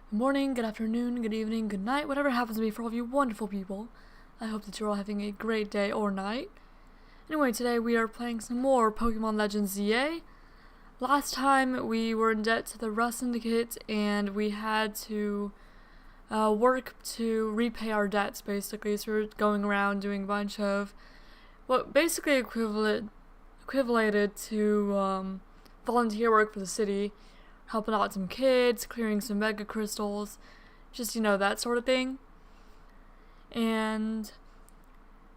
Good morning, good afternoon, good evening, good night, whatever happens to be for all of you wonderful people. I hope that you're all having a great day or night. Anyway, today we are playing some more Pokemon Legends ZA. Last time we were in debt to the Rust Syndicate and we had to work to repay our debts, basically. So we were going around doing a bunch of what basically equivalated to volunteer work for the city, helping out some kids, clearing some mega crystals, just, that sort of thing. And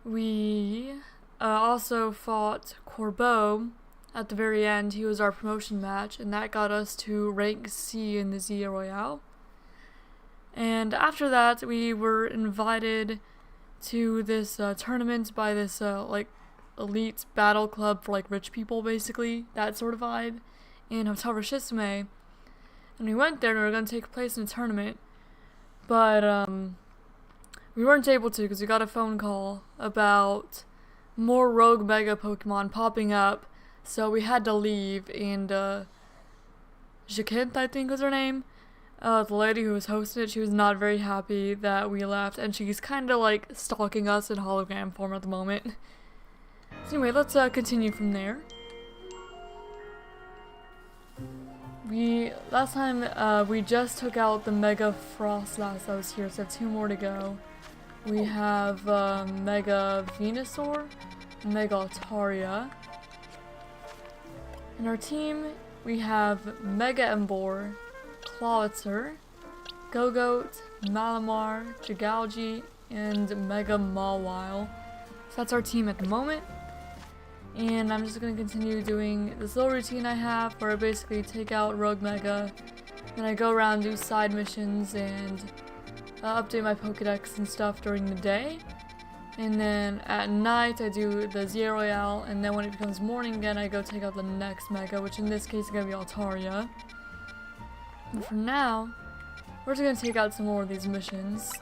we also fought Corbeau at the very end. He was our promotion match, and that got us to rank C in the Z-A Royale. And after that, we were invited to this tournament by this elite battle club for rich people, basically, that sort of vibe, in Hotel Richissime. And we went there and we were going to take place in a tournament, but we weren't able to because we got a phone call about more rogue mega Pokemon popping up, so we had to leave. And Jaquint, I think was her name, the lady who was hosting it, she was not very happy that we left, and she's kind of stalking us in hologram form at the moment. So anyway, let's continue from there. Last time, we just took out the Mega Frostlass that was here, so I have 2 more to go. We have, Mega Venusaur, Mega Altaria. In our team, we have Mega Ember, Clawitzer, Gogoat, Malamar, Jigalgi, and Mega Mawile. So that's our team at the moment. And I'm just going to continue doing this little routine I have where I basically take out Rogue Mega, then I go around, do side missions, and update my Pokedex and stuff during the day. And then at night I do the Z-A Royale, and then when it becomes morning again I go take out the next Mega, which in this case is going to be Altaria. And for now, we're just going to take out some more of these missions.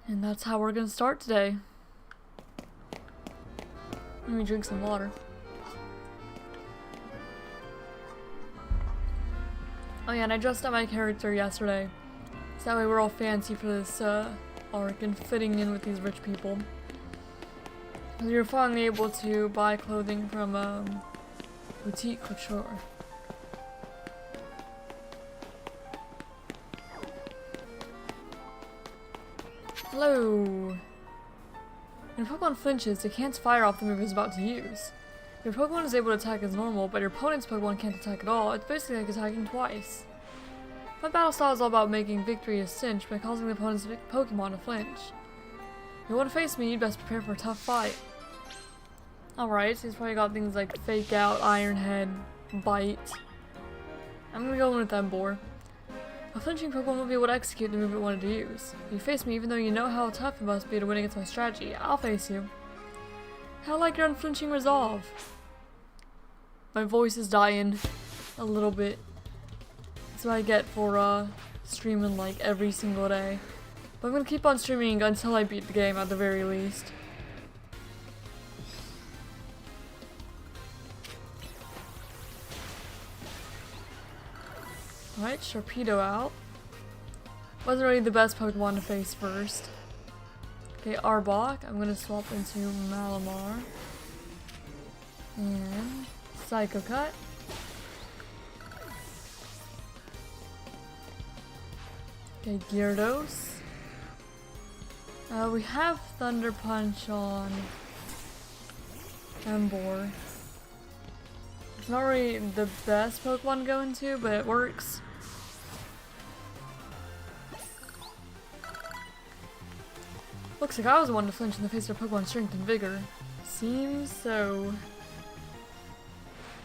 And that's how we're going to start today. Let me drink some water. Oh yeah, and I dressed up my character yesterday, so that way we're all fancy for this arc and fitting in with these rich people. We were finally able to buy clothing from boutique couture. Hello! When your Pokemon flinches, it can't fire off the move it's about to use. Your Pokemon is able to attack as normal, but your opponent's Pokemon can't attack at all. It's basically like attacking twice. My battle style is all about making victory a cinch by causing the opponent's Pokemon to flinch. If you want to face me, you'd best prepare for a tough fight. Alright, so he's probably got things like Fake Out, Iron Head, Bite. I'm gonna go in with Ember. A flinching Pokemon will be able to execute the move it wanted to use. If you face me, even though you know how tough it must be to win against my strategy, I'll face you. How like your unflinching resolve. My voice is dying a little bit. That's what I get for streaming every single day. But I'm gonna keep on streaming until I beat the game at the very least. Alright, Sharpedo out. Wasn't really the best Pokemon to face first. Okay, Arbok. I'm gonna swap into Malamar. And Psycho Cut. Okay, Gyarados. We have Thunder Punch on Ember. It's not really the best Pokemon to go into, but it works. Looks like I was the one to flinch in the face of Pokemon Strength and Vigor. Seems so.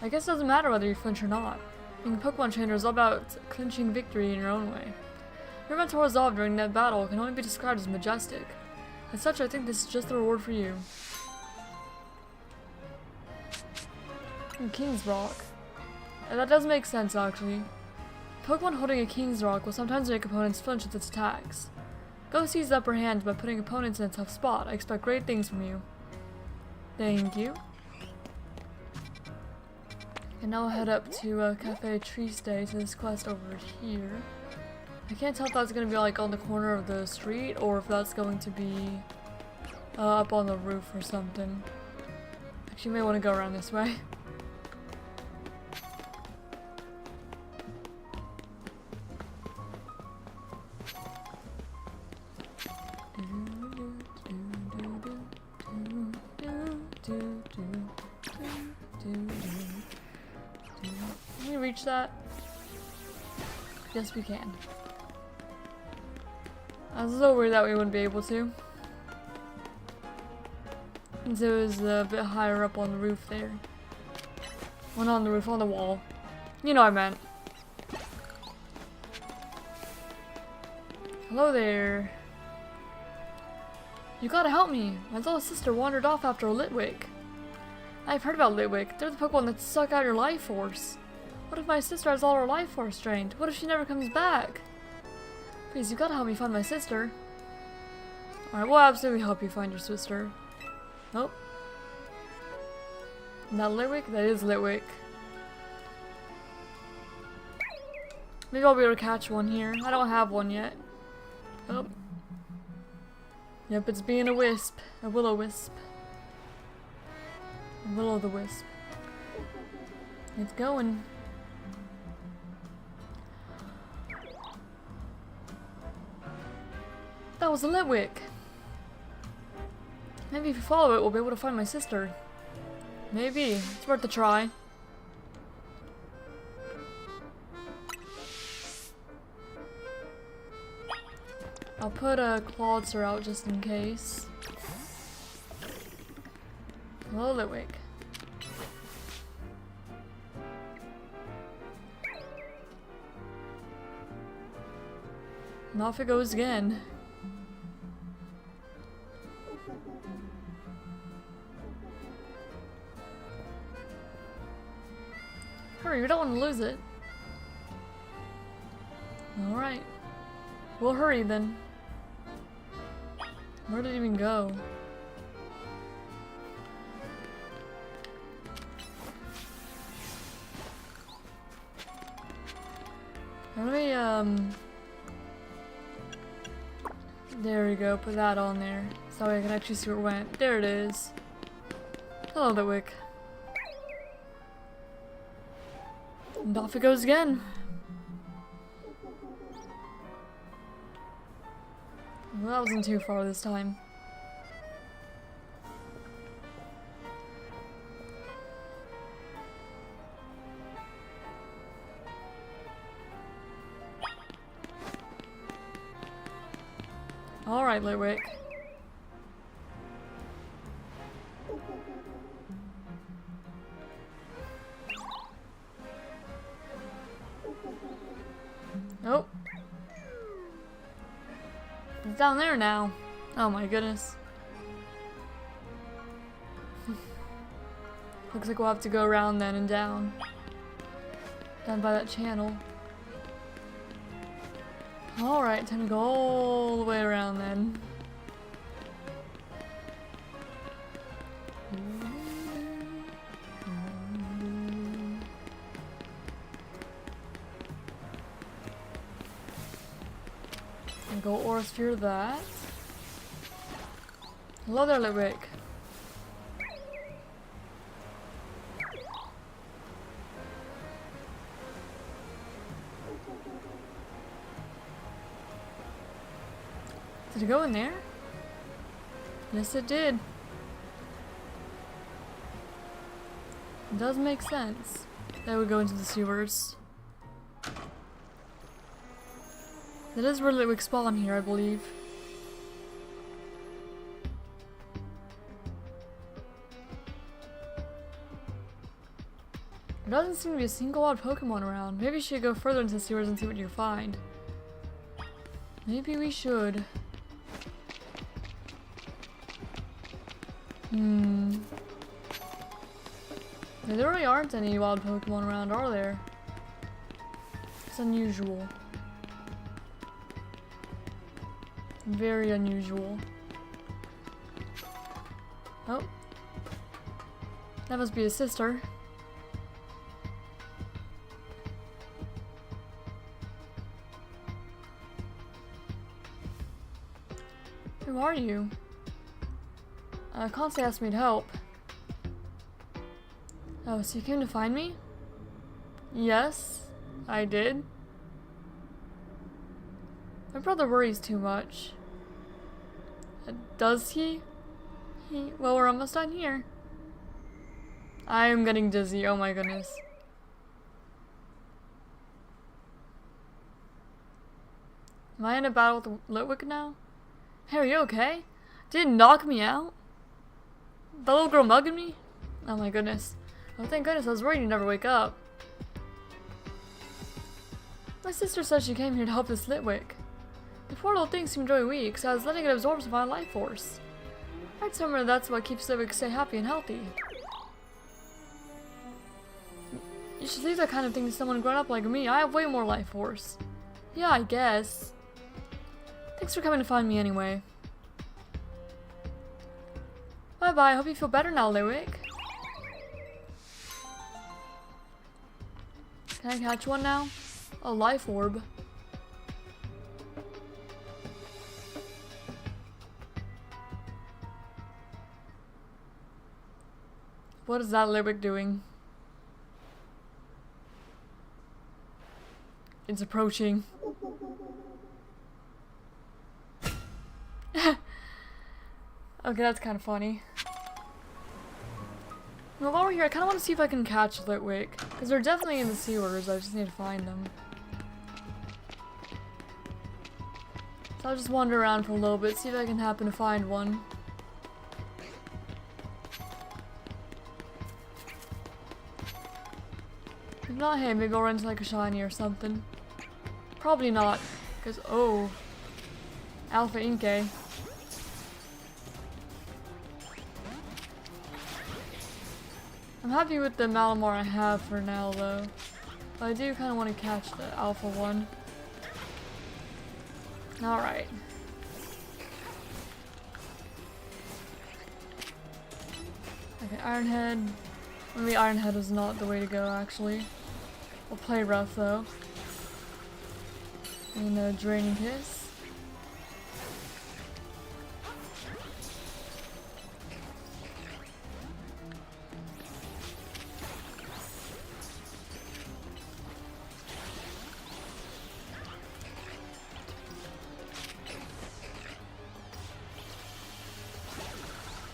I guess it doesn't matter whether you flinch or not. Being a Pokemon trainer is all about clinching victory in your own way. Your mental resolve during that battle can only be described as majestic. As such, I think this is just the reward for you. And King's Rock. That does make sense, actually. Pokemon holding a King's Rock will sometimes make opponents flinch with its attacks. Go seize the upper hand by putting opponents in a tough spot. I expect great things from you. Thank you. can now head up to Cafe Triste to this quest over here. I can't tell if that's going to be like on the corner of the street or if that's going to be up on the roof or something. Actually, you may want to go around this way. Can we reach that? Yes, we can. I was a little worried that we wouldn't be able to. Since it was a bit higher up on the roof there. Well, not on the roof, on the wall. You know what I meant. Hello there. You gotta help me. My little sister wandered off after a Litwick. I've heard about Litwick. They're the Pokemon that suck out your life force. What if my sister has all her life force drained? What if she never comes back? Please, you gotta help me find my sister. Alright, we'll absolutely help you find your sister. Nope. Not Litwick? That is Litwick. Maybe I'll be able to catch one here. I don't have one yet. Oh. Yep, it's being a wisp. A will-o-wisp. A will-o'-the-wisp. It's going. That was a Litwick. Maybe if we follow it, we'll be able to find my sister. Maybe. It's worth a try. I'll put a Clawitzer out just in case. Hello, Litwick. And off it goes again. Hurry, we don't want to lose it. Alright. We'll hurry then. Where did it even go? Let me, there we go, put that on there. So I can actually see where it went. There it is. Hello, Litwick. And off it goes again. Well, that wasn't too far this time. Alright, Litwick. Oh. It's down there now. Oh my goodness. Looks like we'll have to go around then and down. Down by that channel. Alright, time to go all the way around then. And go Aurasphere that. Hello there, Litwick. Did it go in there? Yes, it did. It does make sense. That would go into the sewers. That is where Litwick spawn here, I believe. There doesn't seem to be a single odd Pokemon around. Maybe you should go further into the sewers and see what you find. Maybe we should. There really aren't any wild Pokemon around, are there? It's unusual. Very unusual. Oh. That must be his sister. Who are you? Constantly asked me to help. Oh, so you came to find me? Yes, I did. My brother worries too much. Does he? Well, we're almost done here. I am getting dizzy, oh my goodness. Am I in a battle with Litwick now? Hey, are you okay? Did it knock me out? The little girl mugging me? Oh my goodness. Oh, thank goodness, I was worried you'd never wake up. My sister said she came here to help this Litwick. The poor little thing seemed really weak, so I was letting it absorb some of my life force. I heard somewhere that's what keeps Litwick stay happy and healthy. You should leave that kind of thing to someone grown up like me. I have way more life force. Yeah, I guess. Thanks for coming to find me anyway. Bye-bye, hope you feel better now, Litwick. Can I catch one now? A life orb. What is that Litwick doing? It's approaching. Okay, that's kind of funny. Well, while we're here, I kind of want to see if I can catch Litwick, because they're definitely in the sewers. I just need to find them. So I'll just wander around for a little bit, see if I can happen to find one. If not, hey, maybe I'll run into like a shiny or something. Probably not, because oh, Alpha Inke. I'm happy with the Malamar I have for now, though. But I do kind of want to catch the Alpha one. Alright. Okay, Ironhead. Maybe Ironhead was not the way to go, actually. We'll play rough, though. And Draining Kiss.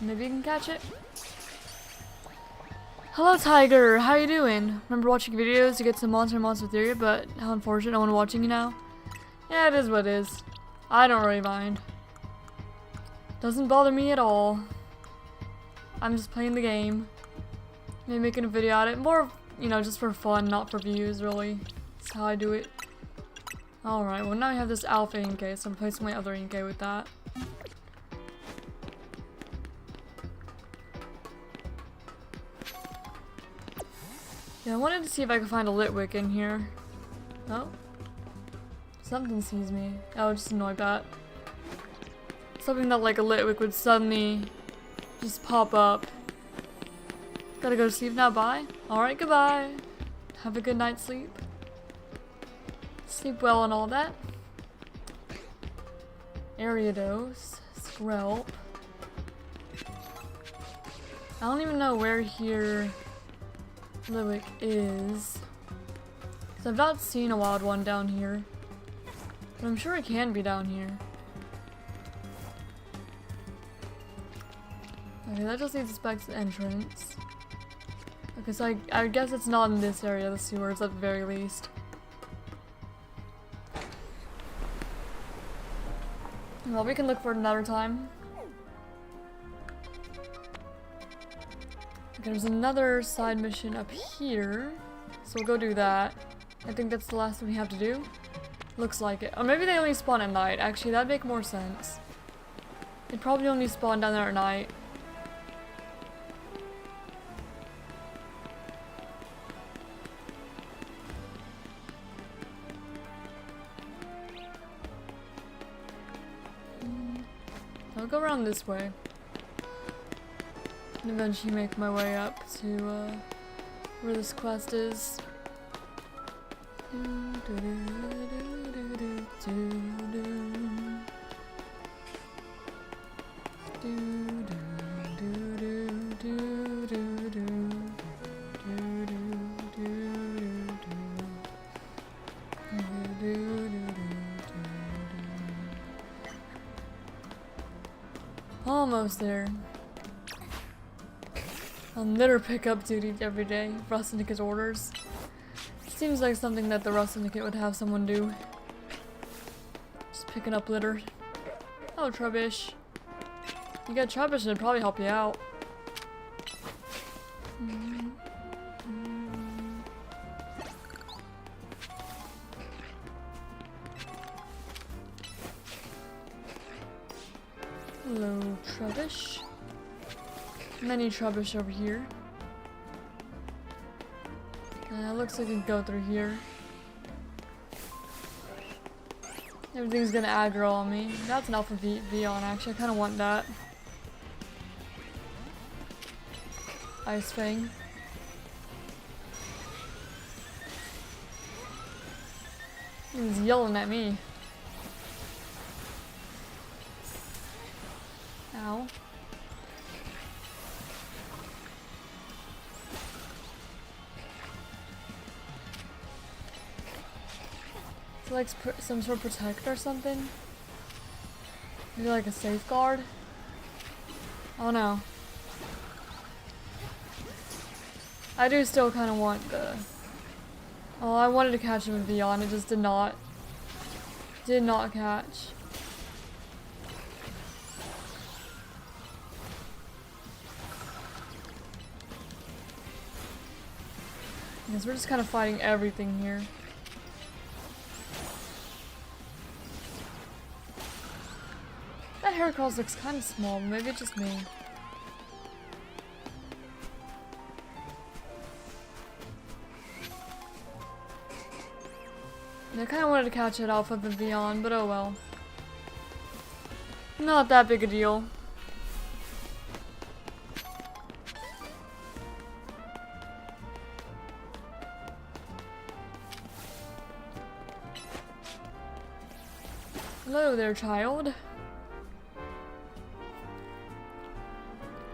Maybe you can catch it. Hello Tiger, how you doing? Remember watching videos to get some Monster Theory, but how unfortunate, no one watching you now. Yeah, it is what it is. I don't really mind. Doesn't bother me at all. I'm just playing the game. Maybe making a video at it. More, you know, just for fun, not for views, really. That's how I do it. Alright, well now I have this Alpha Inke, so I'm replacing my other Inke with that. Yeah, I wanted to see if I could find a Litwick in here. Oh. Something sees me. Oh, just annoyed that. Something that like a Litwick would suddenly just pop up. Gotta go to sleep now, bye. Alright, goodbye. Have a good night's sleep. Sleep well and all that. Ariados. Skrelp. I don't even know where here Litwick is. Because I've not seen a wild one down here. But I'm sure it can be down here. Okay, that just needs to spec the entrance. Okay, so I guess it's not in this area, the sewers at the very least. Well, we can look for it another time. Okay, there's another side mission up here. So we'll go do that. I think that's the last one we have to do. Looks like it. Or maybe they only spawn at night. Actually, that'd make more sense. They'd probably only spawn down there at night. I'll go around this way. And eventually make my way up to where this quest is. Almost there. On litter pickup duty every day. Rust Syndicate orders. Seems like something that the Rust Syndicate would have someone do. Just picking up litter. Oh, Trubbish. You got Trubbish, it'd probably help you out. Hello, Trubbish. Many Trubbish over here. Looks like we can go through here. Everything's gonna aggro on me. That's an Alpha Vion, actually. I kinda want that. Ice Fang. He's yelling at me. Ow. Is it like some sort of protector or something? Maybe like a safeguard? Oh no. I do still kind of want the... Oh, I wanted to catch him with Vion, it just did not. Did not catch. Because we're just kind of fighting everything here. That Heracross looks kind of small, but maybe it's just me. I kind of wanted to catch it off of the Vion, but oh well. Not that big a deal. Hello there, child.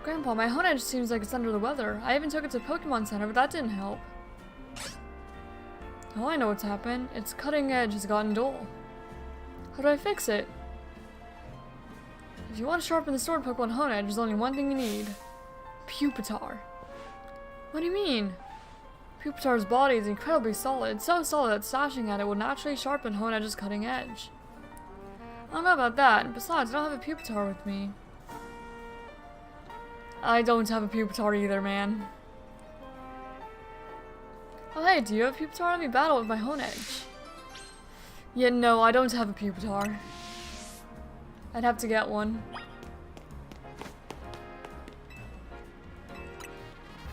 Grandpa, my Honedge seems like it's under the weather. I even took it to Pokemon Center, but that didn't help. Oh, I know what's happened. Its cutting edge has gotten dull. How do I fix it? If you want to sharpen the sword Pokemon Honedge, there's only one thing you need. Pupitar. What do you mean? Pupitar's body is incredibly solid, so solid that slashing at it would naturally sharpen Honedge's cutting edge. I don't know about that. Besides, I don't have a Pupitar with me. I don't have a Pupitar either, man. Oh hey, do you have a Pupitar? Let me battle with my Honedge. Yeah, no, I don't have a Pupitar. I'd have to get one.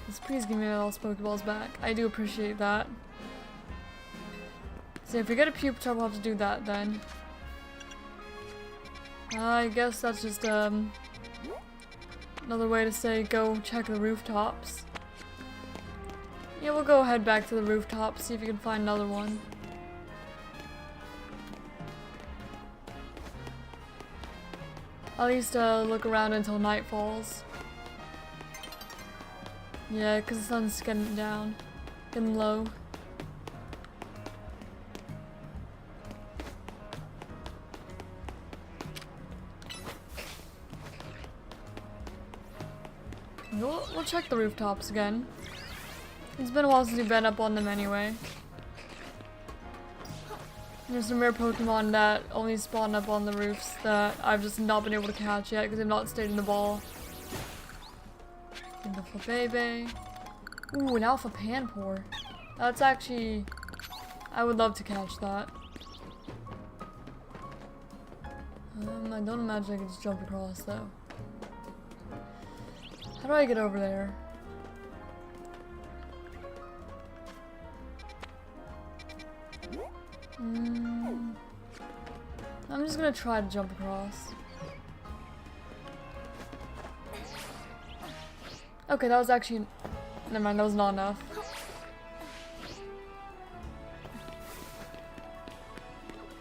Just please give me my lost Pokeballs back. I do appreciate that. So if we get a Pupitar, we'll have to do that then. I guess that's just, another way to say go check the rooftops. Yeah, we'll go head back to the rooftop, see if we can find another one. At least look around until night falls. Yeah, because the sun's getting down. Getting low. We'll check the rooftops again. It's been a while since we've been up on them anyway. There's some rare Pokemon that only spawn up on the roofs that I've just not been able to catch yet because they've not stayed in the ball. An Alpha Bebe. Ooh, an Alpha Panpour. That's actually... I would love to catch that. I don't imagine I can just jump across though. How do I get over there? I'm just gonna try to jump across. Okay, that was actually... Never mind, that was not enough.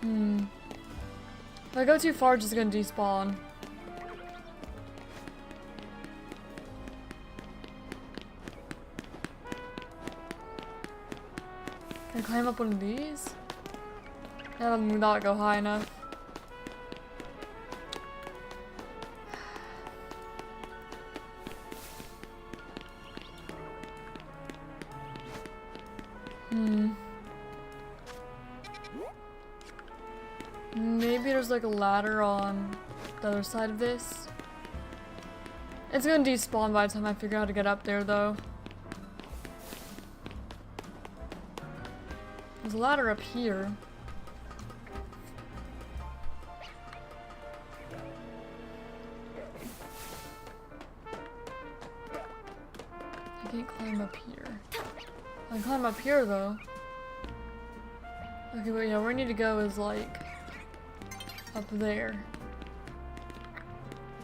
If I go too far, it's just gonna despawn. climb up one of these? That'll not go high enough. Maybe there's like a ladder on the other side of this. It's gonna despawn by the time I figure out how to get up there though. There's a ladder up here. I can't climb up here. I can climb up here though. Okay, but yeah, where I need to go is like up there.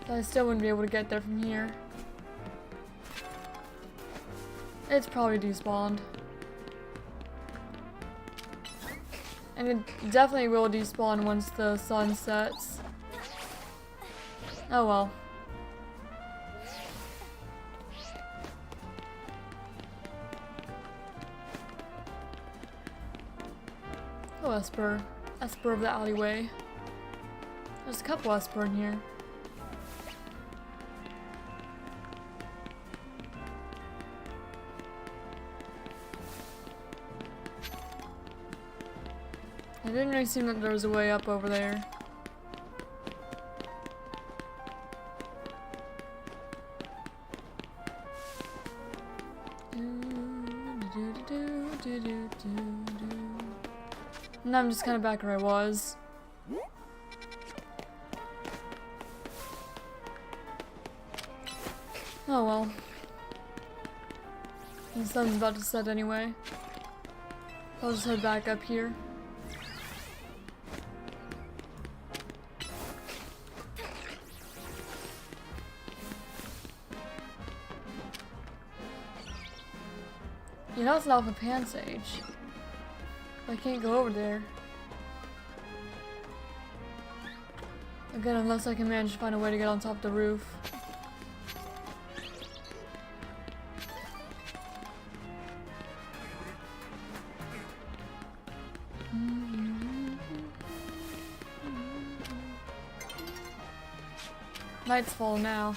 So I still wouldn't be able to get there from here. It's probably despawned. And it definitely will despawn once the sun sets. Oh well. Oh, Esper. Esper of the alleyway. There's a couple Esper in here. It didn't really seem that there was a way up over there. And I'm just kind of back where I was. Oh well. The sun's about to set anyway. I'll just head back up here. You know it's an alpha pan sage. I can't go over there. Again, unless I can manage to find a way to get on top of the roof. Night's falling now.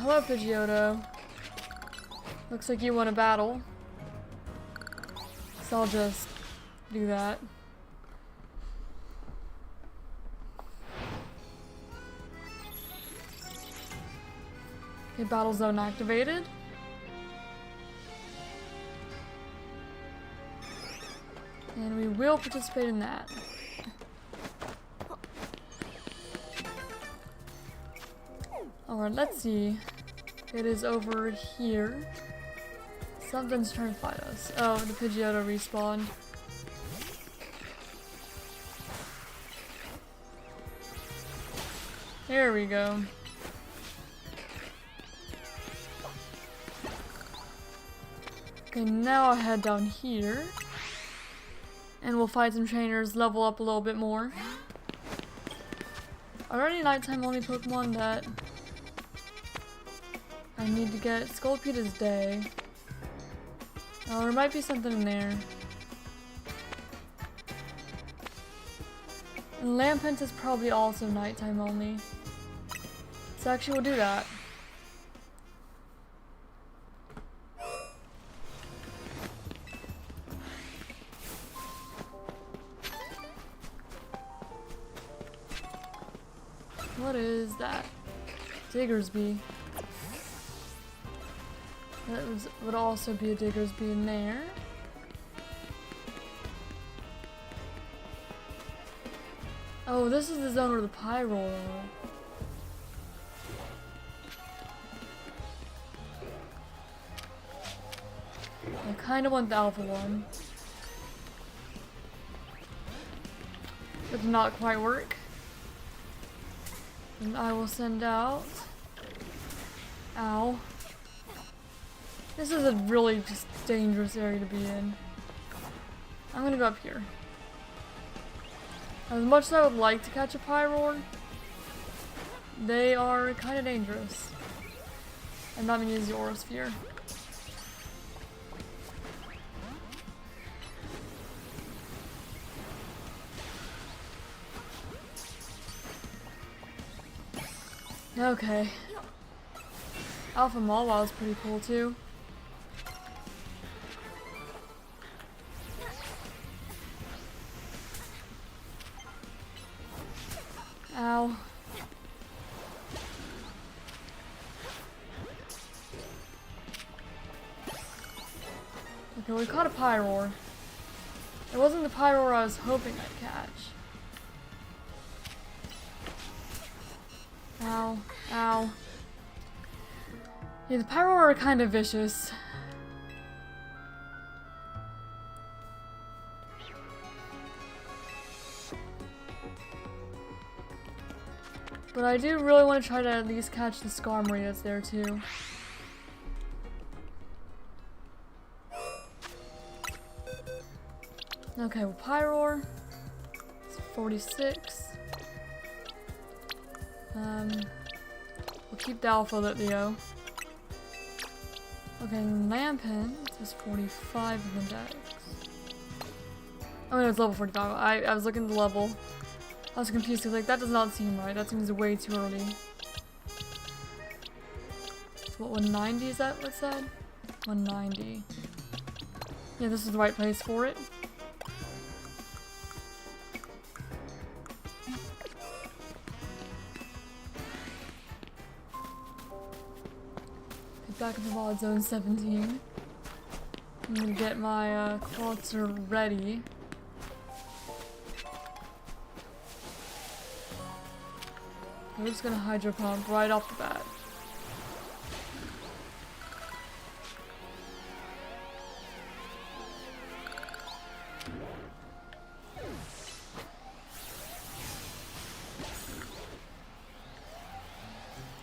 Hello, Pidgeotto. Looks like you won a battle. So I'll just do that. Okay, battle zone activated. And we will participate in that. Alright, let's see. It is over here. Something's trying to fight us. Oh, the Pidgeotto respawned. There we go. Okay, now I'll head down here. And we'll fight some trainers, level up a little bit more. Are there any nighttime only Pokemon that I need to get? Scolipede day. Oh, there might be something in there. And Lampent is probably also nighttime only. So actually we'll do that. What is that? Diggersby. That would also be a Diggersby in there. Oh, this is the zone where the Pyroar are. I kinda want the alpha one. But did not quite work. And I will send out... Ow. This is a really just dangerous area to be in. I'm gonna go up here. As much as I would like to catch a Pyroar, they are kind of dangerous. And that means the Aura Sphere. Okay. Alpha Mawile is pretty cool too. Ow. Okay, we caught a Pyroar. It wasn't the Pyroar I was hoping I'd catch. Ow. Ow. Yeah, the Pyroar are kind of vicious. But I do really want to try to at least catch the Skarmory that's there too. Okay, well, Pyroar. It's 46. We'll keep the Alpha Litleo. Okay, Lampent is 45 in the dex. Oh no, it's level 45. I was looking at the level. I was confused because like that does not seem right. That seems way too early. So what, 190 is that what it said? 190. Yeah, this is the right place for it. Back in the VOD zone 17. I'm gonna get my Quasar ready. We're just gonna Hydro Pump right off the bat.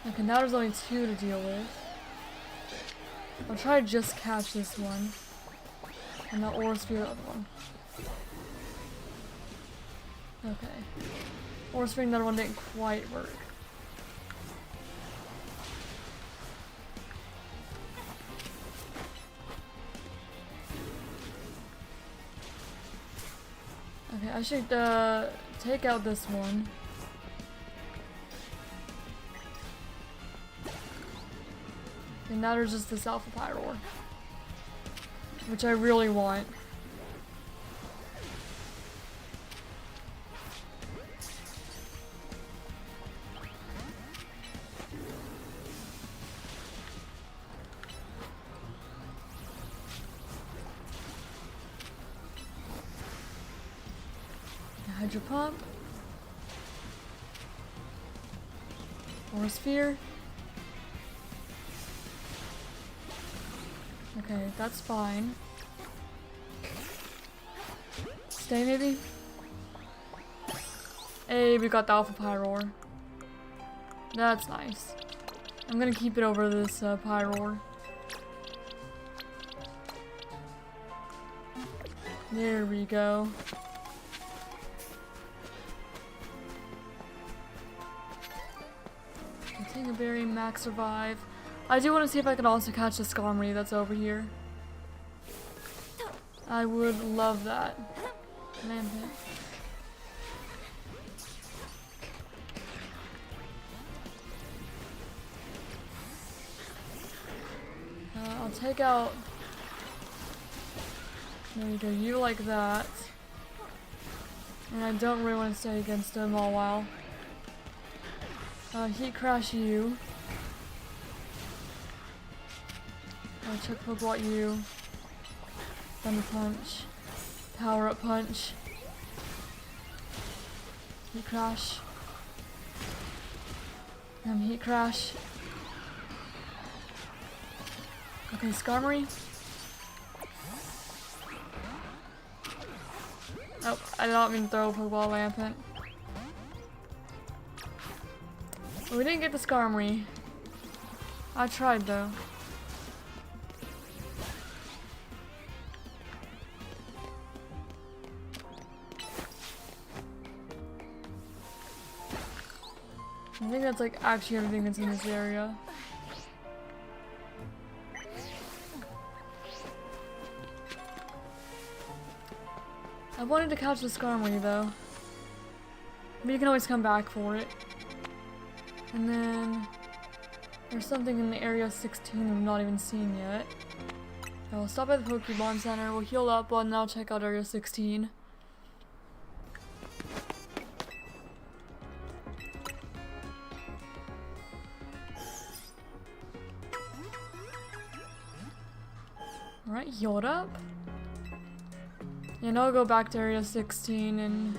Okay, now there's only 2 to deal with. I'll try to just catch this one. And the Aura Sphere the other one. Okay. Aura Sphere the other one didn't quite work. Okay, I should take out this one. And now there's just this Alpha Pyroar, which I really want. Hydro Pump. Aura Sphere. Okay, that's fine. Stay maybe? Hey, we got the Alpha Pyroar. That's nice. I'm gonna keep it over this Pyroar. There we go. Berry, max survive. I do want to see if I can also catch the Skarmory that's over here. I would love that. Lampent. I'll take out. There you go. You like that. And I don't really want to stay against him all while. Heat Crash you. Chuck Pokeball you. Thunder Punch. Power Up Punch. Heat Crash. Heat Crash. Okay, Skarmory. Oh, I did not mean to throw a Pokeball Lampent. We didn't get the Skarmory. I tried though. I think that's like actually everything that's in this area. I wanted to catch the Skarmory though. But you can always come back for it. And then there's something in the area 16 we've not even seen yet. I will stop at the Pokemon Center, we'll heal up, and then I'll check out area 16. Alright, healed up. And I'll go back to area 16 and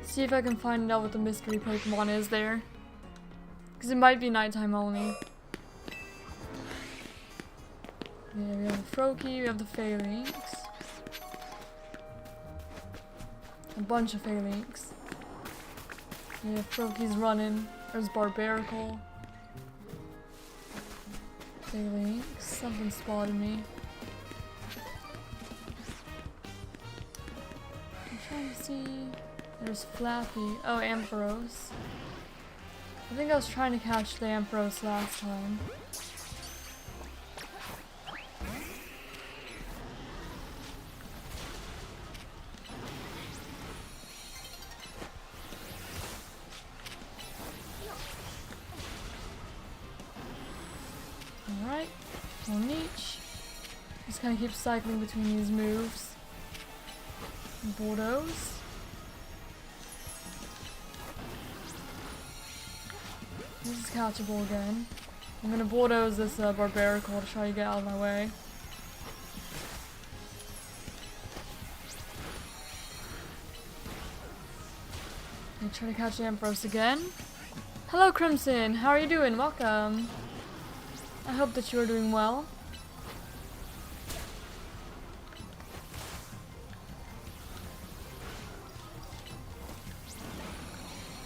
see if I can find out what the mystery Pokemon is there. Because it might be nighttime only. Yeah, we have the Froakie, we have the Phalanx. A bunch of Phalanx. Yeah, Froakie's running. There's Barbaracle. Phalanx. Something spotted me. I'm trying to see. There's Flappy. Oh, Ampharos. I think I was trying to catch the Ampharos last time. Alright, one each. Just kind of keep cycling between these moves. Bordeaux. This is catchable again. I'm gonna bulldoze this Barbaracle to try to get out of my way. I'm try to catch the Ampharos again. Hello Crimson, how are you doing? Welcome. I hope that you are doing well.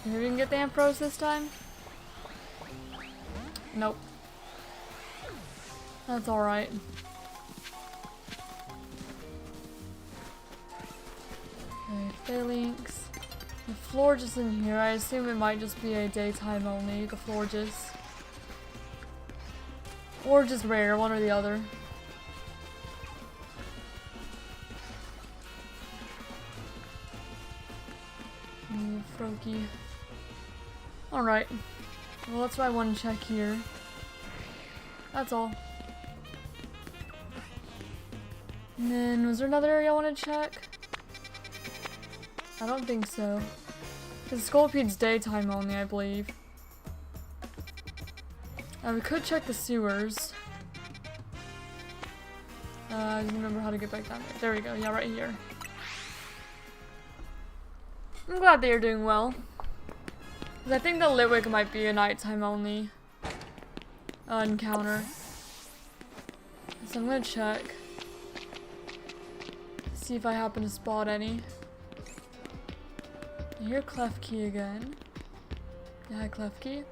Maybe we can get the Ampharos this time? Nope. That's alright. Okay, Phalanx. The Florges in here, I assume it might just be a daytime only, the Florges. Or just rare, one or the other. Froakie. Alright. Well, let's try one check here. That's all. And then, was there another area I want to check? I don't think so. Because Scolpede's daytime only, I believe. We could check the sewers. I don't remember how to get back down there. There we go. Yeah, right here. I'm glad that you're doing well. Because I think the Litwick might be a nighttime only encounter. So I'm gonna check. See if I happen to spot any. I hear Klefki again. Yeah, hi Klefki.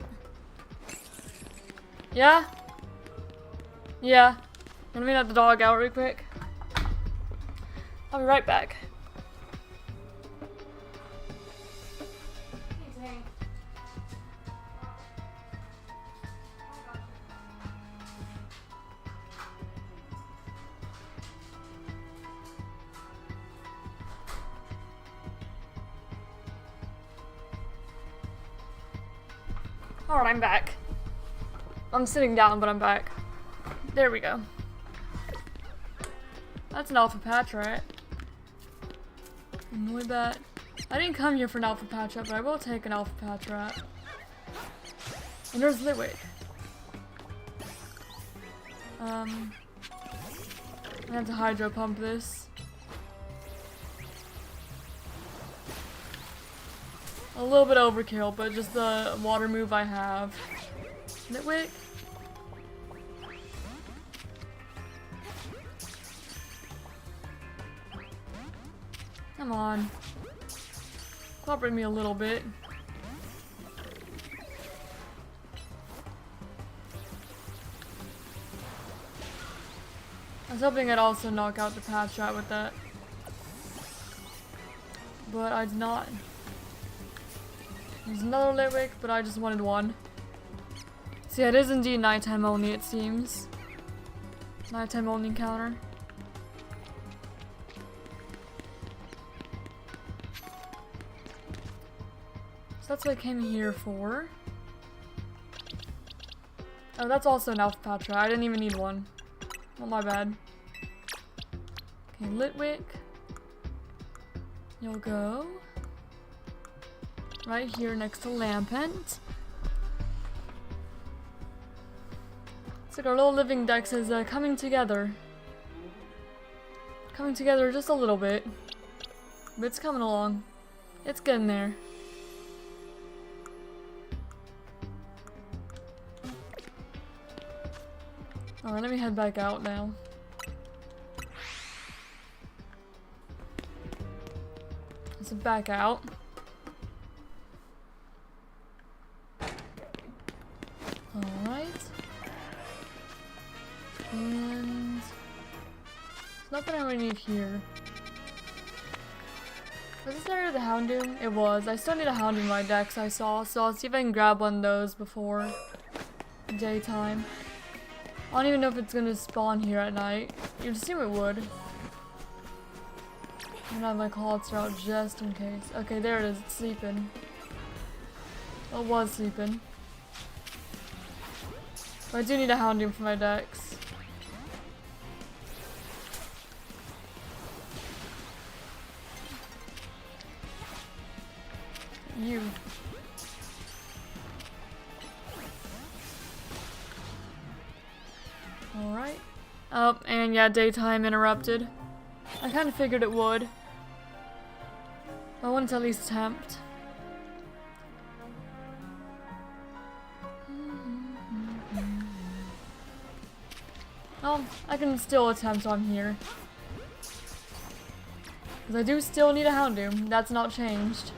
Yeah? Yeah. Let me let the dog out real quick. I'll be right back. Alright, I'm back. I'm sitting down, but I'm back. There we go. That's an alpha patch, right? Annoy bat. I didn't come here for an alpha patch up, but I will take an alpha patch rat. And there's Litwick. I have to hydro pump this. A little bit overkill, but just the water move I have. Litwick. Come on. Cooperate me a little bit. I was hoping I'd also knock out the patch rat with that. But I did not. There's another lit wick, but I just wanted one. See, it is indeed nighttime only, it seems. Nighttime only encounter. So that's what I came here for. Oh, that's also an Alphapatra. I didn't even need one. Not my bad. Okay, lit wick. You'll go right here next to Lampent. It's like our little living dex is coming together. Coming together just a little bit. But it's coming along. It's getting there. Alright, let me head back out now. Let's back out. Alright. And there's nothing I really need here. Was this area the Houndoom? It was. I still need a Houndoom in my dex, I saw, so I'll see if I can grab one of those before daytime. I don't even know if it's gonna spawn here at night. You'd assume it would. I'm gonna have my call-outs out just in case. Okay, there it is. It's sleeping. Well, it was sleeping. But I do need a Houndoom for my dex. You. Alright. Oh, and yeah, daytime interrupted. I kind of figured it would. I wanted to at least attempt. Oh, I can still attempt on here. Because I do still need a Houndoom. That's not changed.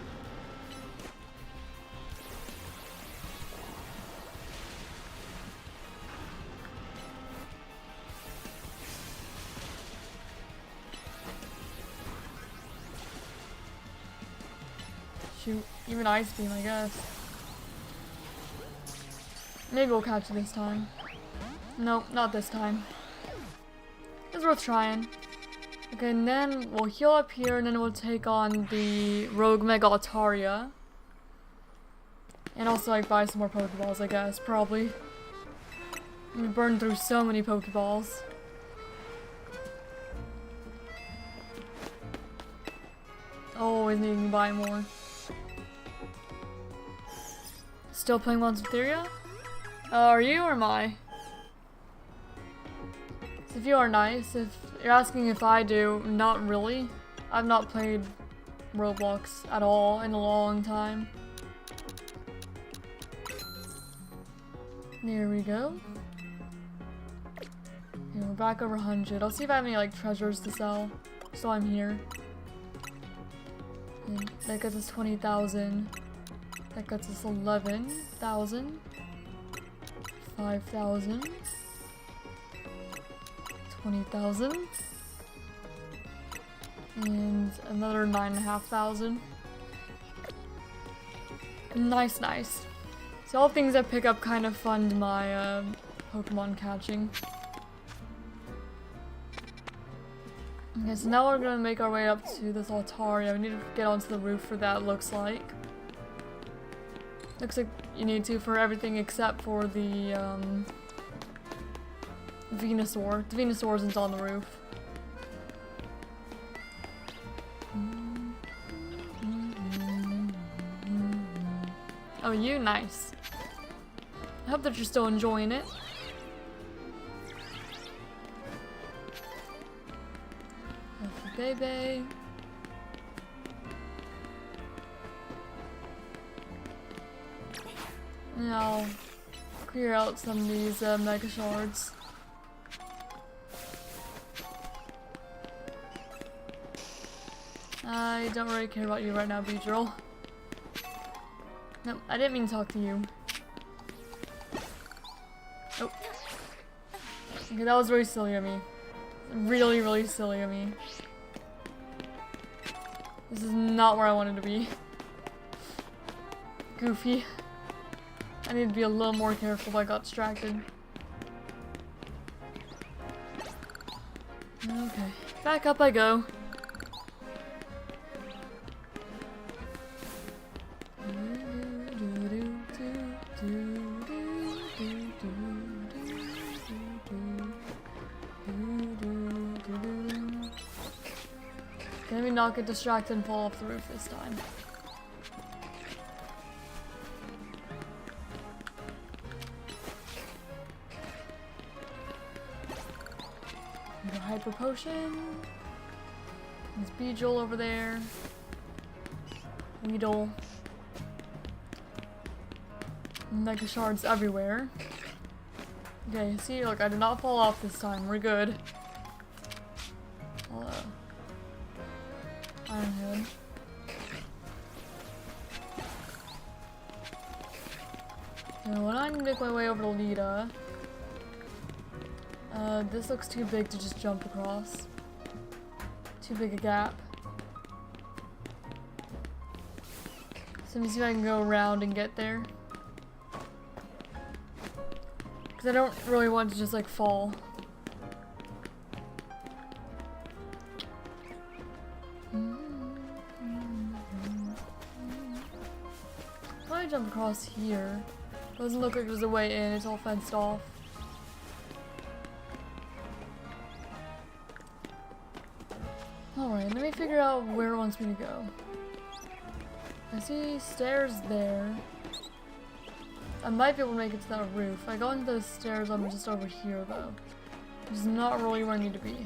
Shoot, even Ice Beam, I guess. Maybe we'll catch it this time. Nope, not this time. It's worth trying. Okay, and then we'll heal up here, and then we'll take on the Rogue Mega Altaria. And also, like, buy some more Pokeballs, I guess, probably. We burned through so many Pokeballs. Always needing to buy more. Still playing Monsteria? Are you or am I? So if you are nice, if you're asking if I do, not really. I've not played Roblox at all in a long time. There we go. Okay, we're back over 100. I'll see if I have any like treasures to sell. So I'm here. And that gets us 20,000. That gets us 11,000. 5,000. 20,000. And another 9,500. Nice, nice. So all things that pick up kind of fund my Pokemon catching. Okay, so now we're gonna make our way up to this Altaria. We need to get onto the roof for that, looks like. Looks like you need to for everything except for the Venusaur. The Venusaur isn't on the roof. Oh, you? Nice. I hope that you're still enjoying it. Baby. And I'll clear out some of these Mega Shards. I don't really care about you right now, Beedrill. No, I didn't mean to talk to you. Oh. Okay, that was really silly of me. Really, really silly of me. This is not where I wanted to be. goofy. I need to be a little more careful if I got distracted. Okay, back up I go. Can we not get distracted and fall off the roof this time? The hyper potion. There's Beedrill over there. Weedle. Mega shards everywhere. Okay, see, look, I did not fall off this time. We're good. Ironhead. Now, when I make my way over to Lita, this looks too big to just jump across. Too big a gap. So let me see if I can go around and get there. Because I don't really want to just like fall. Probably jump across here. Doesn't look like there's a way in, it's all fenced off. Alright, let me figure out where it wants me to go. I see stairs there. I might be able to make it to that roof. If I go into those stairs, I'm just over here though. Which is not really where I need to be.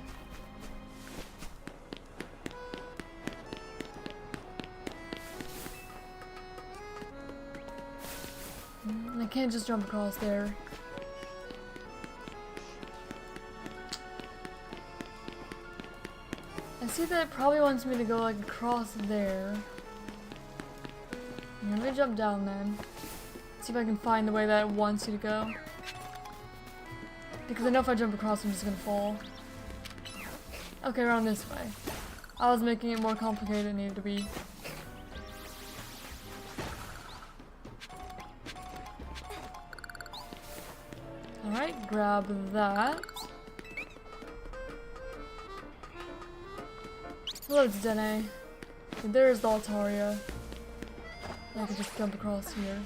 I can't just jump across there. I see that it probably wants me to go like across there. Let me jump down then. See if I can find the way that it wants you to go. Because I know if I jump across, I'm just gonna fall. Okay, around this way. I was making it more complicated than it needed to be. Alright, grab that. Hello, Dene. There's the Altaria. I can just jump across here.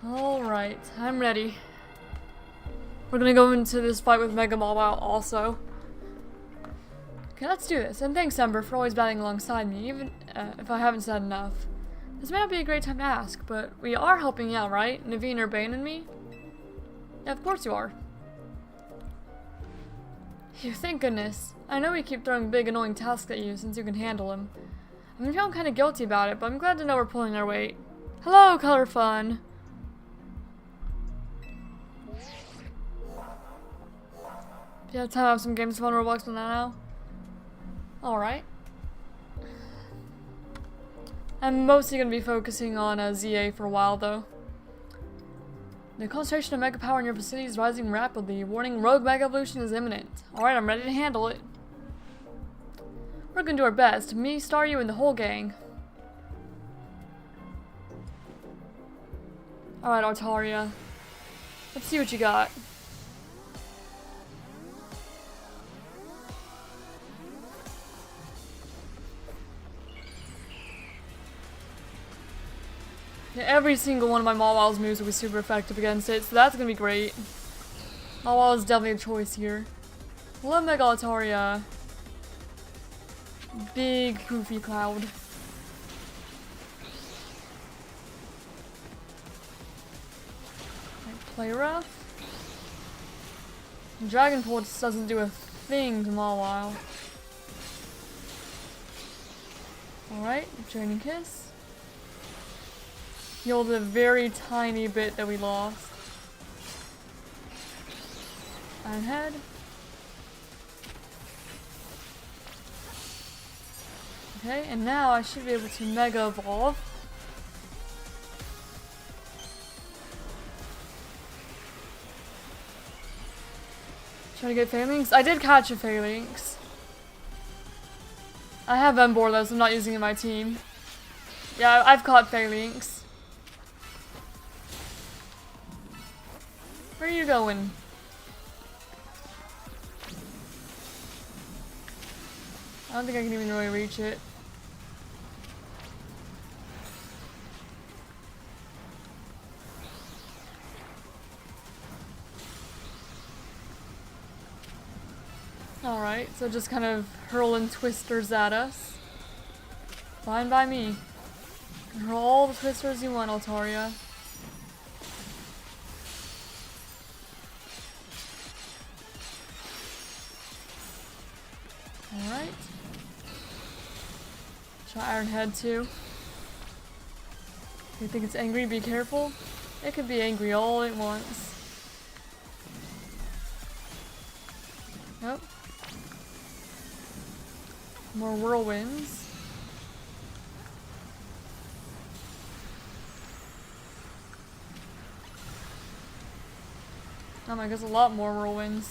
Alright, I'm ready. We're gonna go into this fight with Mega Mawile also. Okay, let's do this. And thanks, Ember, for always batting alongside me, even if I haven't said enough. This may not be a great time to ask, but we are helping you out, right? Naveen, Urbain, and me? Yeah, of course you are. Phew, thank goodness. I know we keep throwing big, annoying tasks at you since you can handle them. I've been feeling kind of guilty about it, but I'm glad to know we're pulling our weight. Hello, Color Fun! If you have time to have some games on Roblox now? Alright. I'm mostly going to be focusing on Z-A for a while, though. The concentration of mega power in your vicinity is rising rapidly. Warning, rogue mega evolution is imminent. Alright, I'm ready to handle it. We're going to do our best. Me, Staryu, and the whole gang. Alright, Altaria. Let's see what you got. Yeah, every single one of my Mawile's moves will be super effective against it, so that's gonna be great. Mawile is definitely a choice here. Hello, Mega Altaria. Big poofy cloud. Play rough. Dragon Pulse doesn't do a thing to Mawile. Alright, Draining Kiss. Healed a very tiny bit that we lost. Ironhead. Okay, and now I should be able to Mega Evolve. Trying to get Phalanx. I did catch a Phalanx. I have Ember though, so I'm not using it in my team. Yeah, I've caught Phalanx. Where are you going? I don't think I can even really reach it. Alright, so just kind of hurling twisters at us. Fine by me. You can hurl all the twisters you want, Altaria. Alright. Try Iron Head too. You think it's angry? Be careful. It could be angry all at once. Nope. More whirlwinds. Oh my, there's a lot more whirlwinds.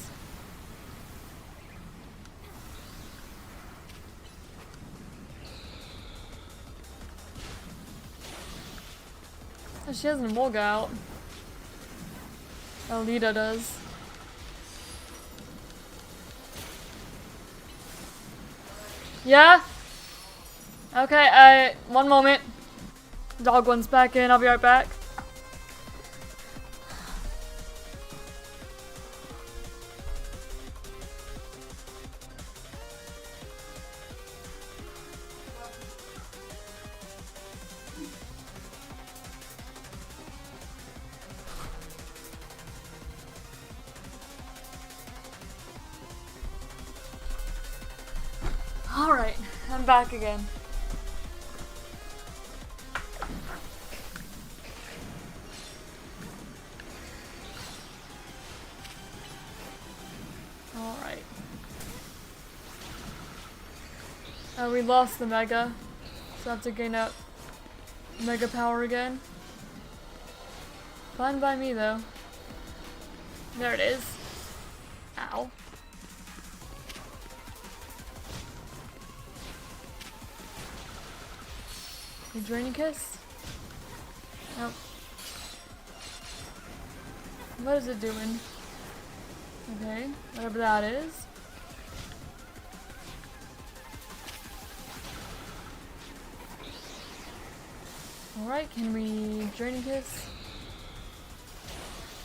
Oh, she has an Emolga out. Alita does. Yeah? Okay, one moment. Dog one's back in, I'll be right back. Alright, I'm back again. Alright. We lost the Mega, so I have to gain up Mega power again. Fine by me though. There it is. Ow. Draining Kiss? Nope. What is it doing? Okay, whatever that is. Alright, can we Draining Kiss?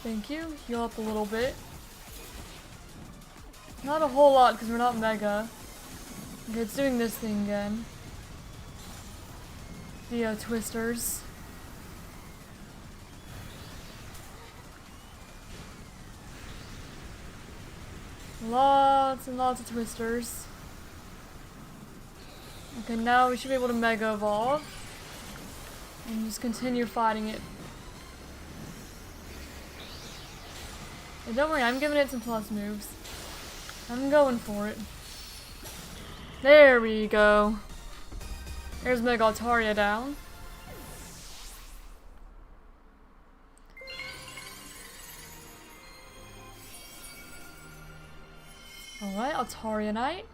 Thank you. Heal up a little bit. Not a whole lot because we're not Mega. Okay, it's doing this thing again. The twisters. Lots and lots of twisters. Okay, now we should be able to Mega Evolve. And just continue fighting it. And don't worry, I'm giving it some plus moves. I'm going for it. There we go. There's Mega Altaria down. Alright, Altaria Knight.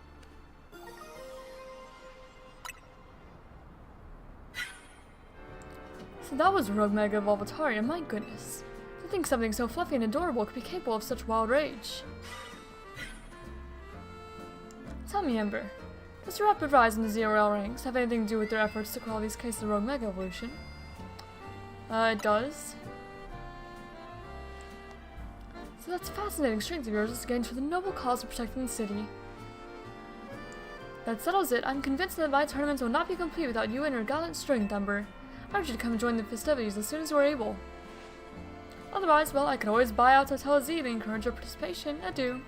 So that was Rogue Mega Evolve Altaria, my goodness. To think something so fluffy and adorable could be capable of such wild rage. Tell me, Ember. Does your rapid rise in the Z-A Royale ranks have anything to do with their efforts to quell these cases of Rogue Mega Evolution? It does. So that's fascinating strength of yours is gained for the noble cause of protecting the city. That settles it. I'm convinced that my tournaments will not be complete without you and your gallant strength, Ember. I urge you to come and join the festivities as soon as you are able. Otherwise, well, I could always buy out Hotel Z to encourage your participation. Adieu.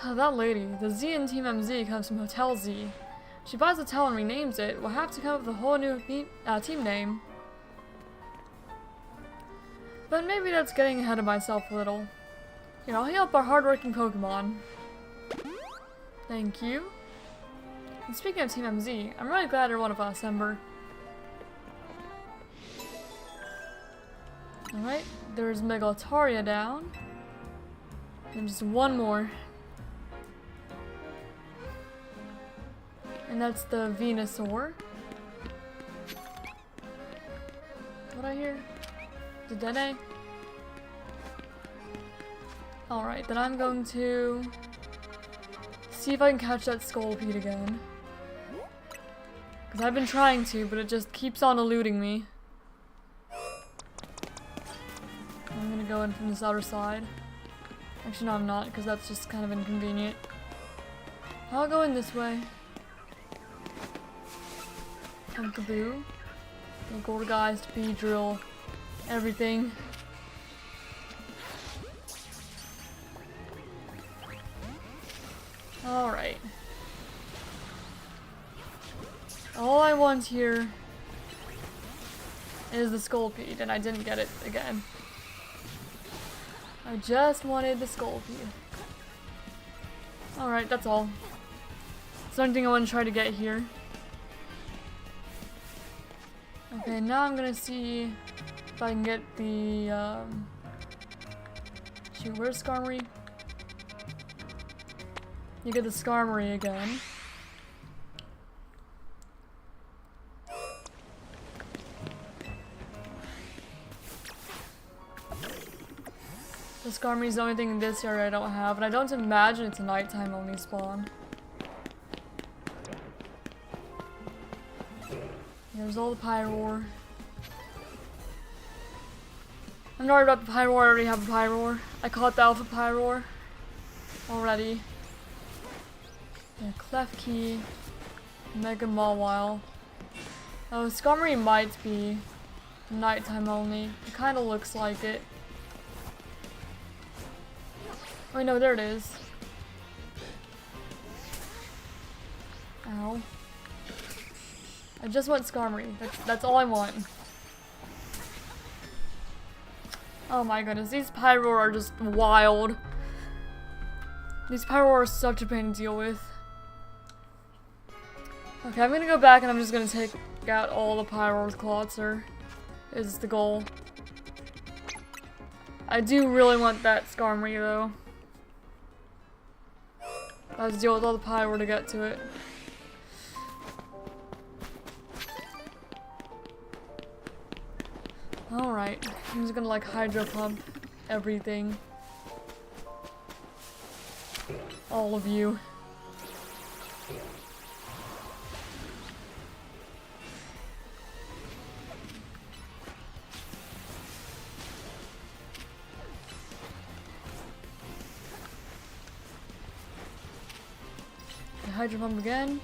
That lady, the Z in Team MZ comes from Hotel Z. If she buys the hotel and renames it, we'll have to come up with a whole new team name. But maybe that's getting ahead of myself a little. Here, I'll heal up our hardworking Pokemon. Thank you. And speaking of Team MZ, I'm really glad you're one of us, Ember. Alright, there's Mega Altaria down. And just one more. And that's the Venusaur. What I hear? The Dene? Alright, then I'm going to see if I can catch that Scolipede again. Because I've been trying to, but it just keeps on eluding me. I'm gonna go in from this other side. Actually, no, I'm not, because that's just kind of inconvenient. I'll go in this way. Pumpkaboo. The Gorgeist, Beedrill, everything. Alright. All I want here is the Scolipede, and I didn't get it again. I just wanted the Scolipede. Alright, that's all. It's the only thing I want to try to get here. Okay, now I'm gonna see if I can get the, shoot, where's Skarmory? You get the Skarmory again. The Skarmory is the only thing in this area I don't have, and I don't imagine it's a nighttime only spawn. There's all the Pyroar. I'm not worried about the Pyroar, I already have a Pyroar. I caught the Alpha Pyroar already. Yeah, Klefki, Mega Mawile. Oh, Skarmory might be nighttime only. It kind of looks like it. Oh wait, no, there it is. Ow. I just want Skarmory. That's all I want. Oh my goodness, these Pyroar are just wild. These Pyroar are such a pain to deal with. Okay, I'm gonna go back and I'm just gonna take out all the Pyroar with Clawitzer. Is the goal. I do really want that Skarmory though. I have to deal with all the Pyroar to get to it. Alright, I'm just gonna like Hydro Pump everything. All of you. Hydro Pump again.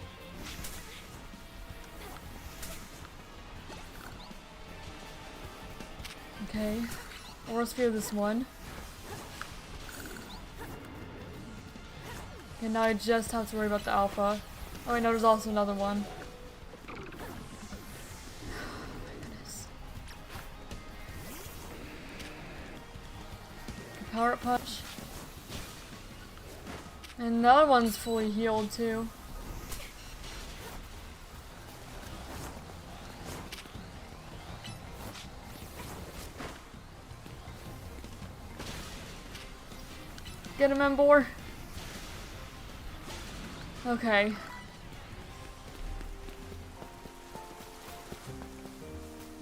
Okay, Aura Sphere this one. Okay, now I just have to worry about the Alpha. Oh wait, no, there's also another one. Oh my goodness. Okay, Power Up Punch. And the other one's fully healed too. Get him, Ember. Okay.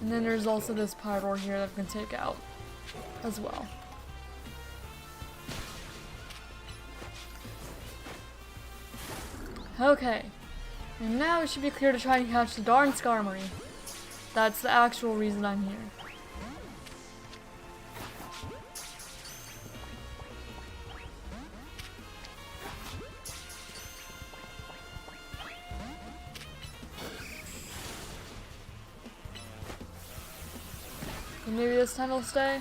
And then there's also this Pyroar here that I can take out as well. Okay. And now we should be clear to try and catch the darn Skarmory. That's the actual reason I'm here. Maybe this time it'll stay?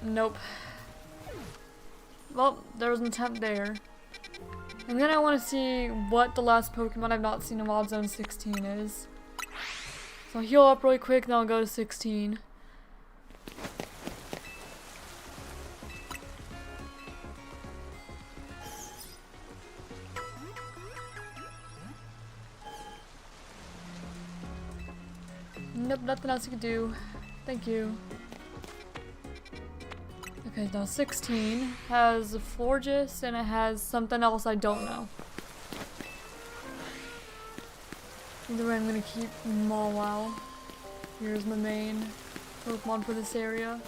Nope. Well, there was an attempt there. And then I want to see what the last Pokemon I've not seen in Wild Zone 16 is. So I'll heal up really quick, then I'll go to 16. Nope, nothing else you can do. Thank you. Okay, now 16 has Florges and it has something else I don't know. Either way, I'm gonna keep Mawile. Here's my main Pokemon for this area.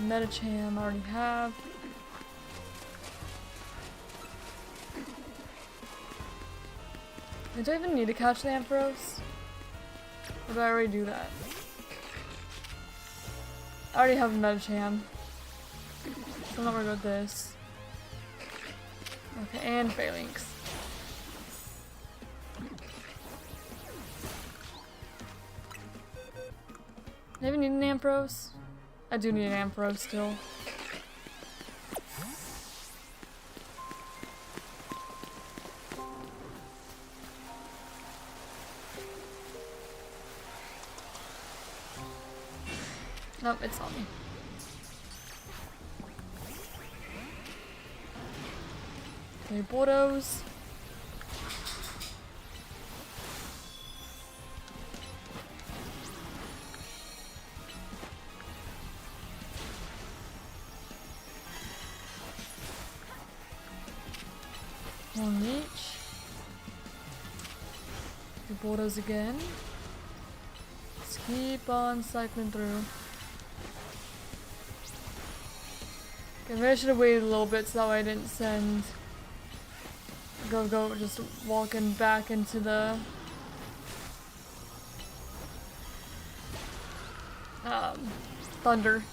Medicham I already have. Do I even need to catch the Ampharos? Or do I already do that? I already have a Medicham. So I'm not gonna go with this. Okay, and Phalanx. Do I even need an Ampharos? I do need an Ampharos still. Nope, it's on me. Okay, Bordeaux. One each. The Bordeaux again. Let's keep on cycling through. Okay, maybe I should have waited a little bit so that way I didn't send Go just walking back into the thunder.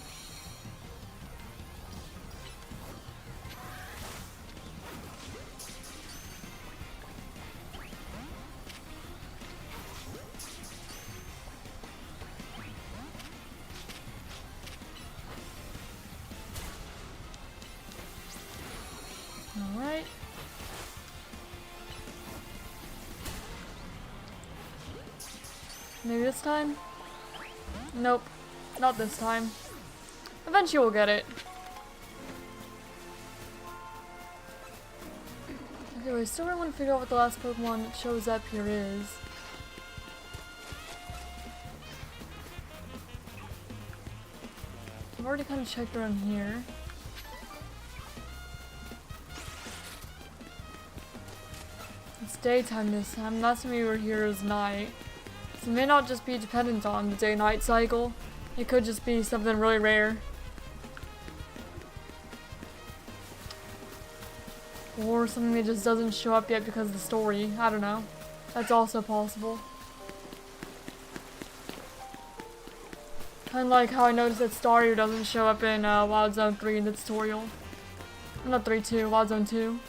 Alright. Maybe this time? Nope. Not this time. Eventually we'll get it. Okay, we still really want to figure out what the last Pokemon that shows up here is. I've already kind of checked around here. It's daytime this time. Last time we were here was night. So it may not just be dependent on the day-night cycle. It could just be something really rare. Or something that just doesn't show up yet because of the story. I don't know. That's also possible. Kind of like how I noticed that Staryu doesn't show up in Wild Zone 3 in the tutorial. Not 3-2, Wild Zone 2.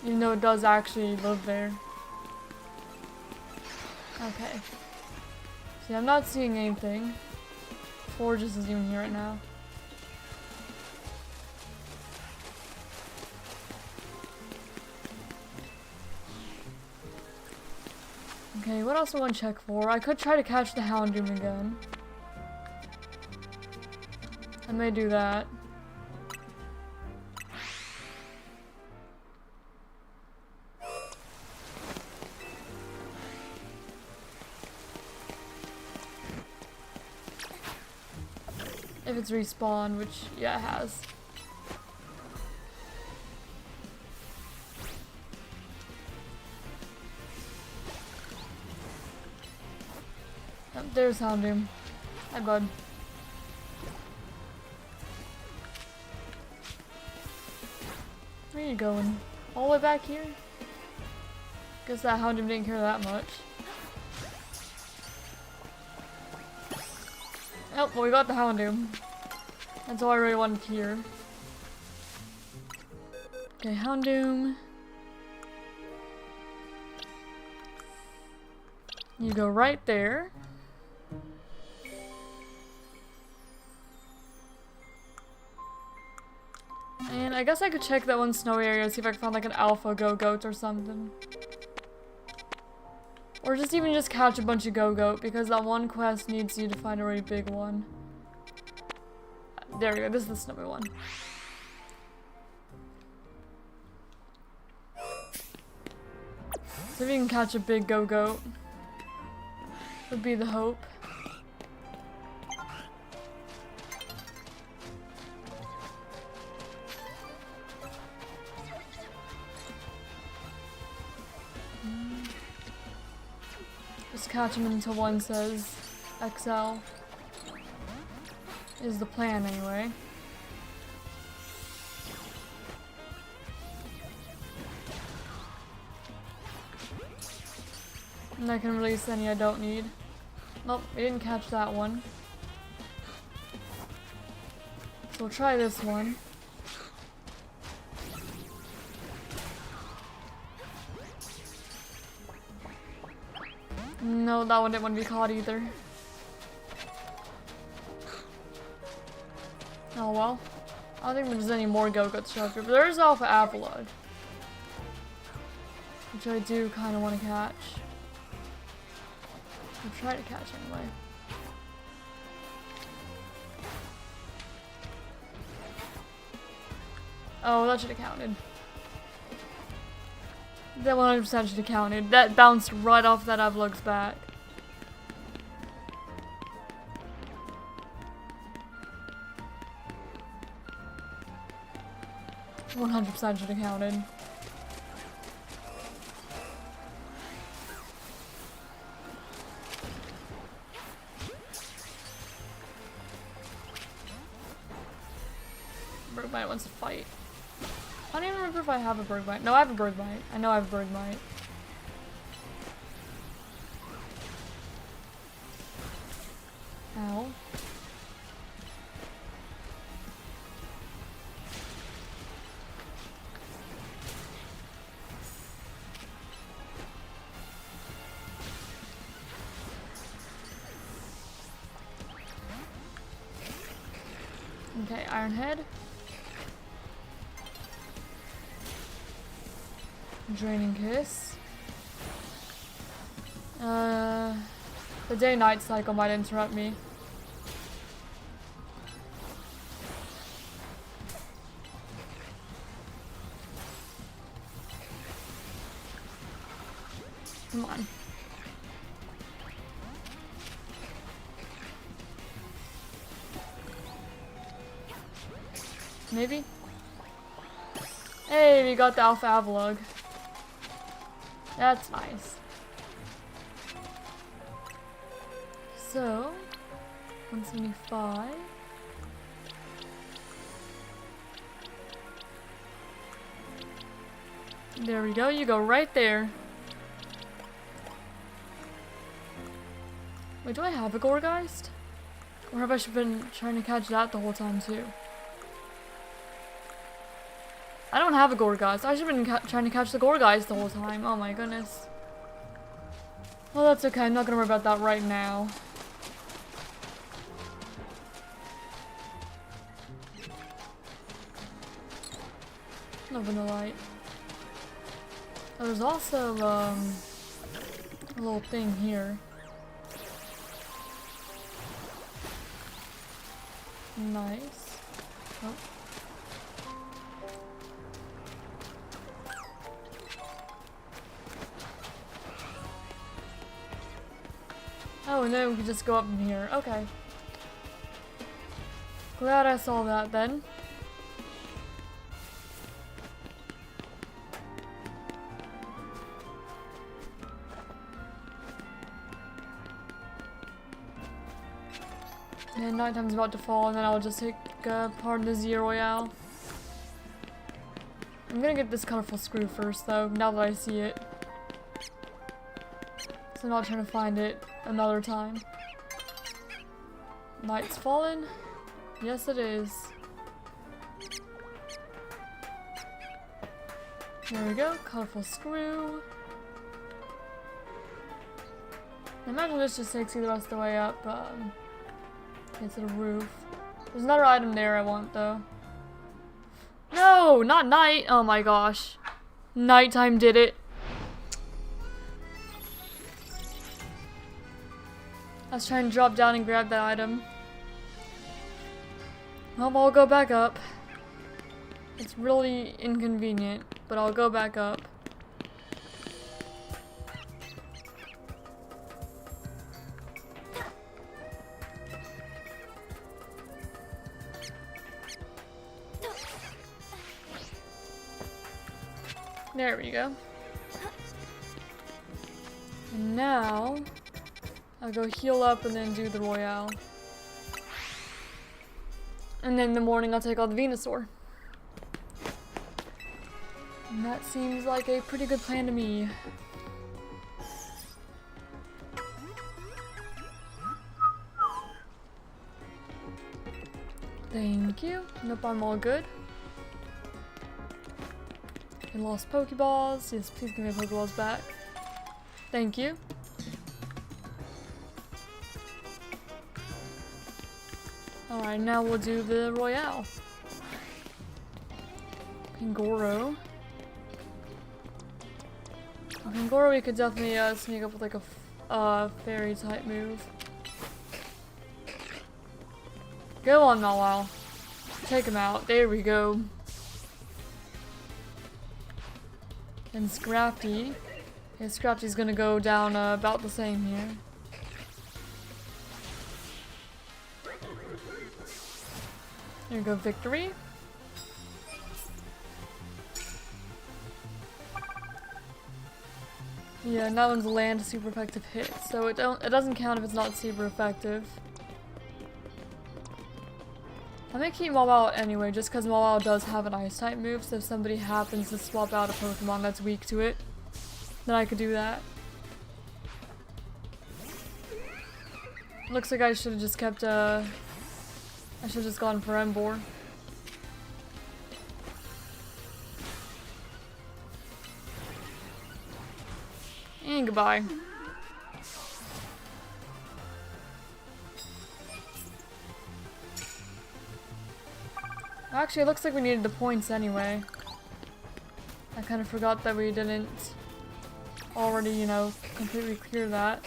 Even though it does actually live there. Okay. See, I'm not seeing anything. Forges isn't even here right now. Okay, what else do I want to check for? I could try to catch the Houndoom again. I may do that. If it's respawned, which, yeah, it has. Oh, there's Houndoom. Hi, bud. Where are you going? All the way back here? Guess that Houndoom didn't care that much. Oh, well, we got the Houndoom. That's all I really wanted to hear. Okay, Houndoom. You go right there. And I guess I could check that one snowy area, see if I can find like an alpha Go-Goat or something. Or just even just catch a bunch of Go-Goat, because that one quest needs you to find a really big one. There we go, this is the snowy one. So if you can catch a big Go-Goat. would be the hope. Just catch him until one says XL. Is the plan anyway. And I can release any I don't need. Nope, we didn't catch that one. So we'll try this one. No, that one didn't want to be caught either. Oh well. I don't think there's any more Go-Gut Structure, but there is Alpha Avalog. Which I do kind of want to catch. I'll try to catch anyway. Oh, that should have counted. That 100% should have counted. That bounced right off that Avalog's back. $100% should have counted. Bergbite wants to fight. I don't even remember if I have a Bergbite. No, I have a Bergbite. I know I have a Bergbite. Ow. Okay, Iron Head. Draining Kiss. The day-night cycle might interrupt me. Come on. Maybe? Hey, we got the Alpha Avalog. That's nice. So, 175. There we go, you go right there. Wait, do I have a Gorgeist? Or have I been trying to catch that the whole time too? I don't have a Gorgeist. I should have been trying to catch the Gorgeist the whole time. Oh my goodness. Well, that's okay. I'm not gonna worry about that right now. No Vanillite. Oh, there's also, a little thing here. Nice. Oh. Oh, and then we can just go up in here. Okay. Glad I saw that then. And nighttime's about to fall, and then I'll just take part of the Z-A Royale. I'm gonna get this colorful screw first, though, now that I see it. So I'm not trying to find it another time. Night's fallen? Yes, it is. There we go, colorful screw. I imagine this just takes you the rest of the way up, into the roof. There's another item there I want, though. No, not night! Oh my gosh. Nighttime did it. I was trying to drop down and grab that item. Well, I'll go back up. It's really inconvenient, but I'll go back up. There we go. And now, I'll go heal up and then do the Royale. And then in the morning I'll take all the Venusaur. And that seems like a pretty good plan to me. Thank you. Nope, I'm all good. I lost Pokeballs. Yes, please give me my Pokeballs back. Thank you. Alright, now we'll do the Royale. Pingoro. Pingoro, we could definitely sneak up with like a fairy type move. Go on, Mawile. Take him out. There we go. And Scrafty. Yeah, Scrafty's gonna go down about the same here. There you go, victory. Yeah, and that one's a land super effective hit, so it doesn't count if it's not super effective. I may keep Mawile anyway, just because Mawile does have an ice type move, so if somebody happens to swap out a Pokemon that's weak to it, then I could do that. Looks like I should have just kept I should have just gone for Ember. And goodbye. Actually, it looks like we needed the points anyway. I kind of forgot that we didn't already, you know, completely clear that.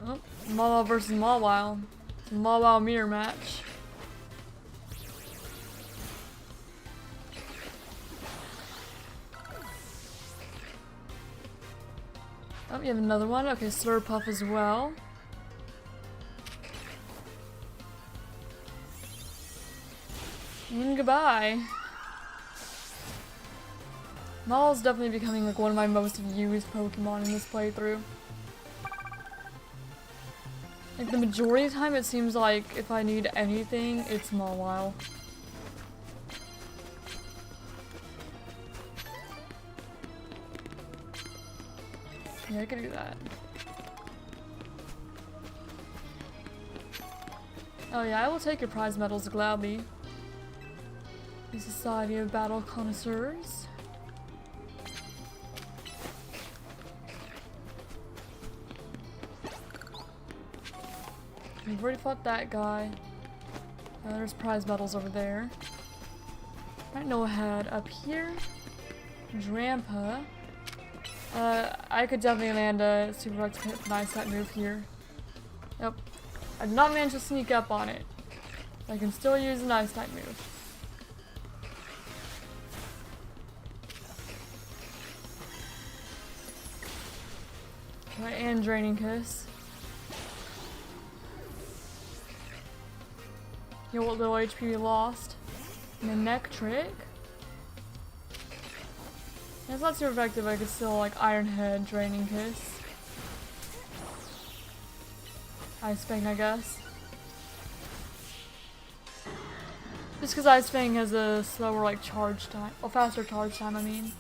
Oh, Mawile versus Mawile. It's a Mawile mirror match. Oh, you have another one? Okay, Slurpuff as well. And goodbye. Mawile's definitely becoming like one of my most used Pokemon in this playthrough. Like the majority of the time it seems like if I need anything, it's Mawile. Yeah, I could do that. Oh yeah, I will take your prize medals gladly. The Society of Battle Connoisseurs. We've already fought that guy. There's prize medals over there. Right, no head up here. Drampa. I could definitely land a super effective hit with an ice type move here. Yep. I did not manage to sneak up on it. I can still use an ice type move. Right, and Draining Kiss. Yo, what little HP we lost. And a Neck Trick. It's not super effective, I could still like Iron Head, Draining Kiss. Ice Fang, I guess. Just because Ice Fang has a slower like charge time, or faster charge time, I mean.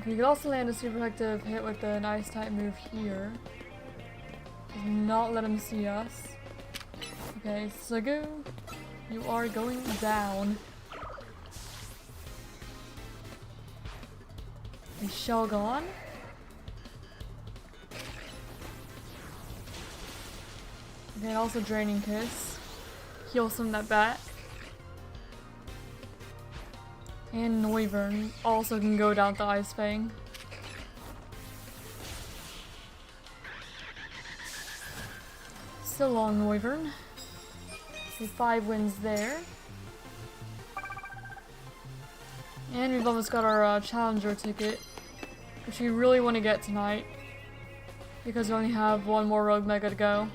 We could also land a super effective hit with an ice type move here. Does not let him see us. Okay, Sugu, you are going down. And Shelgon. Okay, and also Draining Kiss. Heal some of that back. And Noivern also can go down with the Ice Fang. So long, Noivern. So 5 wins there. And we've almost got our challenger ticket, which we really want to get tonight, because we only have one more rogue mega to go.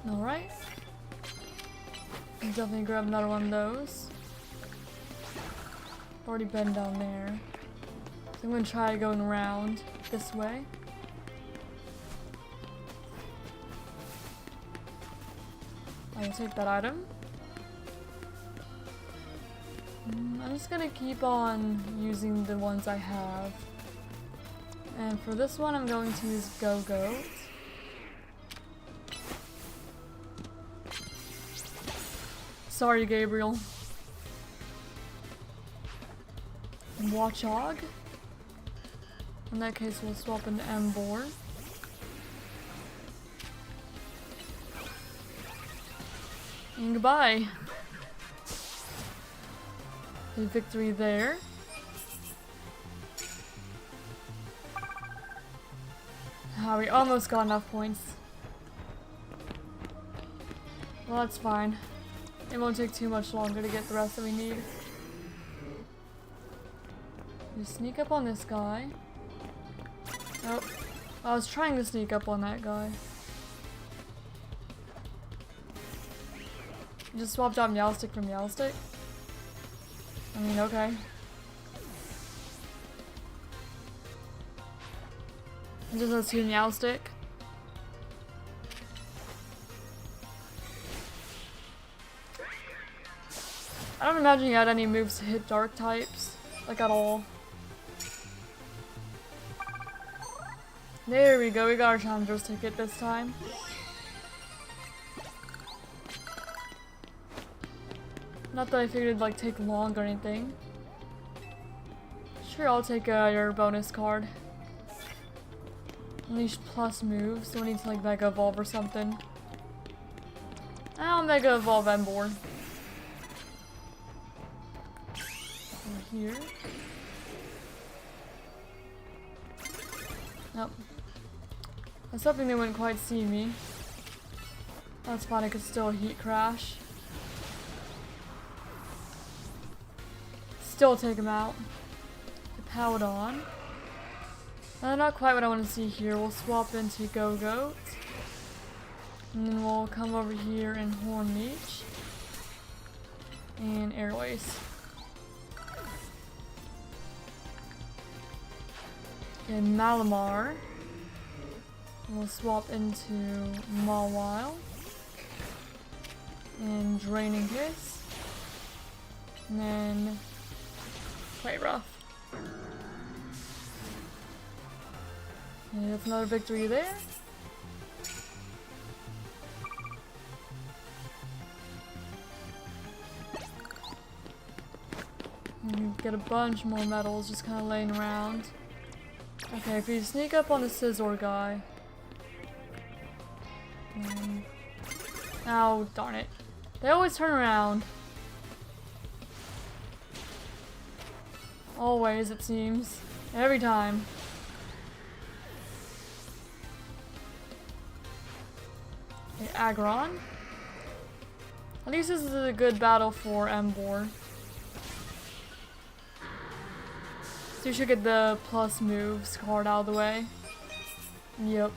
Alright. Definitely grab another one of those. Already been down there. So I'm gonna try going around this way. I will take that item. I'm just gonna keep on using the ones I have. And for this one, I'm going to use Go-Goat. Sorry, Gabriel. And Watchog. In that case, we'll swap into Ember. And goodbye. A victory there. We almost got enough points. Well, that's fine. It won't take too much longer to get the rest that we need. Just sneak up on this guy. Oh, I was trying to sneak up on that guy. Just swapped out Meowstick for Meowstick? I mean, okay. Just let's do Meowstick. I don't imagine you had any moves to hit dark types, like at all. There we go, we got our challenger's ticket this time. Not that I figured it'd like take long or anything. Sure, I'll take your bonus card. Unleash plus moves, so we need to like Mega Evolve or something. I'll Mega Evolve Ember. Over here. Nope. I was hoping they wouldn't quite see me. That's fine, I could still heat crash. Still take him out. Powdon. Not quite what I want to see here. We'll swap into Go-Goat. And then we'll come over here and Horn Leech. And Airways. And Malamar. We'll swap into Mawile. And Draining Kiss. And then Play Rough. And that's another victory there. And you get a bunch more medals just kind of laying around. Okay, if you sneak up on the Scizor guy. Oh, darn it. They always turn around. Always, it seems. Every time. Okay, Aggron. At least this is a good battle for Ember. So you should get the plus moves card out of the way. Yep.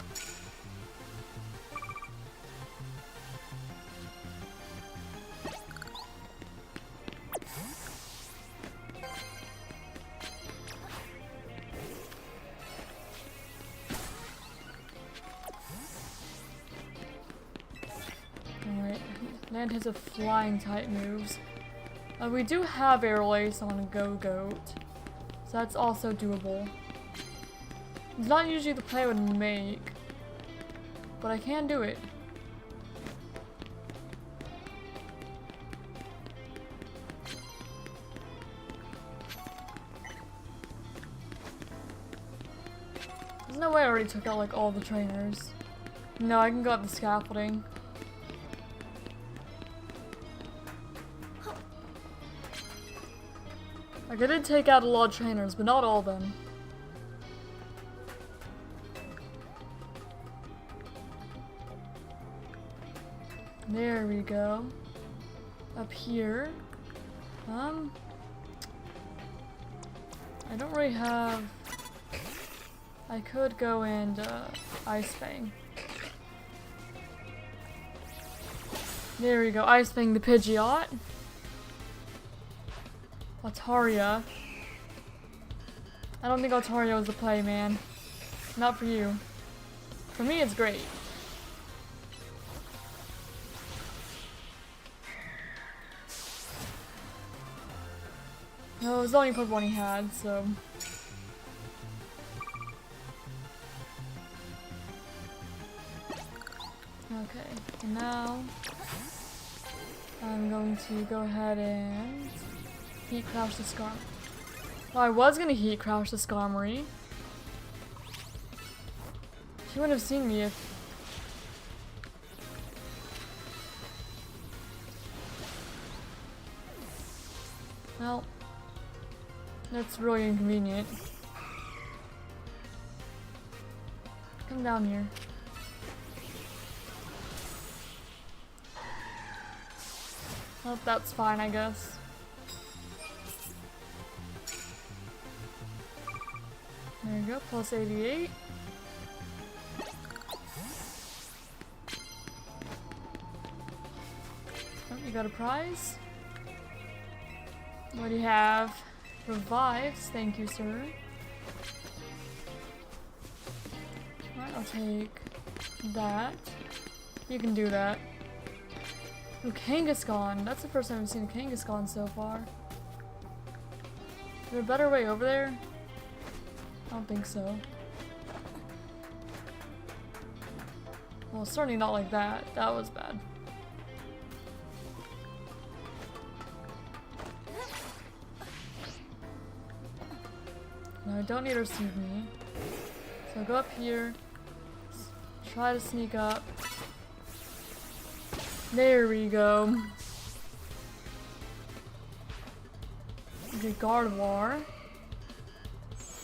Alright, Land has a flying type moves. We do have Aerial Ace on Go-Goat, so that's also doable. It's not usually the play I would make, but I can do it. There's no way I already took out like all the trainers. No, I can go up the scaffolding. Like, I did take out a lot of trainers, but not all of them. There we go. Up here. I don't really have... I could go and Ice Fang. There we go, Ice Fang the Pidgeot. Altaria. I don't think Altaria was the play, man. Not for you. For me, it's great. No, it was the only Pokemon he had, so... Okay, and now... I'm going to go ahead and... Heat Crash the Skarmory. Well, I was gonna Heat Crash the Skarmory. She wouldn't have seen me if... Well... That's really inconvenient. Come down here. Well, that's fine, I guess. There you go, plus 88. Oh, you got a prize? What do you have? Revives, thank you, sir. Alright, I'll take that. You can do that. Ooh, Kangaskhan. That's the first time I've seen a Kangaskhan so far. Is there a better way over there? I don't think so. Well, certainly not like that. That was bad. No, I don't need her to see me. So I'll go up here. Try to sneak up. There we go. Okay, Gardevoir.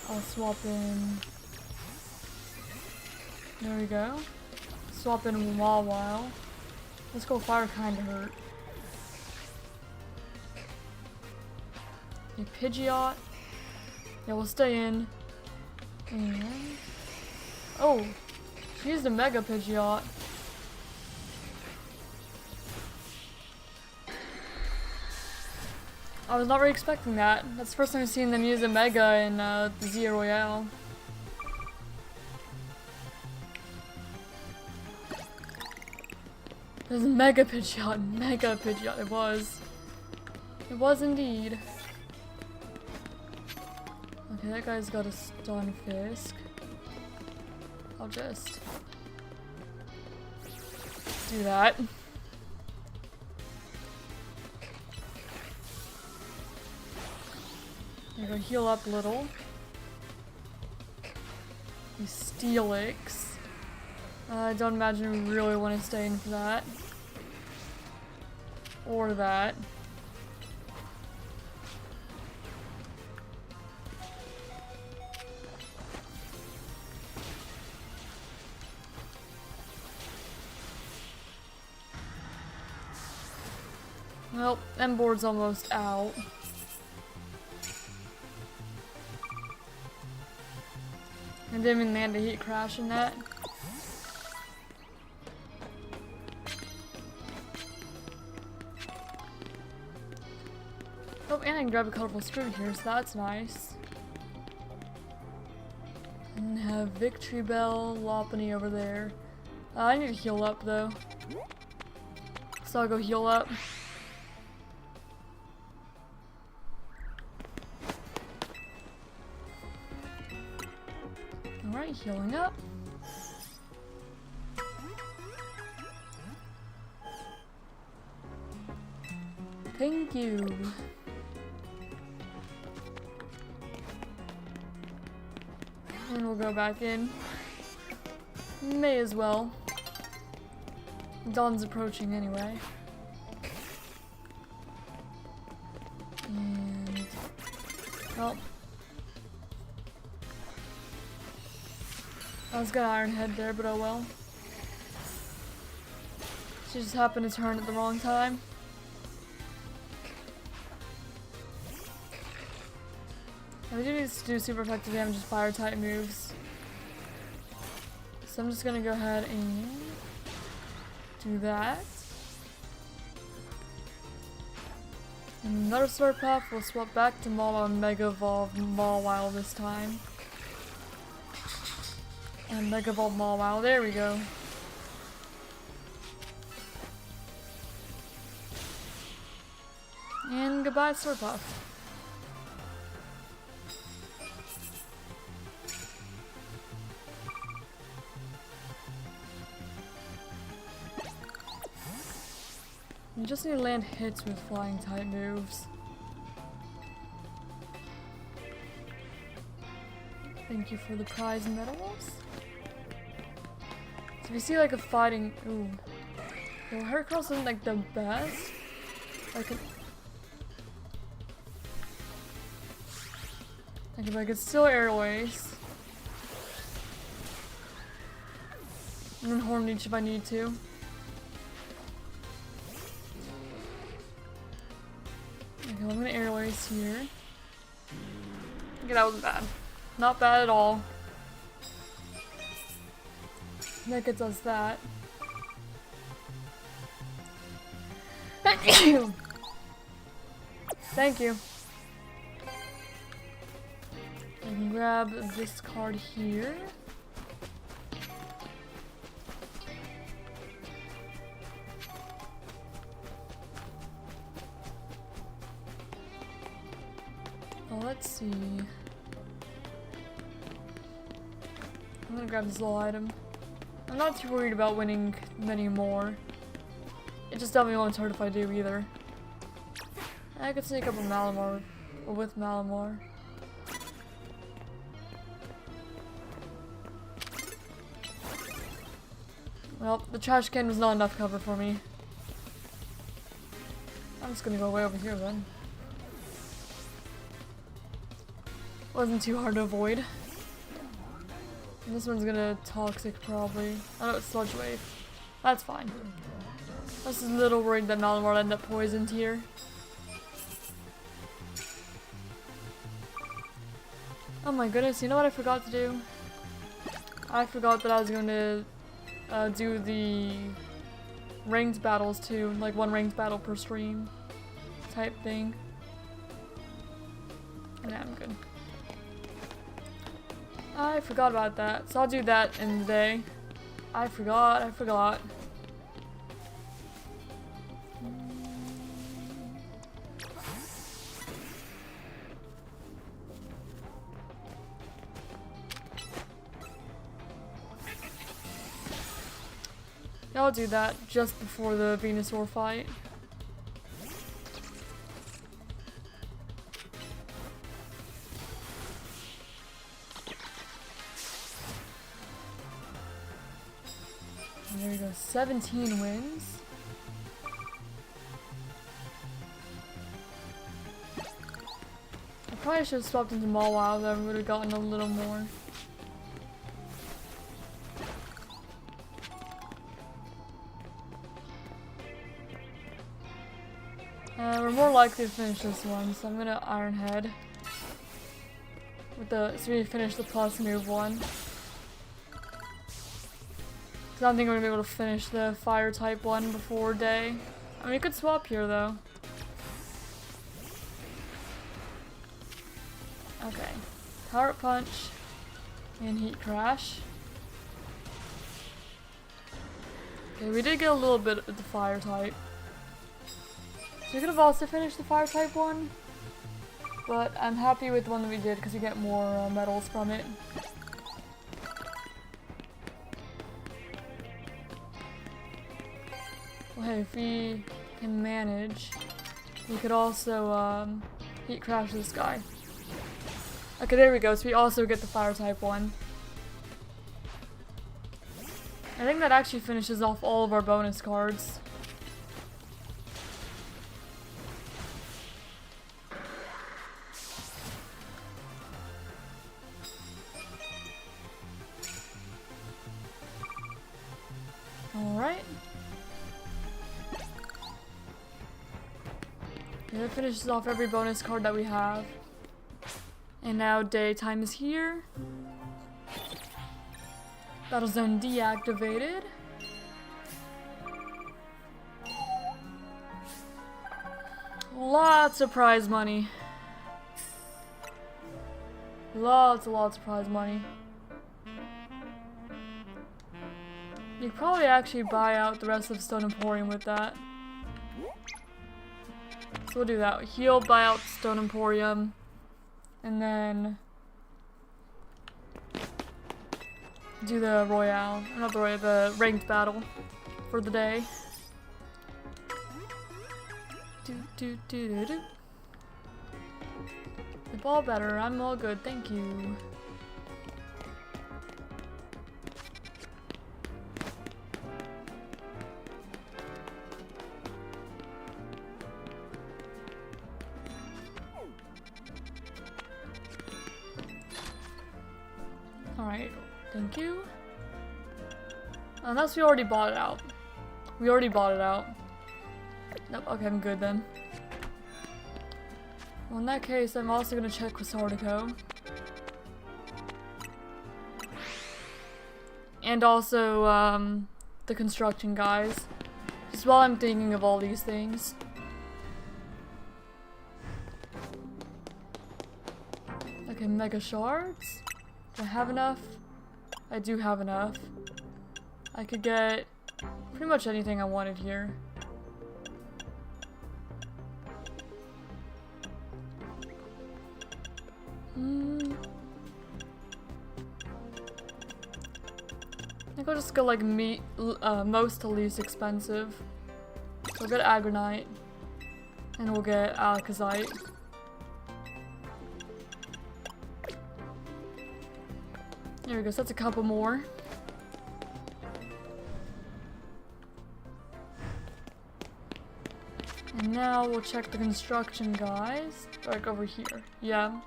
I'll swap in. There we go. Swap in Mawile. Let's go Fire kinda hurt. A Pidgeot. Yeah, we'll stay in. And... Oh! She used a Mega Pidgeot. I was not really expecting that. That's the first time I've seen them use a Mega in the Z-A Royale. There's a Mega Pidgeot. Mega Pidgeot. It was. It was indeed. Okay, that guy's got a Stunfisk. I'll just do that. I'm gonna heal up a little. These Steelix. I don't imagine we really want to stay in for that. Or that. Well, Ember's almost out. I didn't even land a Heat Crash in that. Oh, and I can grab a colorful Screw here, so that's nice. And have Victory Bell, Lopunny over there. I need to heal up though. So I'll go heal up. Alright, healing up. Thank you. And we'll go back in. May as well. Dawn's approaching anyway. And... well... I was gonna Iron Head there, but oh well. She just happened to turn at the wrong time. And we do need to do super effective damage with fire type moves. So I'm just gonna go ahead and do that. And another sword path, we'll swap back to Mawile and Mega Evolve Mawile this time. And Mega Evolve Mawile, there we go. And goodbye, sword path. You just need to land hits with flying type moves. Thank you for the prize medals. So if you see like a fighting, ooh, well, Heracross isn't like the best. I could still airways. And then Horn Leech if I need to. Okay, well, I'm gonna airways here. Okay, that wasn't bad. Not bad at all. That gets us that. Thank you! Thank you. I can grab this card here. Oh, let's see. I'm gonna grab this little item. I'm not too worried about winning many more. It just definitely won't hurt if I do either. I could sneak up with Malamar, or with Malamar. Well, the trash can was not enough cover for me. I'm just gonna go way over here then. Wasn't too hard to avoid. And this one's gonna toxic probably. I know it's Sludge Wave. That's fine. I was just a little worried that Malamar would end up poisoned here. Oh my goodness, you know what I forgot to do? I forgot that I was going to do the ranked battles too, like one ranked battle per stream type thing. Yeah, I'm good. I forgot about that, so I'll do that in the day. I forgot. I'll do that just before the Venusaur fight. And there we go, 17 wins. I probably should have swapped into Mawile, then I would have gotten a little more. We're more likely to finish this one, so I'm gonna Iron Head. So we finish the plus move one. Cause I don't think we're gonna be able to finish the fire type one before day. I mean, we could swap here though. Okay. Power Punch and Heat Crash. Okay, we did get a little bit of the fire type. We could have also finished the fire type one, but I'm happy with the one that we did because we get more medals from it. Well, hey, if we can manage, we could also Heat Crash this guy. Okay, there we go. So we also get the fire type one. I think that actually finishes off all of our bonus cards. Alright. Okay, that finishes off every bonus card that we have. And now daytime is here. Battle zone deactivated. Lots of prize money. Lots of prize money. You could probably actually buy out the rest of Stone Emporium with that. So we'll do that. Heal, buy out Stone Emporium, and then do the Royale. Not the Royale, the ranked battle for the day. The ball better. I'm all good. Thank you. Alright, thank you. Unless we already bought it out. We already bought it out. Nope, okay, I'm good then. Well, in that case, I'm also gonna check with Sardico. And also, the construction guys. Just while I'm thinking of all these things. Okay, mega shards. Do I have enough? I do have enough. I could get pretty much anything I wanted here. I think I'll just go like most to least expensive. So we'll get Agronite. And we'll get Alakazite. There we go, so that's a couple more. And now we'll check the construction guys. Like over here. Yeah.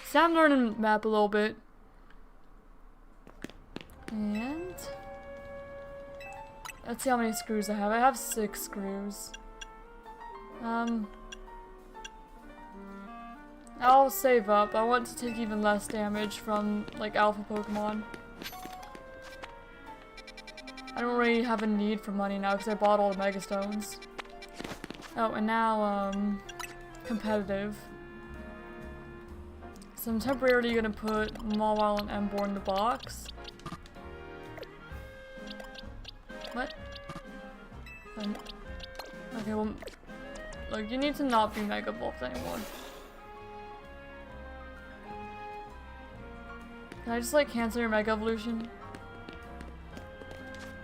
So I'm learning the map a little bit. And let's see how many screws I have. I have 6 screws. I'll save up. I want to take even less damage from, like, alpha Pokemon. I don't really have a need for money now because I bought all the Mega Stones. Oh, and now, competitive. So I'm temporarily gonna put Mawile and Ember in the box. What? Okay, well, look, you need to not be Mega Evolved anymore. Can I just like cancel your Mega Evolution?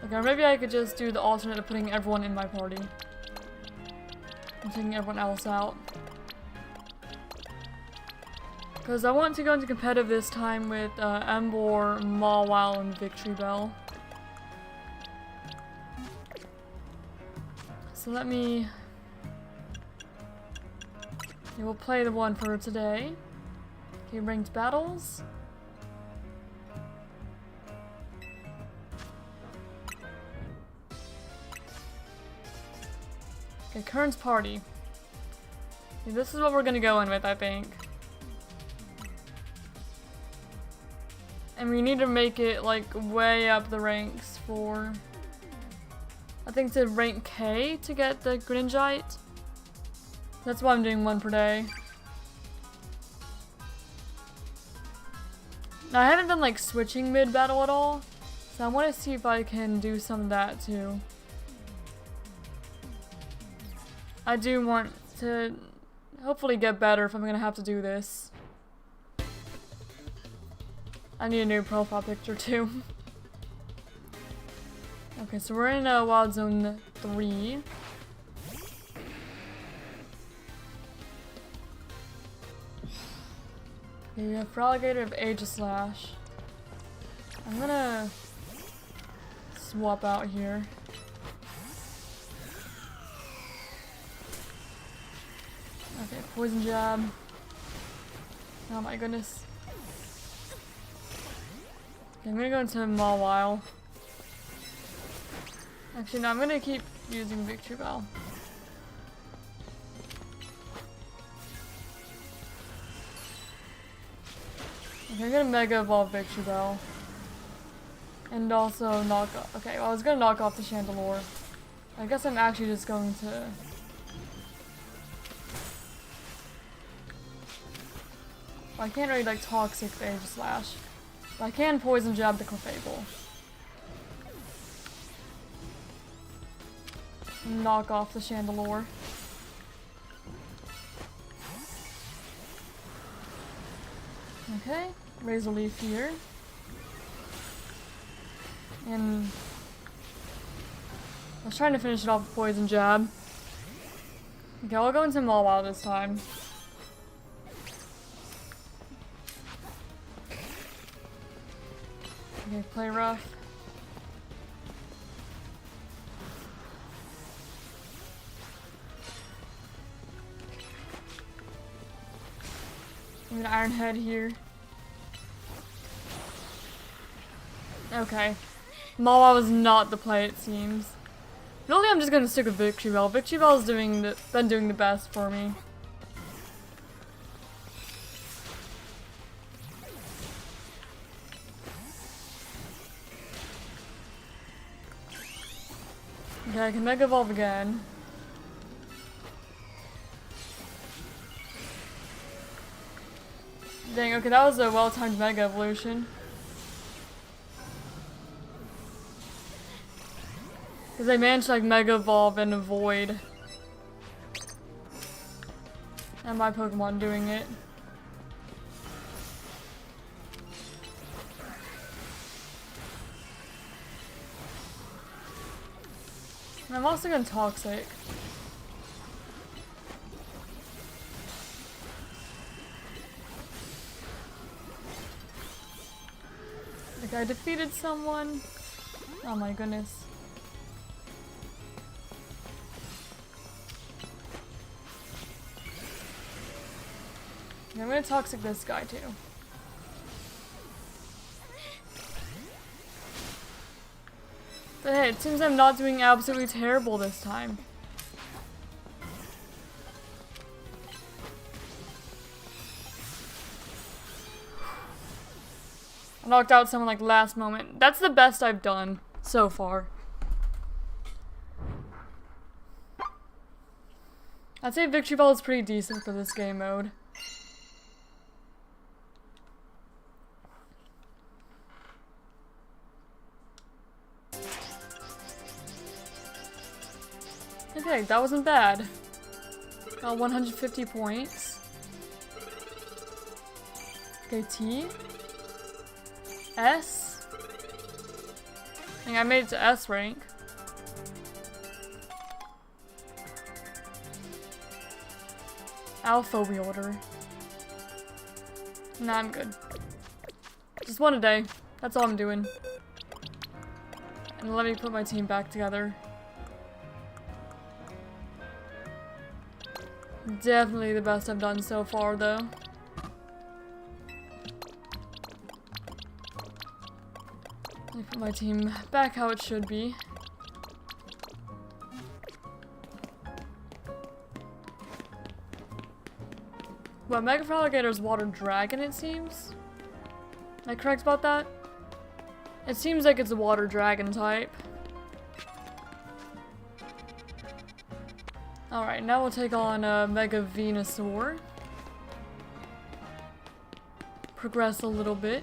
Okay, or maybe I could just do the alternate of putting everyone in my party. And taking everyone else out. Because I want to go into competitive this time with Ember, Mawile, and Victory Bell. So let me... Okay, we'll play the one for today. Okay, ranked battles. Okay, Kern's party. Okay, this is what we're gonna go in with, I think. And we need to make it, like, way up the ranks for... I think to rank K to get the Greninjite. That's why I'm doing one per day. Now, I haven't done, like, switching mid-battle at all. So I want to see if I can do some of that, too. I do want to hopefully get better if I'm gonna have to do this. I need a new profile picture too. Okay, so we're in Wild Zone 3. Okay, we have Feraligatr, we have Aegislash. I'm gonna swap out here. Okay, Poison Jab. Oh my goodness. Okay, I'm gonna go into Mawile. Actually, no, I'm gonna keep using Victory Bell. Okay, I'm gonna Mega Evolve Victory Bell. And also knock off. Okay, well, I was gonna knock off the Chandelure. I guess I'm actually just going to. I can't really like Toxic Phage Slash. But I can Poison Jab the Clefable. Knock off the Chandelure. Okay, Razor Leaf here. And I was trying to finish it off with Poison Jab. Okay, I'll go into Mawile this time. Okay, play rough. I'm gonna Iron Head here. Okay. Mawile was not the play, it seems. Really, I'm just gonna stick with Victory Bell. Victory Bell's been doing the best for me. Okay, I can Mega Evolve again. Dang, okay, that was a well-timed Mega Evolution. Because I managed to like Mega Evolve and avoid. And my Pokemon doing it. And I'm also going Toxic. Like I defeated someone. Oh my goodness. Yeah, I'm gonna Toxic this guy too. But hey, it seems I'm not doing absolutely terrible this time. I knocked out someone like last moment. That's the best I've done so far. I'd say Victory Bell is pretty decent for this game mode. Okay, that wasn't bad. Got 150 points. Okay, T. S. I think I made it to S rank. Alpha Wielder. Nah, I'm good. Just one a day. That's all I'm doing. And let me put my team back together. Definitely the best I've done so far, though. Let me put my team back how it should be. Well, Mega Alligator's Water Dragon, it seems? Am I correct about that? It seems like it's a Water Dragon type. Alright, now we'll take on Mega Venusaur. Progress a little bit.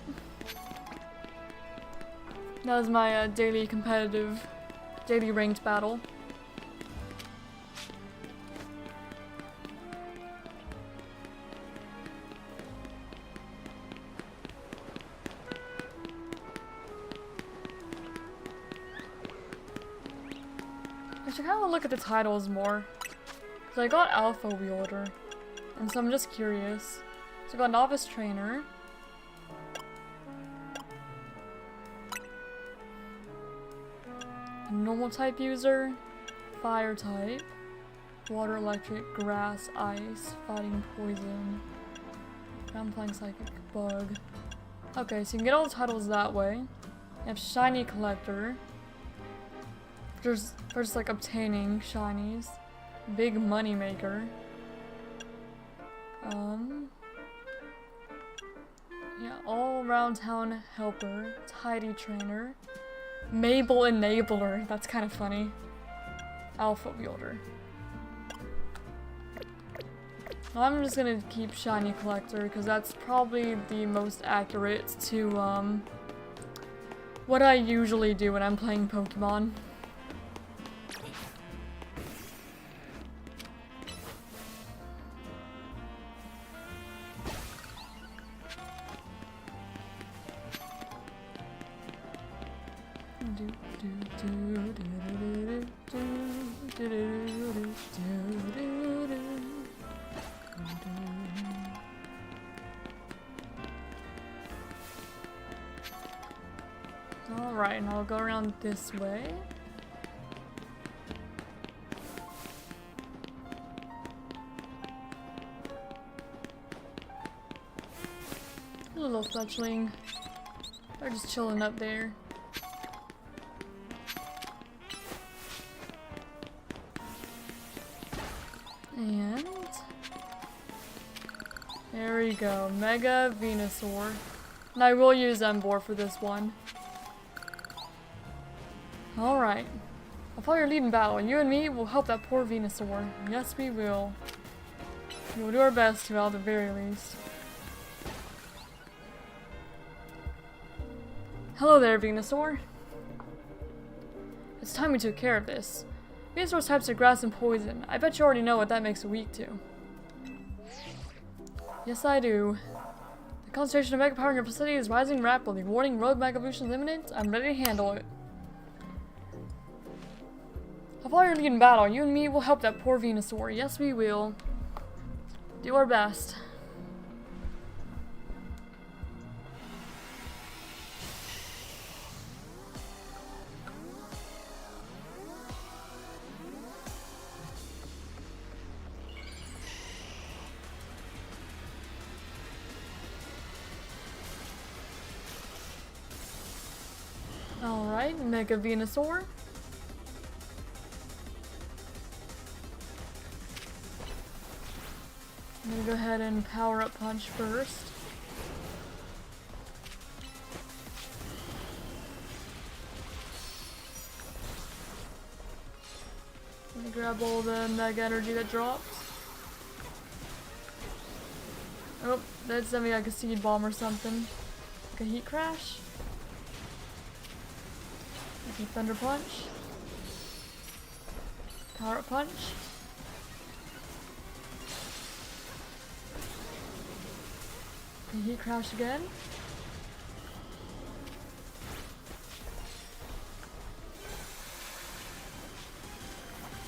That was my daily ranked battle. I should kind of look at the titles more. So I got Alpha Wielder, and so I'm just curious. So I got Novice Trainer. Normal type user, fire type, water, electric, grass, ice, fighting, poison, ground, flying, psychic, bug. Okay, so you can get all the titles that way. You have Shiny Collector, for just like obtaining shinies. Big Money Yeah, all-around town helper, tidy trainer, Mabel enabler. That's kind of funny. Alpha wielder. Well, I'm just gonna keep shiny collector because that's probably the most accurate to what I usually do when I'm playing Pokemon. Alright, and I'll go around this way. A little fletchling. They're just chilling up there. And there we go, Mega Venusaur. And I will use Ember for this one. Alright. I'll follow your lead in battle. You and me will help that poor Venusaur. Yes, we will. We will do our best to, at the very least. Hello there, Venusaur. It's time we took care of this. Venusaur's types are grass and poison. I bet you already know what that makes it weak to. Yes, I do. The concentration of Mega Power in your facility is rising rapidly. Warning, rogue Mega Evolution is imminent. I'm ready to handle it. I'll follow your lead in battle. You and me will help that poor Venusaur. Yes, we will. Do our best. Alright, Mega Venusaur. I'm gonna go ahead and power up punch first. I'm gonna grab all the mega energy that dropped. Oh, that sent me like a seed bomb or something. Like a heat crash. Like a thunder punch. Power up punch. And heat crash again.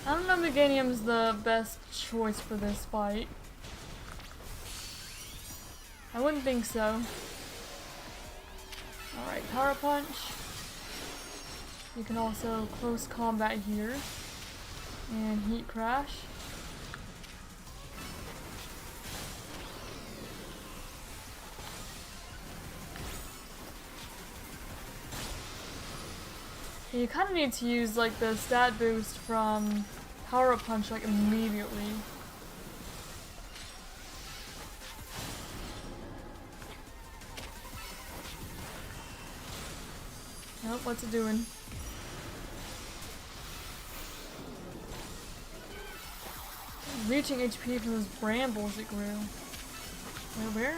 I don't know if Meganium's the best choice for this fight. I wouldn't think so. Alright, power punch. You can also close combat here. And heat crash. You kind of need to use like the stat boost from Power Up Punch like immediately. Nope, what's it doing? Reaching HP from those brambles it grew. Where?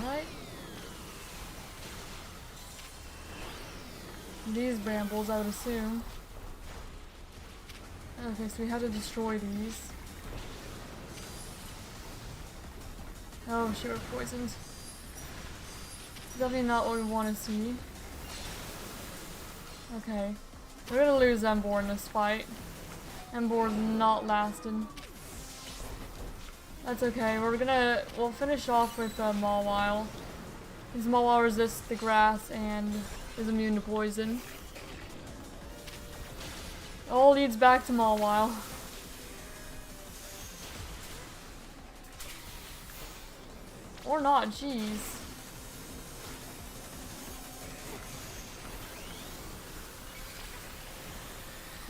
Alright. These brambles, I would assume. Okay, so we have to destroy these. Oh shit, we're poisoned. Definitely not what we want to see. Okay. We're gonna lose Ember in this fight. Ember's not lasting. That's okay, we'll finish off with Mawile. Because Mawile resists the grass and is immune to poison. All leads back to Mawile. Or not, jeez.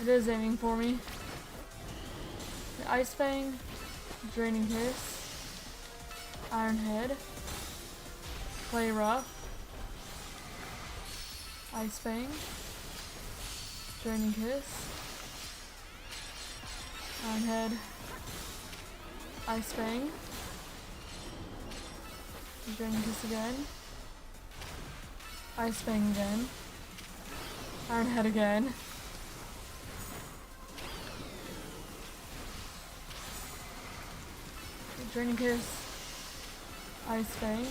It is aiming for me. The Ice Fang, Draining Kiss, Iron Head, Play Rough, Ice Fang, Draining Kiss, Iron Head, Ice Fang, Draining Kiss again, Ice Fang again, Iron Head again. Draining Kiss, Ice Fang,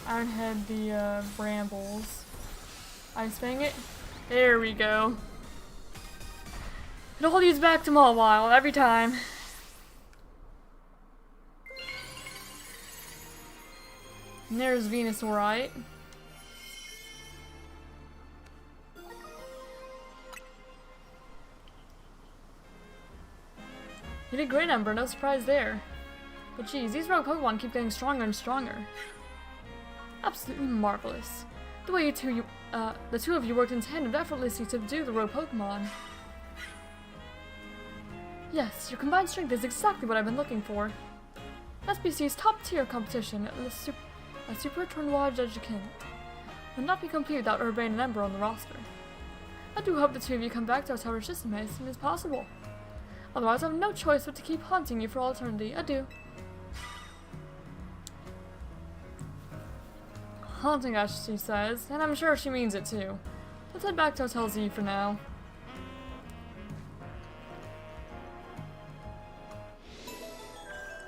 Iron Head the brambles, Ice Fang it. There we go. It all leads back to Mawile every time. And there's Venusaur, right? You did great, Ember, no surprise there. But geez, these rogue Pokemon keep getting stronger and stronger. Absolutely marvelous. The way the two of you worked in tandem effortlessly to subdue the rogue Pokemon. Yes, your combined strength is exactly what I've been looking for. SBC's top-tier competition, a Super Tournoi Judgicant, would not be complete without Urbain and Ember on the roster. I do hope the two of you come back to Hotel Richissime as soon as possible. Otherwise, I have no choice but to keep haunting you for all eternity. Adieu. Haunting us, she says, and I'm sure she means it too. Let's head back to Hotel Z for now.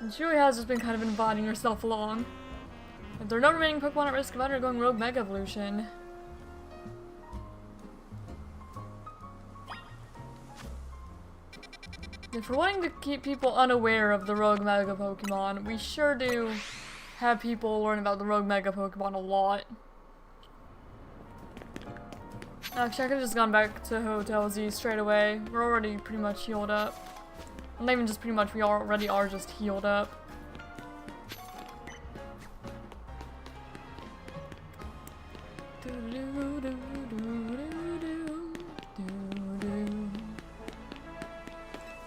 And she really has just been kind of inviting herself along. If there are no remaining Pokemon at risk of undergoing Rogue Mega Evolution. If we're wanting to keep people unaware of the Rogue Mega Pokemon, we sure do have people learn about the Rogue Mega Pokemon a lot. Actually, I could've just gone back to Hotel Z straight away. We're already pretty much healed up. Not even just pretty much, we already are just healed up.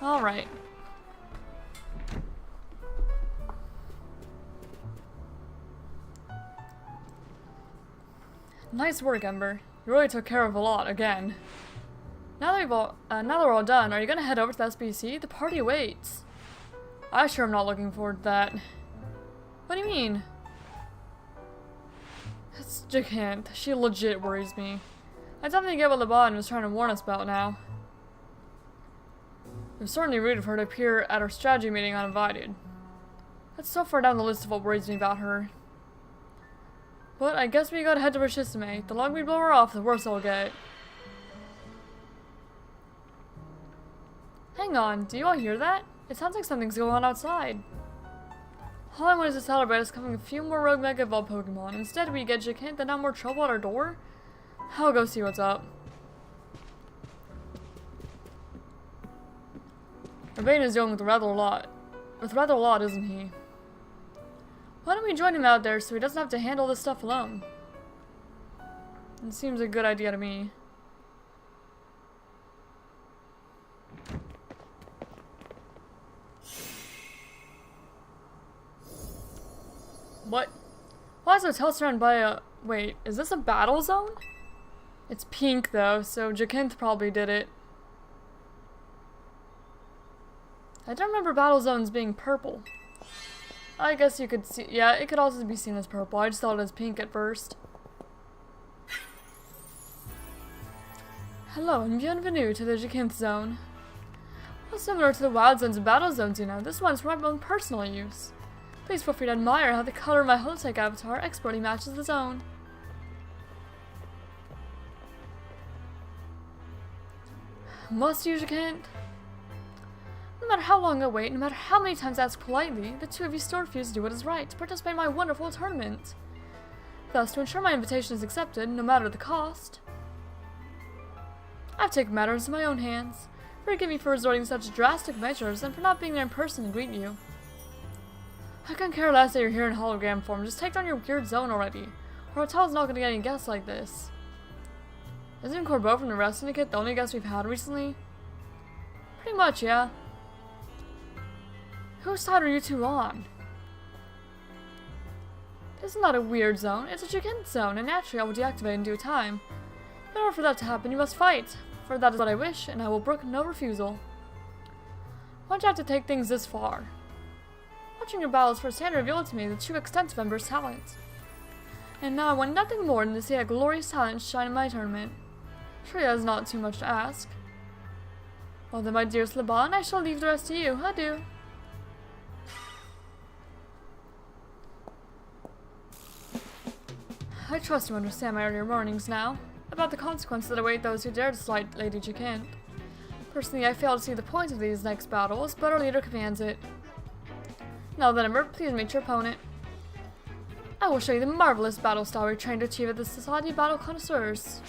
Alright. Nice work, Ember. You really took care of a lot, again. Now that we're all done, are you gonna head over to the SBC? The party awaits. I sure am not looking forward to that. What do you mean? That's Jacant. She legit worries me. I definitely get what LeBon was trying to warn us about now. It was certainly rude of her to appear at our strategy meeting uninvited. That's so far down the list of what worries me about her. But I guess we gotta head to Richissime. The longer we blow her off, the worse it'll get. Hang on, do you all hear that? It sounds like something's going on outside. All I wanted to celebrate is coming a few more Rogue Mega Evolved Pokemon. Instead, we get Jacant and now more trouble at our door? I'll go see what's up. Urbain is dealing with rather a lot, isn't he? Why don't we join him out there so he doesn't have to handle this stuff alone? It seems a good idea to me. What? Why is the hotel surrounded by a... Wait, is this a battle zone? It's pink though, so Jacant probably did it. I don't remember battle zones being purple. I guess you could see... Yeah, it could also be seen as purple. I just thought it was pink at first. Hello and bienvenue to the Jacant zone. Well, similar to the wild zones and battle zones, you know, this one's for my own personal use. Please feel free to admire how the color of my holotech avatar expertly matches the zone. Must you, Jacant? No matter how long I wait, no matter how many times I ask politely, the two of you still refuse to do what is right, to participate in my wonderful tournament. Thus, to ensure my invitation is accepted, no matter the cost, I've taken matters in my own hands. Forgive me for resorting to such drastic measures and for not being there in person to greet you. I couldn't care less that you're here in hologram form. Just take down your weird zone already. Our hotel's not gonna get any guests like this. Isn't Corbeau from the Rust Syndicate the only guest we've had recently? Pretty much, yeah. Whose side are you two on? This is not a weird zone, it's a chicken zone, and naturally I will deactivate in due time. In order for that to happen, you must fight. For that is what I wish, and I will brook no refusal. Why'd you have to take things this far? Watching your battles firsthand revealed to me the true extent of Ember's talent. And now I want nothing more than to see a glorious talent shine in my tournament. Surely that is not too much to ask. Well then, my dearest Laban, I shall leave the rest to you. Adieu. I trust you understand my earlier warnings now, about the consequences that await those who dare to slight Lady Jacquint. Personally, I fail to see the point of these next battles, but our leader commands it. Now then, Ember, please meet your opponent. I will show you the marvelous battle style we trained to achieve at the Society of Battle Connoisseurs.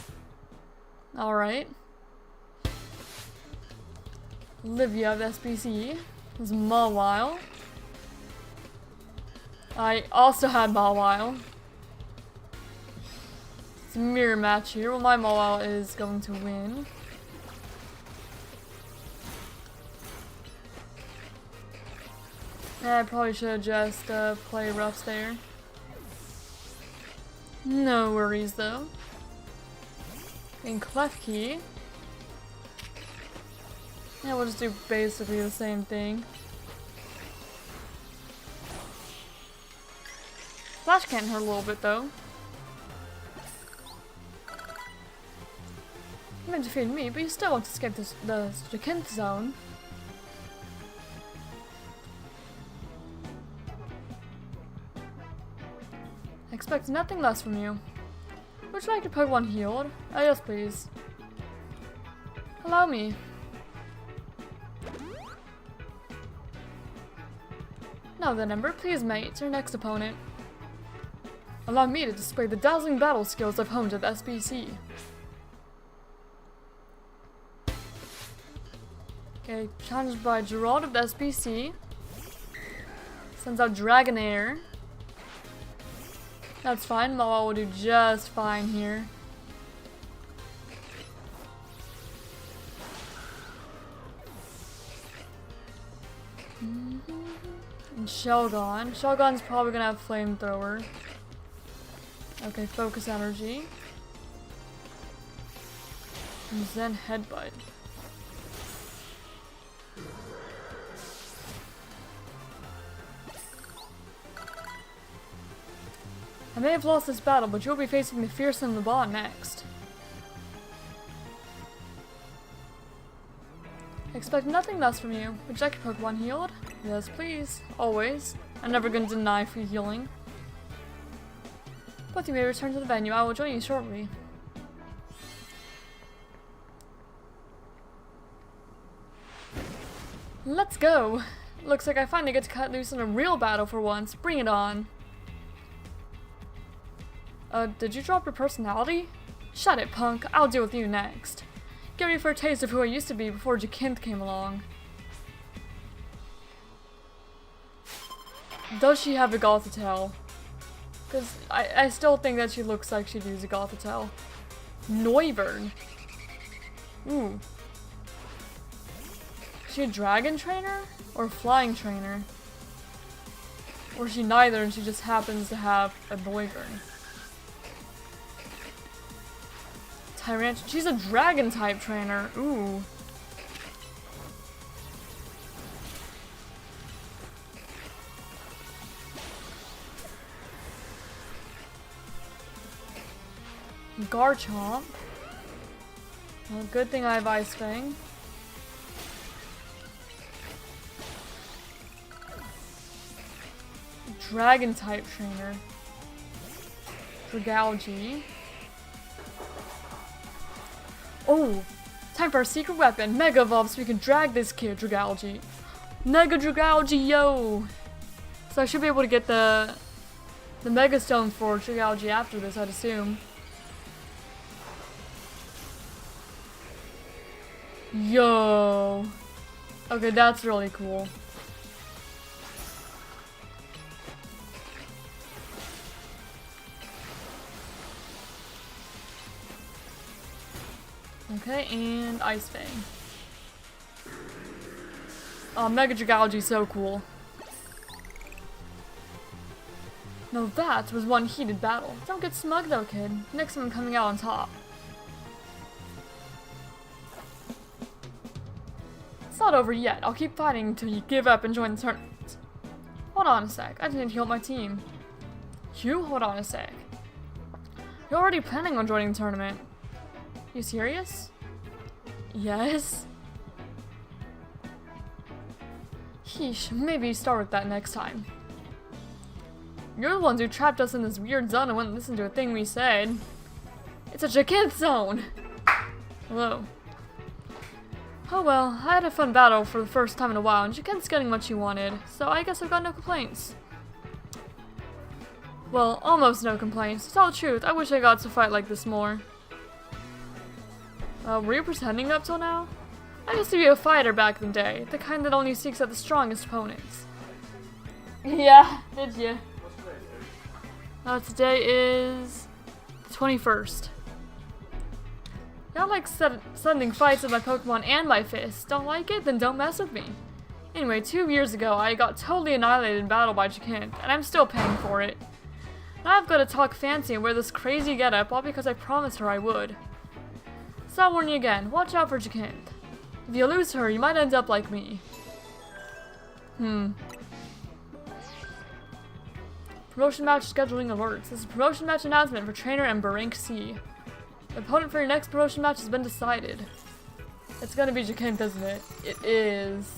Alright. Olivia of the SBC. This is Mawile. I also had Mawile. It's a mirror match here. Well, my Mawile is going to win. I probably should have just played Rust there. No worries though. And Klefki. Yeah, we'll just do basically the same thing. Flash can't hurt a little bit though. You may defeat me, but you still want to escape the Jacquint zone. I expect nothing less from you. Would you like your Pokemon healed? Yes, please. Allow me. Now then, Ember, please mate your next opponent. Allow me to display the dazzling battle skills I've honed at the SBC. Okay, challenged by Gerald of the SBC. Sends out Dragonair. That's fine, Mawile will do just fine here. And Shelgon. Shelgon's probably gonna have Flamethrower. Okay, Focus Energy. And Zen Headbutt. I may have lost this battle, but you'll be facing the fearsome Laban next. I expect nothing less from you. Would you like your Pokemon healed? Yes, please. Always. I'm never going to deny free healing. Both you may return to the venue. I will join you shortly. Let's go! Looks like I finally get to cut loose in a real battle for once. Bring it on. Did you drop your personality? Shut it, punk. I'll deal with you next. Get ready for a taste of who I used to be before Jacquint came along. Does she have a Gothitelle? Because I still think that she looks like she'd use a Gothitelle. Noivern. Ooh. Is she a dragon trainer? Or a flying trainer? Or is she neither and she just happens to have a Noivern? Tyrant. She's a dragon type trainer. Ooh. Garchomp. Well, good thing I have Ice Fang. Dragon type trainer. Dragalge. Oh, time for our secret weapon, Mega Evolve, so we can drag this kid, Dragalge. Mega Dragalge, yo! So I should be able to get the Mega Stone for Dragalge after this, I'd assume. Yo! Okay, that's really cool. Okay, and Ice Fang. Oh, Mega Dragalge is so cool. No, that was one heated battle. Don't get smug though, kid. Next time I'm coming out on top. It's not over yet. I'll keep fighting until you give up and join the tournament. Hold on a sec. I just need to heal my team. You? Hold on a sec. You're already planning on joining the tournament. You serious? Yes? Sheesh, maybe start with that next time. You're the ones who trapped us in this weird zone and wouldn't listen to a thing we said. It's a Jacquint zone! Hello. Oh well, I had a fun battle for the first time in a while, and Jacquint's getting what she wanted, so I guess I've got no complaints. Well, almost no complaints. To tell the truth, I wish I got to fight like this more. Were you pretending up till now? I used to be a fighter back in the day, the kind that only seeks out the strongest opponents. Yeah, did you? Today is the 21st. Y'all like sending fights with my Pokemon and my fists. Don't like it? Then don't mess with me. Anyway, 2 years ago, I got totally annihilated in battle by Jacquint, and I'm still paying for it. Now I've got to talk fancy and wear this crazy getup all because I promised her I would. So I'll warn you again, watch out for Jacquint. If you lose her, you might end up like me. Promotion match scheduling alerts. This is a promotion match announcement for Trainer Ember, Rank C. The opponent for your next promotion match has been decided. It's gonna be Jacquint, isn't it? It is.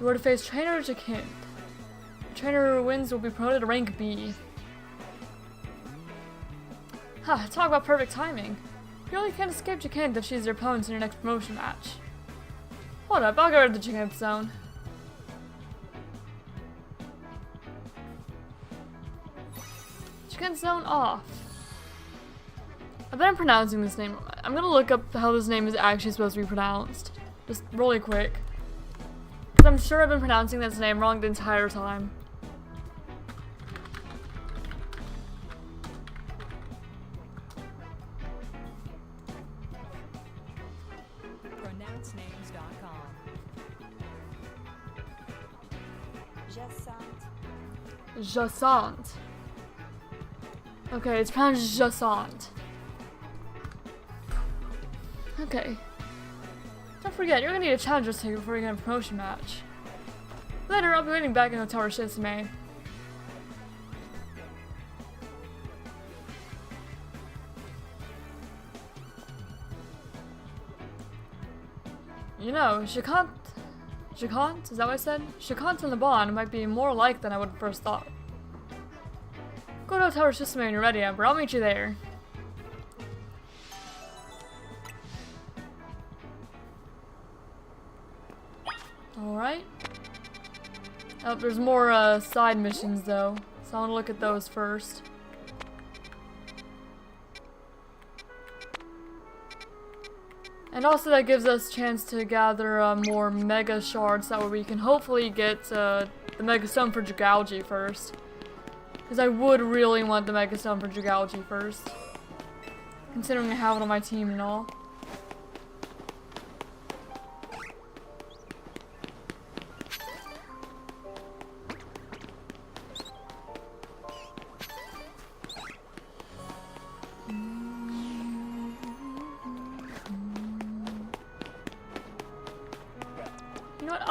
You are to face Trainer Jacquint. The trainer who wins will be promoted to Rank B. Talk about perfect timing. You really can't escape Jacquint if she's your opponent in your next promotion match. Hold up, I'll go to the Jacquint zone. Jacquint zone off. I bet I'm pronouncing this name. I'm gonna look up how this name is actually supposed to be pronounced. Just really quick. Because I'm sure I've been pronouncing this name wrong the entire time. Jassant. Okay, it's pronounced Jassant. Okay. Don't forget, you're gonna need a challenger's ticket before you get a promotion match. Later, I'll be waiting back in Hotel Richissime. You know, Jacquint, is that what I said? Jacquint and LeBon might be more alike than I would have first thought. Go to Hotel Richissime when you're ready, Ember. I'll meet you there. Alright. Oh, there's more side missions though, so I want to look at those first. And also that gives us a chance to gather more Mega Shards, that way we can hopefully get the Mega Stone for Dragalge first. Because I would really want the Mega Stone for Dragalge first. Considering I have it on my team and all.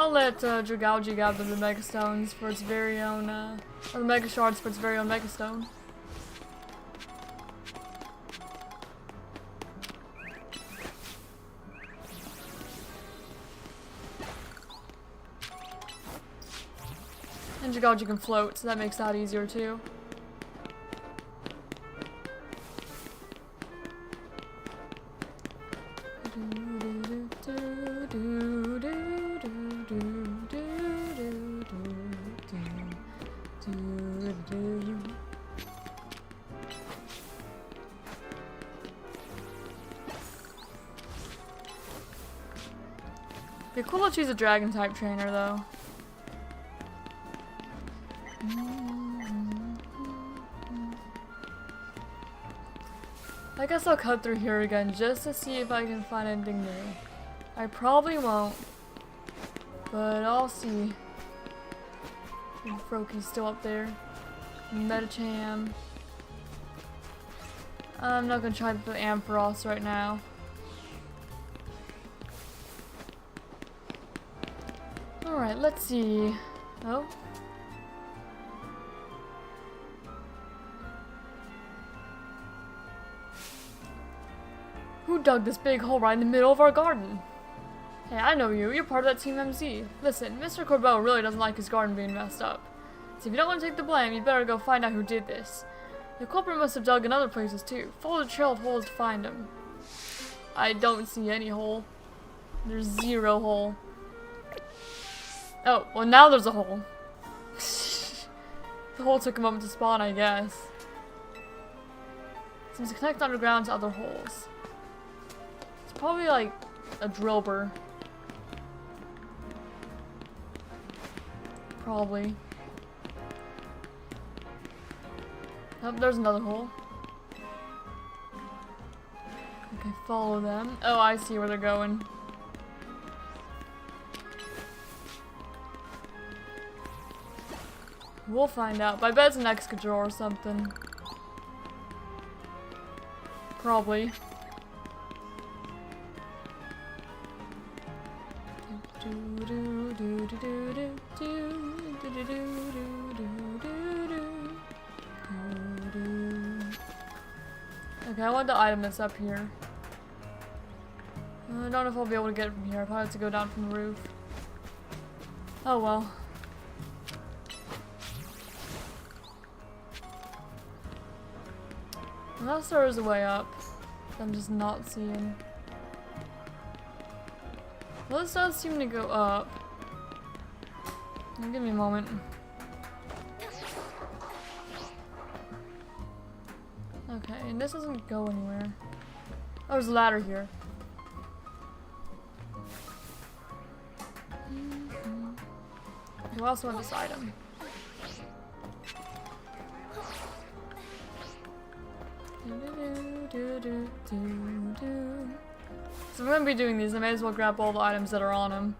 I'll let Dragalge gather the Mega Stones for its very own, or the Mega Shards for its very own Mega Stone. And Dragalge can float, so that makes that easier too. It'd be cool to choose a dragon type trainer though. I guess I'll cut through here again just to see if I can find anything new. I probably won't, but I'll see. Froaky's still up there. Metacham. I'm not gonna try the Ampharos right now. Alright, let's see. Oh. Who dug this big hole right in the middle of our garden? Hey, I know you. You're part of that Team MZ. Listen, Mr. Corbell really doesn't like his garden being messed up. So if you don't want to take the blame, you better go find out who did this. The culprit must have dug in other places too. Follow the trail of holes to find him. I don't see any hole. There's 0 hole. Oh, well now there's a hole. The hole took a moment to spawn, I guess. Seems to connect underground to other holes. It's probably like a drill burr. Probably. Oh, there's another hole. Okay, follow them. Oh, I see where they're going. We'll find out. But I bet it's an excavator or something. Probably. Okay, I want the item that's up here. I don't know if I'll be able to get it from here. I probably have to go down from the roof. Oh well. Unless there is a way up. I'm just not seeing. Well, this does seem to go up. Give me a moment. Okay, and this doesn't go anywhere. Oh, there's a ladder here. Who else wants this item? So if I'm gonna be doing these, I may as well grab all the items that are on them.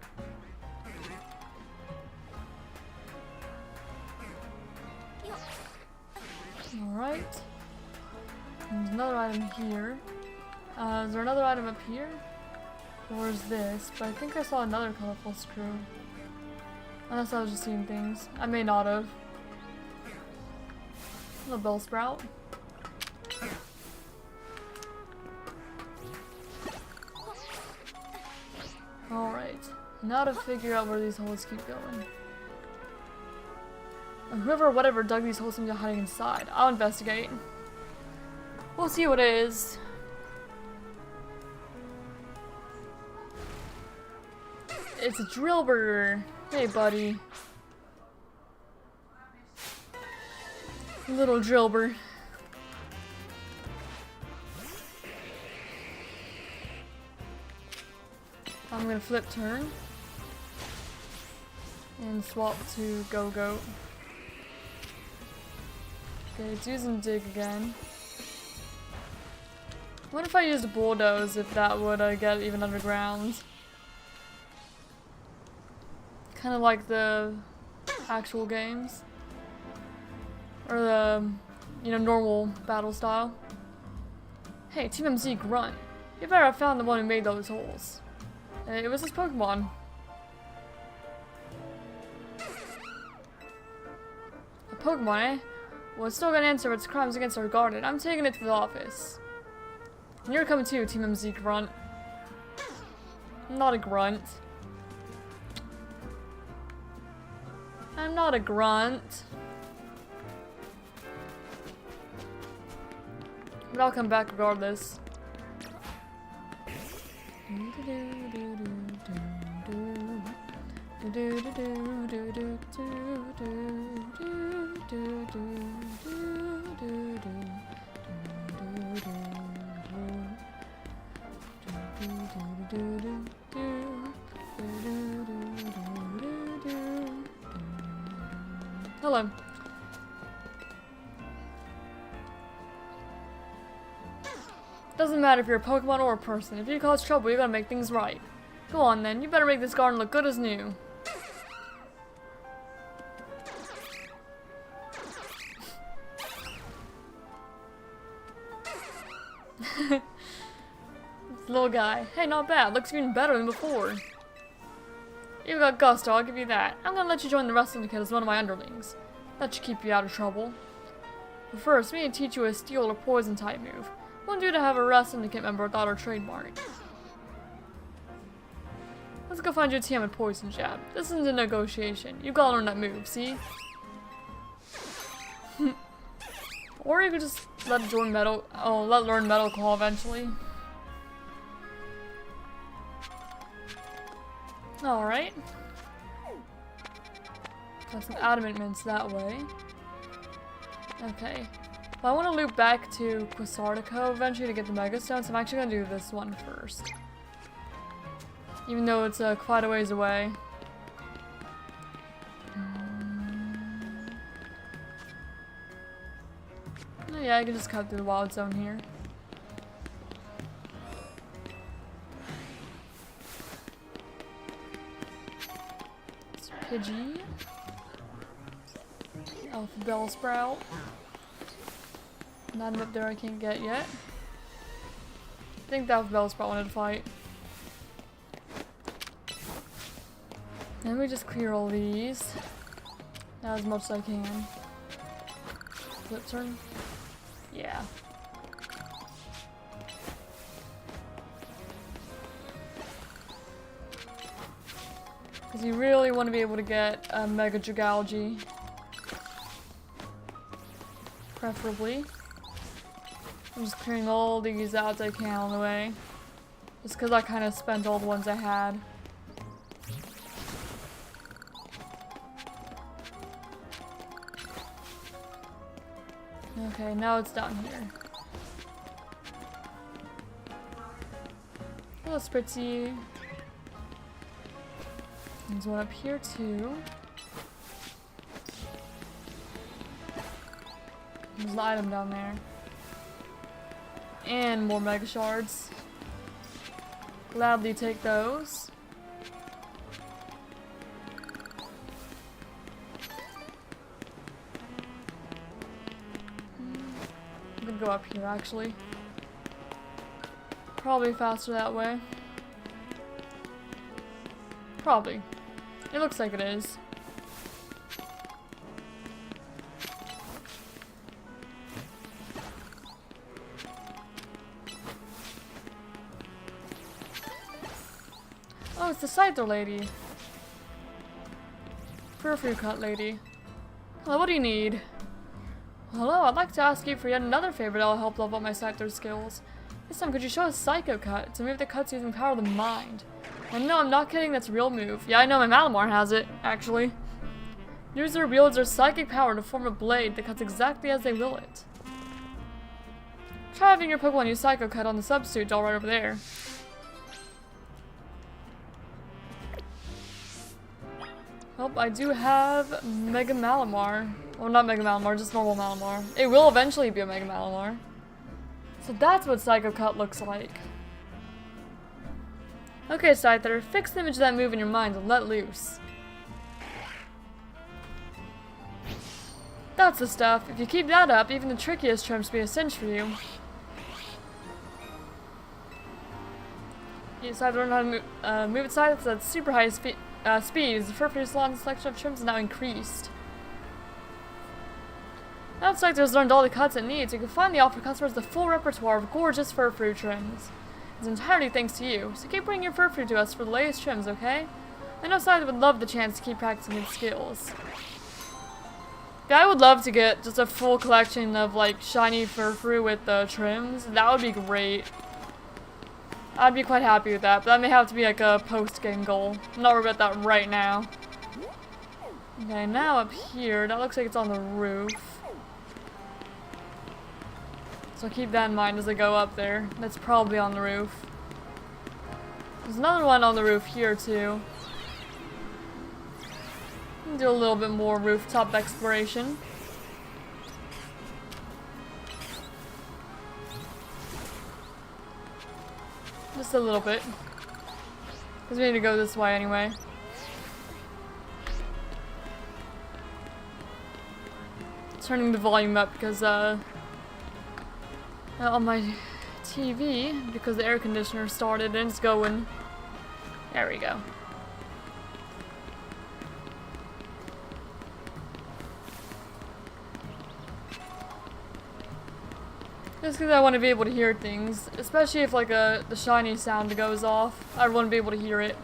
Alright. There's another item here. Is there another item up here? Or is this? But I think I saw another colorful screw. Unless I was just seeing things. I may not have. A bell sprout. Alright. Now to figure out where these holes keep going. Whoever or whatever dug these holes seems to be hiding inside. I'll investigate. We'll see what it is. It's a drill burger. Hey, buddy. Little drill burger. I'm gonna flip turn. And swap to Go-Go. Okay, it's using dig again. What if I used a bulldoze if that would get even underground? Kind of like the actual games. Or the, normal battle style. Hey, Team MZ Grunt. You better have found the one who made those holes. It was this Pokemon. A Pokemon, eh? Well, it's still gonna answer its crimes against our garden. I'm taking it to the office. And you're coming too, Team MZ Grunt. I'm not a grunt. I'm not a grunt. But I'll come back regardless. Hello. Doesn't matter if you're a Pokemon or a person. If you cause trouble, you gotta make things right. Go on then, you better make this garden look good as new. Little guy. Hey, not bad. Looks even better than before. You got gusto, I'll give you that. I'm gonna let you join the Rust Syndicate as one of my underlings. That should keep you out of trouble. But first, we need to teach you a steel or poison type move. Wouldn't do to have a Rust Syndicate member without our trademark. Let's go find you a TM and poison jab. This isn't a negotiation. You gotta learn that move, see? Or you could just let it join metal. Oh, let it learn Metal Claw eventually. Alright. Got some adamant mints that way. Okay. Well, I want to loop back to Quasartico eventually to get the Mega Stone, so I'm actually going to do this one first. Even though it's quite a ways away. Oh, yeah, I can just cut through the wild zone here. It's Pidgey. Alpha Bellsprout. Not up there I can't get yet. I think the Alpha Bellsprout wanted to fight. And we just clear all these. Not as much as I can. Flip turn? Yeah. Because you really want to be able to get a Mega Dragalge. Preferably. I'm just clearing all these out as I can on the way. Just because I kind of spent all the ones I had. Okay, now it's down here. Hello, Spritzy. There's one up here too. There's an item down there. And more Mega Shards. Gladly take those. I'm gonna go up here actually. Probably faster that way. Probably. It looks like it is. Oh, it's the Scyther lady. Furfrou cut lady. Hello, what do you need? Hello, I'd like to ask you for yet another favor that will help level up my Scyther skills. This time, could you show us Psycho Cut? It's a move that cuts using power of the mind. And no, I'm not kidding, that's a real move. Yeah, I know, my Malamar has it, actually. User wields their psychic power to form a blade that cuts exactly as they will it. Try having your Pokemon use Psycho Cut on the substitute doll right over there. Oh, I do have Mega Malamar. Well, not Mega Malamar, just normal Malamar. It will eventually be a Mega Malamar. So that's what Psycho Cut looks like. Okay, Scyther, fix the image of that move in your mind and let loose. That's the stuff. If you keep that up, even the trickiest trims will be a cinch for you. You decide to learn how to move it side, so that's super high speed. The Furfrou's long selection of trims is now increased. Now that Scyther has learned all the cuts it needs, you can finally offer customers the full repertoire of gorgeous Furfrou trims. It's entirely thanks to you, so keep bringing your Furfrou to us for the latest trims, okay? I know Scyther would love the chance to keep practicing his skills. Yeah, I would love to get just a full collection of, like, shiny Furfrou with the trims. That would be great. I'd be quite happy with that, but that may have to be, like, a post-game goal. I'm not worried about that right now. Okay, now up here, that looks like it's on the roof. So keep that in mind as I go up there. That's probably on the roof. There's another one on the roof here too. Do a little bit more rooftop exploration. Just a little bit. Because we need to go this way anyway. Turning the volume up because, on my TV, because the air conditioner started and it's going. There we go. Just because I want to be able to hear things, especially if like the shiny sound goes off, I want to be able to hear it.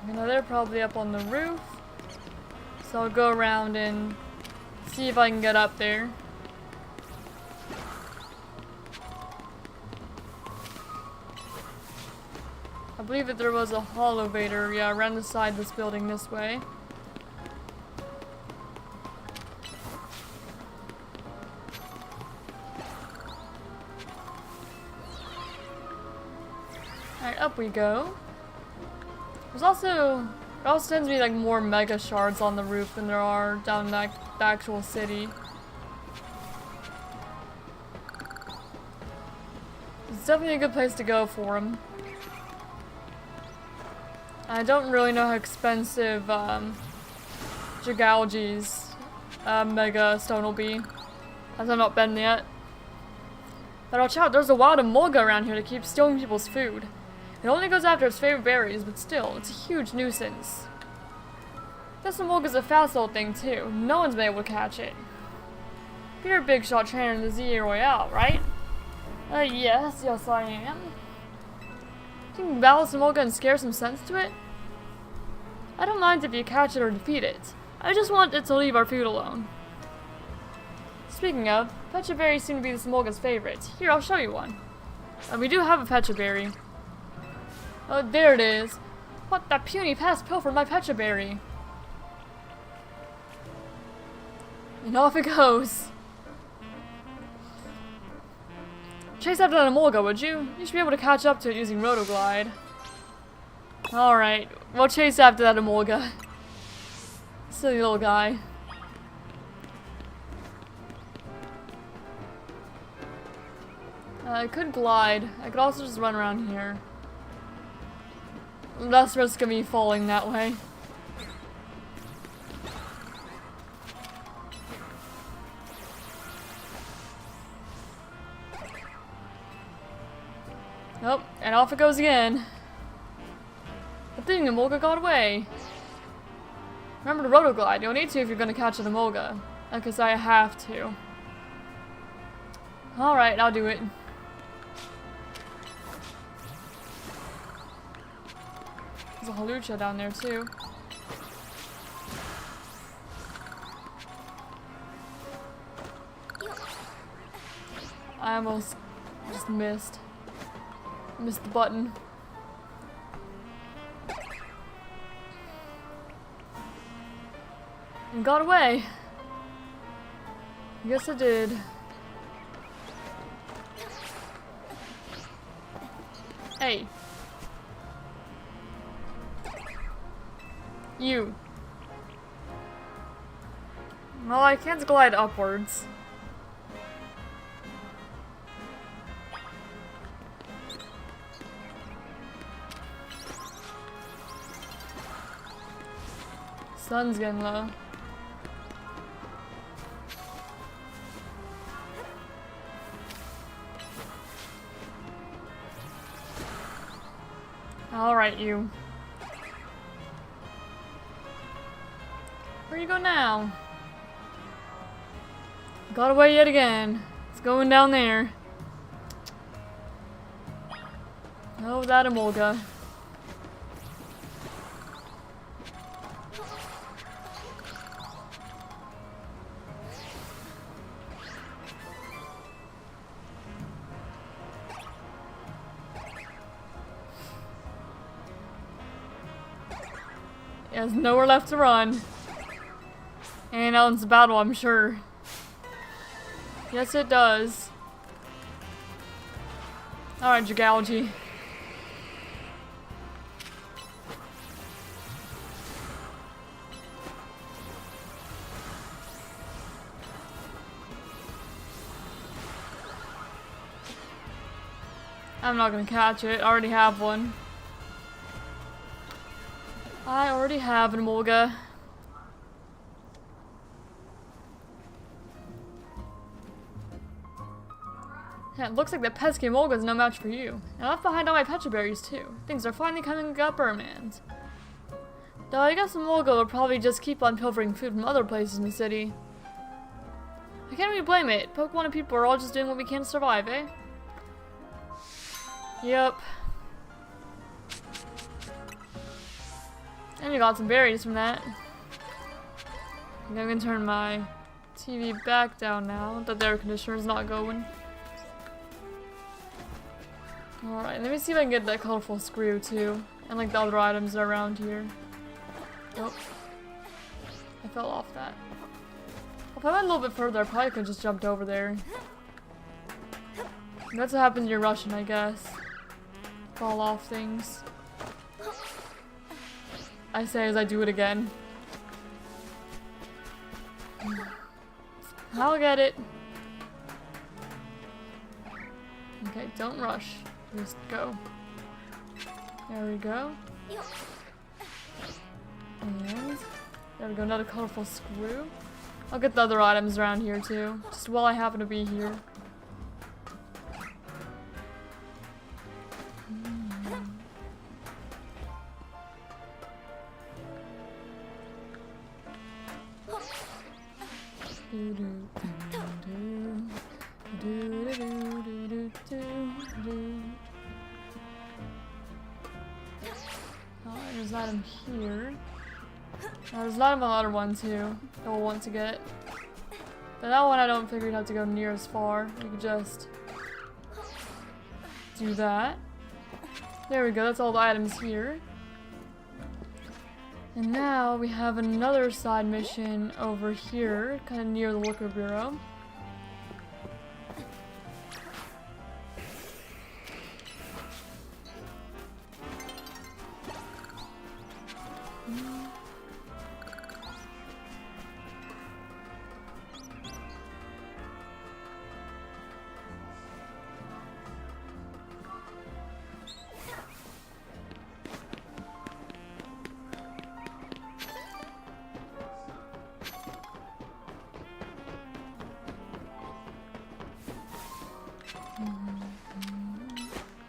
You know, they're probably up on the roof, so I'll go around and see if I can get up there. I believe that there was a holovator, yeah, around the side of this building this way. Alright, up we go. There also tends to be like more mega shards on the roof than there are down in the actual city. It's definitely a good place to go for them. I don't really know how expensive Jagalji's mega stone will be, as I've not been yet. But watch out, there's a wild Emolga around here that keeps stealing people's food. It only goes after its favorite berries, but still, it's a huge nuisance. This Emolga's a fast little thing too. No one's been able to catch it. You're a big shot trainer in the Z-A Royale, right? Yes I am. You can battle this Emolga and scare some sense to it? I don't mind if you catch it or defeat it. I just want it to leave our food alone. Speaking of, Pecha berries seem to be this Emolga's favorite. Here, I'll show you one. We do have a Pecha berry. Oh, there it is. What, that puny pest pilfered my Pecha berry. And off it goes. Chase after that Emolga, would you? You should be able to catch up to it using Rotoglide. Alright, we'll chase after that Emolga. Silly little guy. I could glide. I could also just run around here. Less risk of me falling that way. Nope, and off it goes again. Good thing the Emolga got away. Remember to Rotoglide. You'll need to if you're gonna catch an Emolga. Because I have to. Alright, I'll do it. There's a Halucha down there too. I almost just missed. Missed the button. And got away. Yes, I did. Hey. You. Well, I can't glide upwards. Sun's getting low. Alright, you. Where you go now? Got away yet again. It's going down there. Oh, that Emolga. There's nowhere left to run. And now it's a battle, I'm sure. Yes, it does. Alright, Jagalji. I'm not gonna catch it. I already have one. I already have an Emolga. Yeah, it looks like that pesky Emolga's no match for you. And I left behind all my petra berries too. Things are finally coming up Urbain. Though I guess Emolga will probably just keep on pilfering food from other places in the city. I can't really blame it. Pokemon and people are all just doing what we can to survive, eh? Yep. And we got some berries from that. I'm gonna turn my TV back down now that the air conditioner's not going. Alright, let me see if I can get that colorful screw too. And like the other items that are around here. Oh. I fell off that. If I went a little bit further, I probably could have just jumped over there. That's what happens when you're Russian, I guess. Fall off things. I say as I do it again. I'll get it. Okay, don't rush. Just go. There we go. And there we go, another colorful screw. I'll get the other items around here too, just while I happen to be here. There's an item here. There's a lot of other ones too that we'll want to get. But that one I don't figure you'd have to go near as far. You could just do that. There we go, that's all the items here. And now we have another side mission over here, kind of near the Liquor Bureau.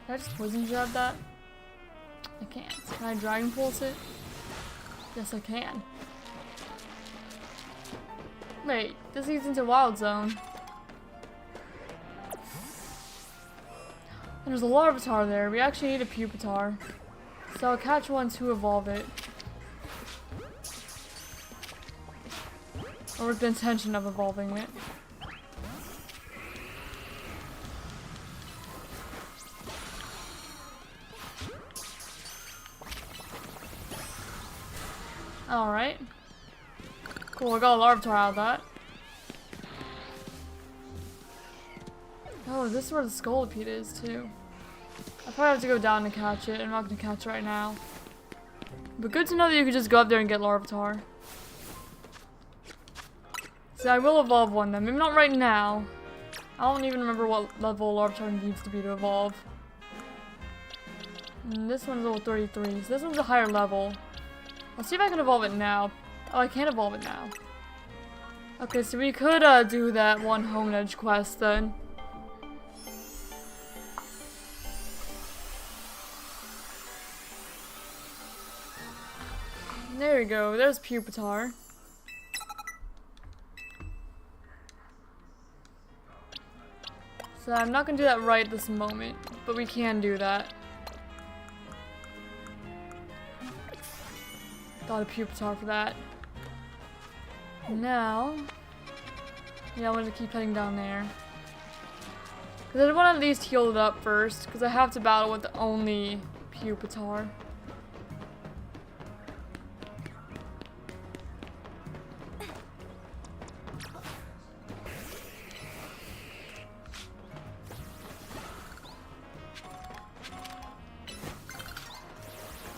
Can I just poison jab that? I can't. Can I Dragon Pulse it? Yes, I can. Wait, this leads into Wild Zone. And there's a Larvitar there. We actually need a Pupitar. So I'll catch one to evolve it. Or with the intention of evolving it. Alright. Cool, I got a Larvitar out of that. Oh, this is where the Scolipede is too. I probably have to go down to catch it. I'm not going to catch it right now. But good to know that you can just go up there and get Larvitar. So I will evolve one then. Maybe not right now. I don't even remember what level Larvitar needs to be to evolve. And this one's level 33, so this one's a higher level. I'll see if I can evolve it now. Oh, I can't evolve it now. Okay, so we could do that one Home Edge quest then. There we go, there's Pupitar. So I'm not gonna do that right this moment, but we can do that. Got a Pupitar for that. Now, yeah, I'm gonna keep heading down there. Because I want to at least heal it up first, because I have to battle with the only Pupitar.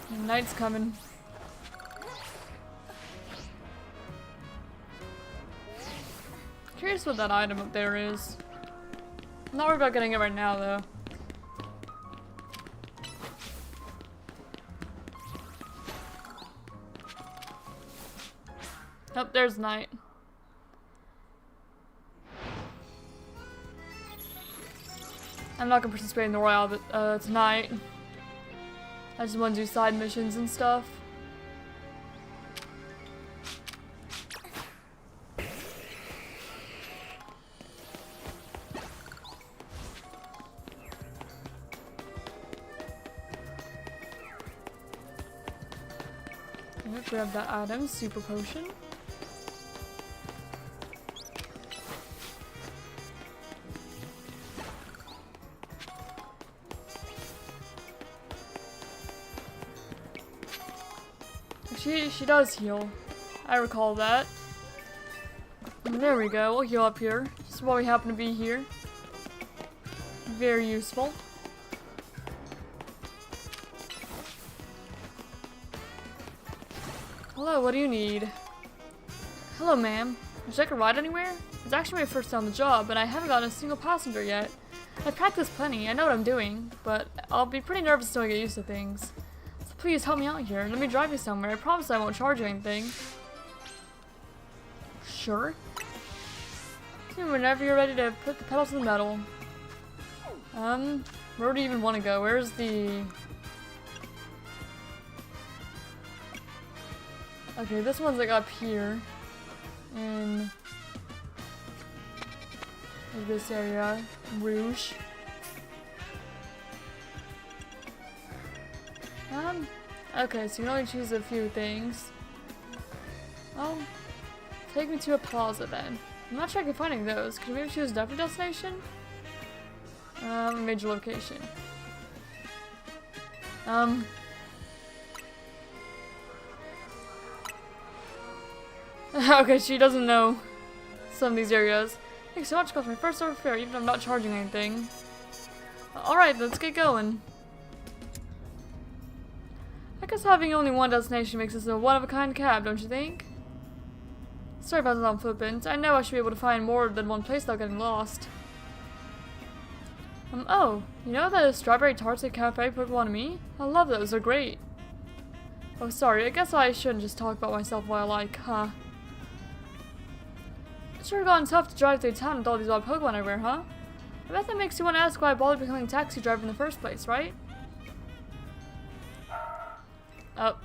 And night's coming. Curious what that item up there is. I'm not worried about getting it right now though. Yep, there's night. I'm not gonna participate in the Royale tonight. I just want to do side missions and stuff. I'm gonna grab that item, super potion. She does heal. I recall that. And there we go. We'll heal up here. Just while we happen to be here. Very useful. Hello, what do you need? Hello, ma'am. Would you like a ride anywhere? It's actually my first day on the job, and I haven't gotten a single passenger yet. I've practiced plenty. I know what I'm doing, but I'll be pretty nervous until I get used to things. Please help me out here. Let me drive you somewhere. I promise I won't charge you anything. Sure. Whenever you're ready to put the pedal to the metal. Where do you even want to go? Where's the... Okay, this one's like up here. In... this area. Rouge. Okay, so you can only choose a few things. Oh, take me to a plaza then. I'm not sure I can find any of those. Could you maybe choose a different destination? Major location. Okay, she doesn't know some of these areas. Thanks so much, for my first ever fare, even if I'm not charging anything. Alright, let's get going. I guess having only one destination makes this a one-of-a-kind cab, don't you think? Sorry about the long flippant. I know I should be able to find more than one place without getting lost. Oh, you know the strawberry tarts at Cafe Pokemon and me? I love those, they're great. Oh, sorry, I guess I shouldn't just talk about myself while I like, huh? It's sure gotten tough to drive through town with all these odd Pokemon everywhere, huh? I bet that makes you want to ask why I bothered becoming a taxi driver in the first place, right? Oh,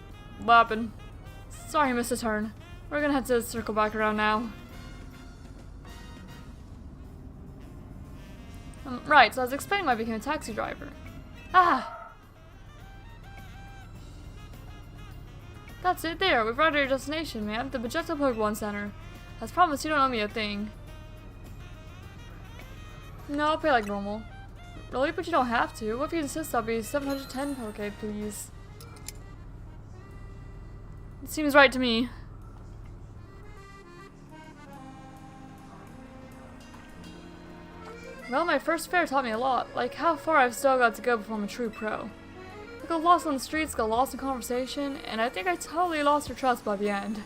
what happened? Sorry, I missed a turn. We're gonna have to circle back around now. Right, so I was explaining why I became a taxi driver. Ah! That's it there, we've arrived at your destination, ma'am, the Projectile Pokemon Center. As promised, you don't owe me a thing. No, I'll pay like normal. Really? But you don't have to. What if you insist I'll be 710 Poké, please? It seems right to me. Well, my first fare taught me a lot, like how far I've still got to go before I'm a true pro. I got lost on the streets, got lost in conversation, and I think I totally lost her trust by the end.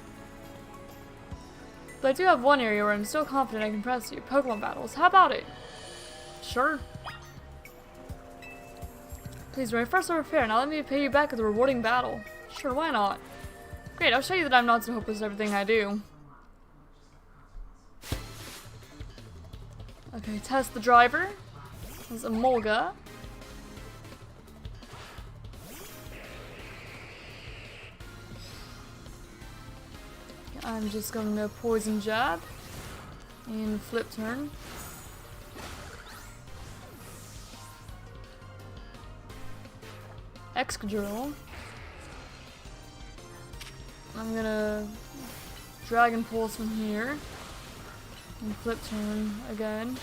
But I do have one area where I'm still confident I can impress you, Pokemon battles. How about it? Sure. Please, you're my first ever fare, now let me pay you back with a rewarding battle. Sure, why not? Great, I'll show you that I'm not so hopeless at everything I do. Okay, test the driver. This is a Molga. I'm just going to Poison Jab and Flip Turn. Excadrill. I'm gonna Dragon Pulse from here. And Flip Turn again.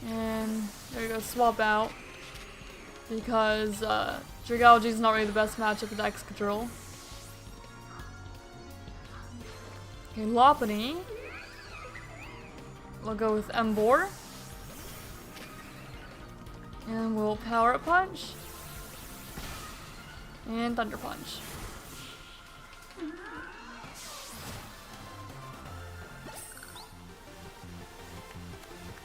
And there you go, swap out. Because Dragalge is not really the best matchup with Excadrill. Okay, Lopunny. We'll go with Ember. And we'll Power Up Punch. And Thunder Punch.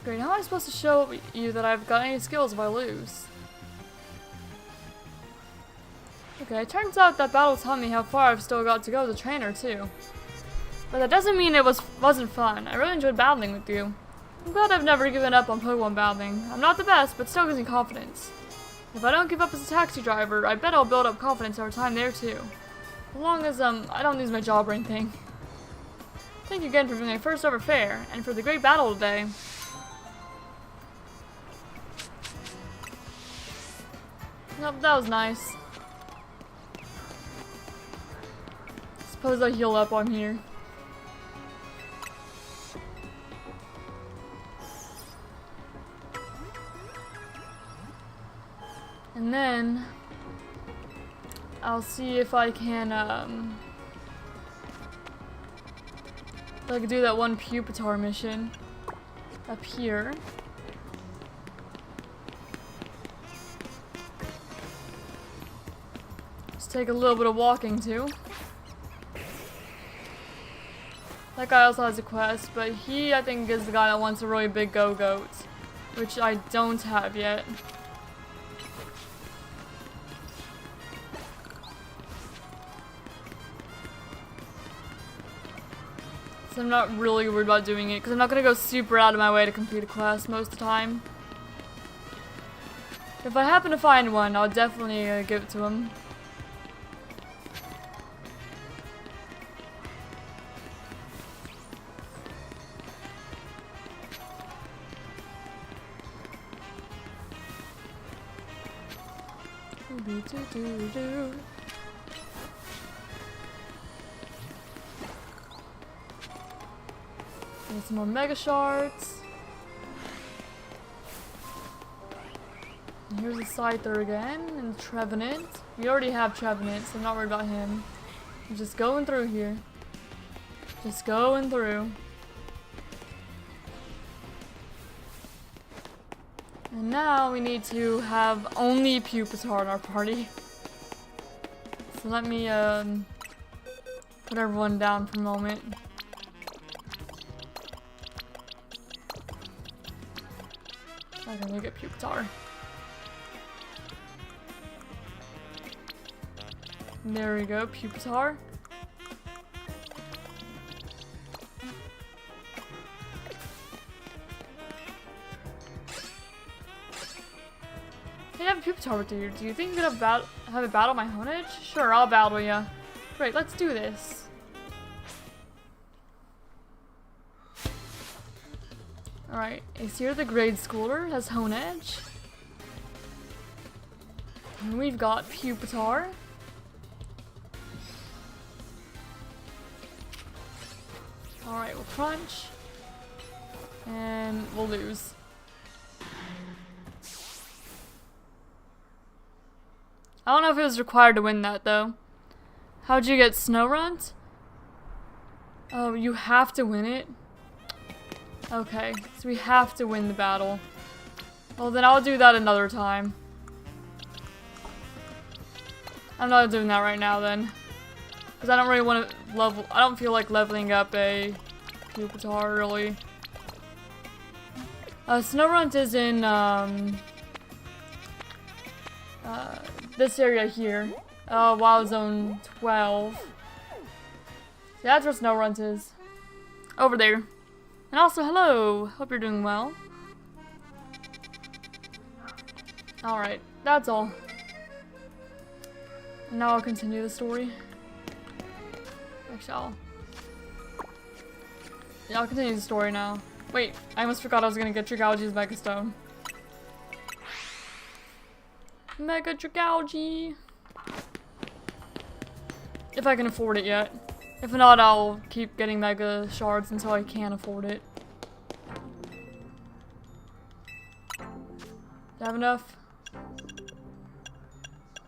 Great, how am I supposed to show you that I've got any skills if I lose? Okay, it turns out that battle taught me how far I've still got to go as a trainer, too. But that doesn't mean it wasn't fun. I really enjoyed battling with you. I'm glad I've never given up on Pokemon battling. I'm not the best, but still gives me confidence. If I don't give up as a taxi driver, I bet I'll build up confidence over time there, too. As long as, I don't lose my job or anything. Thank you again for being my first ever fair, and for the great battle today. Nope, that was nice. Suppose I heal up on here. And then I'll see if I can if I can do that one Pupitar mission up here. Just take a little bit of walking too. That guy also has a quest, but he, I think, is the guy that wants a really big go-goat, which I don't have yet. So I'm not really worried about doing it, because I'm not going to go super out of my way to complete a quest most of the time. If I happen to find one, I'll definitely give it to him. Get some more Mega Shards. And here's a Scyther again, and Trevenant. We already have Trevenant, so I'm not worried about him. I'm just going through here. Just going through. And now we need to have only Pupitar in our party. So let me put everyone down for a moment. Okay, we get Pupitar. There we go, Pupitar. Hey, I have a Pupitar with you. Do you think you could have a battle my Honedge? Sure, I'll battle ya. Great, let's do this. Alright, Aesir the Grade Schooler has Honedge. And we've got Pupitar. Alright, we'll crunch. And we'll lose. I don't know if it was required to win that, though. How'd you get Snorunt? Oh, you have to win it? Okay, so we have to win the battle. Well, then I'll do that another time. I'm not doing that right now, then. Because I don't really want to level... I don't feel like leveling up a Pupitar, really. Snorunt is in, this area here. Wild Zone 12. So that's where Snorunt is. Over there. And also, hello! Hope you're doing well. Alright, that's all. And now I'll continue the story. Actually, I'll continue the story now. Wait, I almost forgot I was gonna get Dragalge's Mega Stone. Mega Dragalge! If I can afford it yet. If not, I'll keep getting Mega Shards until I can afford it. Do I have enough?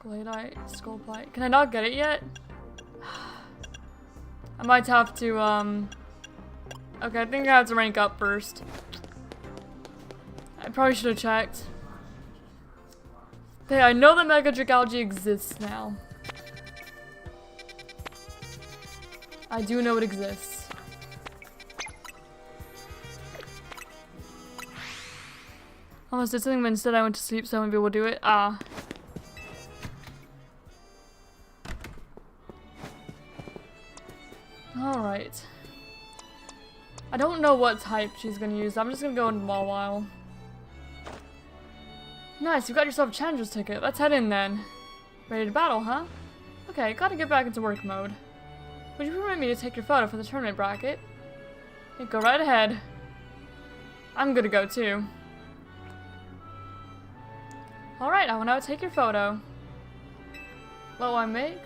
Gladite, Skullpite. Can I not get it yet? I might have to, okay, I think I have to rank up first. I probably should have checked. Hey, I know that Mega Dragalge exists now. I do know it exists. Almost did something, but instead I went to sleep, so I won't be able to do it. Ah. Alright. I don't know what type she's gonna use. I'm just gonna go into Mawile. Nice, you got yourself a challenger's ticket. Let's head in then. Ready to battle, huh? Okay, gotta get back into work mode. Would you permit me to take your photo for the tournament bracket? Okay, go right ahead. I'm gonna go too. Alright, I will now take your photo. What will I make?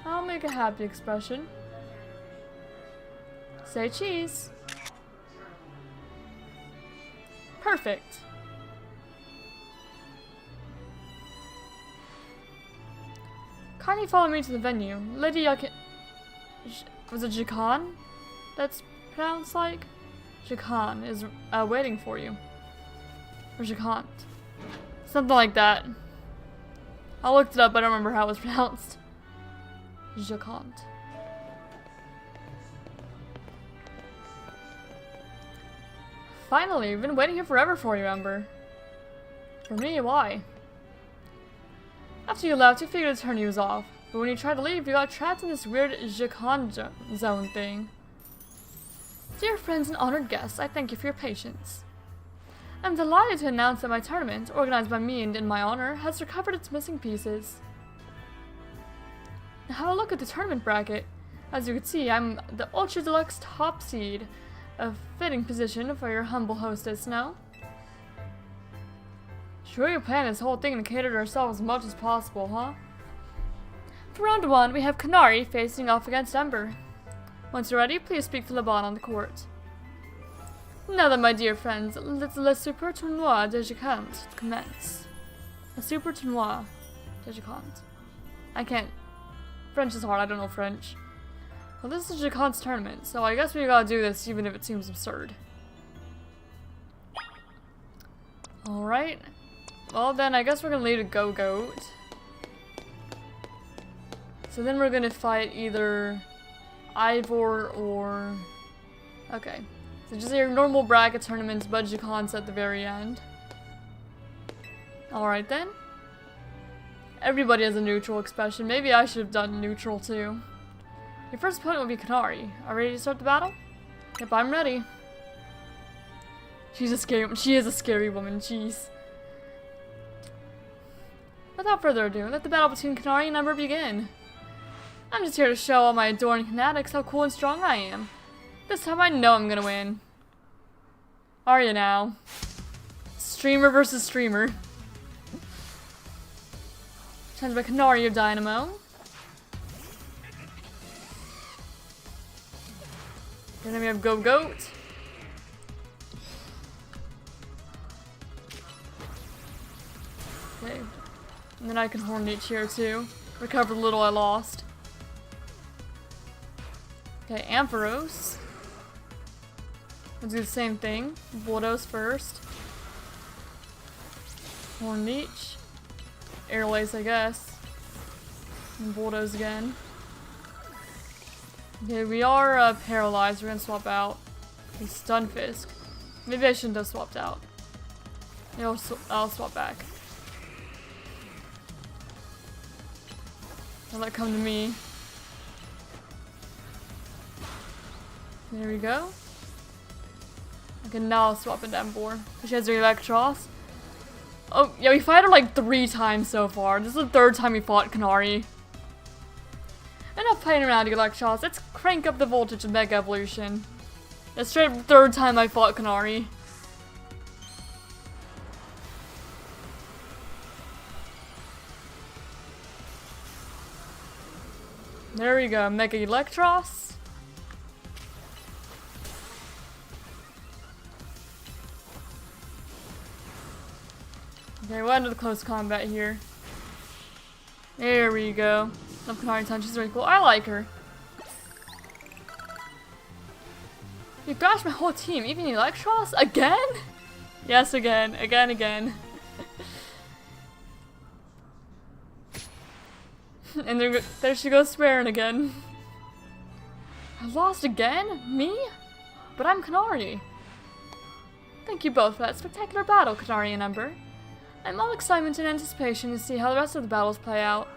I'll make a happy expression. Say cheese. Perfect. Kindly follow me to the venue. Lady was it Jacan? That's pronounced like? Jacan is waiting for you. Or Jacant. Something like that. I looked it up, I don't remember how it was pronounced. Jacant. Finally, we've been waiting here forever for you, Ember. For me, why? After you left, you figured to turn you off, but when you tried to leave, you got trapped in this weird Jacant zone thing. Dear friends and honored guests, I thank you for your patience. I'm delighted to announce that my tournament, organized by me and in my honor, has recovered its missing pieces. Now have a look at the tournament bracket. As you can see, I'm the Ultra Deluxe top seed, a fitting position for your humble hostess now. Sure you planned this whole thing to cater to ourselves as much as possible, huh? For round 1, we have Kanari facing off against Ember. Once you're ready, please speak to Urbain on the court. Now then, my dear friends, let le Super Tournoi de Jacant commence. A Super Tournoi de Jacant. I can't. French is hard, I don't know French. Well, this is Jacant's tournament, so I guess we gotta do this even if it seems absurd. Alright. Well then, I guess we're gonna lead a Go-Goat. So then we're gonna fight either Ivor or... Okay. So just your normal bracket tournaments, but Jacant's at the very end. Alright then. Everybody has a neutral expression. Maybe I should have done neutral too. Your first opponent will be Kanari. Are you ready to start the battle? Yep, I'm ready. She is a scary woman, jeez. Without further ado, let the battle between Kanari and Ember begin. I'm just here to show all my adoring fanatics how cool and strong I am. This time I know I'm gonna win. Are you now? Streamer versus streamer. Challenged by Kanari of Dynamo. And then we have Go-Goat. Okay. And then I can Horn Leech here too. Recover the little I lost. Okay, Ampharos. Let's do the same thing. Bulldoze first. Horn Leech. Air Lace, I guess. And Bulldoze again. Okay, we are paralyzed. We're gonna swap out. And Stunfisk. Maybe I shouldn't have swapped out. Yeah, I'll swap back. I'll let it come to me. There we go. Okay, now I'll swap into Ember. She has the Electros. Oh, yeah, we fought her like 3 times so far. This is the 3rd time we fought Kanari. Enough playing around, Electros. Let's crank up the voltage of Mega Evolution. That's straight up the 3rd time I fought Kanari. There we go, Mega Electros. Okay, we'll end with close combat here. There we go. Love Kanari Touch, she's really cool. I like her. You bashed my whole team, even Electros? Again? Yes, again. Again. And there she goes swearing again. I lost again? Me? But I'm Kanari. Thank you both for that spectacular battle, Kanari and Ember. I'm all excitement and anticipation to see how the rest of the battles play out.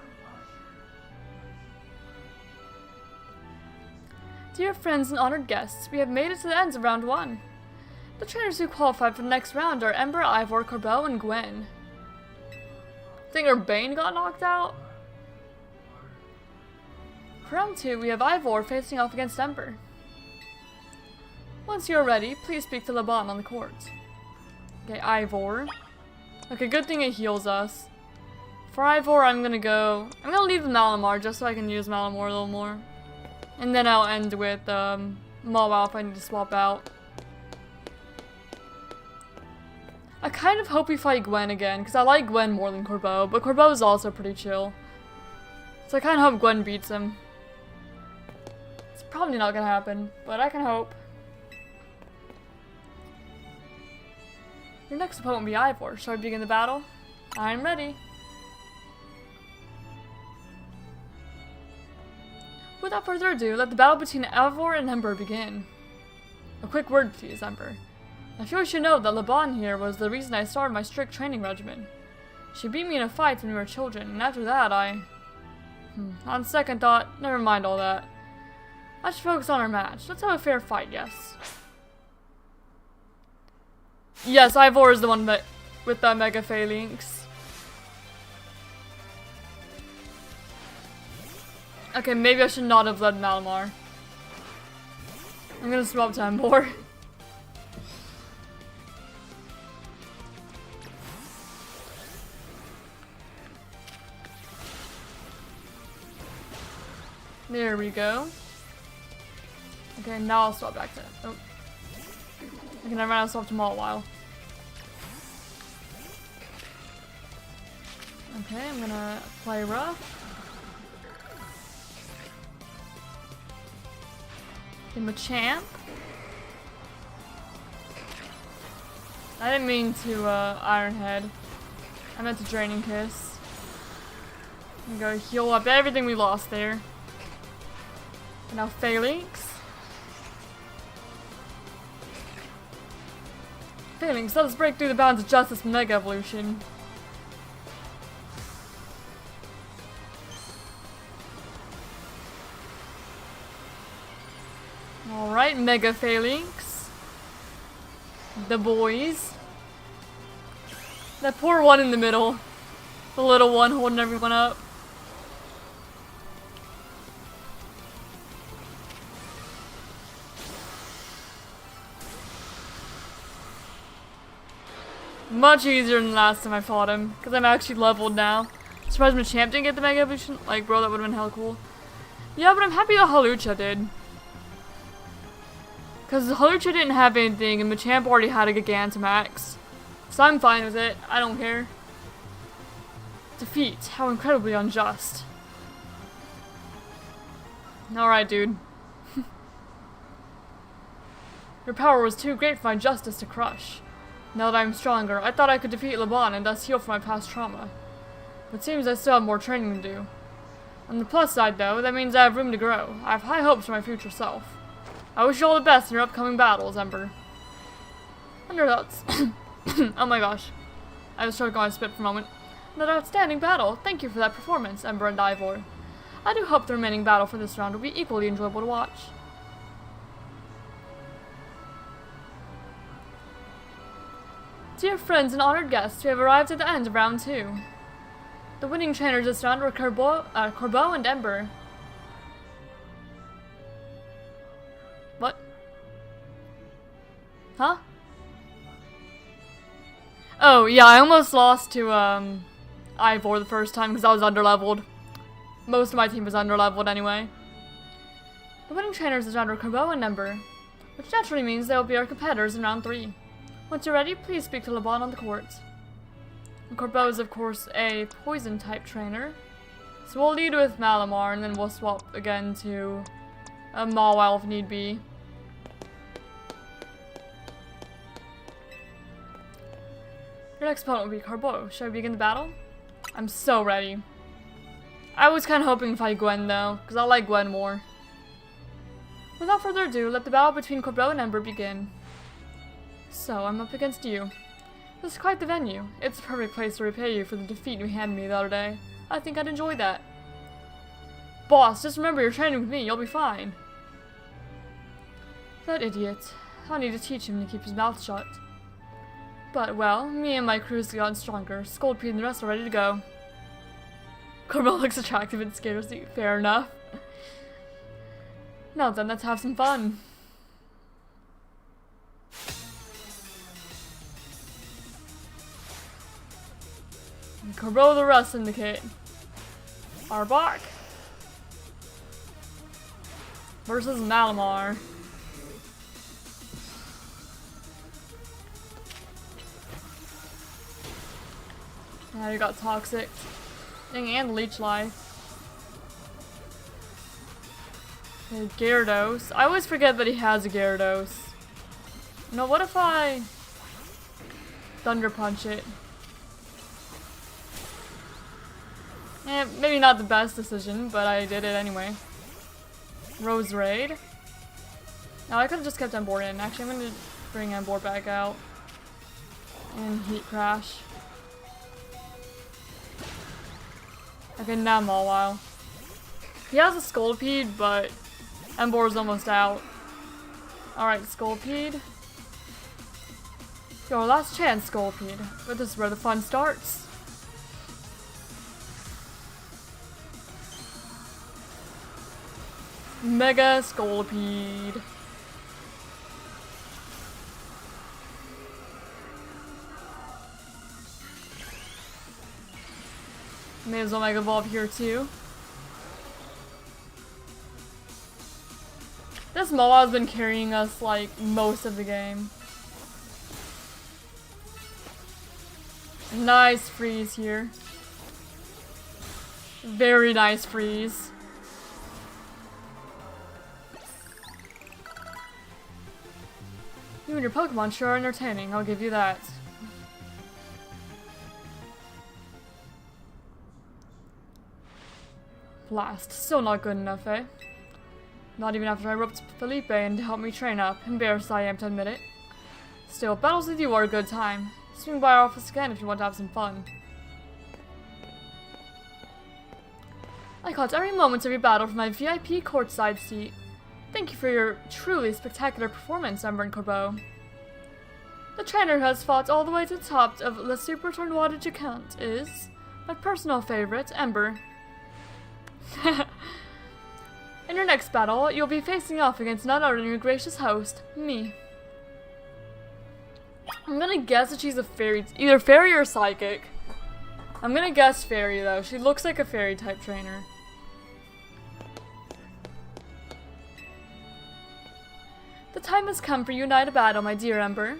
Dear friends and honored guests, we have made it to the end of round 1. The trainers who qualified for the next round are Ember, Ivor, Corbeau, and Gwen. I think Urbain got knocked out. For round 2, we have Ivor facing off against Ember. Once you are ready, please speak to Urbain on the court. Okay, Ivor. Okay, good thing it heals us. For Ivor, I'm gonna leave the Malamar just so I can use Malamar a little more. And then I'll end with Mawile if I need to swap out. I kind of hope we fight Gwen again, because I like Gwen more than Corbeau, but Corbeau is also pretty chill. So I kind of hope Gwen beats him. It's probably not gonna happen, but I can hope. Your next opponent will be Ivor. Shall we begin the battle? I'm ready. Without further ado, let the battle between Ivor and Ember begin. A quick word, please, Ember. I feel you should know that Urbain here was the reason I started my strict training regimen. She beat me in a fight when we were children, and after that on second thought, never mind all that. I should focus on our match. Let's have a fair fight, yes. Yes, Ivor is the one with the Mega Phalanx. Okay, maybe I should not have led Malamar. I'm gonna swap to Ember. There we go. Okay, now I'll swap back to... Oh. Okay, never mind, I'll swap to Mawile. Okay, I'm gonna play rough. Give him a champ. I didn't mean to Iron Head. I meant to Draining Kiss. I'm gonna go heal up everything we lost there. And now Phalanx. Phalanx, let us break through the bounds of justice and Mega Evolution. Alright, Mega Phalanx. The boys. That poor one in the middle. The little one holding everyone up. Much easier than the last time I fought him, because I'm actually leveled now. Surprised Machamp didn't get the Mega Evolution. Like, bro, that would have been hella cool. Yeah, but I'm happy that Hawlucha did. Because Hawlucha didn't have anything, and Machamp already had a Gigantamax. So I'm fine with it. I don't care. Defeat. How incredibly unjust. Alright, dude. Your power was too great for my justice to crush. Now that I'm stronger, I thought I could defeat Urbain and thus heal from my past trauma. But it seems I still have more training to do. On the plus side, though, that means I have room to grow. I have high hopes for my future self. I wish you all the best in your upcoming battles, Ember. Underdogs. Oh my gosh. I was choking on my spit for a moment. Another outstanding battle. Thank you for that performance, Ember and Ivor. I do hope the remaining battle for this round will be equally enjoyable to watch. Dear friends and honored guests, we have arrived at the end of round 2. The winning trainers this round were Corbeau and Ember. What? Huh? Oh, yeah, I almost lost to Ivor the first time because I was underleveled. Most of my team was underleveled anyway. The winning trainers this round were Corbeau and Ember, which naturally means they will be our competitors in round 3. Once you're ready, please speak to Urbain on the court. And Corbeau is, of course, a poison-type trainer. So we'll lead with Malamar, and then we'll swap again to a Mawile if need be. Your next opponent will be Corbeau. Shall we begin the battle? I'm so ready. I was kind of hoping to fight Gwen, though, because I like Gwen more. Without further ado, let the battle between Corbeau and Ember begin. So, I'm up against you. This is quite the venue. It's a perfect place to repay you for the defeat you handed me the other day. I think I'd enjoy that. Boss, just remember you're training with me, you'll be fine. That idiot. I'll need to teach him to keep his mouth shut. But, well, me and my crew's gotten stronger. Scoldpede and the rest are ready to go. Corbel looks attractive and scarcely. Fair enough. Now then, let's have some fun. Corbel the Rust Syndicate. Arbok versus Malamar. Now you got Toxic. And Leech Life. Okay, Gyarados. I always forget that he has a Gyarados. No, what if I Thunder Punch it? Maybe not the best decision, but I did it anyway. Rose Raid. Now I could have just kept Ember in. Actually, I'm going to bring Ember back out. And Heat Crash. Okay, now Mawile. He has a Scoldpede, but Ember's almost out. Alright, Scoldpede. Your last chance, Scoldpede. But this is where the fun starts. Mega Scoldpede. May as well Mega Evolve here too. This Mawile has been carrying us like most of the game. Nice freeze here. Very nice freeze. You and your Pokemon sure are entertaining, I'll give you that. Blast. Still not good enough, eh? Not even after I roped Felipe in to help me train up. Embarrassed I am to admit it. Still, battles with you are a good time. Swing by our office again if you want to have some fun. I caught every moment of your battle from my VIP courtside seat. Thank you for your truly spectacular performance, Ember and Corbeau. The trainer who has fought all the way to the top of Le Super Tournoi de Gigant is my personal favorite, Ember. In your next battle, you'll be facing off against none other than your gracious host, me. I'm gonna guess that she's a fairy, either fairy or psychic. I'm gonna guess fairy though, she looks like a fairy type trainer. The time has come for you and I to battle, my dear Ember.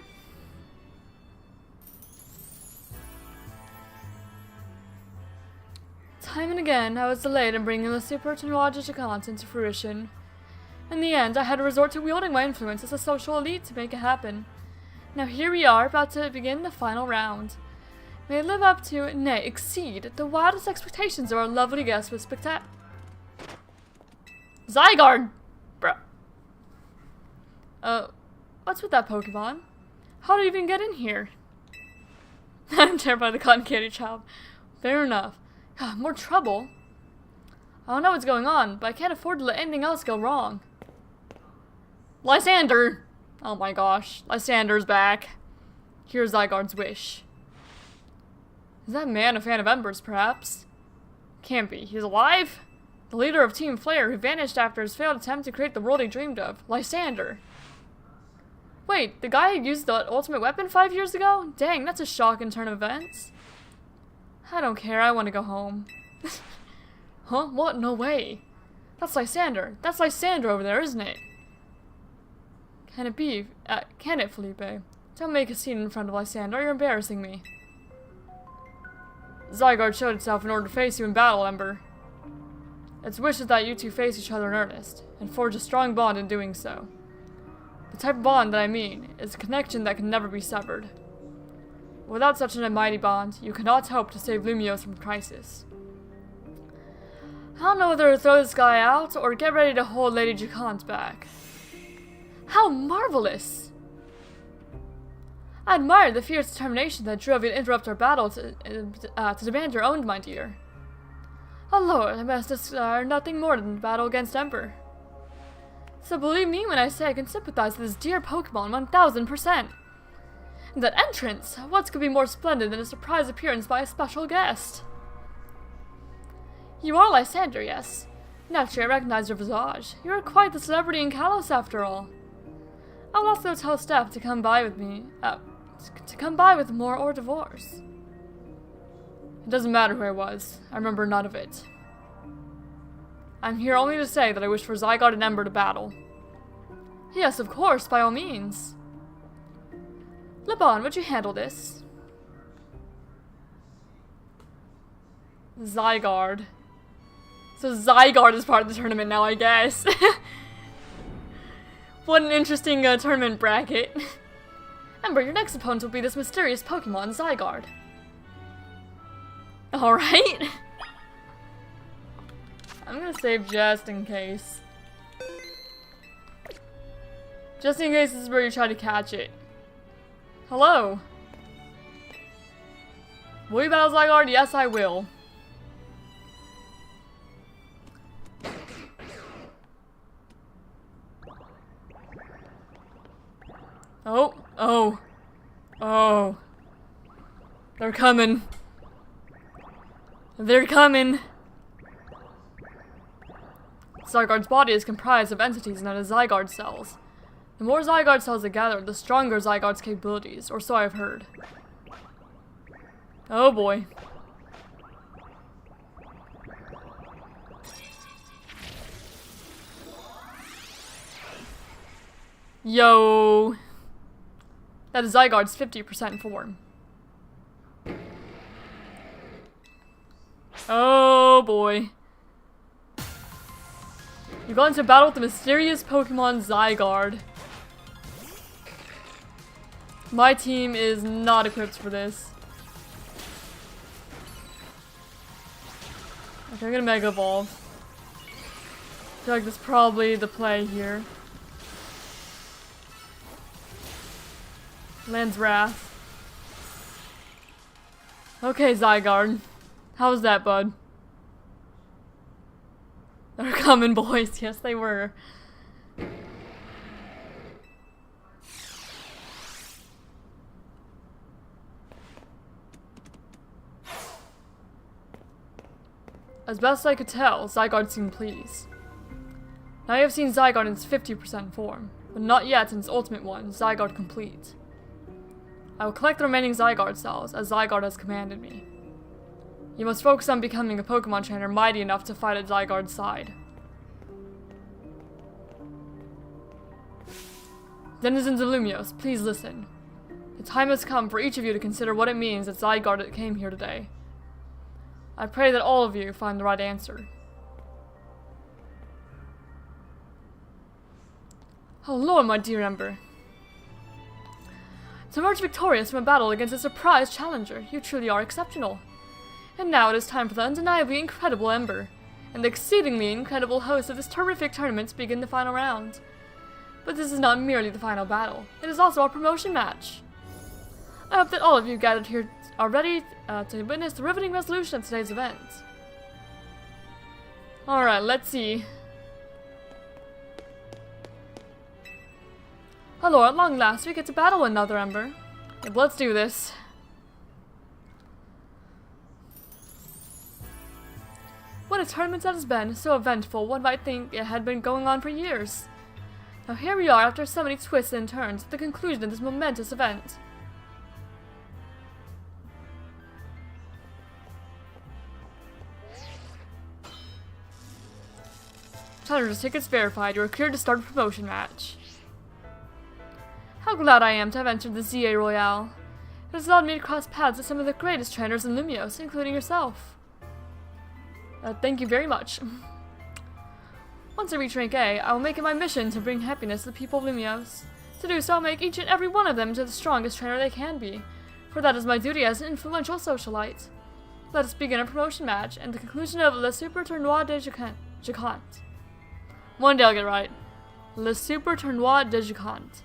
Time and again, I was delayed in bringing the Super Tournoi de Gigant into fruition. In the end, I had to resort to wielding my influence as a social elite to make it happen. Now here we are, about to begin the final round. May it live up to, nay, exceed, the wildest expectations of our lovely guest with Zygarde! Bruh. What's with that Pokemon? How did it even get in here? I'm terrified of the cotton candy child. Fair enough. More trouble? I don't know what's going on, but I can't afford to let anything else go wrong. Lysander! Oh my gosh, Lysander's back. Here's Zygarde's wish. Is that man a fan of Ember's, perhaps? Can't be. He's alive? The leader of Team Flare, who vanished after his failed attempt to create the world he dreamed of. Lysander. Wait, the guy who used the ultimate weapon 5 years ago? Dang, that's a shocking turn of events. I don't care, I want to go home. Huh? What? No way. That's Lysander. That's Lysander over there, isn't it? Can it be? Can it, Felipe? Don't make a scene in front of Lysander, you're embarrassing me. Zygarde showed itself in order to face you in battle, Ember. Its wish is that you two face each other in earnest, and forge a strong bond in doing so. The type of bond that I mean is a connection that can never be severed. Without such an mighty bond, you cannot hope to save Lumiose from crisis. I don't know whether to throw this guy out or get ready to hold Lady Gigant back. How marvelous! I admire the fierce determination that drove you to interrupt our battle to demand your own, my dear. Oh Lord, I must desire nothing more than battle against Ember. So believe me when I say I can sympathize with this dear Pokemon 1000%. And that entrance! What could be more splendid than a surprise appearance by a special guest? You are Lysander, yes. Naturally, I recognize your visage. You are quite the celebrity in Kalos, after all. I will also tell staff to come by with me, to come by with more or divorce. It doesn't matter who I was. I remember none of it. I'm here only to say that I wish for Zygarde and Ember to battle. Yes, of course, by all means. Urbain, would you handle this? Zygarde. So Zygarde is part of the tournament now, I guess. What an interesting tournament bracket. Ember, your next opponent will be this mysterious Pokemon, Zygarde. Alright. I'm gonna save just in case. Just in case this is where you try to catch it. Hello. Will you battle Zygarde? Yes, I will. Oh, oh, oh. They're coming. They're coming. Zygarde's body is comprised of entities known as Zygarde cells. The more Zygarde cells are gathered, the stronger Zygarde's capabilities, or so I've heard. Oh boy. Yo. That is Zygarde's 50% form. Oh boy. You're going to battle with the mysterious Pokemon Zygarde. My team is not equipped for this. Okay, I'm gonna Mega Evolve. I feel like that's probably the play here. Land's Wrath. Okay, Zygarde. How was that, bud? They're coming, boys. Yes, they were. As best I could tell, Zygarde seemed pleased. Now you have seen Zygarde in its 50% form, but not yet in its ultimate one, Zygarde Complete. I will collect the remaining Zygarde cells, as Zygarde has commanded me. You must focus on becoming a Pokemon trainer mighty enough to fight at Zygarde's side. Denizens of Lumiose, please listen. The time has come for each of you to consider what it means that Zygarde came here today. I pray that all of you find the right answer. Oh Lord, my dear Ember. To emerge victorious from a battle against a surprise challenger, you truly are exceptional. And now it is time for the undeniably incredible Ember, and the exceedingly incredible host of this terrific tournament to begin the final round. But this is not merely the final battle, it is also our promotion match. I hope that all of you gathered here are ready to witness the riveting resolution of today's event. Alright, let's see. Hello, at long last we get to battle another Ember. Yep, let's do this. What a tournament that has been, so eventful, one might think it had been going on for years. Now here we are after so many twists and turns, at the conclusion of this momentous event. Challenger's tickets verified, you are cleared to start a promotion match. How glad I am to have entered the Z-A Royale. It has allowed me to cross paths with some of the greatest trainers in Lumiose, including yourself. Thank you very much. Once I reach rank A, I will make it my mission to bring happiness to the people of Lumiose. To do so, I'll make each and every one of them into the strongest trainer they can be, for that is my duty as an influential socialite. Let us begin a promotion match, and the conclusion of Le Super Tournoi de Gigante. One day I'll get right. Le Super Tournoi de Gigante.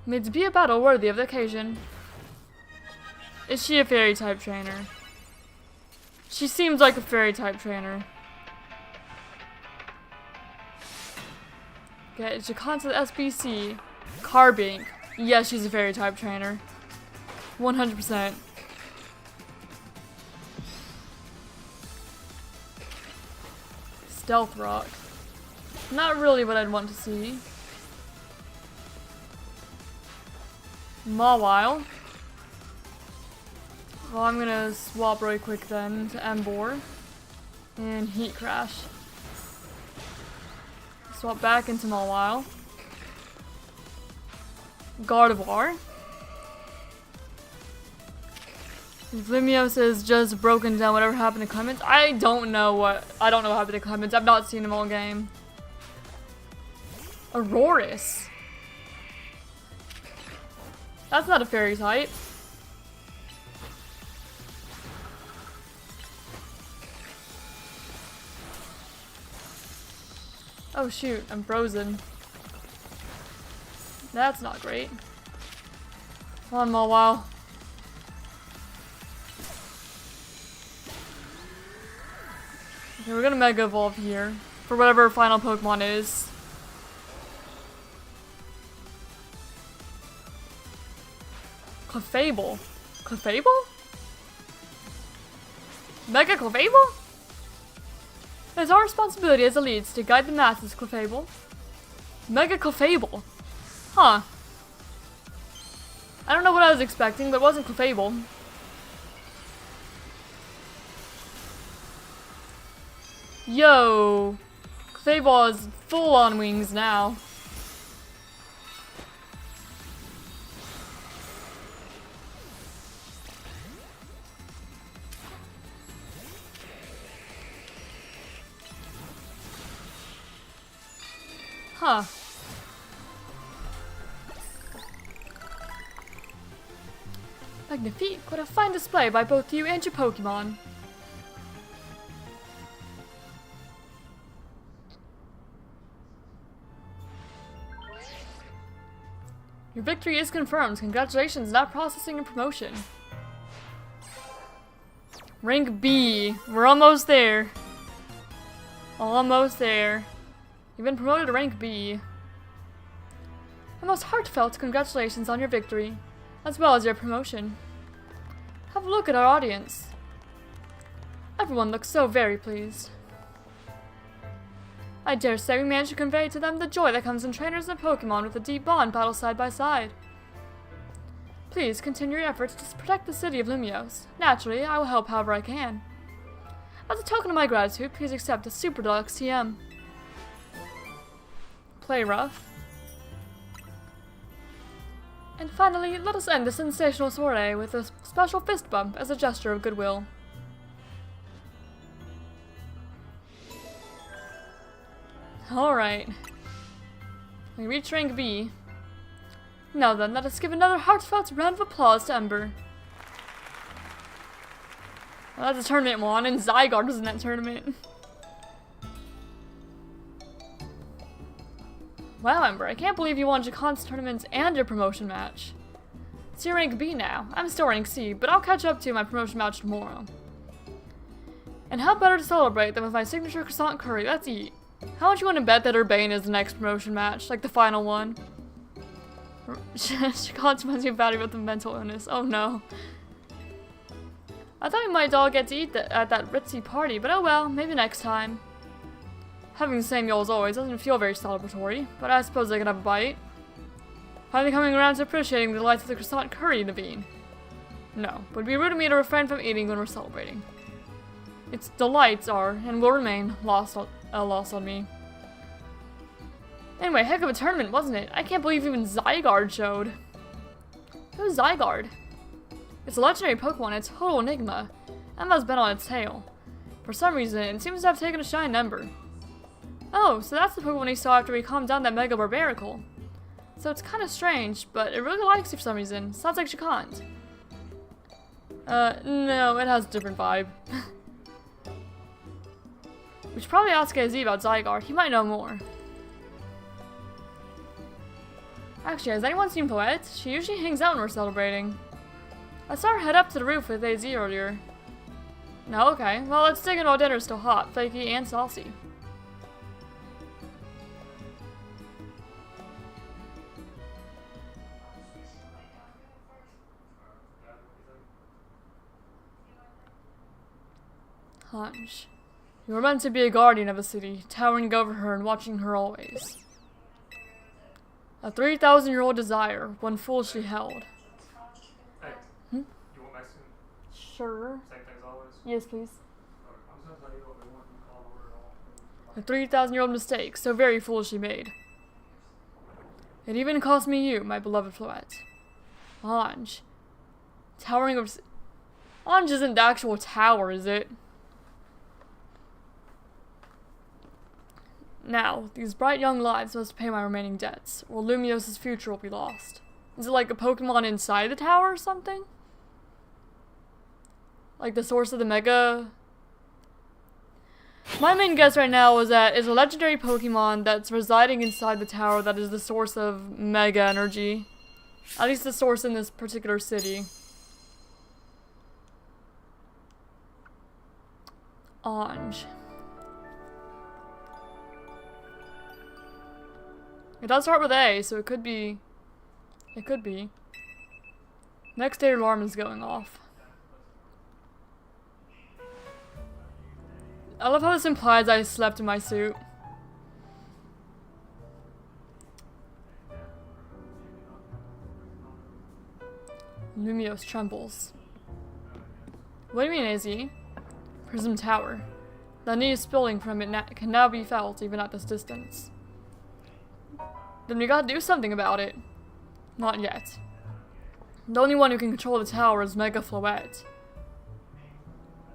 May it be a battle worthy of the occasion. Is she a fairy type trainer? She seems like a fairy type trainer. Syndicate. Jacon's the SBC. Carbink. Yes, she's a fairy type trainer. 100%. Stealth Rock. Not really what I'd want to see. Mawile. Well, I'm gonna swap really quick then to Ember. And Heat Crash. Swap back into Mawile. Gardevoir. Limios is just broken down whatever happened to Clemens. I don't know what happened to Clemens. I've not seen him all game. Auroris. That's not a fairy type. Oh shoot, I'm frozen. That's not great. Come on, Mawile. Okay, we're gonna Mega Evolve here. For whatever final Pokemon is. Clefable? Clefable? Mega Clefable? It is our responsibility as elites to guide the masses, Clefable. Mega Clefable. Huh. I don't know what I was expecting, but it wasn't Clefable. Yo! Clefable is full on wings now. Huh. Magnifique, what a fine display by both you and your Pokemon. Your victory is confirmed. Congratulations, now processing and promotion. Rank B. We're almost there. Almost there. You've been promoted to rank B. A most heartfelt congratulations on your victory, as well as your promotion. Have a look at our audience. Everyone looks so very pleased. I dare say we managed to convey to them the joy that comes in trainers and Pokemon with a deep bond battle side by side. Please continue your efforts to protect the city of Lumiose. Naturally, I will help however I can. As a token of my gratitude, please accept a Super Deluxe TM. Play rough. And finally, let us end the sensational soiree with a special fist bump as a gesture of goodwill. Alright. We reach rank B. Now then, let us give another heartfelt round of applause to Ember. Well, that's a tournament one, and Zygarde was in that tournament. Wow, Ember, I can't believe you won Jacon's tournaments and your promotion match. It's your rank B now. I'm still rank C, but I'll catch up to my promotion match tomorrow. And how better to celebrate than with my signature croissant curry? Let's eat. How much you want to bet that Urbain is the next promotion match? Like the final one? Jacon's reminds me of Battery with a mental illness. Oh no. I thought we might all get to eat at that ritzy party, but oh well, maybe next time. Having the same meal as always doesn't feel very celebratory, but I suppose I can have a bite. Finally coming around to appreciating the delights of the croissant curry, Naveen. No, but it'd be rude of me to refrain from eating when we're celebrating. Its delights are, and will remain, lost on me. Anyway, heck of a tournament, wasn't it? I can't believe even Zygarde showed. Who's Zygarde? It's a legendary Pokemon, it's a total enigma. Emma's been on its tail. For some reason, it seems to have taken a shine Ember. Oh, so that's the Pokemon he saw after we calmed down that Mega Barbarical. So it's kind of strange, but it really likes you for some reason. Sounds like Chacant. No, it has a different vibe. We should probably ask AZ about Zygarde. He might know more. Actually, has anyone seen Poet? She usually hangs out when we're celebrating. I saw her head up to the roof with AZ earlier. No, okay. Well, let's dig in while dinner's still hot, flaky, and saucy. Hunch. You were meant to be a guardian of the city, towering over her and watching her always. A 3,000-year-old desire, one foolishly held. Hey, Hmm? you want Mexican? Sure. Same thing as always? Yes, please. I'm just gonna tell you what we want and call order it all. A 3,000-year-old mistake, so very foolishly made. It even cost me you, my beloved Floette. Ange. Towering over... Ange isn't the actual tower, is it? Now, these bright young lives must pay my remaining debts, or Lumios's future will be lost. Is it like a Pokemon inside the tower or something? Like the source of the Mega... My main guess right now is that it's a legendary Pokemon that's residing inside the tower that is the source of Mega energy. At least the source in this particular city. Ange. It does start with A, so it could be... It could be. Next day alarm is going off. I love how this implies I slept in my suit. Lumios trembles. What do you mean, AZ? Prism Tower. The need spilling from it can now be felt even at this distance. Then we gotta do something about it. Not yet. The only one who can control the tower is Mega Floette.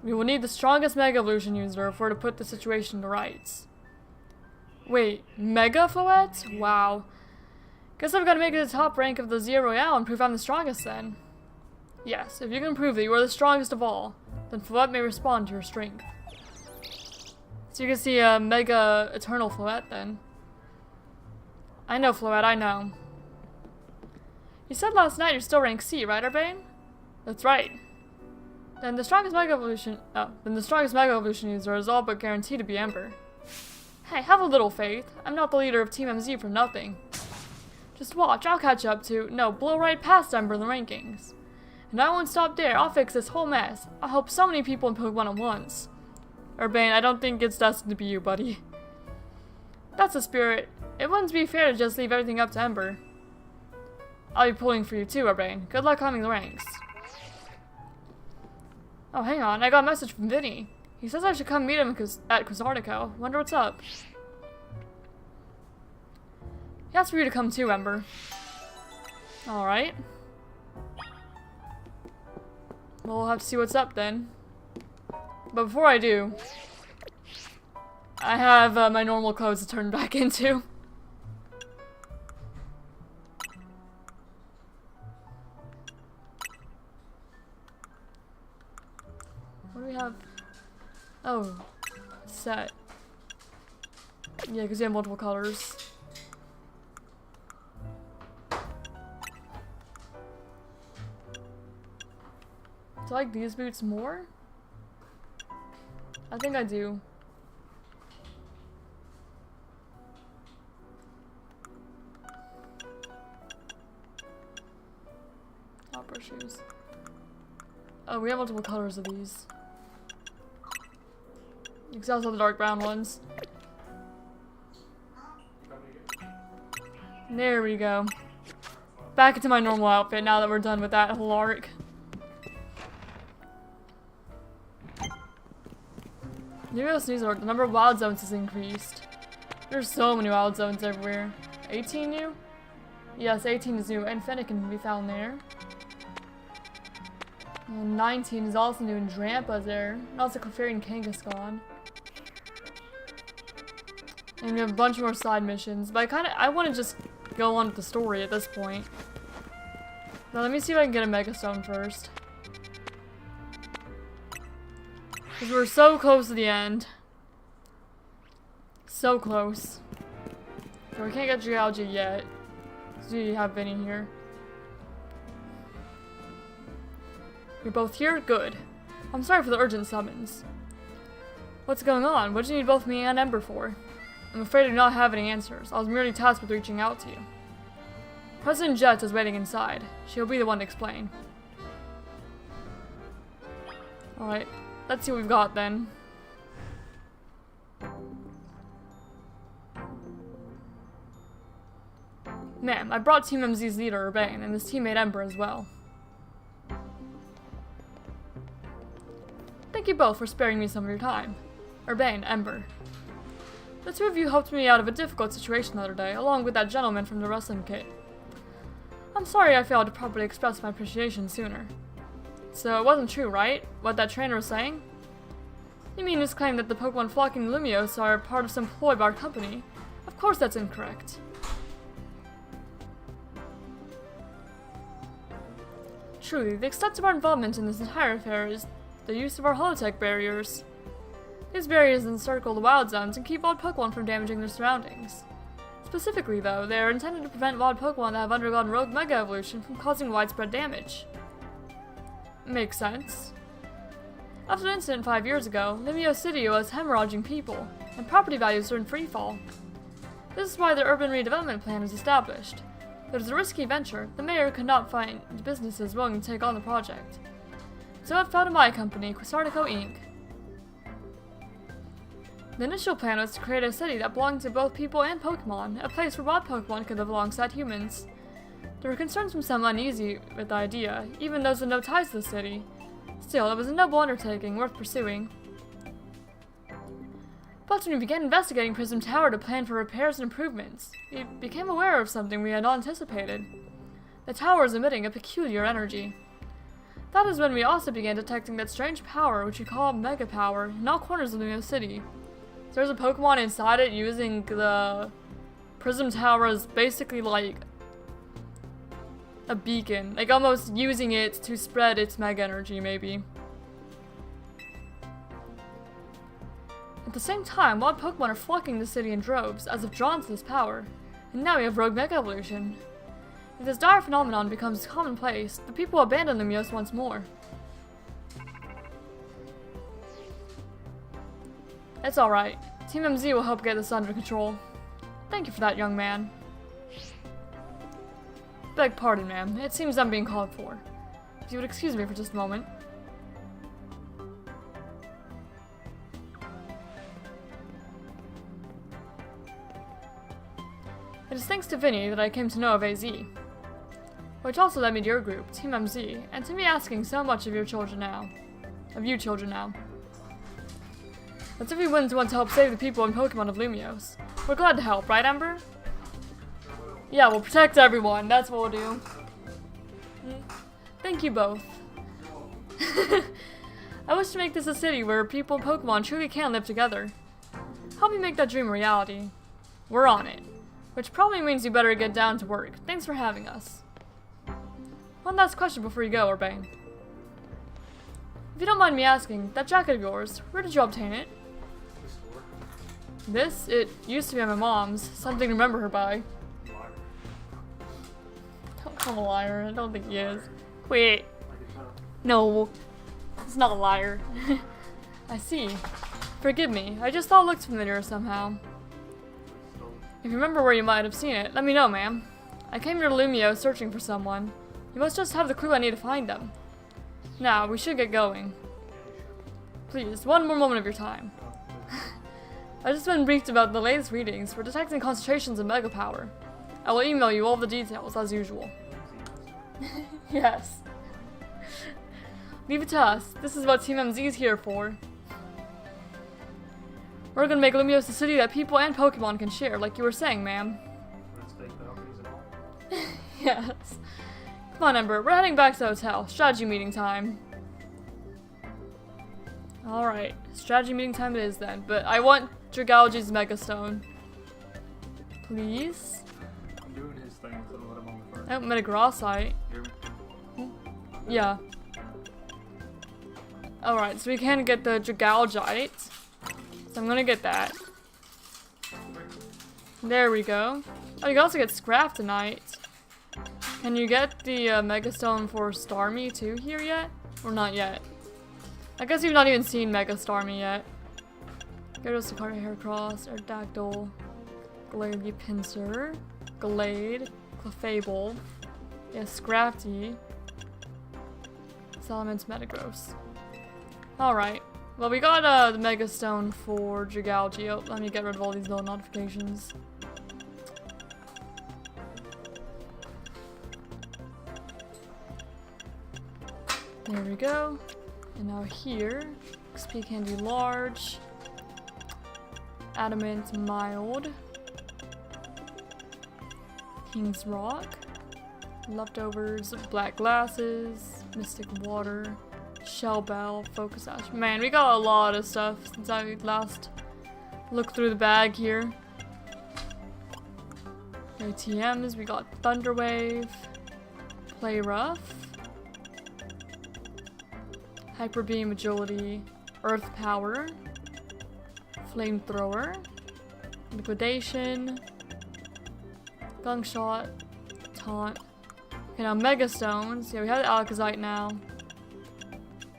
We will need the strongest Mega Evolution user if we're to put the situation to rights. Wait, Mega Floette? Wow. Guess I've gotta make it the top rank of the Z-A Royale and prove I'm the strongest then. Yes, if you can prove that you are the strongest of all, then Floette may respond to your strength. So you can see a Mega Eternal Floette then. I know, Floette, I know. You said last night you're still rank C, right, Urbain? That's right. Then the strongest Mega Evolution user is all but guaranteed to be Ember. Hey, have a little faith. I'm not the leader of Team MZ for nothing. Just watch, I'll catch up to, no, blow right past Ember in the rankings. And I won't stop there, I'll fix this whole mess. I'll help so many people in Pokemon at once. Urbain, I don't think it's destined to be you, buddy. That's the spirit. It wouldn't be fair to just leave everything up to Ember. I'll be pulling for you too, Urbain. Good luck climbing the ranks. Oh, hang on, I got a message from Vinny. He says I should come meet him at Quasartico. Wonder what's up. He asked for you to come too, Ember. Alright. Well, we'll have to see what's up then. But before I do, I have my normal clothes to turn back into. What do we have? Oh, set. Yeah, because you have multiple colors. Do I like these boots more? I think I do. Opera shoes. Oh, we have multiple colors of these. You can also have the dark brown ones. There we go. Back into my normal outfit now that we're done with that whole arc. Numerous news alert, the number of wild zones has increased. There's so many wild zones everywhere. 18 new? Yes, 18 is new, and Fennekin can be found there. And 19 is also new, and Drampa's there. And also Clefairy and Kangaskhan. And we have a bunch more side missions, but I want to just go on with the story at this point. Now let me see if I can get a Mega Stone first. Because we're so close to the end. So close. So we can't get Geology yet. So you have Vinny here. You're both here? Good. I'm sorry for the urgent summons. What's going on? What did you need both me and Ember for? I'm afraid I do not have any answers. I was merely tasked with reaching out to you. President Jet is waiting inside. She'll be the one to explain. Alright. Let's see what we've got then. Ma'am, I brought Team MZ's leader, Urbain, and his teammate Ember as well. Thank you both for sparing me some of your time. Urbain, Ember. The two of you helped me out of a difficult situation the other day, along with that gentleman from the Rust Syndicate. I'm sorry I failed to properly express my appreciation sooner. So it wasn't true, right? What that trainer was saying? You mean his claim that the Pokemon flocking to Lumiose are part of some ploy by our company? Of course that's incorrect. Truly, the extent of our involvement in this entire affair is the use of our holotech barriers. These barriers encircle the wild zones and keep wild Pokemon from damaging their surroundings. Specifically, though, they are intended to prevent wild Pokemon that have undergone rogue Mega Evolution from causing widespread damage. Makes sense. After an incident 5 years ago, Lumiose City was hemorrhaging people, and property values are in freefall. This is why the urban redevelopment plan was established. It was a risky venture. The mayor could not find businesses willing to take on the project. So it fell to my company, Quasartico Inc. The initial plan was to create a city that belonged to both people and Pokemon, a place where wild Pokemon could live alongside humans. There were concerns from some uneasy with the idea, even those with no ties to the city. Still, it was a noble undertaking, worth pursuing. But when we began investigating Prism Tower to plan for repairs and improvements, we became aware of something we had not anticipated. The tower is emitting a peculiar energy. That is when we also began detecting that strange power, which we call Mega Power, in all corners of Lumiose City. So there's a Pokemon inside it using the Prism Tower as basically like a beacon, like almost using it to spread its Mega energy, maybe. At the same time, wild Pokemon are flocking the city in droves, as if drawn to this power, and now we have rogue Mega Evolution. If this dire phenomenon becomes commonplace, the people abandon Lumiose once more. It's alright. Team MZ will help get this under control. Thank you for that, young man. Beg pardon, ma'am. It seems I'm being called for. If you would excuse me for just a moment. It is thanks to Vinny that I came to know of AZ, which also led me to your group, Team MZ, and to me asking so much of you children now. As if we wouldn't want to help save the people and Pokemon of Lumiose. We're glad to help, right, Ember? Yeah, we'll protect everyone. That's what we'll do. Thank you both. I wish to make this a city where people and Pokemon truly can live together. Help me make that dream a reality. We're on it. Which probably means you better get down to work. Thanks for having us. One last question before you go, Urbain. If you don't mind me asking, that jacket of yours, where did you obtain it? This? It used to be at my mom's. Something to remember her by. Don't call him a liar. I don't think he is. Wait. No. It's not a liar. I see. Forgive me. I just thought it looked familiar somehow. If you remember where you might have seen it, let me know, ma'am. I came here to Lumiose searching for someone. You must just have the clue I need to find them. Now, we should get going. Please, one more moment of your time. I've just been briefed about the latest readings for detecting concentrations of Mega Power. I will email you all the details, as usual. Yes. Leave it to us. This is what Team MZ is here for. We're gonna make Lumiose a city that people and Pokemon can share, like you were saying, ma'am. Yes. Come on, Ember. We're heading back to the hotel. Strategy meeting time. Alright. Strategy meeting time it is then. But I want Dragalge's Mega Stone. Please? I'm doing his thing, so let him on the front. Oh, Metagrossite. Yeah. Alright, so we can get the Dragalgite. So I'm gonna get that. There we go. Oh, you can also get Scraftonite. Can you get the Mega Stone for Starmie too here yet? Or not yet? I guess you've not even seen Mega Starmie yet. Gyarados, Lucario, Heracross, Aerodactyl, Glalie Pinsir, Glade, Clefable, yes, Scrafty, Salamence, Metagross. Alright. Well, we got the Mega Stone for Dragalge. Oh, let me get rid of all these little notifications. There we go. And now here, XP candy large, adamant mild, King's Rock, leftovers, black glasses, mystic water, shell bell, focus ash. Man, we got a lot of stuff since I last looked through the bag here. ATMs, we got Thunderwave, Play Rough, Hyper Beam Agility, Earth Power, Flamethrower, Liquidation, Gunshot, Taunt. Okay, now Mega Stones. Yeah, we have the Alakazite now.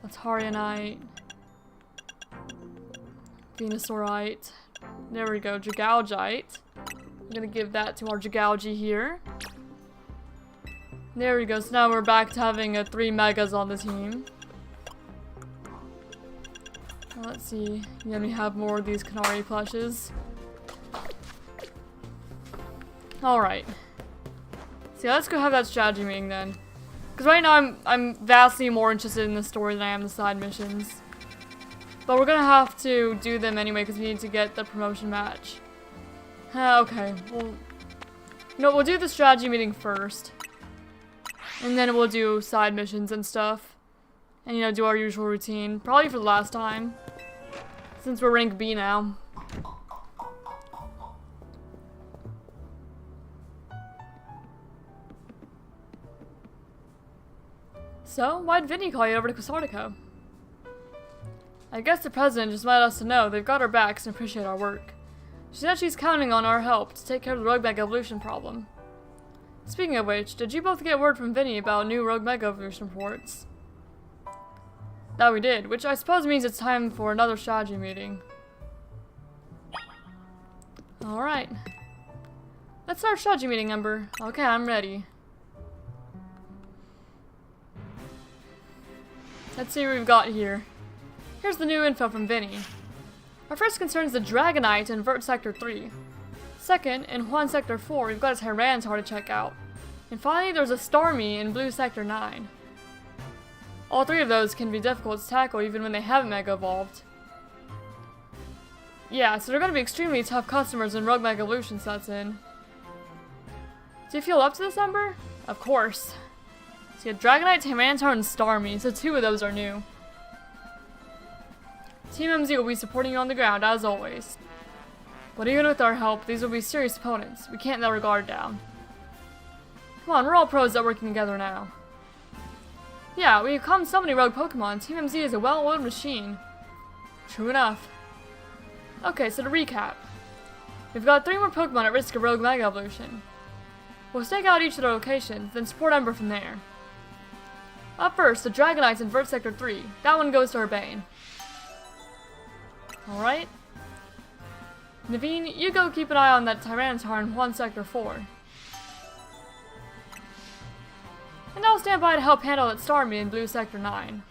Atarianite, Venusaurite. There we go, Gigalgite. I'm gonna give that to our Gigalgi here. There we go, so now we're back to having 3 Megas on the team. Now let's see, then we have more of these Canary plushes. Alright. So yeah, let's go have that strategy meeting then. Because right now I'm vastly more interested in the story than I am the side missions. But we're gonna have to do them anyway because we need to get the promotion match. Okay, well, no, we'll do the strategy meeting first. And then we'll do side missions and stuff. And, you know, do our usual routine. Probably for the last time. Since we're rank B now. So, why'd Vinny call you over to Quasartico? I guess the president just let us know they've got our backs and appreciate our work. She said she's counting on our help to take care of the Rogue Mega Evolution problem. Speaking of which, did you both get word from Vinny about new Rogue Mega Evolution reports? That we did, which I suppose means it's time for another strategy meeting. Alright. Let's start strategy meeting, Ember. Okay, I'm ready. Let's see what we've got here. Here's the new info from Vinny. Our first concern is the Dragonite in Vert Sector 3. Second, in Juan Sector 4, we've got a Tyranitar to check out. And finally, there's a Starmie in Blue Sector 9. All 3 of those can be difficult to tackle even when they haven't Mega Evolved. Yeah, so they're going to be extremely tough customers when Rogue Mega Evolution sets in. Do you feel up to this, Ember? Of course. So you have Dragonite, Tyranitar, and Starmie, so 2 of those are new. Team MZ will be supporting you on the ground, as always. But even with our help, these will be serious opponents. We can't let our guard down. Come on, we're all pros that are working together now. Yeah, we've come so many rogue Pokemon. Team MZ is a well-oiled machine. True enough. Okay, so to recap. We've got 3 more Pokemon at risk of Rogue Mega Evolution. We'll stake out each of their locations, then support Ember from there. Up first, the Dragonites in Vert Sector 3. That one goes to Urbain. Alright. Naveen, you go keep an eye on that Tyranitar in Juan Sector 4. And I'll stand by to help handle that Starmie in Blue Sector 9.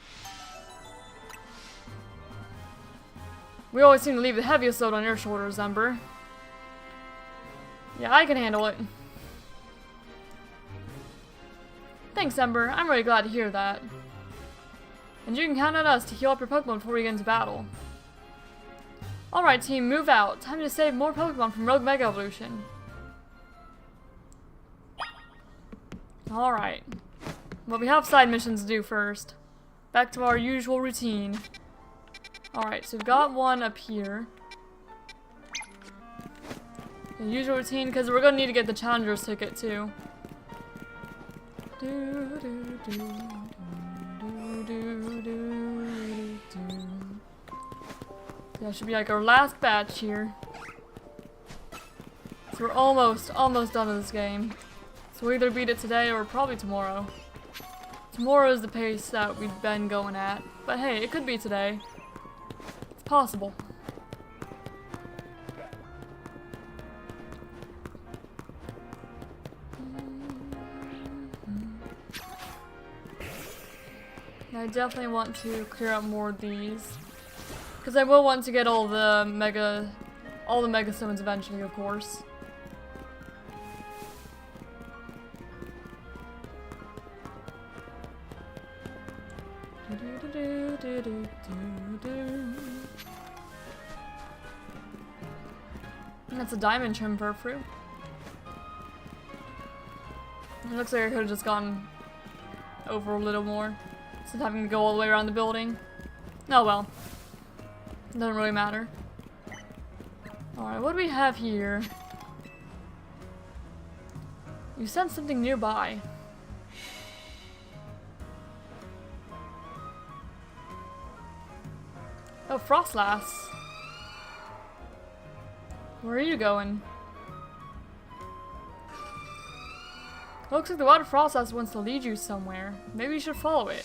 We always seem to leave the heaviest load on your shoulders, Ember. Yeah, I can handle it. Thanks, Ember. I'm really glad to hear that. And you can count on us to heal up your Pokemon before we get into battle. Alright team, move out. Time to save more Pokemon from Rogue Mega Evolution. Alright. Well, we have side missions to do first. Back to our usual routine. Alright, so we've got one up here. The usual routine, because we're going to need to get the Challenger's ticket too. That should be like our last batch here. So we're almost done with this game. So we'll either beat it today or probably tomorrow. Tomorrow is the pace that we've been going at. But hey, it could be today. It's possible. I definitely want to clear out more of these. Because I will want to get all the Mega Stones eventually, of course. And that's a diamond trim for fruit. It looks like I could have just gone over a little more instead of having to go all the way around the building. Oh well. It doesn't really matter. Alright, what do we have here? You sent something nearby. Oh, Frostlass. Where are you going? Looks like the water Frostlass wants to lead you somewhere. Maybe you should follow it.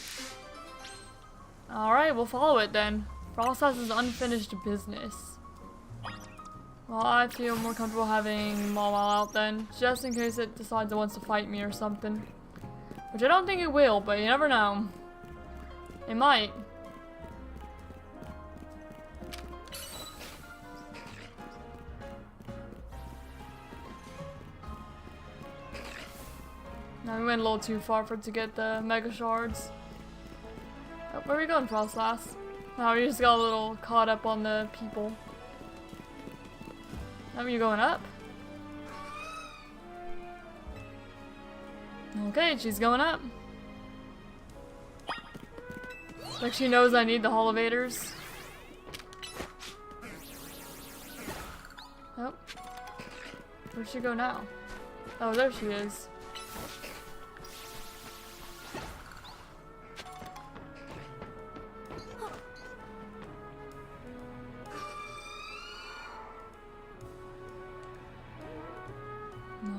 Alright, we'll follow it then. Frostlass is unfinished business. Well, I feel more comfortable having Mawile out then, just in case it decides it wants to fight me or something. Which I don't think it will, but you never know. It might. Now we went a little too far for it to get the Mega Shards. Oh, where are we going, Frostlass? Oh, we just got a little caught up on the people. Now you're going up? Okay, she's going up. Like she knows I need the elevators. Oh. Where'd she go now? Oh, there she is.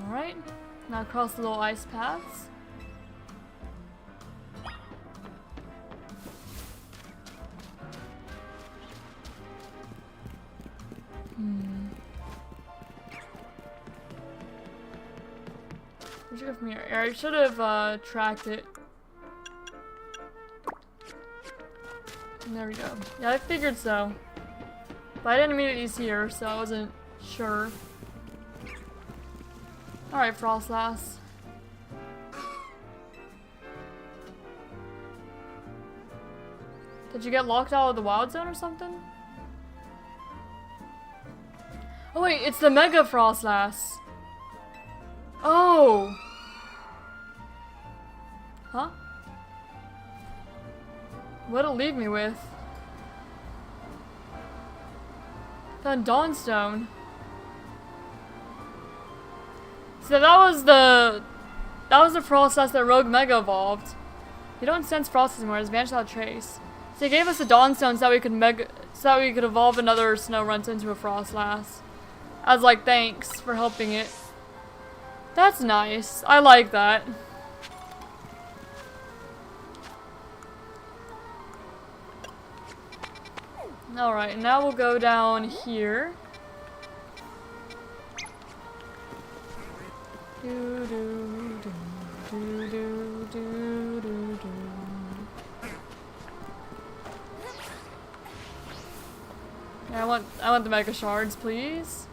Alright, now cross the little ice paths. Where'd you go from here? I should have tracked it. There we go. Yeah, I figured so. But I didn't immediately see her, so I wasn't sure. Alright, Frostlass. Did you get locked out of the wild zone or something? Oh wait, it's the Mega Frostlass. Oh! Huh? What'd it leave me with? Found Dawnstone. So that was the Frostlass that Rogue Mega evolved. You don't sense Frost anymore, it's vanished without trace. So he gave us the Dawnstone so that we could evolve another Snow Runt into a Frostlass. As like thanks for helping it. That's nice. I like that. Alright, now we'll go down here. Yeah, I want the Mega Shards, please.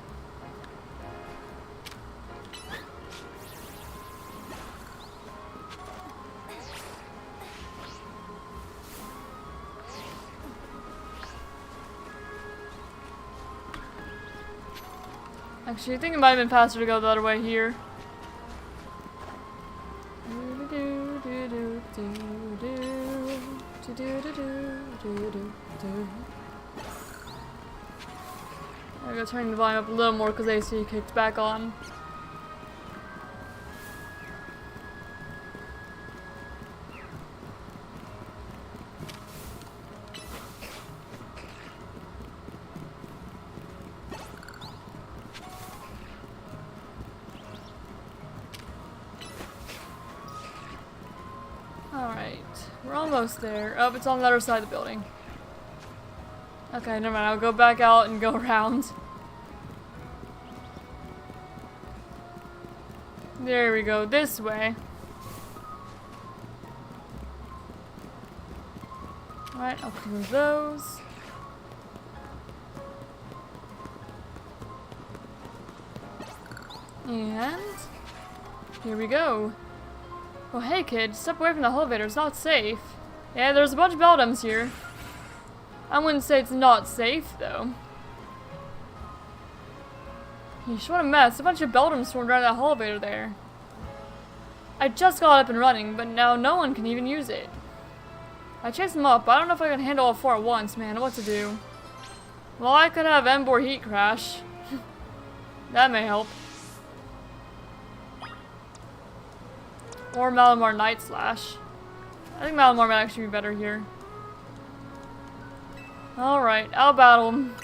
Actually, I think it might have been faster to go the other way here. I gotta turn the volume up a little more because AC kicked back on. Alright, we're almost there. Oh, it's on the other side of the building. Okay, never mind. I'll go back out and go around. There we go, this way. Alright, I'll clear those. And here we go. Oh hey kid, step away from the elevator, it's not safe. Yeah, there's a bunch of Beldums here. I wouldn't say it's not safe, though. Yeesh, what a mess. A bunch of Beldums swarmed around that elevator there. I just got up and running, but now no one can even use it. I chased them up, but I don't know if I can handle all 4 at once, man. What to do? Well, I could have Ember heat crash. That may help. Or Malamar Night Slash. I think Malamar might actually be better here. Alright, I'll battle him.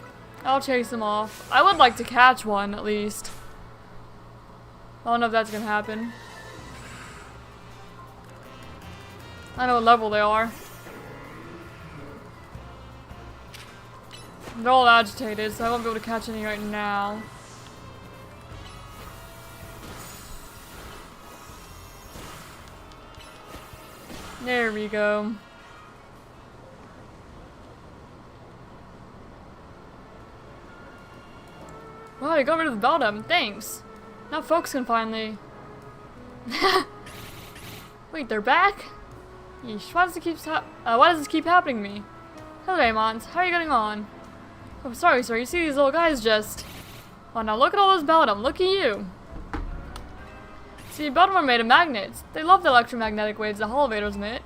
I'll chase him off. I would like to catch one, at least. I don't know if that's gonna happen. I know what level they are. They're all agitated, so I won't be able to catch any right now. There we go. Wow, you got rid of the Beldum. Thanks. Now folks can finally... Wait, they're back? Yeesh, why does this keep happening to me? Hello, Amons. How are you getting on? Oh, sorry, sir. You see these little guys just... Oh, now look at all those Beldum. Look at you. See, Beldum are made of magnets. They love the electromagnetic waves the elevators emit.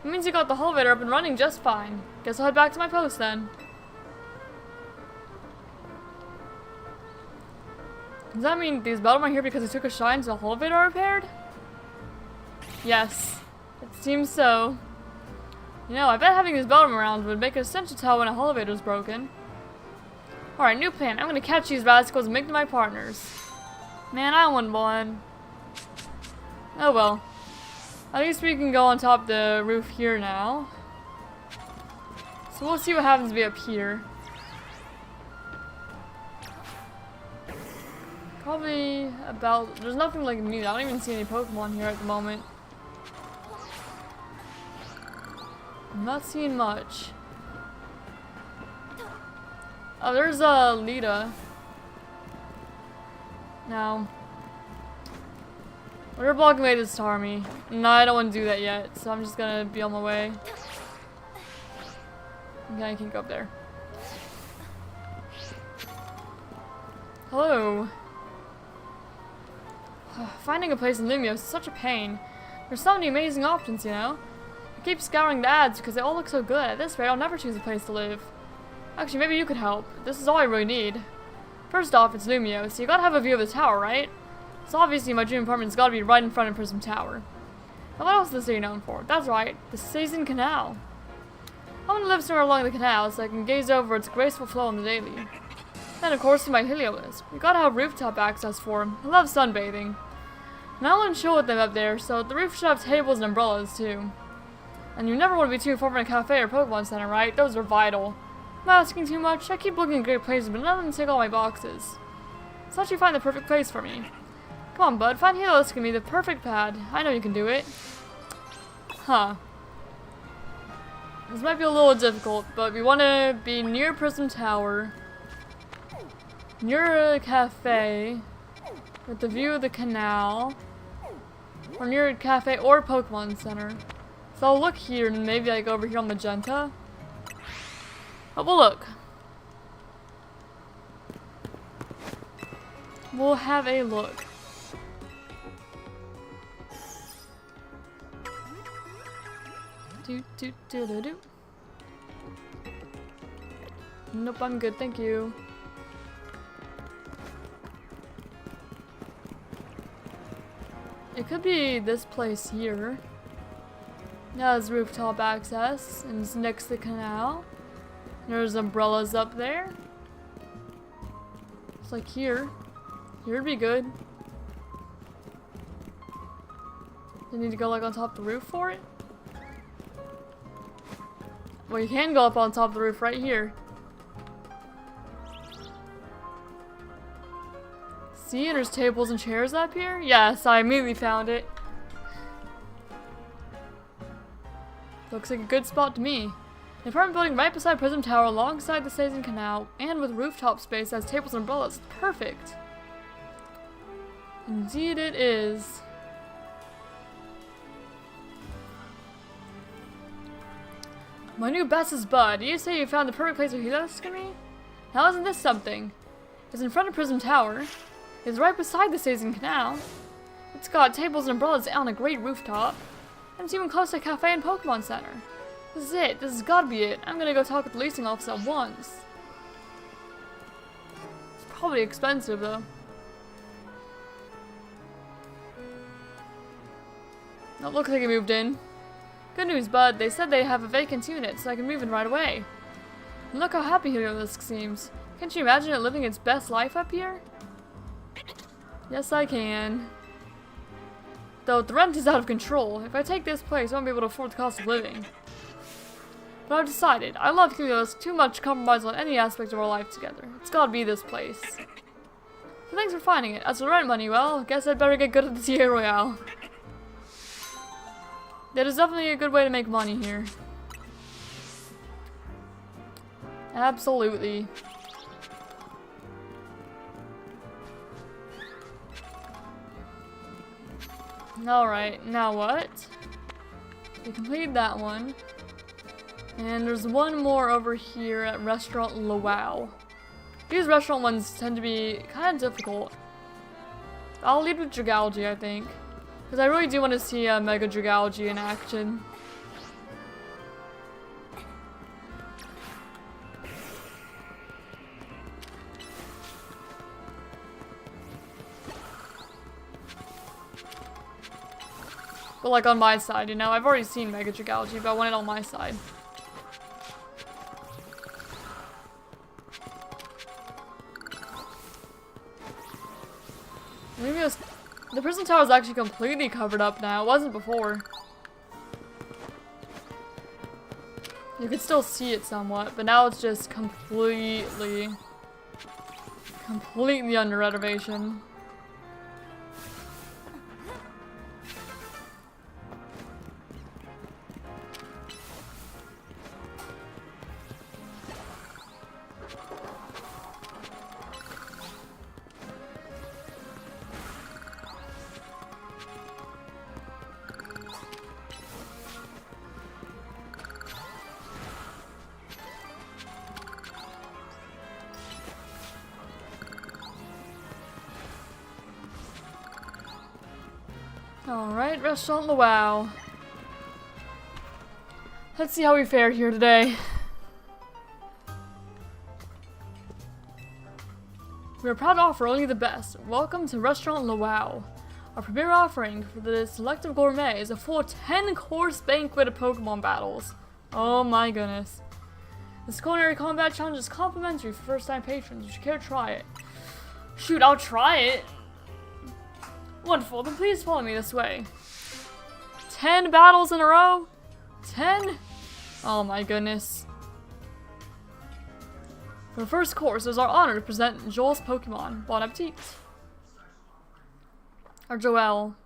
It means you got the elevator up and running just fine. Guess I'll head back to my post then. Does that mean these Beldum are here because they took a shine to the elevator repaired? Yes. It seems so. You know, I bet having these Beldum around would make it essential to tell when a elevator's broken. Alright, new plan. I'm gonna catch these rascals and make them my partners. Man, I want one. Oh well. At least we can go on top of the roof here now. So we'll see what happens to be up here. Probably about... There's nothing like new. I don't even see any Pokemon here at the moment. I'm not seeing much. Oh, there's a Lita. Now, we're blocking away this Starmie. No, I don't want to do that yet, so I'm just gonna be on my way. Okay, I can't go up there. Hello. Finding a place in Lumio is such a pain. There's so many amazing options, you know? I keep scouring the ads because they all look so good. At this rate, I'll never choose a place to live. Actually, maybe you could help. This is all I really need. First off, it's Lumio, so you gotta have a view of the tower, right? So obviously my dream apartment's gotta be right in front of Prism Tower. Now what else is the city known for? That's right, the Season Canal. I want to live somewhere along the canal so I can gaze over its graceful flow on the daily. Then of course my Heliolisk. You gotta have rooftop access for him. I love sunbathing. And I want to chill with them up there, so the roof should have tables and umbrellas too. And you never want to be too far from a cafe or Pokemon Center, right? Those are vital. I'm not asking too much. I keep looking at great places, but none of them tick all my boxes. So how'd you find the perfect place for me? Come on, bud. Find Heliolisk and be the perfect pad. I know you can do it. Huh. This might be a little difficult, but we want to be near Prism Tower, near a cafe, with the view of the canal, or near a cafe or Pokemon Center. So I'll look here and maybe like over here on Magenta. But we'll look. We'll have a look. Do. Nope, I'm good, thank you. It could be this place here. Now there's rooftop access, and it's next to the canal. There's umbrellas up there. It's like here. Here'd be good. You need to go like on top of the roof for it? Well, you can go up on top of the roof right here. See, and there's tables and chairs up here? Yes, I immediately found it. Looks like a good spot to me. An apartment building right beside Prism Tower alongside the Season Canal and with rooftop space that has tables and umbrellas. Perfect. Indeed it is. My new bestest bud. You say you found the perfect place for me? Now isn't this something? It's in front of Prism Tower. It's right beside the Sazin Canal. It's got tables and umbrellas on a great rooftop. And it's even close to a cafe and Pokemon Center. This is it. This has got to be it. I'm gonna go talk with the leasing office at once. It's probably expensive though. Oh, looks like he moved in. Good news, bud. They said they have a vacant unit, so I can move in right away. And look how happy Heliolisk seems. Can't you imagine it living its best life up here? Yes, I can. Though the rent is out of control. If I take this place, I won't be able to afford the cost of living. But I've decided. I love Heliolisk too much to compromise on any aspect of our life together. It's gotta be this place. So thanks for finding it. As for rent money, well, guess I'd better get good at the Z-A Royale. That is definitely a good way to make money here. Absolutely. Alright, now what? We completed that one. And there's one more over here at Restaurant Luau. These restaurant ones tend to be kind of difficult. I'll lead with Dragalge, I think. Because I really do want to see Mega Dragalge in action. But like on my side, you know? I've already seen Mega Dragalge, but I want it on my side. Maybe it was... The prison tower is actually completely covered up now. It wasn't before. You could still see it somewhat, but now it's just completely under renovation. Alright, Restaurant Luau. Let's see how we fare here today. We are proud to offer only the best. Welcome to Restaurant Luau. Our premier offering for the selective gourmet is a full 10-course banquet of Pokemon battles. Oh my goodness. This culinary combat challenge is complimentary for first-time patrons. You should care to try it. Shoot, I'll try it. Wonderful, then please follow me this way. 10 battles in a row? 10? Oh my goodness. For the first course, it is our honor to present Joel's Pokemon. Bon appetit. Or Joel.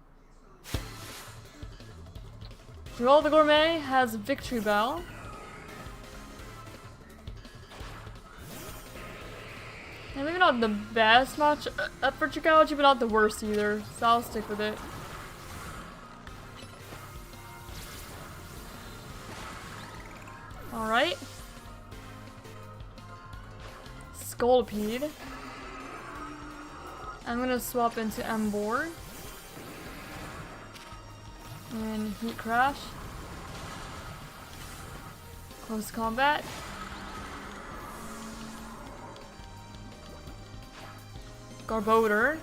Joel the Gourmet has Victory Bell. Yeah, maybe not the best match up for Dragalge, but not the worst either. So I'll stick with it. Alright. Scolipede. I'm gonna swap into Ember. And Heat Crash. Close combat. Garbodor.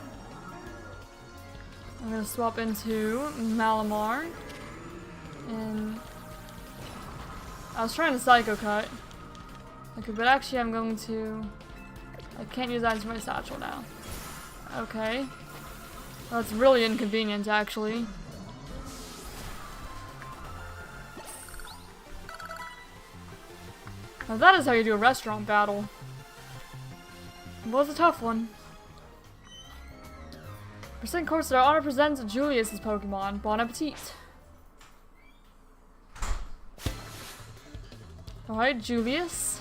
I'm gonna swap into Malamar. And I was trying to Psycho Cut. Okay, but actually I'm going to... I can't use that into my satchel now. Okay. Well, that's really inconvenient, actually. Now that is how you do a restaurant battle. It was a tough one. For second course, our honor presents Julius's Pokemon. Bon appetit. Alright, Julius.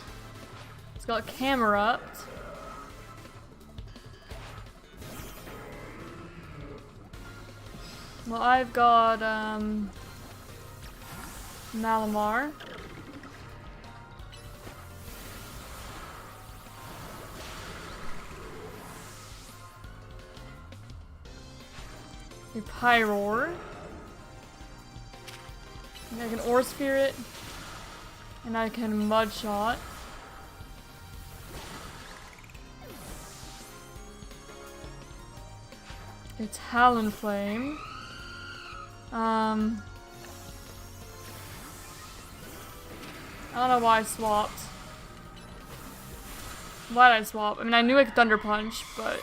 He's got Camerupt. Well, I've got, Malamar. A Pyroar. I can Ore Sphere it. And I can Mud Shot. A Talonflame. I don't know why I swapped. Why did I swap? I mean, I knew I could Thunder Punch, but...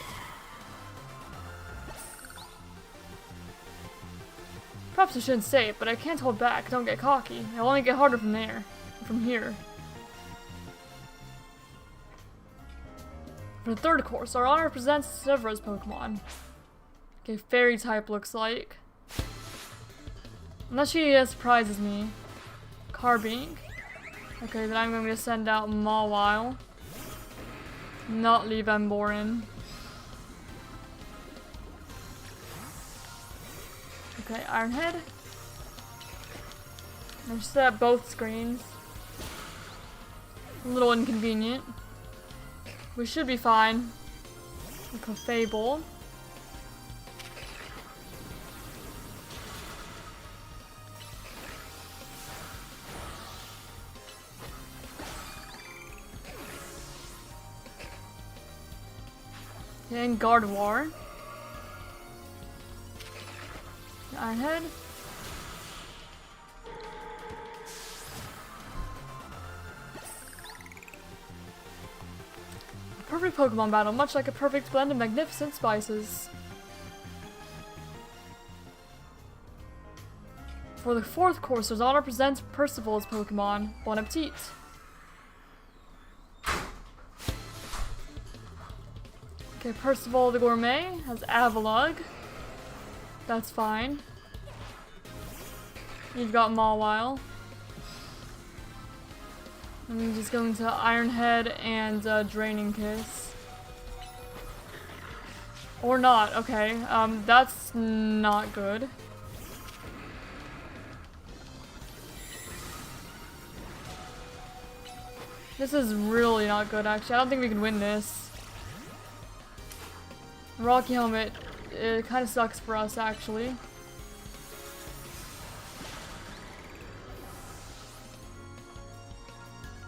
Perhaps I shouldn't say it, but I can't hold back. Don't get cocky. It'll only get harder from there. From here. For the third course, our honor presents Severa's Pokemon. Okay, Fairy type looks like. Unless she surprises me. Carbink. Okay, then I'm going to send out Mawile. Not leave Ember in. Okay, Ironhead. I set up both screens. A little inconvenient. We should be fine. Okay, Fable. And Gardevoir. Ironhead. A perfect Pokemon battle, much like a perfect blend of magnificent spices. For the fourth course, there's honor presents Percival's Pokemon. Bon appetit. Okay, Percival the Gourmet has Avalugg. That's fine. You've got Mawile. I'm just going to Ironhead and Draining Kiss. Or not, okay. That's not good. This is really not good, actually. I don't think we can win this. Rocky Helmet, it kind of sucks for us, actually.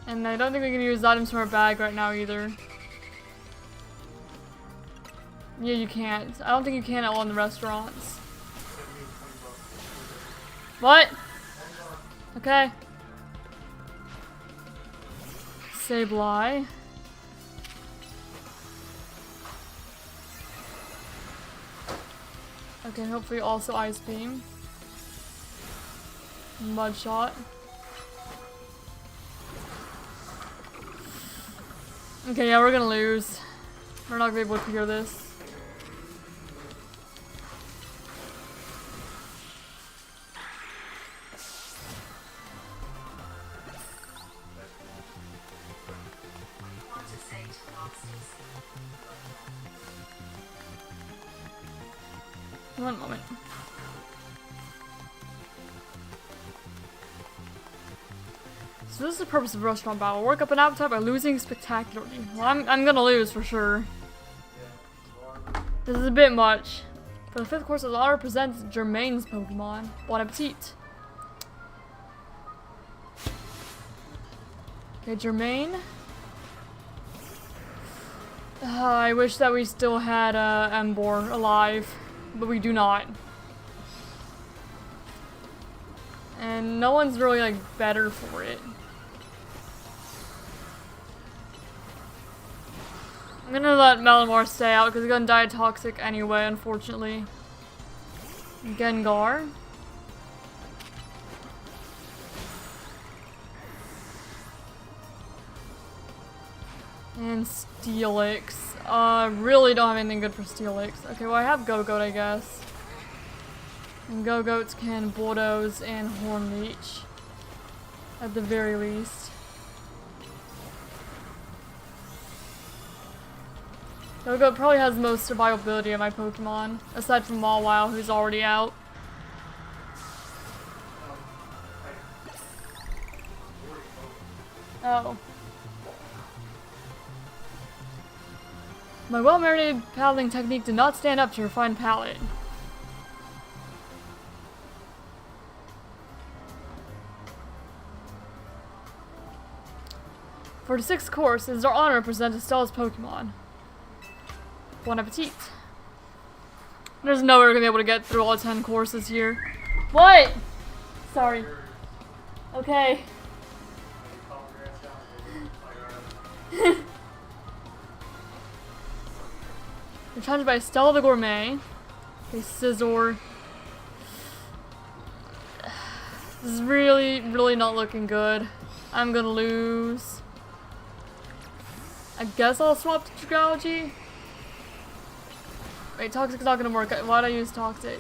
And I don't think we can use items from our bag right now, either. Yeah, you can't. I don't think you can at all in the restaurants. What? Okay. Sableye. Okay, hopefully also Ice Beam. Mud Shot. Okay, yeah, we're gonna lose. We're not gonna be able to clear this. One moment. So this is the purpose of restaurant battle. Work up an appetite by losing spectacularly. Well, I'm gonna lose for sure. This is a bit much. For the fifth course, Honor presents Germain's Pokemon. Bon appetit. Okay, Germain. I wish that we still had Ember alive. But we do not. And no one's really, like, better for it. I'm gonna let Malamar stay out because he's gonna die toxic anyway, unfortunately. Gengar. And Steelix. Really don't have anything good for Steelix. Okay, well I have Go-Goat, I guess. And Go-Goats can Bulldoze and Horn Leech. At the very least. Go-Goat probably has the most survivability of my Pokemon. Aside from Mawile, who's already out. Oh. My well-marinated paddling technique did not stand up to refined palate. For the 6th course, it is our honor to present Estelle's Pokemon. Bon appetit. There's no way we're gonna be able to get through all 10 courses here. What? Sorry. Okay. We're challenged by Estelle the Gourmet. Okay, Scizor. This is really not looking good. I'm gonna lose. I guess I'll swap to Dragology. Wait, Toxic's not gonna work. Why'd I use Toxic?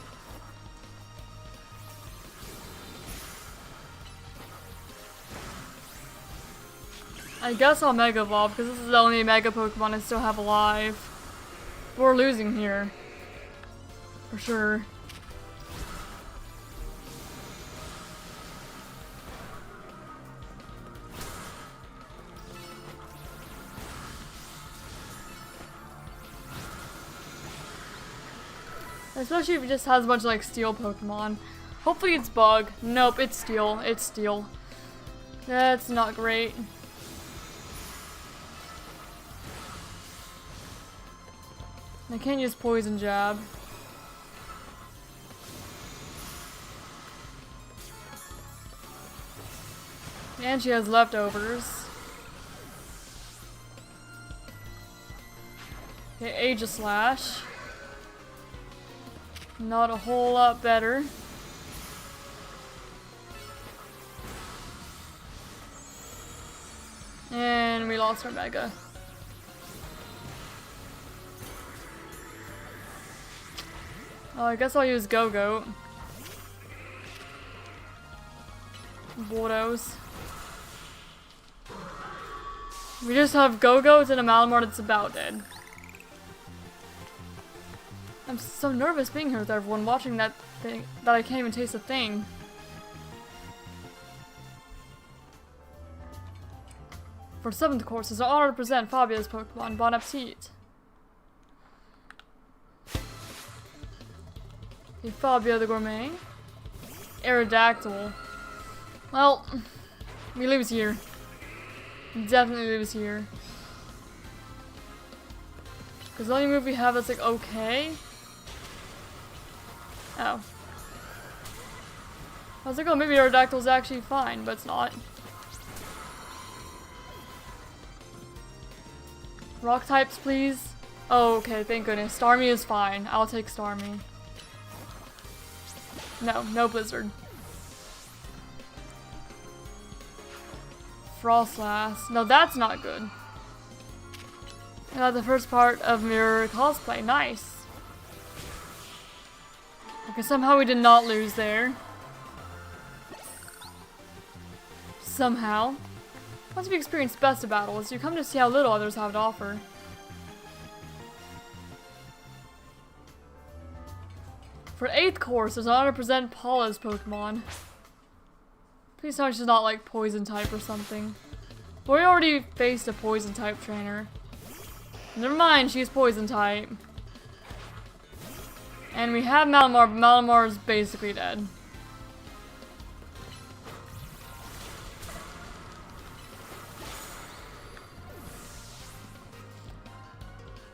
I guess I'll Mega Evolve because this is the only Mega Pokemon I still have alive. We're losing here. For sure. Especially if it just has a bunch of like steel Pokemon. Hopefully it's bug. Nope, it's steel. It's steel. That's not great. I can't use Poison Jab. And she has leftovers. Okay, Aegislash. Not a whole lot better. And we lost our Mega. Oh, I guess I'll use Go-Goat. Bordeaux. We just have Go-Goat and a Malamar that's about dead. I'm so nervous being here with everyone watching that thing that I can't even taste a thing. For 7th course, it's an honor to present Fabia's Pokemon, Bon Appetit. Okay, Fabia the Gourmet. Aerodactyl. Well, we lose here. Definitely lose here. Because the only move we have that's like okay. Oh. I was like, oh, maybe Aerodactyl's actually fine, but it's not. Rock types, please. Oh, okay, thank goodness. Starmie is fine. I'll take Starmie. No, no Blizzard. Frostlass. No, that's not good. I got the first part of Mirror cosplay. Nice. Okay, somehow we did not lose there. Somehow. Once you've experienced best of battles, you come to see how little others have to offer. For 8th course, there's an honor to present Paula's Pokemon. Please tell me she's not like Poison type or something. But we already faced a Poison type trainer. Never mind, she's Poison type. And we have Malamar, but Malamar is basically dead.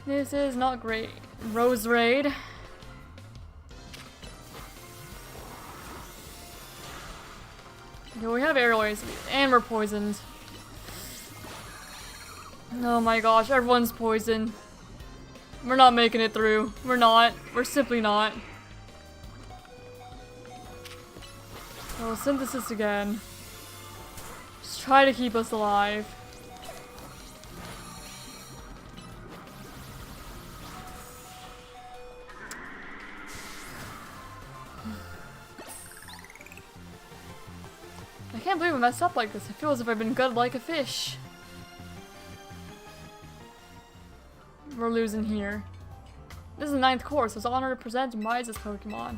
This is not great. Rose Raid. Okay, we have Airways, and we're poisoned. Oh my gosh, everyone's poisoned. We're not making it through. We're not. We're simply not. Oh, Synthesis again. Just try to keep us alive. I can't believe I messed up like this. I feel as if I've been gutted like a fish. We're losing here. This is the 9th course. It's an honor to present Miza's Pokemon.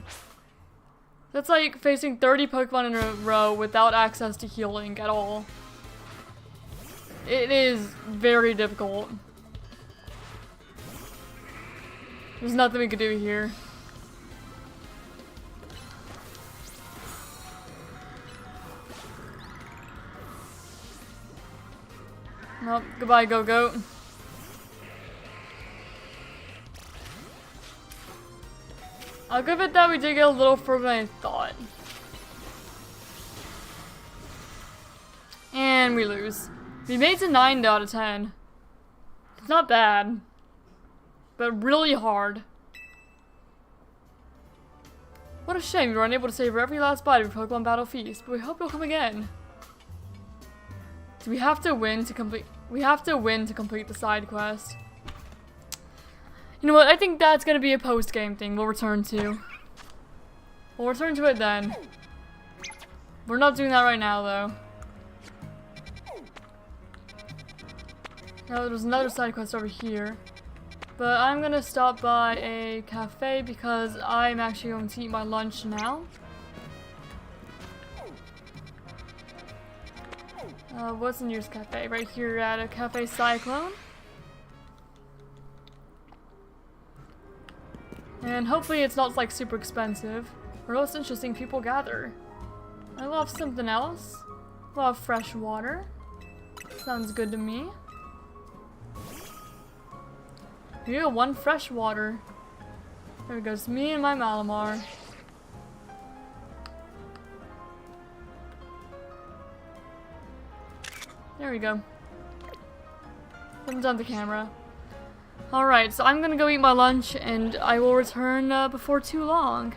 That's like facing 30 Pokemon in a row without access to healing at all. It is very difficult. There's nothing we could do here. Well, goodbye, Go-Goat. I'll give it that we did get a little further than I thought. And we lose. We made it to 9 out of 10. It's not bad. But really hard. What a shame we were unable to savor every last bite of your Pokemon Battle Feast, but we hope you'll come again. Do we have to win to complete? We have to win to complete the side quest. You know what? I think that's gonna be a post-game thing we'll return to. We'll return to it then. We're not doing that right now, though. Now, there's another side quest over here. But I'm gonna stop by a cafe because I'm actually going to eat my lunch now. What's the nearest cafe? Right here at a Cafe Cyclone. And hopefully it's not like super expensive, where most interesting people gather. I love something else. Love fresh water. Sounds good to me. Here you go, 1 fresh water. There goes me and my Malamar. There we go. Thumbs on the camera. Alright, so I'm gonna go eat my lunch and I will return before too long.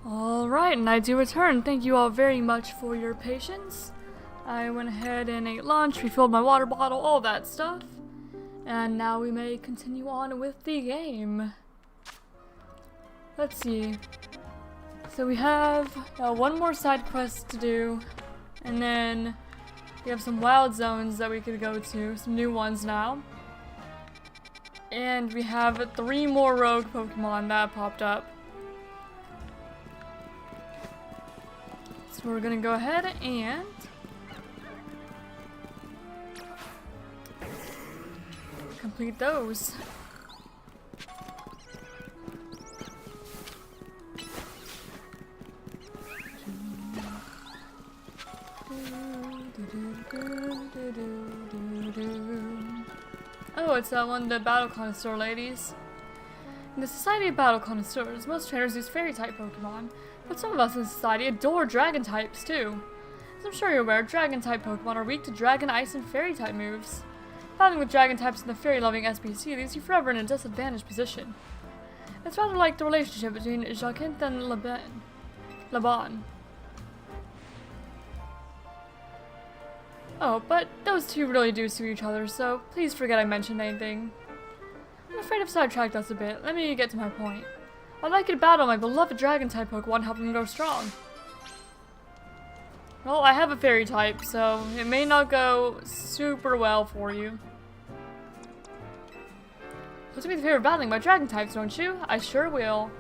Alright, and I do return. Thank you all very much for your patience. I went ahead and ate lunch, refilled my water bottle, all that stuff. And now we may continue on with the game. Let's see. So we have one more side quest to do, and then we have some wild zones that we could go to, some new ones now. And we have 3 more rogue Pokemon that popped up. So we're gonna go ahead and complete those. Oh, it's that one, the Battle Connoisseur ladies. In the Society of Battle Connoisseurs, most trainers use Fairy-type Pokemon, but some of us in society adore Dragon types too. As I'm sure you're aware, Dragon-type Pokemon are weak to Dragon, Ice, and Fairy-type moves. Battling with Dragon types in the Fairy-loving SPC leaves you forever in a disadvantaged position. It's rather like the relationship between Jacqueline and Laban. Oh, but those two really do suit each other, so please forget I mentioned anything. I'm afraid I've sidetracked us a bit. Let me get to my point. I'd like you to battle my beloved Dragon-type Pokemon, helping them grow strong. Well, I have a Fairy type, so it may not go super well for you. Put me the favor of battling my Dragon types, don't you? I sure will.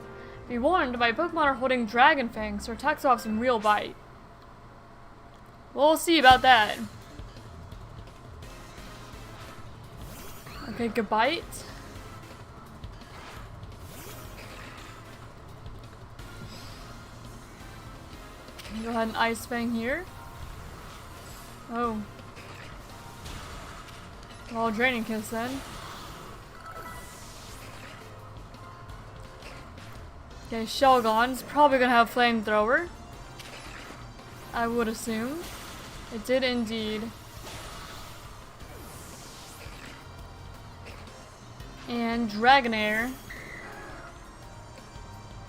Be warned, my Pokemon are holding Dragon Fangs, so attacks will have some real bite. We'll see about that. Okay, good bite. Go ahead and Ice Fang here. Oh. Well, Draining Kiss then. Okay, Shelgon's probably gonna have Flamethrower. I would assume. It did indeed. And Dragonair.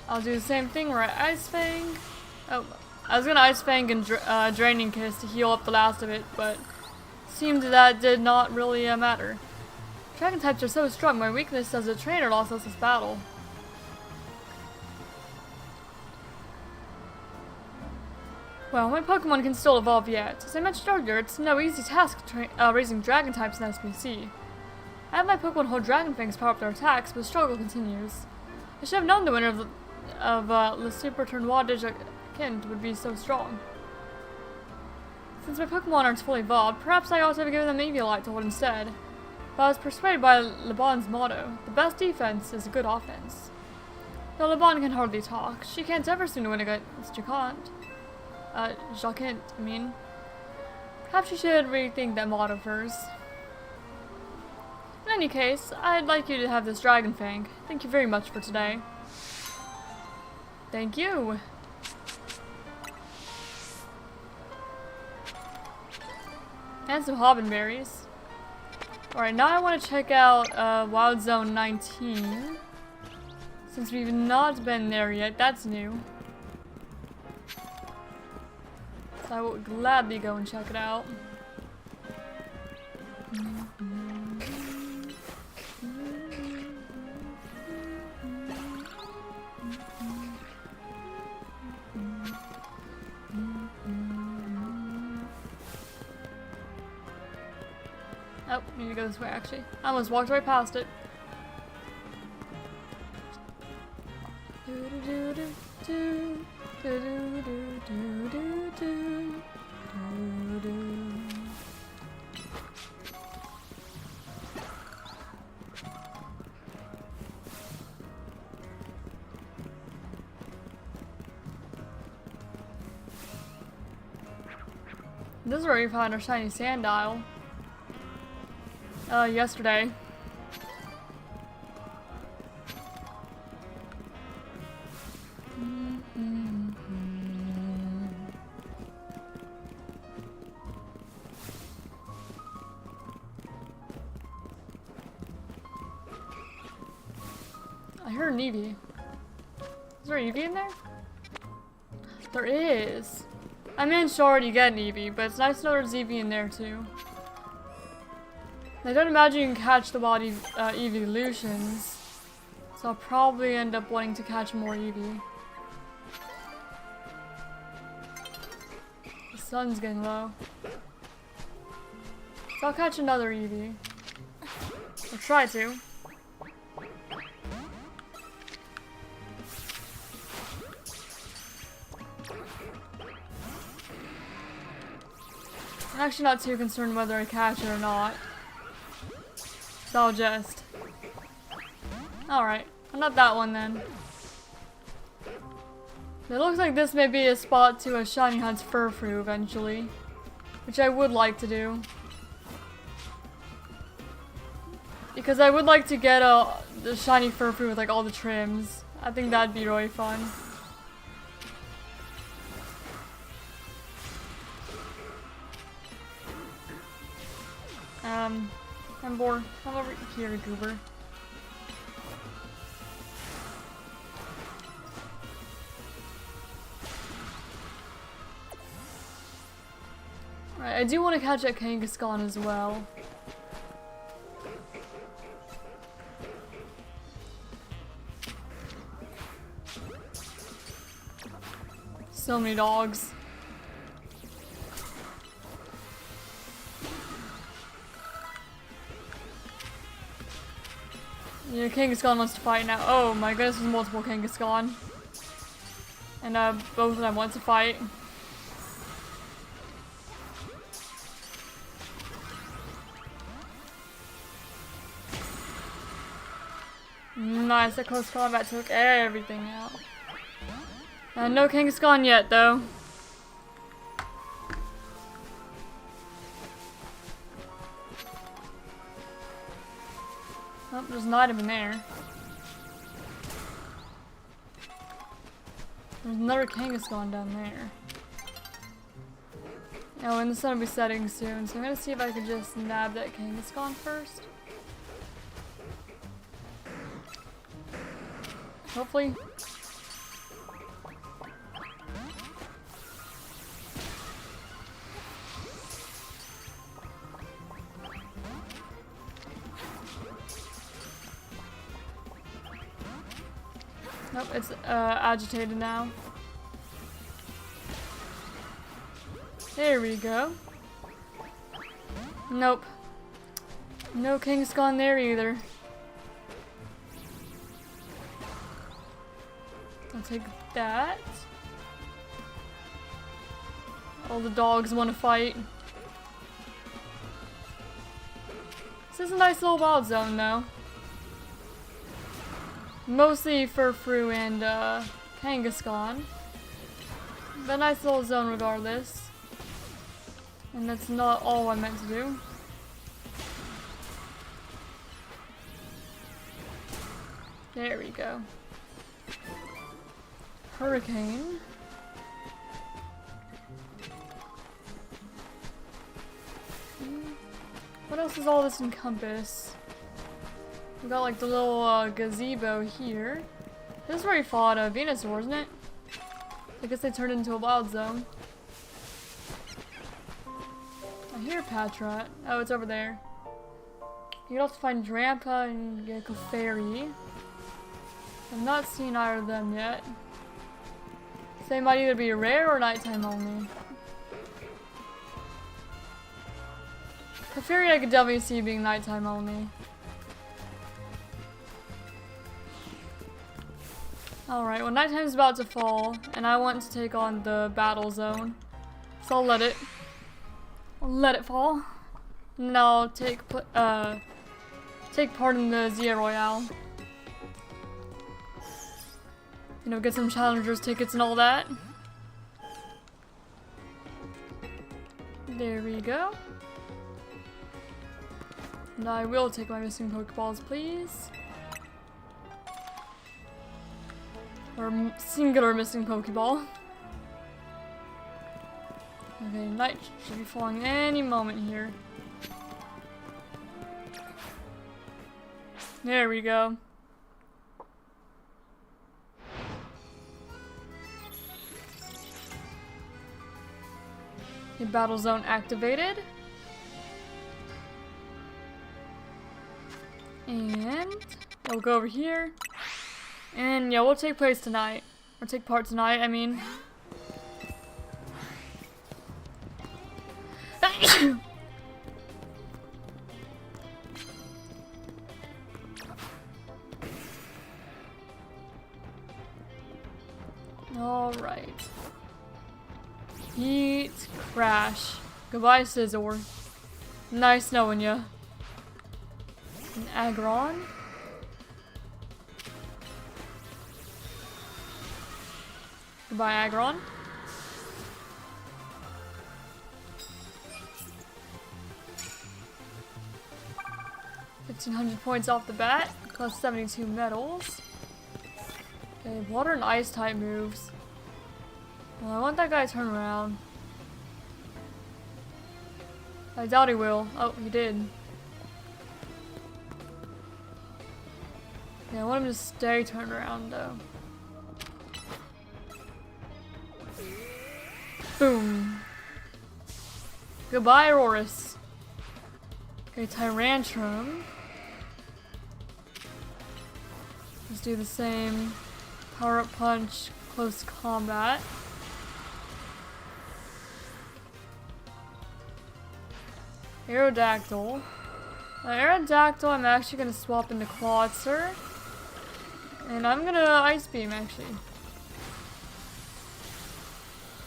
I'll do the same thing where I Ice Fang. Oh, I was gonna Ice Fang and Draining Kiss to heal up the last of it, but seemed that did not really matter. Dragon types are so strong, my weakness as a trainer lost us this battle. Well, my Pokemon can still evolve yet. As I mentioned earlier, it's no easy task raising Dragon types in SPC. I have my Pokemon hold Dragon Fangs power up their attacks, but the struggle continues. I should have known the winner of Le Super Tournoi de Kind would be so strong. Since my Pokemon aren't fully evolved, perhaps I ought to have given them Eviolite to hold instead. But I was persuaded by Laban's motto, the best defense is a good offense. Though Laban can hardly talk, she can't ever seem to win against Jacqueline, I mean. Perhaps she should rethink that motto of hers. In any case, I'd like you to have this Dragon Fang. Thank you very much for today. Thank you. And some Hobbenberries. Alright, now I want to check out Wild Zone 19. Since we've not been there yet, that's new. So I will gladly go and check it out. Oh, need to go this way actually. I almost walked right past it. This is where we found our shiny Sandile. Yesterday. I heard an Eevee. Is there an Eevee in there? There is. I managed to already get an Eevee, but it's nice to know there's Eevee in there too. I don't imagine you can catch the wild evolutions, so I'll probably end up wanting to catch more Eevee. The sun's getting low. So I'll catch another Eevee. I'll try to. I'm actually not too concerned whether I catch it or not. So I'll just... Alright, not that one then. It looks like this may be a spot to a shiny hunt's Furfrou eventually. Which I would like to do. Because I would like to get the shiny Furfrou with like all the trims. I think that'd be really fun. Ember, come over here, Goober. Right, I do want to catch that Kangaskhan as well. So many dogs. Yeah, Kangaskhan wants to fight now. Oh my goodness, there's multiple Kangaskhan. And both of them want to fight. Nice, that close combat took everything out. No Kangaskhan yet, though. Oh, there's an item in there. There's another Kangaskhan down there. Oh, and the sun will be setting soon, so I'm gonna see if I can just nab that Kangaskhan first. Hopefully. Nope, it's agitated now. There we go. Nope. No Kangaskhan there either. I'll take that. All the dogs want to fight. This is a nice little wild zone though. Mostly Furfrou and Kangaskhan. But a nice little zone regardless. And that's not all I meant to do. There we go. Hurricane. What else does all this encompass? We got like the little gazebo here. This is where we fought Venusaur, isn't it? I guess they turned into a wild zone. I hear Patrat. Oh, it's over there. You can also find Drampa and Gecko Fairy. I've not seen either of them yet. They might either be rare or nighttime only. Clefairy I could definitely see being nighttime only. Alright, well nighttime's about to fall, and I want to take on the battle zone. So I'll let it fall. And I'll take part in the Z-A Royale. You know, get some challengers tickets and all that. There we go. And I will take my missing Pokeballs, please. Or singular missing Pokeball. Okay, night should be falling any moment here. There we go. Okay, battle zone activated. And we'll go over here. And yeah, we'll take place tonight. Or take part tonight, I mean. Alright. Heat crash. Goodbye, Scizor. Nice knowing ya. An Aggron. Goodbye, Aggron. $1,500 points off the bat, plus 72 medals. Okay, water and ice type moves. Well, I want that guy to turn around. I doubt he will. Oh, he did. Yeah, I want him to stay turned around though. Boom. Goodbye, Aurorus. Okay, Tyrantrum. Let's do the same. Power up punch, close combat. Aerodactyl. Aerodactyl, I'm actually gonna swap into Clawitzer. And I'm gonna Ice Beam, actually.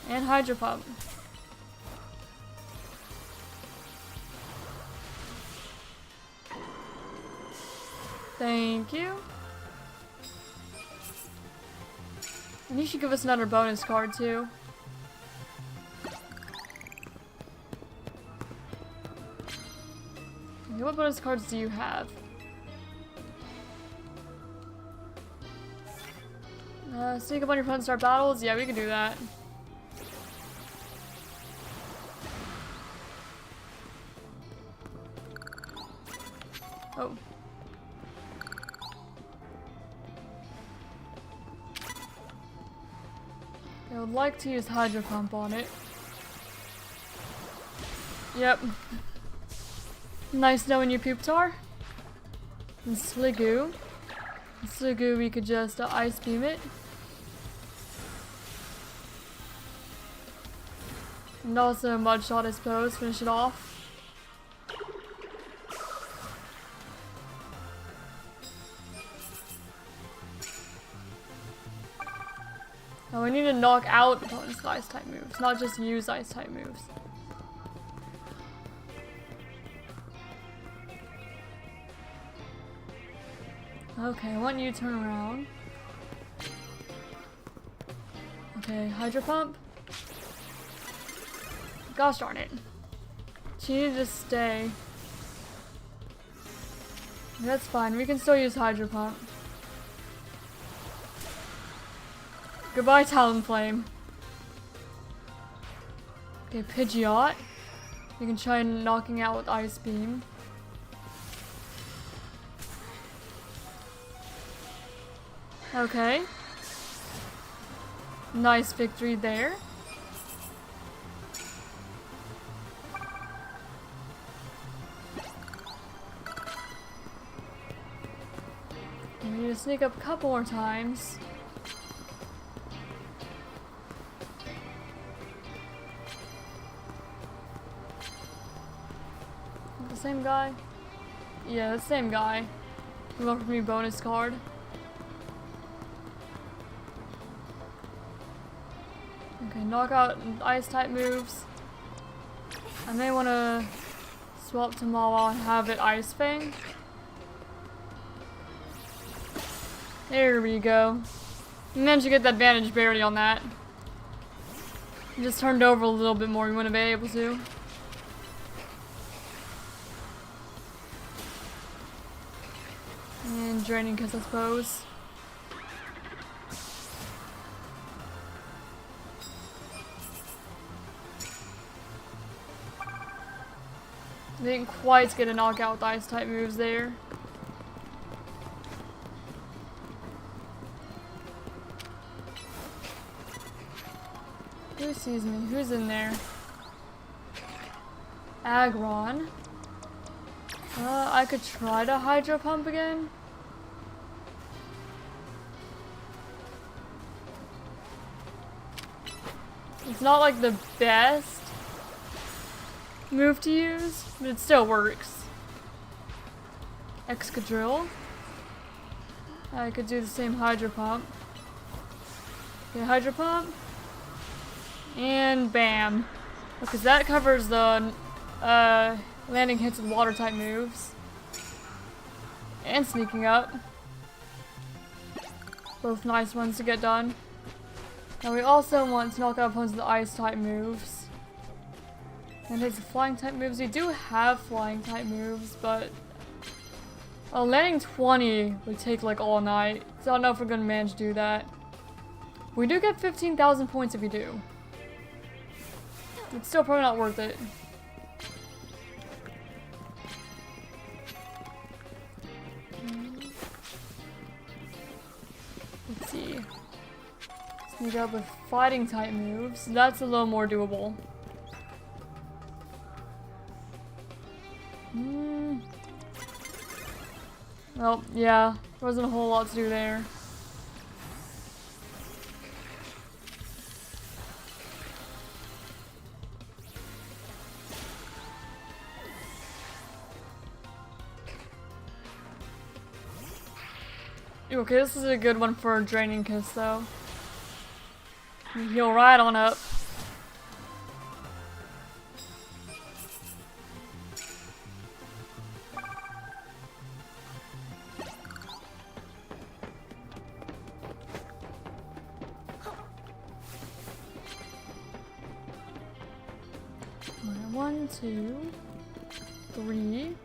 And Hydro Pump. Thank you. And you should give us another bonus card, too. Okay, what bonus cards do you have? Sneak up on your opponent, start battles? Yeah, we can do that. Oh. I would like to use Hydro Pump on it. Yep. Nice knowing you, Pupitar. And Sliggoo. Sliggoo, we could just Ice Beam it. And also Mud Shot, I suppose, finish it off. Now we need to knock out opponent's ice type moves, not just use ice type moves. Okay, I want you to turn around. Okay, Hydro Pump. Gosh darn it. She needed to stay. That's fine, we can still use Hydro Pump. Goodbye, Talonflame. Okay, Pidgeot. You can try knocking out with Ice Beam. Okay. Nice victory there. We need to sneak up a couple more times. The same guy? Yeah, the same guy. He offered me a bonus card. Okay, knock out ice type moves. I may want to swap to Mawa and have it Ice Fang. There we go. You managed to get that advantage barely on that. You just turned over a little bit more, you wouldn't have been able to. And Draining Kiss, I suppose. Didn't quite get a knockout with ice type moves there. Who sees me? Who's in there? Aggron. I could try to Hydro Pump again. It's not like the best move to use, but it still works. Excadrill. I could do the same Hydro Pump. Okay, Hydro Pump. And bam. Because that covers the landing hits with water type moves. And sneaking up. Both nice ones to get done. Now we also want to knock out opponents with the ice type moves. And hits the flying type moves. We do have flying type moves, but landing 20 would take like all night. So I don't know if we're gonna manage to do that. We do get 15,000 points if we do. It's still probably not worth it. Let's see. Sneak up with fighting type moves. That's a little more doable. Well, yeah. There wasn't a whole lot to do there. Okay, this is a good one for a Draining Kiss, though. You heal right on up. Alright, 1, 2, 3.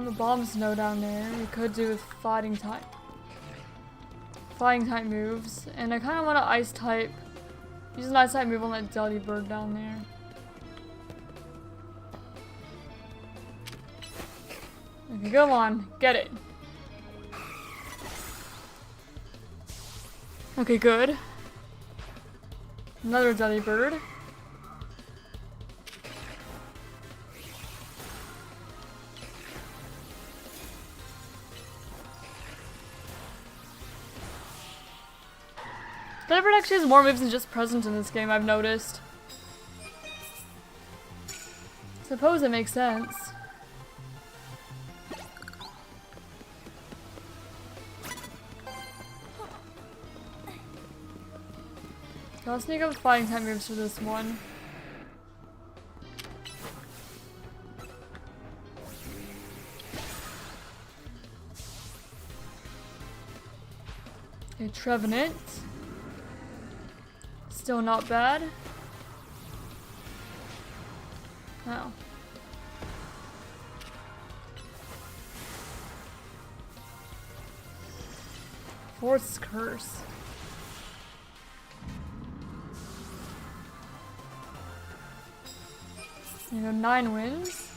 The bombs no down there. We could do with fighting type moves, and I kind of want to ice type. Use an ice type move on that Duddy Bird down there. Okay, go on, get it. Okay, good. Another Duddy Bird. Duddy actually has more moves than just present in this game, I've noticed. Suppose it makes sense. So I'll sneak up with fighting type moves for this one. Okay, Trevenant. Still not bad. Oh. Force Curse. You know, 9 wins.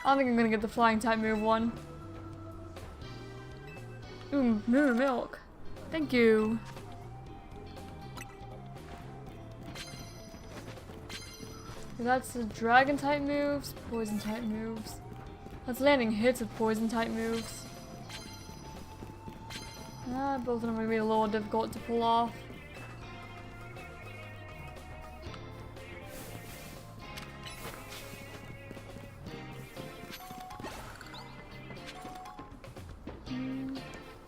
I don't think I'm gonna get the flying type move one. Ooh, Mirror Milk. Thank you. That's the dragon type moves, poison type moves. That's landing hits with poison type moves. Both of them are gonna be a little difficult to pull off.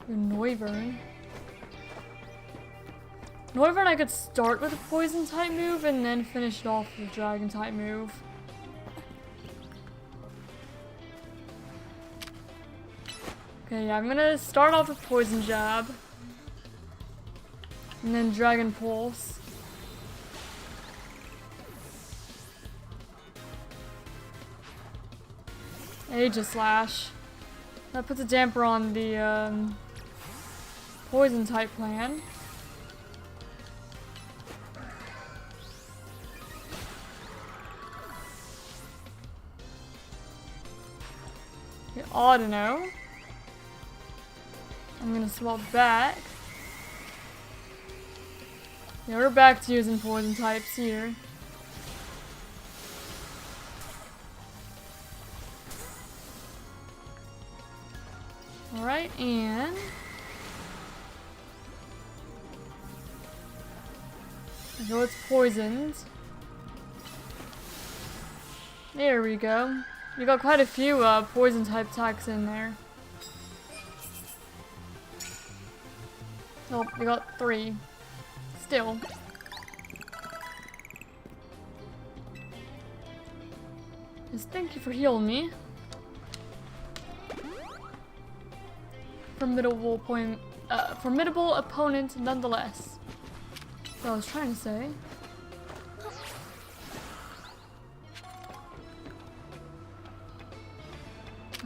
Noivern. Noivern I could start with a poison type move and then finish it off with a dragon type move. Okay, yeah, I'm gonna start off with poison jab. And then dragon pulse. Aegislash. That puts a damper on the poison type plan. Okay, Audino. I'm gonna swap back. Yeah, we're back to using poison types here. Alright, and so it's poisoned. There we go. We got quite a few poison type attacks in there. Oh, we got 3. Still. Just thank you for healing me. Formidable opponent nonetheless. That's what I was trying to say.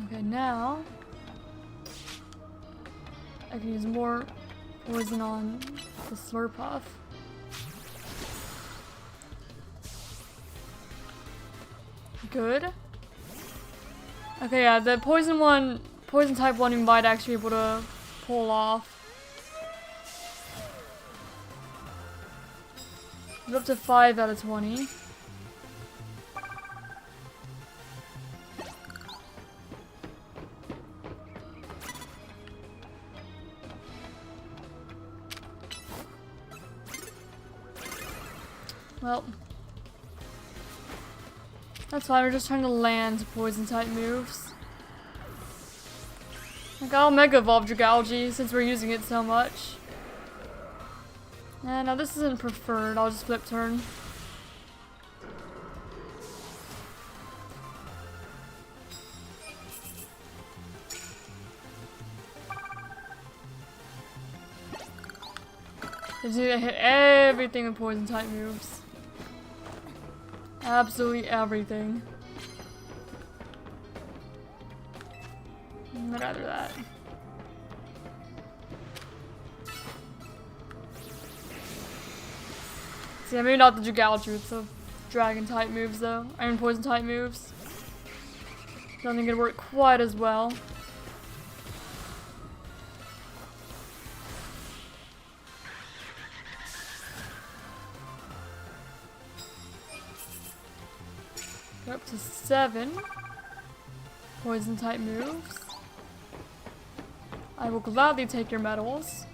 Okay, now I can use more poison on the Slurpuff. Good. Okay, yeah, the poison type one you might actually be able to pull off. We're up to 5 out of 20. Well, that's fine, we're just trying to land poison type moves. Like, I'll Mega Evolve Dragalge since we're using it so much. No, this isn't preferred, I'll just flip turn. Just need to hit everything with poison type moves. Absolutely everything. I'd rather that. See, maybe not the Dragalge with the dragon type moves though. Iron poison type moves. Don't think it'd work quite as well. Go up to 7 poison type moves. I will gladly take your medals.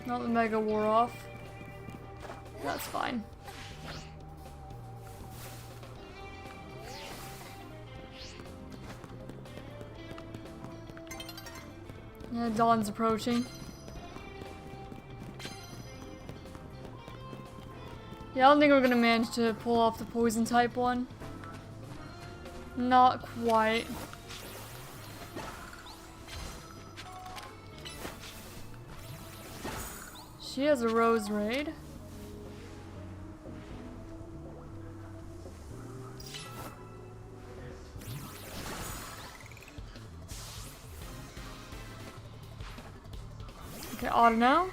Not the Mega wore off. That's fine. Yeah, dawn's approaching. Yeah, I don't think we're gonna manage to pull off the poison type one. Not quite. She has a Rose Raid. Okay, auto now.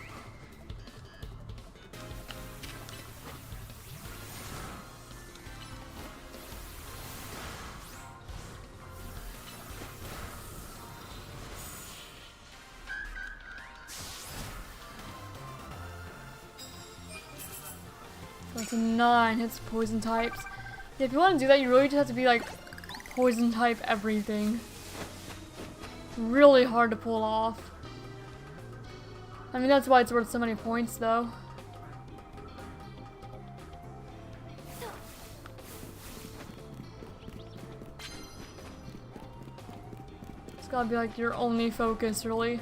That's a 9 hits poison types. Yeah, if you want to do that, you really just have to be like poison type everything. Really hard to pull off. I mean, that's why it's worth so many points, though. It's gotta be like your only focus, really.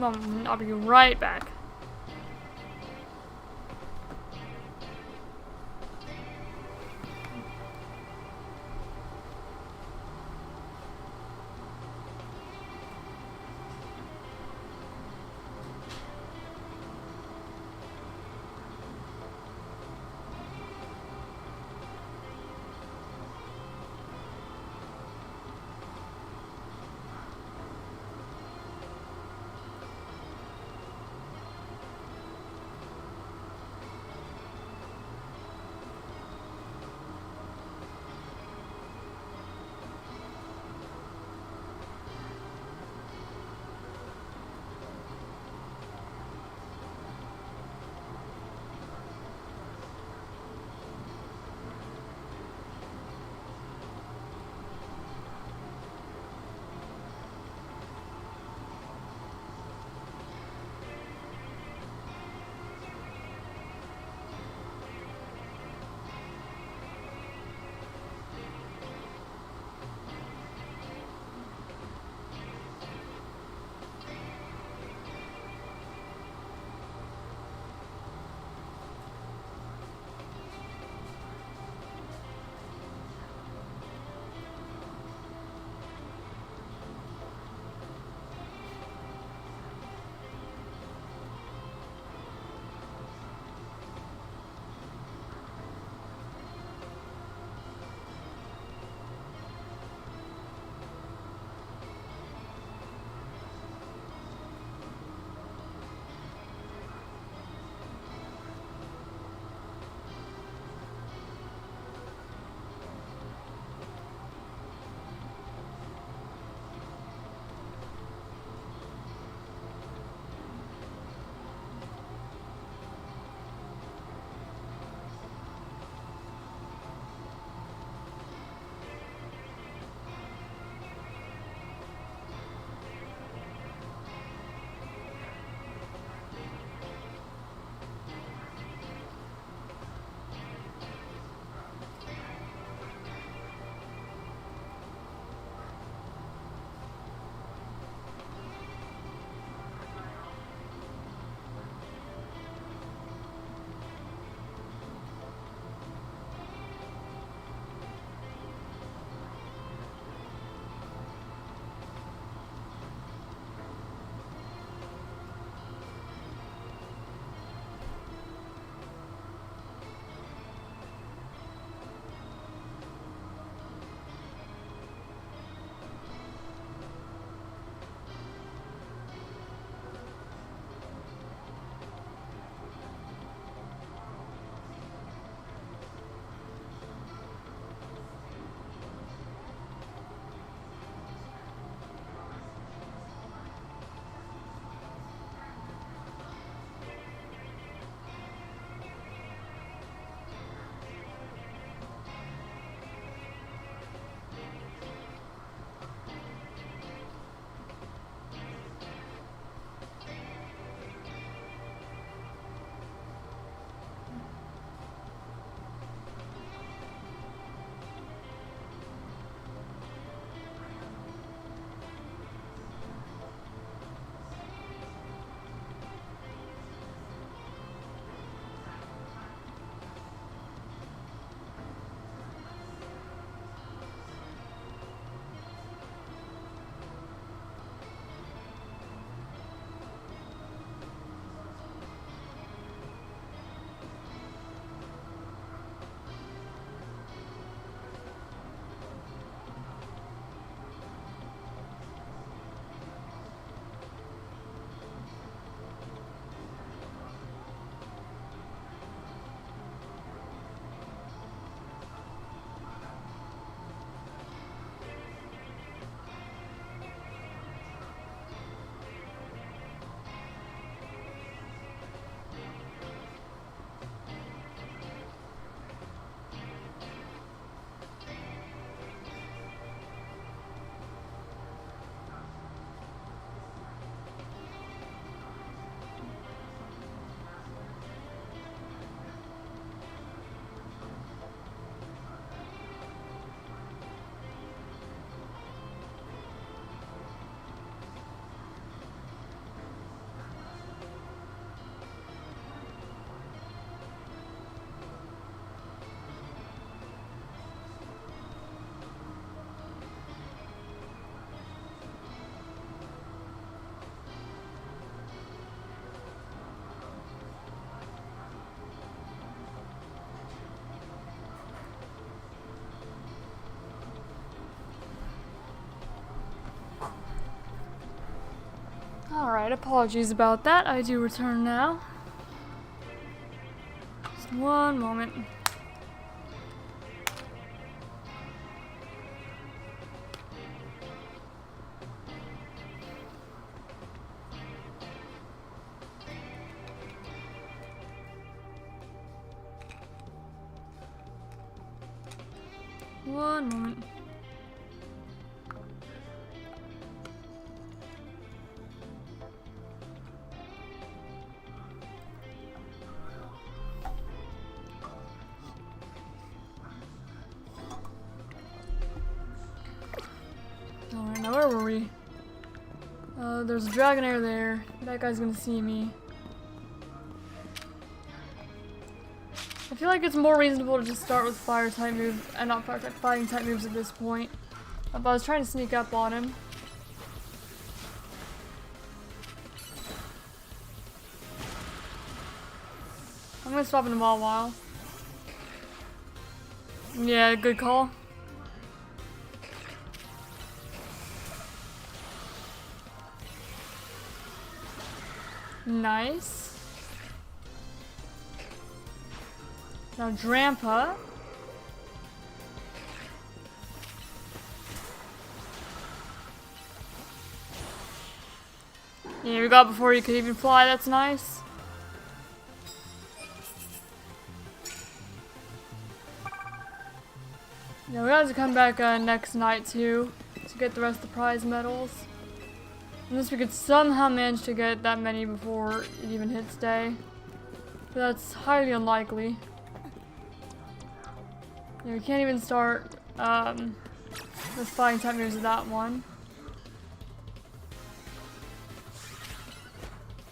I'll be right back. Alright, apologies about that. I do return now. Just one moment. One moment. Alright, now where were we? There's a Dragonair there. That guy's gonna see me. I feel like it's more reasonable to just start with fire type moves, and not fire type, fighting type moves at this point. But I was trying to sneak up on him. I'm gonna stop in a while. Yeah, good call. Nice. Now Drampa. Yeah, we got before you could even fly, that's nice. Yeah, we have to come back next night too to get the rest of the prize medals. Unless we could somehow manage to get that many before it even hits day. But that's highly unlikely. Yeah, we can't even start with fighting type moves with that one.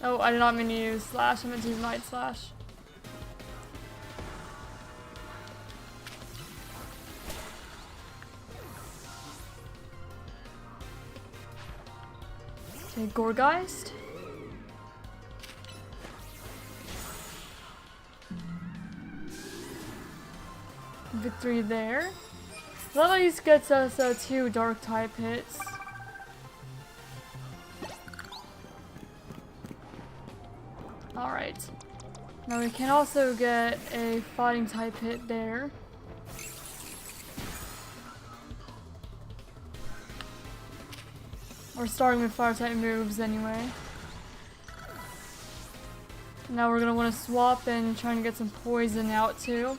Oh, I did not mean to use Slash, I meant to use Night Slash. Okay, Gorgeist. Victory there. That at least gets us 2 dark type hits. Alright. Now we can also get a fighting type hit there. We're starting with fire type moves anyway. Now we're gonna want to swap and try and get some poison out too.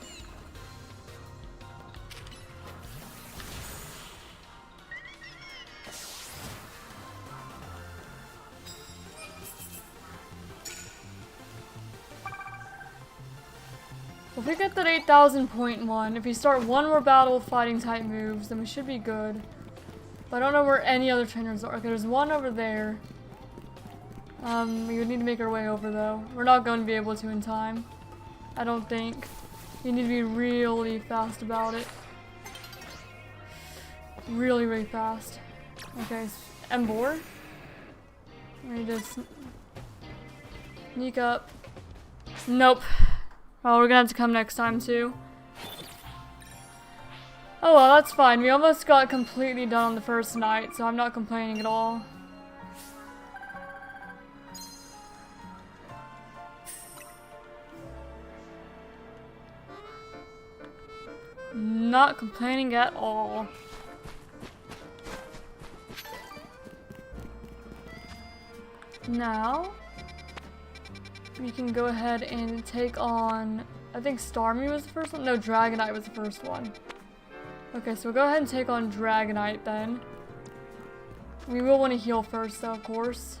If we get that 8,000.1, if we start one more battle with fighting type moves, then we should be good. But I don't know where any other trainers are. Okay, there's one over there. We would need to make our way over though. We're not going to be able to in time. I don't think. You need to be really fast about it. Really, really fast. Okay, Ember. We need to sneak up. Nope. Well, we're gonna have to come next time too. Oh well, that's fine. We almost got completely done on the first night, so I'm not complaining at all. Not complaining at all. Now, we can go ahead and take on, I think Starmie was the first one? No, Dragonite was the first one. Okay, so we'll go ahead and take on Dragonite then. We will want to heal first though, of course.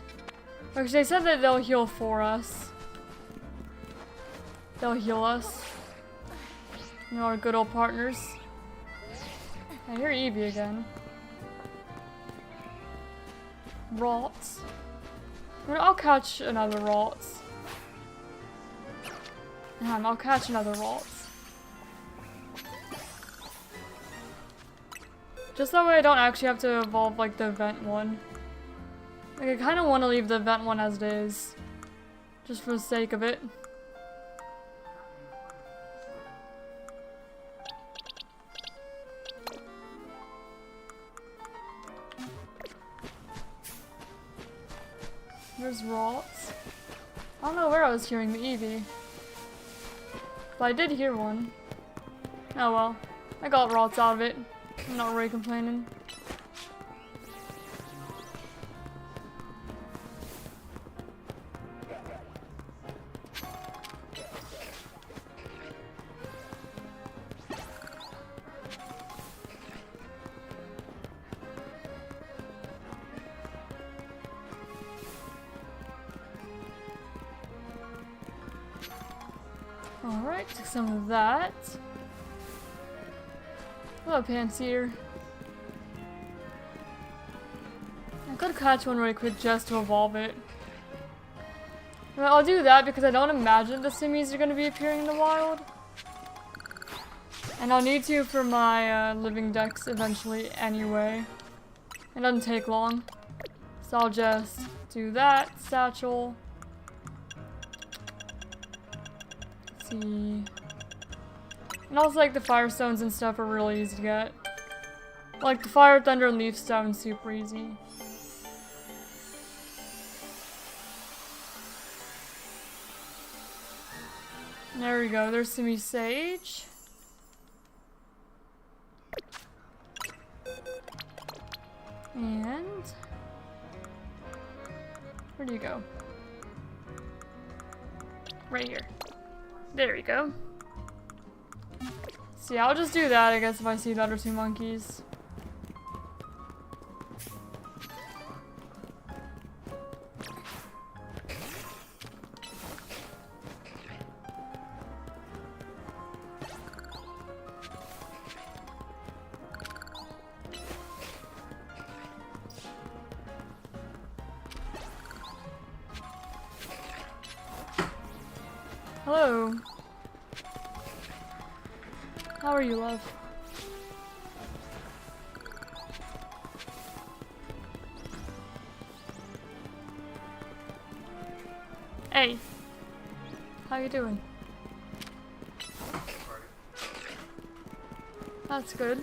Actually, they said that they'll heal for us. They'll heal us. You know, our good old partners. I hear Eevee again. Rots. I'll catch another Rots. I'll catch another Rots. Just that way I don't actually have to evolve like the event one. Like I kind of want to leave the event one as it is. Just for the sake of it. There's rots. I don't know where I was hearing the Eevee. But I did hear one. Oh well. I got rots out of it. I'm not really complaining. Alright, took some of that. Hello, Panseer. I could catch one really quick just to evolve it. Well, I'll do that because I don't imagine the Simmies are going to be appearing in the wild. And I'll need to for my living dex eventually anyway. It doesn't take long. So I'll just do that, satchel. Let's see. And also like the firestones and stuff are really easy to get. Like the fire, thunder, and leaf stone, super easy. There we go, there's some sage. And where do you go? Right here. There we go. So yeah, I'll just do that, I guess, if I see the other two monkeys. Hello. How are you, love? Hey. How you doing? That's good.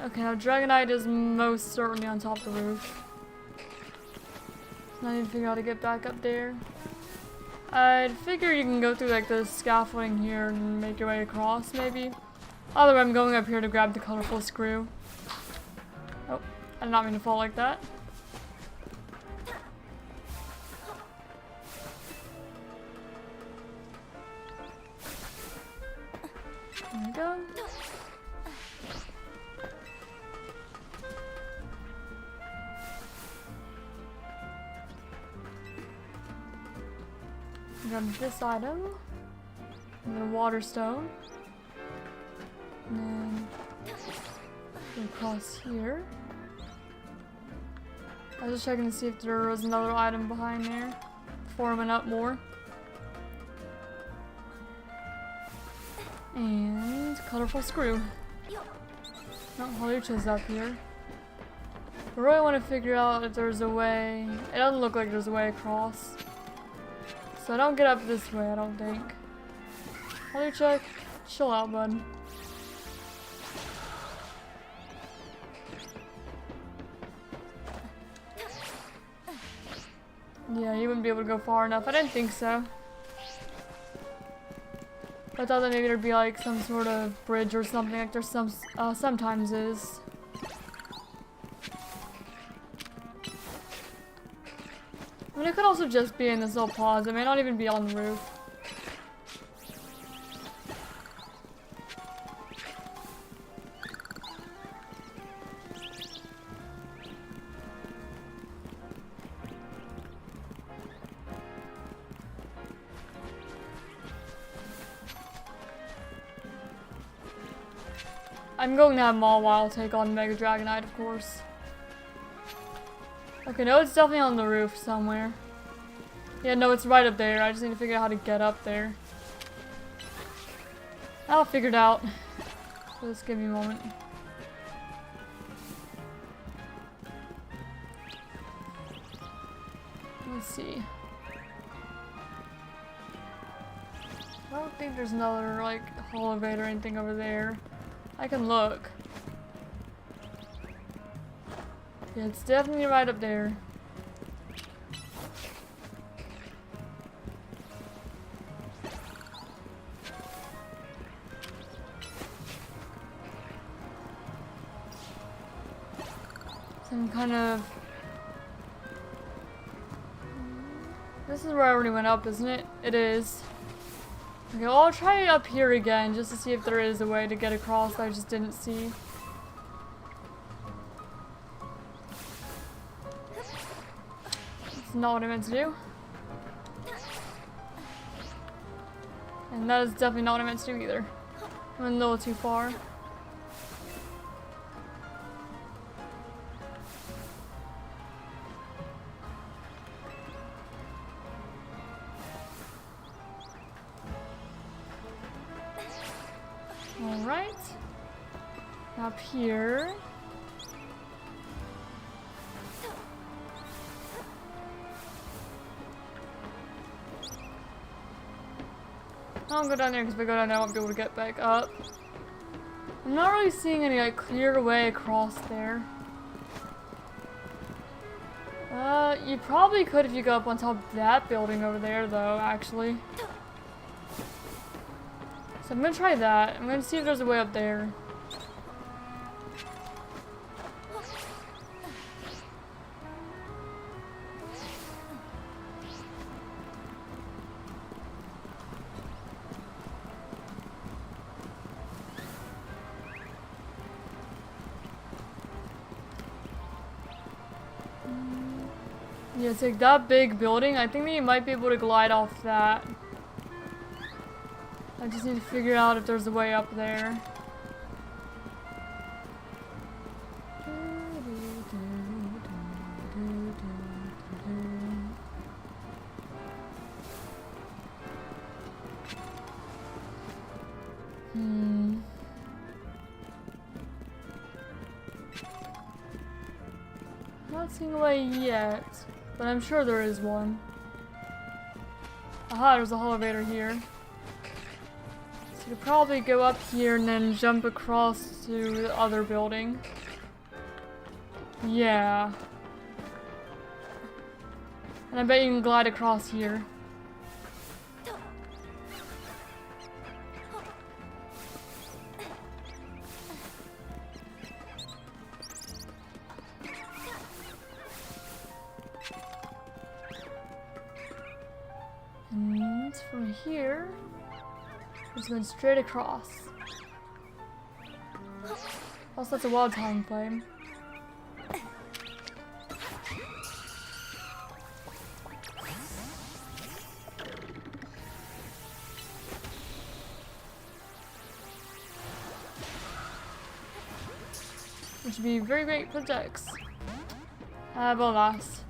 Okay, now Dragonite is most certainly on top of the roof. Now I need to figure out how to get back up there. I'd figure you can go through like the scaffolding here and make your way across, maybe. Otherwise, I'm going up here to grab the colorful screw. Oh, I did not mean to fall like that. There we go. Grab this item, and then a water stone, and then go across here. I was just checking to see if there was another item behind there before I went up more. And colorful screw. Not Halucha's up here. I really want to figure out if there's a way. It doesn't look like there's a way across. So I don't get up this way, I don't think. Halucha, chill out, bud. Yeah, you wouldn't be able to go far enough. I didn't think so. I thought that maybe there'd be like some sort of bridge or something like there sometimes is. I mean, it could also just be in this little plaza. It may not even be on the roof. I'm going to have Mawile take on Mega Dragonite, of course. Okay, no, it's definitely on the roof somewhere. Yeah, no, it's right up there. I just need to figure out how to get up there. I'll figure it out. Just give me a moment. Let's see. don't think there's another, like, elevator or anything over there. I can look. Yeah, it's definitely right up there. Some kind of... This is where I already went up, isn't it? It is. Okay, well, I'll try it up here again just to see if there is a way to get across that I just didn't see. That's not what I meant to do. And that is definitely not what I meant to do either. I went a little too far. Alright. Up here. I'll go down there because if I go down there I won't be able to get back up. I'm not really seeing any like clear way across there. You probably could if you go up on top of that building over there though, actually. So I'm gonna try that. I'm gonna see if there's a way up there. Yeah, it's like that big building. I think that you might be able to glide off that. I just need to figure out if there's a way up there. Not seeing a way yet, but I'm sure there is one. Aha, there's a elevator here. You could probably go up here and then jump across to the other building. Yeah. And I bet you can glide across here. And from here, just going straight across. Also, that's a wild time flame. Which would be very great for Dex. But alas,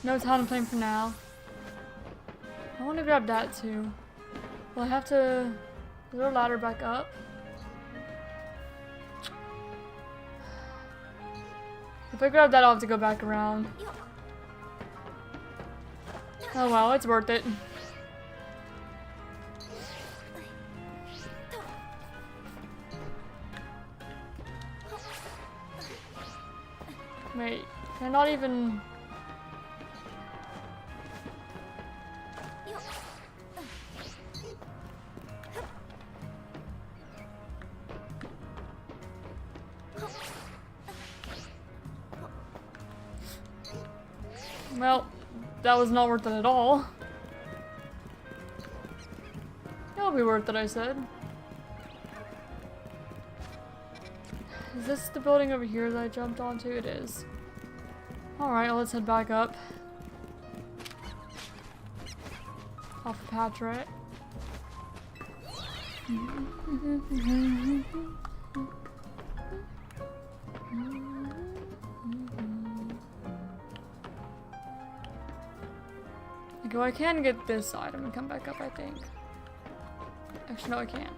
no time flame for now. I want to grab that too. Well, I have to... Is there a ladder back up? If I grab that, I'll have to go back around. Oh well, it's worth it. Wait, can I not even... Well, that was not worth it at all. It'll be worth it, I said. Is this the building over here that I jumped onto? It is. Alright, well, let's head back up. Off the patch, right? Okay, well, I can get this item and come back up, I think. Actually, no, I can't.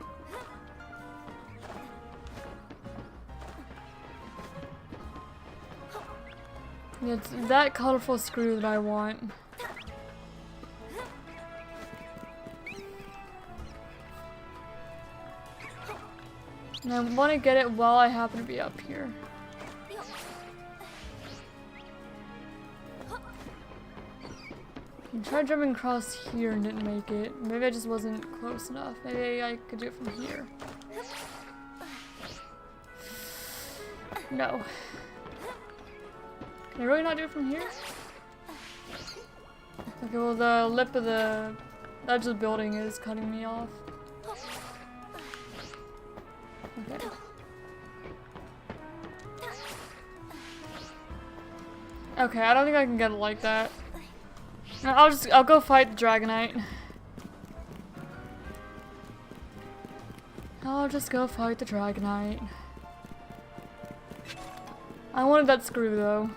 Yeah, it's that colorful screw that I want. And I want to get it while I happen to be up here. I tried jumping across here and didn't make it. Maybe I just wasn't close enough. Maybe I could do it from here. No. Can I really not do it from here? Okay, well the lip of the edge of the building is cutting me off. Okay. Okay, I don't think I can get it like that. I'll go fight the Dragonite. I'll just go fight the Dragonite. I wanted that screw though.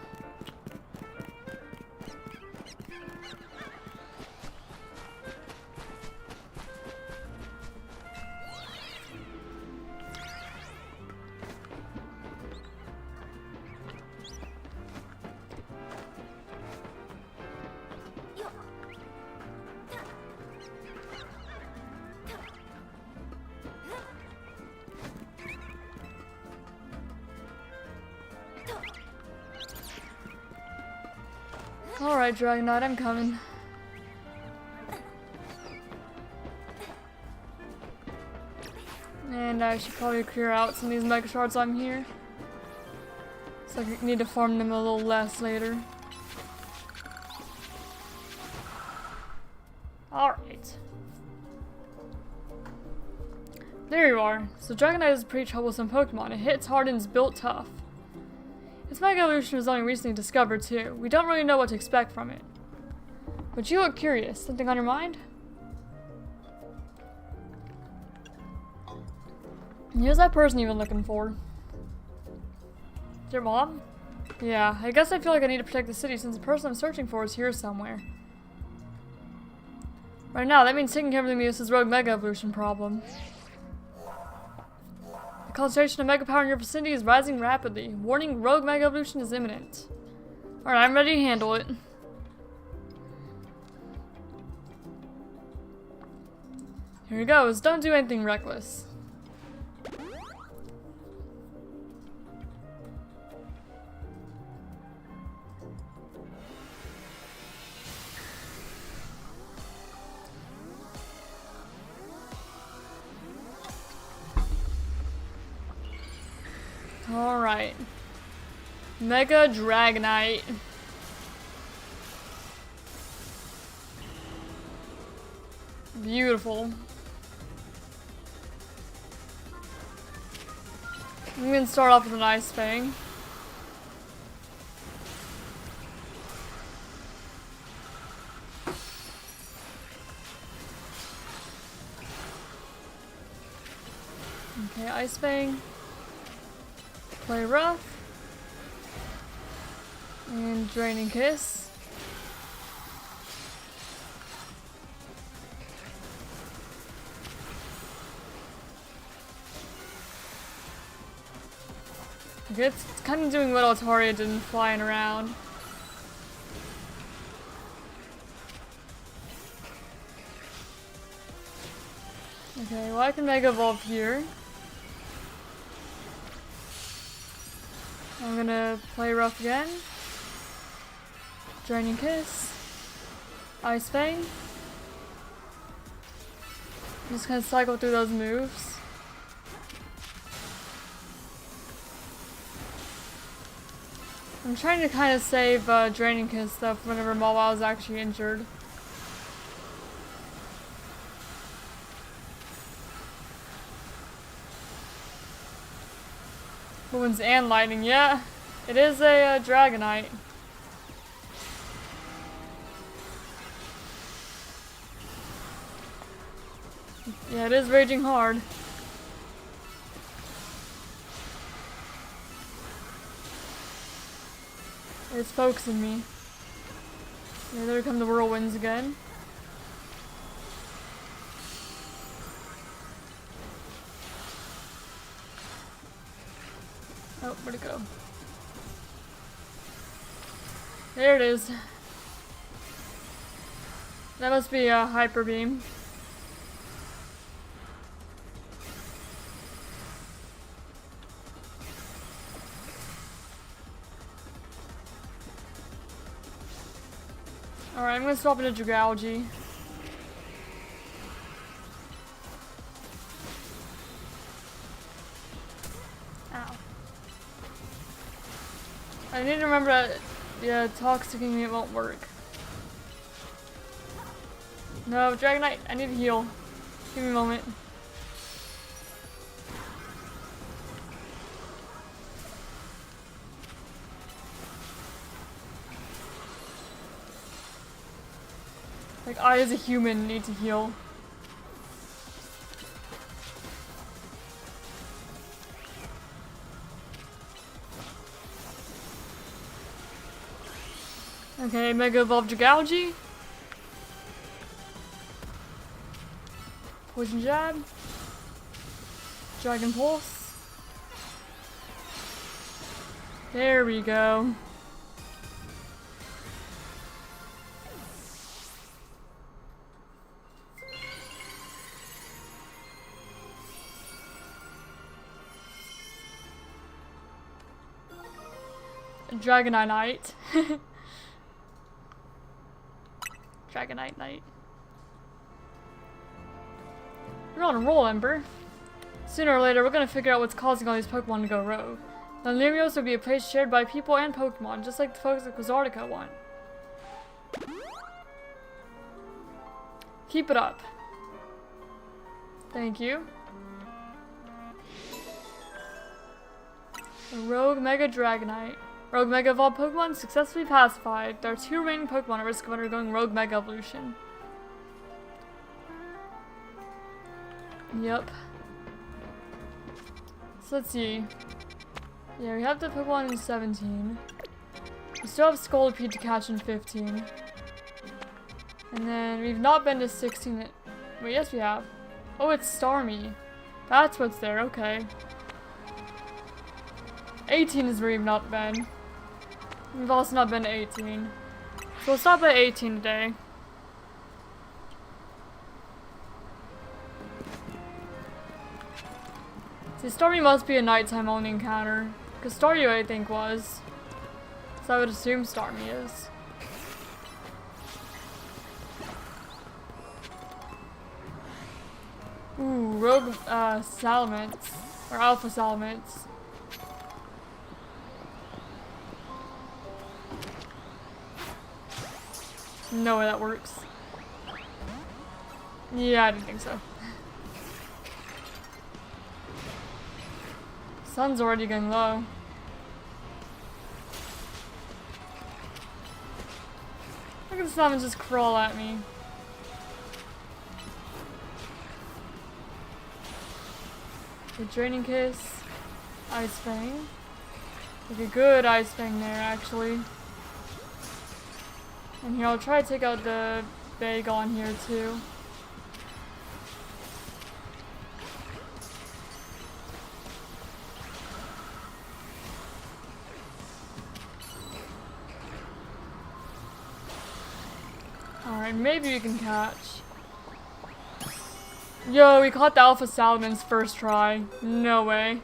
Alright, Dragonite, I'm coming. And I should probably clear out some of these Mega Shards I'm here. So I need to farm them a little less later. Alright. There you are. So Dragonite is a pretty troublesome Pokemon. It hits hard and is built tough. Its Mega Evolution was only recently discovered too. We don't really know what to expect from it. But you look curious. Something on your mind? Who's that person you've been looking for? Is your mom? Yeah, I guess I feel like I need to protect the city since the person I'm searching for is here somewhere. Right now, that means taking care of the Meowth's rogue Mega Evolution problem. The concentration of Mega Power in your vicinity is rising rapidly. Warning, rogue Mega Evolution is imminent. Alright, I'm ready to handle it. Here he goes. Don't do anything reckless. Alright. Mega Dragonite. Beautiful. I'm gonna start off with an Ice Fang. Okay, Ice Fang. Play rough. And Draining Kiss. Okay, it's kind of doing what Altaria did and flying around. Okay, well I can Mega Evolve here. I'm gonna play rough again. Draining Kiss. Ice Fang. Just gonna cycle through those moves. I'm trying to kind of save Draining Kiss stuff whenever Mawile is actually injured. Winds and lightning, yeah. It is a Dragonite. Yeah, it is raging hard. It's focusing me. Yeah, there come the whirlwinds again. Oh, where'd it go? There it is. That must be a Hyper Beam. Alright, I'm gonna swap into Dragalge. Ow. I need to remember that, yeah, toxicing it won't work. No, Dragonite, I need to heal. Give me a moment. Like, I as a human need to heal. Okay, Mega Evolve Dragalge. Poison Jab. Dragon Pulse. There we go. Dragonite Knight. Dragonite Knight. You're on a roll, Ember. Sooner or later, we're gonna figure out what's causing all these Pokemon to go rogue. The Limios will be a place shared by people and Pokemon, just like the folks at Quizartica want. Keep it up. Thank you. A Rogue Mega Dragonite. Rogue Mega Evolved Pokemon successfully pacified. There are 2 remaining Pokemon at risk of undergoing Rogue Mega Evolution. Yep. So let's see. Yeah, we have the Pokemon in 17. We still have Scolipede to catch in 15. And then we've not been to 16. Wait, yes we have. Oh, it's Starmie. That's what's there, okay. 18 is where we've not been. We've also not been to 18. So we'll stop at 18 today. See, Starmie must be a nighttime only encounter. Because Staryu I think was. So I would assume Starmie is. Ooh, Rogue Salamence. Or Alpha Salamence. No way that works. Yeah, I didn't think so. Sun's already getting low. Look at the salmon just crawl at me. The Draining Kiss. Ice Fang. Like a good Ice Fang there, actually. And here, I'll try to take out the Bagon here, too. Alright, maybe we can catch. Yo, we caught the Alpha Salamence first try. No way.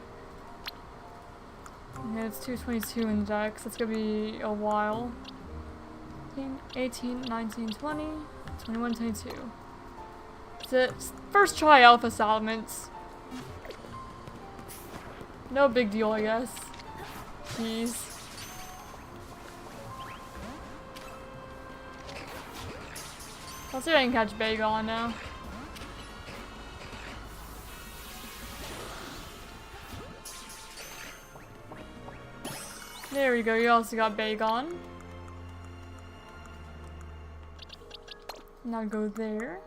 Yeah, it's 222 in Dex. That's gonna be a while. 18, 19, 20, 21, 22. It's it. First try Alpha Salamence. No big deal, I guess. Jeez. I'll see if I can catch Bagon now. There we go, you also got Bagon. Now go there.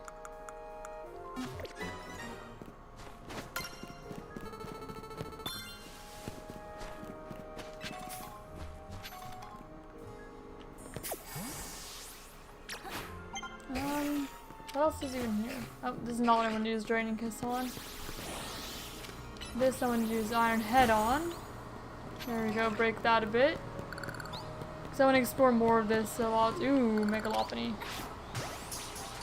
What else is even here? Oh, this is not what I want to use Draining Kiss on. This I want to use Iron Head on. There we go, break that a bit. Because I want to explore more of this, so I'll do Megalopony.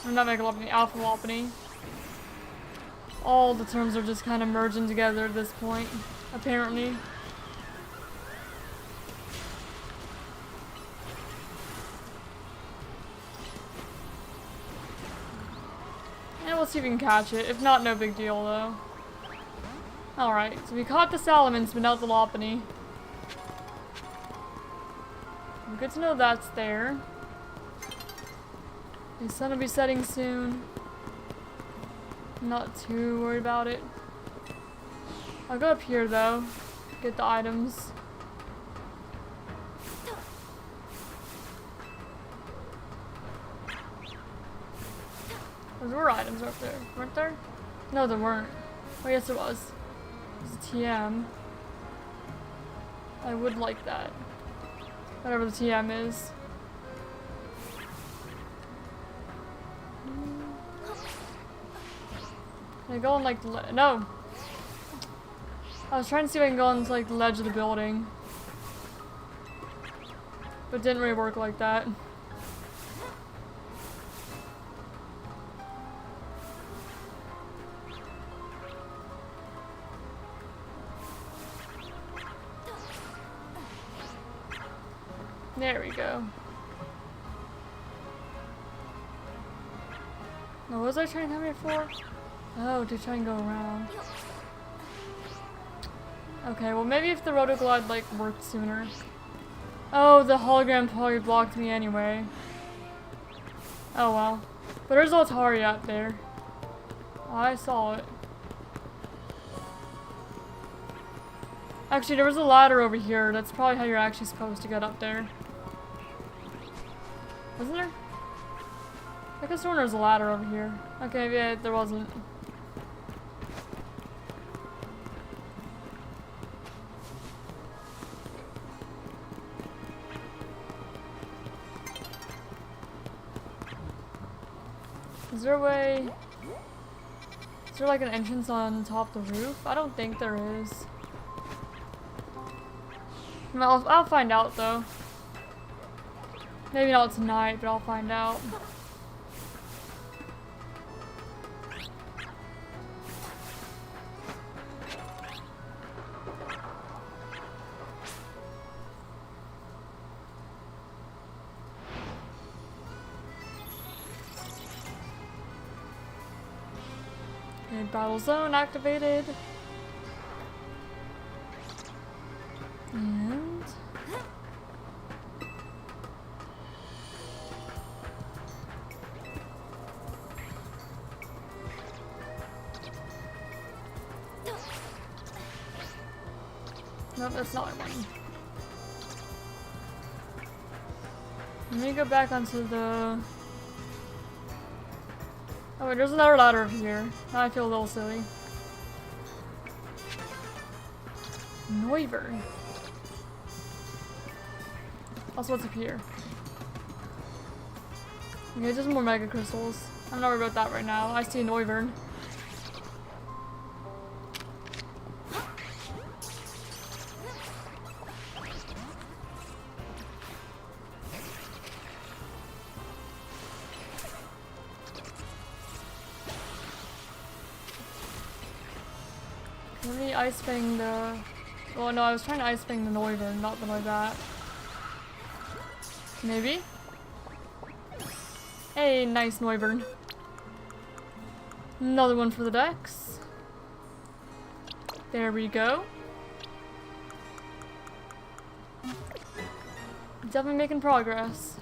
Or not Megalopony, Alpha Lopunny. All the terms are just kind of merging together at this point, apparently. we'll see if we can catch it. If not, no big deal though. Alright, so we caught the salamins, but not the Lopunny. Good to know that's there. The sun will be setting soon. I'm not too worried about it. I'll go up here though, get the items. There were items up there, weren't there? No, there weren't. Oh, yes, there was. It's a TM. I would like that. Whatever the TM is. Can I go on like no. I was trying to see if I can go on to like the ledge of the building. But it didn't really work like that. There we go. Now, what was I trying to come here for? Oh, to try and go around. Okay, well maybe if the rotoglide like worked sooner. Oh, the hologram probably blocked me anyway. Oh well. But there's Altari out there. I saw it. Actually, there was a ladder over here. That's probably how you're actually supposed to get up there. Wasn't there? I guess there was a ladder over here. Okay, yeah, there wasn't. Is there a way? Is there like an entrance on top of the roof? I don't think there is. I'll find out though. Maybe not tonight, but I'll find out. Okay, battle zone activated. And nope, that's not one. Let me go back onto the... Oh wait, there's another ladder over here. Now I feel a little silly. Noivern. Also, what's up here? Okay, just more mega crystals. I'm not worried about that right now. I see a Noivern. Let me ice fang the... Oh no, I was trying to ice fang the Noivern, not the Noibat. Maybe? Hey, nice Noivern. Another one for the decks. There we go. Definitely making progress.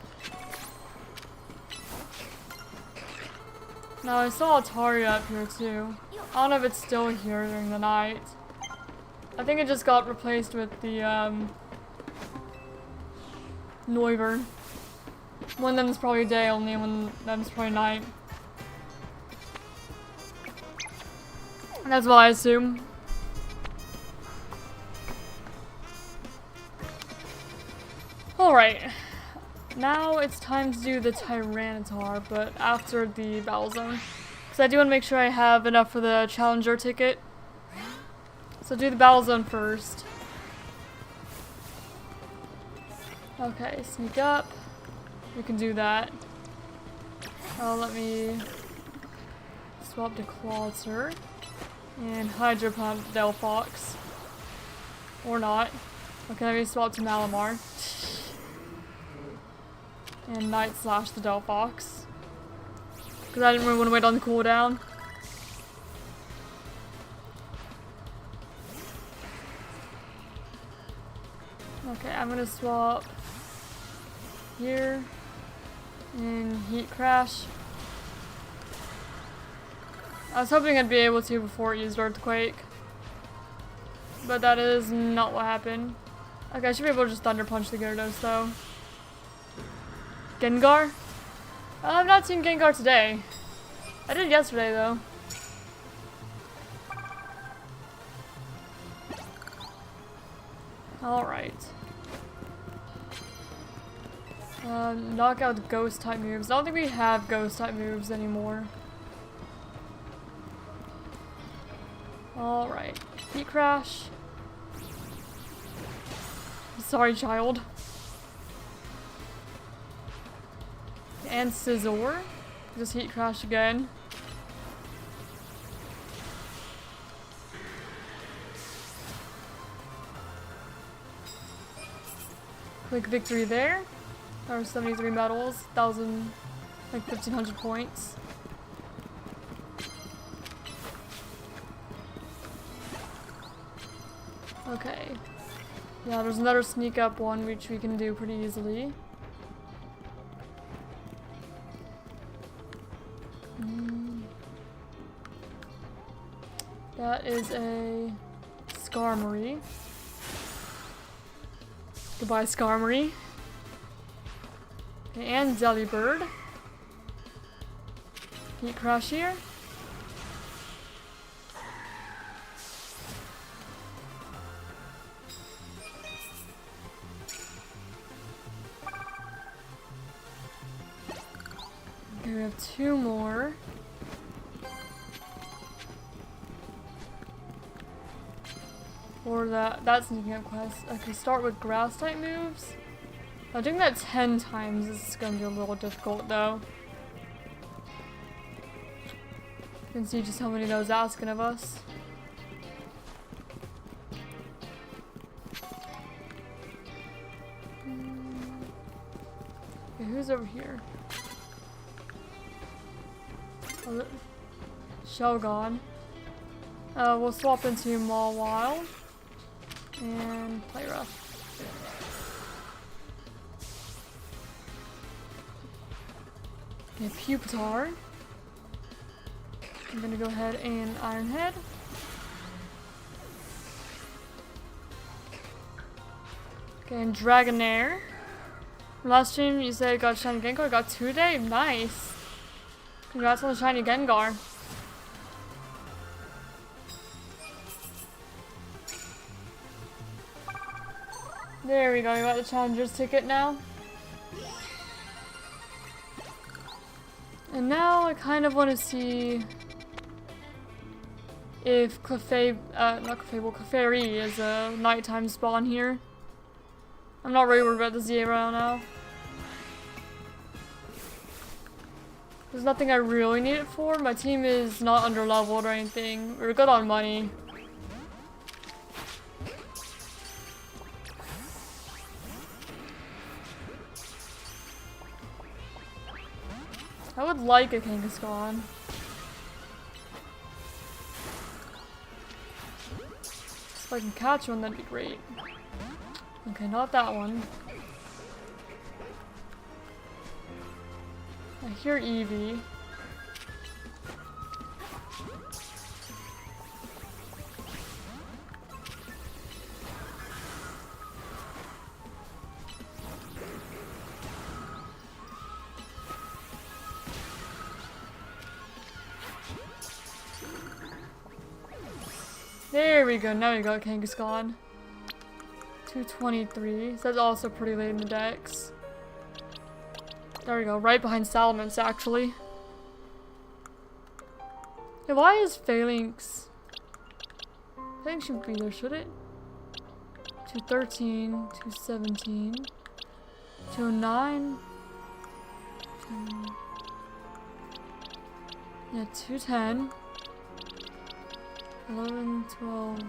Now I saw Atari up here too. I don't know if it's still here during the night. I think it just got replaced with the Noivern. One of them's probably day only, and one of them's probably night. That's what I assume. Alright. Now it's time to do the Tyranitar, but after the battle zone. Because I do want to make sure I have enough for the Challenger ticket. So do the battle zone first. Okay, sneak up. We can do that. Oh, let me swap to Clawser. And Hydro Pump Delphox. Or not. Okay, let me swap to Malamar. And Night Slash the Delphox. Because I didn't really want to wait on the cooldown. Okay, I'm gonna swap here and heat crash. I was hoping I'd be able to before it used Earthquake, but that is not what happened. Okay, I should be able to just Thunder Punch the Gyarados though. Gengar? I've not seen Gengar today. I did yesterday though. Alright. Knock out ghost type moves. I don't think we have ghost type moves anymore. Alright. Heat Crash. Sorry, child. And Scizor. Just Heat Crash again. Quick victory there. Or 73 medals, 1,000, like 1,500 points. Okay. Yeah, there's another sneak up one which we can do pretty easily. That is a Skarmory. Goodbye, Skarmory. Okay, and Delibird. Heat Crash here. Okay, we have two more. Or that's sneaking up quest. Okay, start with grass type moves. Doing that 10 times is gonna be a little difficult though. You can see just how many that was asking of us. Okay, who's over here? Oh, Shogun. We'll swap into Mawile and play rough. Okay, Pupitar. I'm gonna go ahead and Iron Head. Okay, and Dragonair. Last stream you said you got Shiny Gengar, got 2 today? Nice. Congrats on the Shiny Gengar. There we go, we got the Challenger's ticket now. And now I kind of want to see if Clefairy is a nighttime spawn here. I'm not really worried about the Z-A Royale now. There's nothing I really need it for. My team is not under leveled or anything. We're good on money. I would like a Kangaskhan. If I can catch one, that'd be great. Okay, not that one. I hear Eevee. There we go, now we got Kangaskhan. 223. So that's also pretty late in the decks. There we go, right behind Salamence actually. Yeah, why is Phalanx? Phalanx should be there, should it? 213, 217, 209, yeah, 210. 11, 12.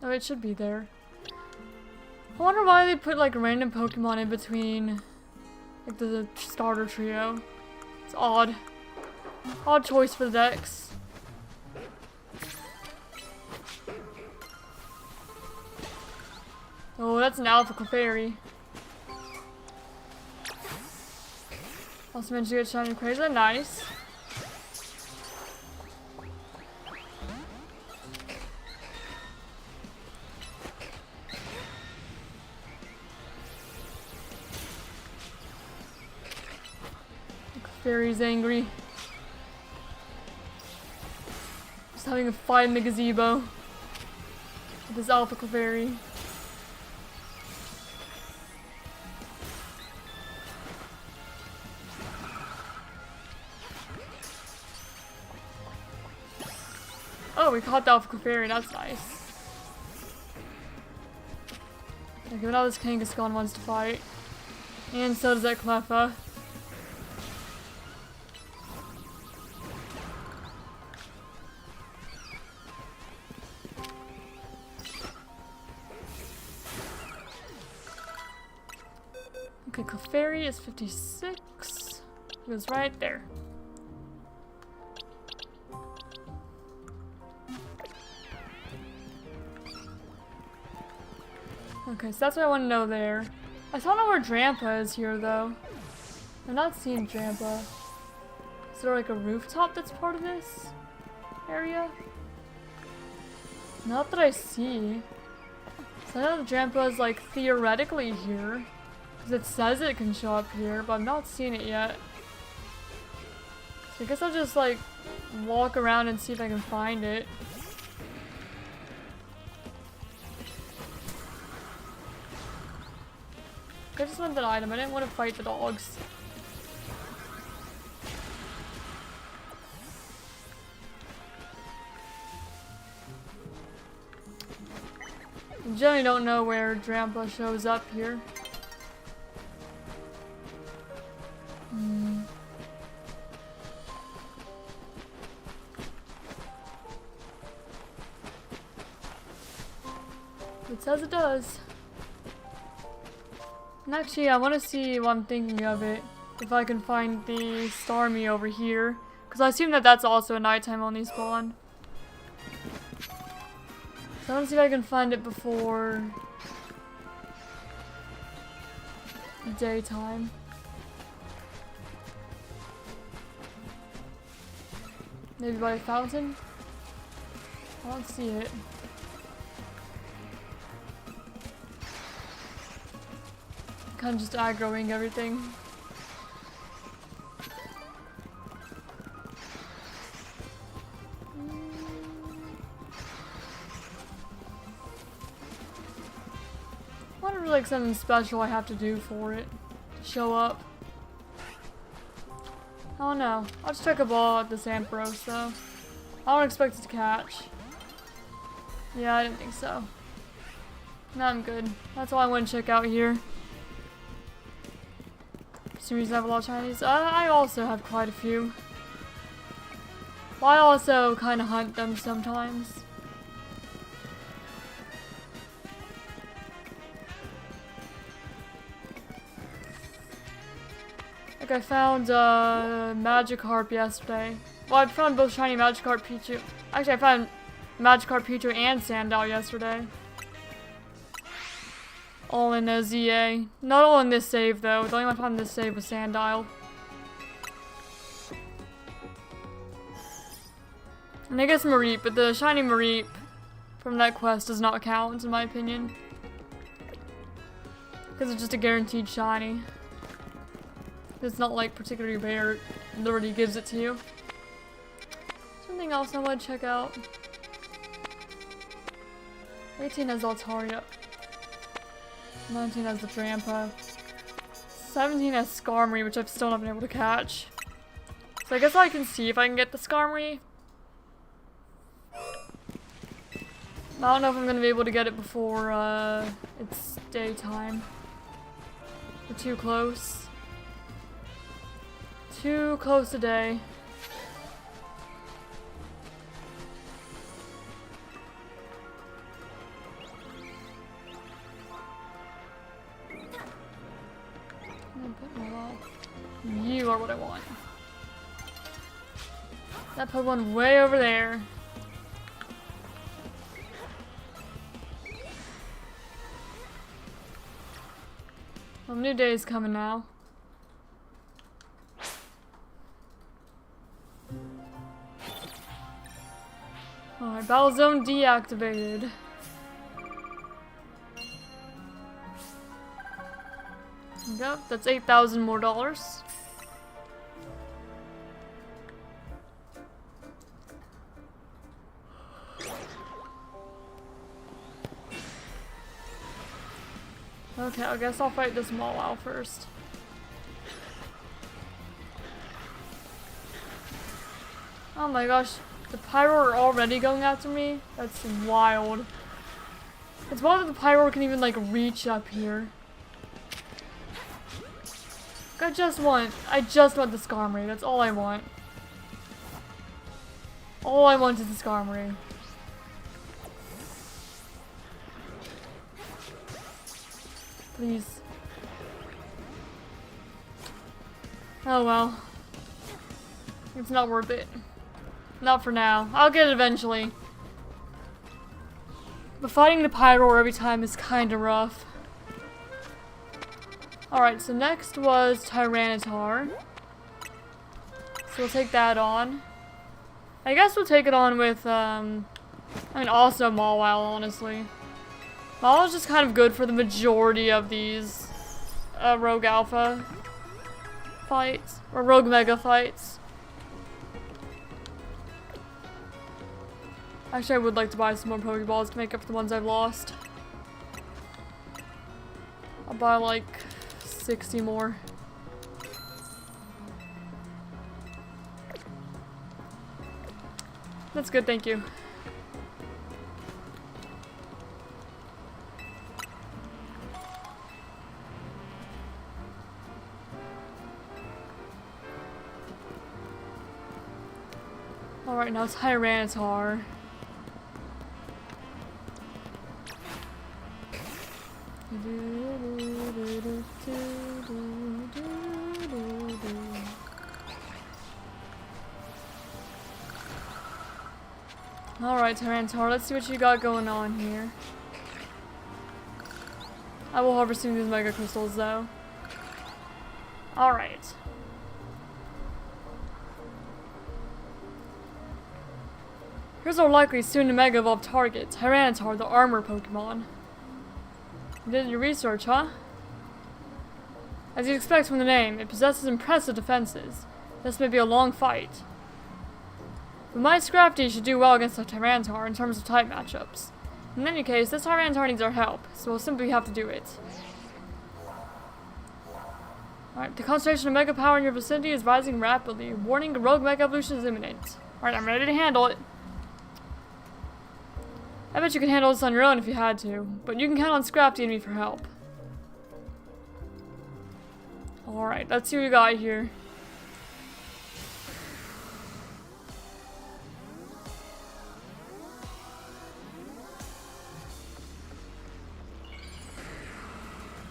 Oh, it should be there. I wonder why they put like random Pokemon in between like the starter trio. It's odd. Odd choice for the decks. Oh, that's an Alpha Clefairy. Also managed to get shiny Crazy. Nice. Clefairy's angry. Just having a fight in the gazebo with this Alpha Clefairy. Oh, we caught the Alpha Clefairy, that's nice. Okay, now this Kangaskhan wants to fight. And so does that Cleffa. Okay, Clefairy is 56. He was right there. Okay, so that's what I want to know there. I don't know where Drampa is here, though. I'm not seeing Drampa. Is there like a rooftop that's part of this area? Not that I see. So I know the Drampa is like theoretically here. Because it says it can show up here, but I'm not seeing it yet. So I guess I'll just like walk around and see if I can find it. I just want that item. I didn't want to fight the dogs. I generally don't know where Drampa shows up here. It says it does. And actually, I want to see while I'm thinking of it, if I can find the Starmie over here. Because I assume that that's also a nighttime only spawn. So I want to see if I can find it before daytime. Maybe by a fountain? I don't see it. Kind of just aggroing everything. I wonder if like something special I have to do for it to show up. I don't know. I'll just check a ball at this Ampharos though. I don't expect it to catch. Yeah, I didn't think so. No, I'm good. That's all I want to check out here. For some reason I have a lot of Chinese. I also have quite a few. But I also kind of hunt them sometimes. Like I found Magikarp yesterday. Well, I found both shiny Magikarp Pichu. Actually, I found Magikarp Pichu and Sandile yesterday. All in a Z-A. Not all in this save though. The only one I found in this save was Sandile. And I guess Mareep, but the shiny Mareep from that quest does not count in my opinion. Because it's just a guaranteed shiny. It's not like particularly rare. It already gives it to you. Something else I want to check out. 18 has Altaria. 19 has the Drampa. 17 has Skarmory, which I've still not been able to catch. So I guess I can see if I can get the Skarmory. I don't know if I'm going to be able to get it before it's daytime. We're too close. Too close today. You are what I want. That Pokemon way over there. Well, new day is coming now. Alright, battle zone deactivated. Yep, that's $8,000 more dollars. Okay, I guess I'll fight this Mawile first. Oh my gosh, the Pyro are already going after me? That's wild. It's wild that the Pyro can even like reach up here. I just want the Skarmory, that's all I want. All I want is the Skarmory. Please. Oh well. It's not worth it. Not for now. I'll get it eventually. But fighting the Pyro every time is kinda rough. Alright, so next was Tyranitar. So we'll take that on. I guess we'll take it on with, also Mawile, honestly. Mawile's just kind of good for the majority of these Rogue Alpha fights, or Rogue Mega fights. Actually, I would like to buy some more Pokeballs to make up for the ones I've lost. I'll buy like 60 more. That's good, thank you. Alright, now Tyranitar. Alright, Tyranitar, let's see what you got going on here. I will harvest these Mega Crystals, though. Alright. Here's our likely soon-to-Mega Evolve target, Tyranitar, the armor Pokemon. You did your research, huh? As you'd expect from the name, it possesses impressive defenses. This may be a long fight. But my Scrafty should do well against the Tyranitar in terms of type matchups. In any case, this Tyranitar needs our help, so we'll simply have to do it. Alright, the concentration of Mega Power in your vicinity is rising rapidly. Warning, a Rogue Mega Evolution is imminent. Alright, I'm ready to handle it. I bet you could handle this on your own if you had to, but you can count on Scrafty and me for help. Alright, let's see what we got here.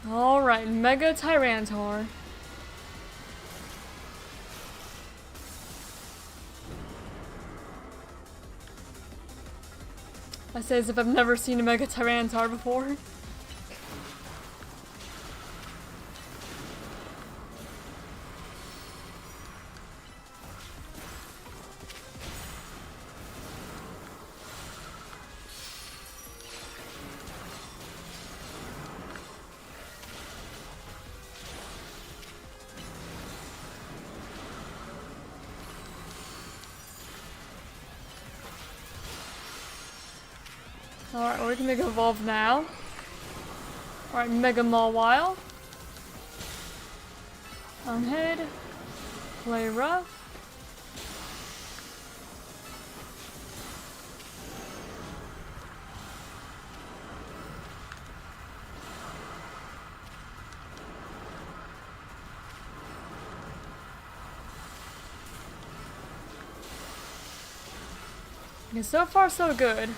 Alright, Mega Tyranitar. I say as if I've never seen a Mega Tyranitar before. Alright, well, we can Mega Evolve now. Alright, Mega Mawile. Head. Play rough. Okay, so far so good.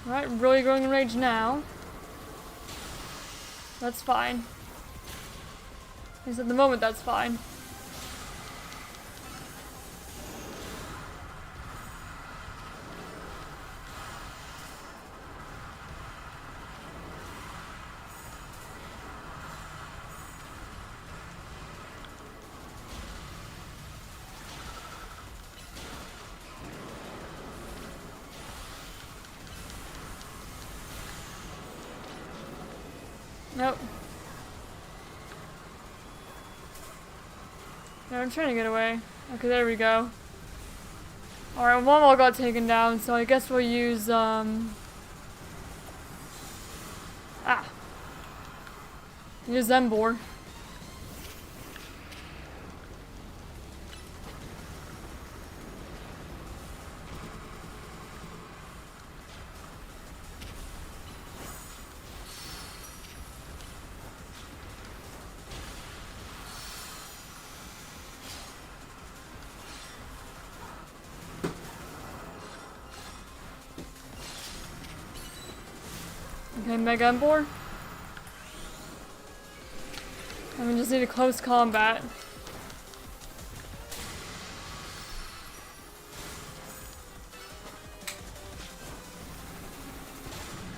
Alright, really growing in rage now. That's fine. At least at the moment, that's fine. Nope. No, I'm trying to get away. Okay, there we go. Alright, one all got taken down, so I guess we'll use, use Ember. Okay, Mega Ember. And we just need a close combat.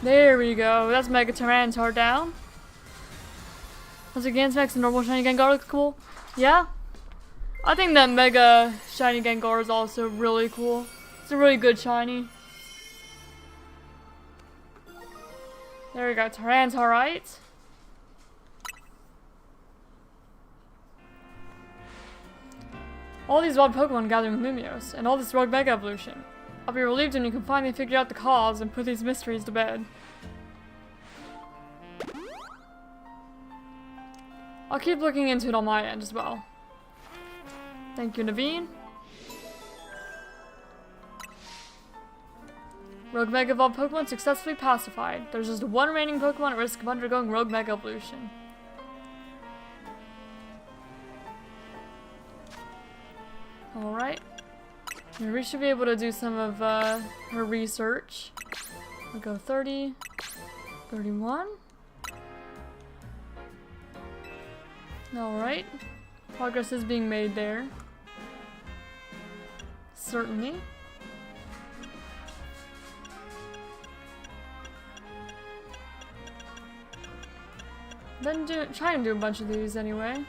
There we go. That's Mega Tyranitar down. Does the Gigantamax and normal shiny Gengar look cool? Yeah. I think that Mega shiny Gengar is also really cool. It's a really good shiny. There we go. Tyranitar, right? All these wild Pokemon gathering with Mimios, and all this rogue Mega Evolution. I'll be relieved when you can finally figure out the cause and put these mysteries to bed. I'll keep looking into it on my end as well. Thank you, Naveen. Rogue Mega Evolved Pokemon successfully pacified. There's just one remaining Pokemon at risk of undergoing Rogue Mega Evolution. Alright. We should be able to do some of her research. We'll go 30, 31. Alright. Progress is being made there. Certainly. Then try and do a bunch of these anyway.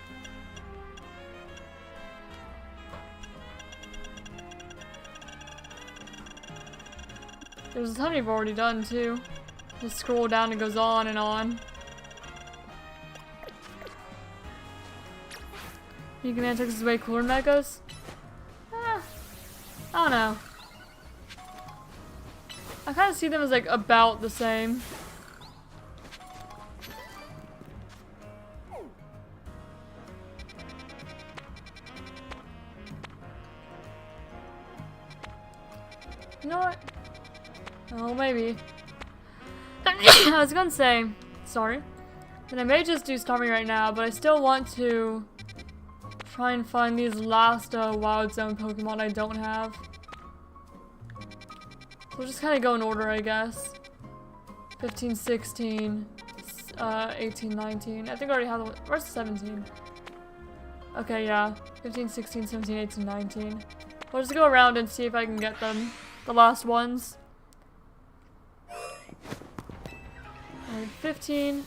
There's a ton you've already done too. Just scroll down, it goes on and on. Gigantamax is way cooler than Megas? I don't know. I kind of see them as like about the same. You know what? Oh, maybe. I was gonna say, sorry, that I may just do Starmie right now, but I still want to try and find these last Wild Zone Pokemon I don't have. So we'll just kind of go in order, I guess. 15, 16, 18, 19. I think I already have the one. Where's 17? Okay, yeah. 15, 16, 17, 18, 19. We'll just go around and see if I can get them. The last ones. 15.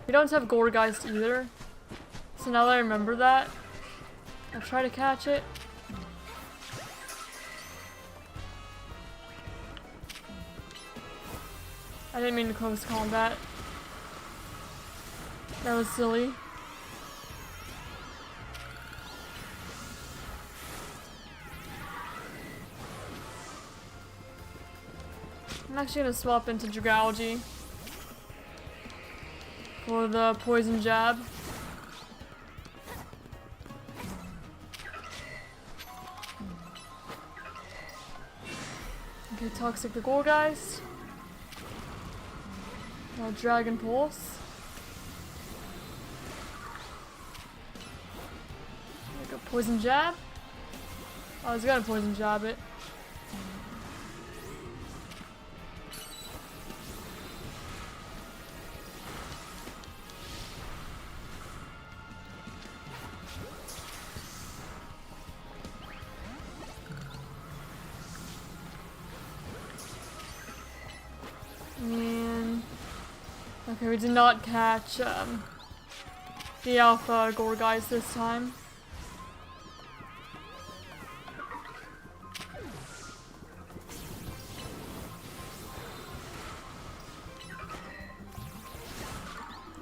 We don't have Gourgeist either. So now that I remember that, I'll try to catch it. I didn't mean to close combat. That was silly. I'm actually gonna swap into Dragalge for the poison jab. Okay, Toxic the Gourgeist. Now Dragon Pulse. There we go, poison jab. Oh, I was gonna poison jab it. And okay, we did not catch the Alpha Gourgeist this time.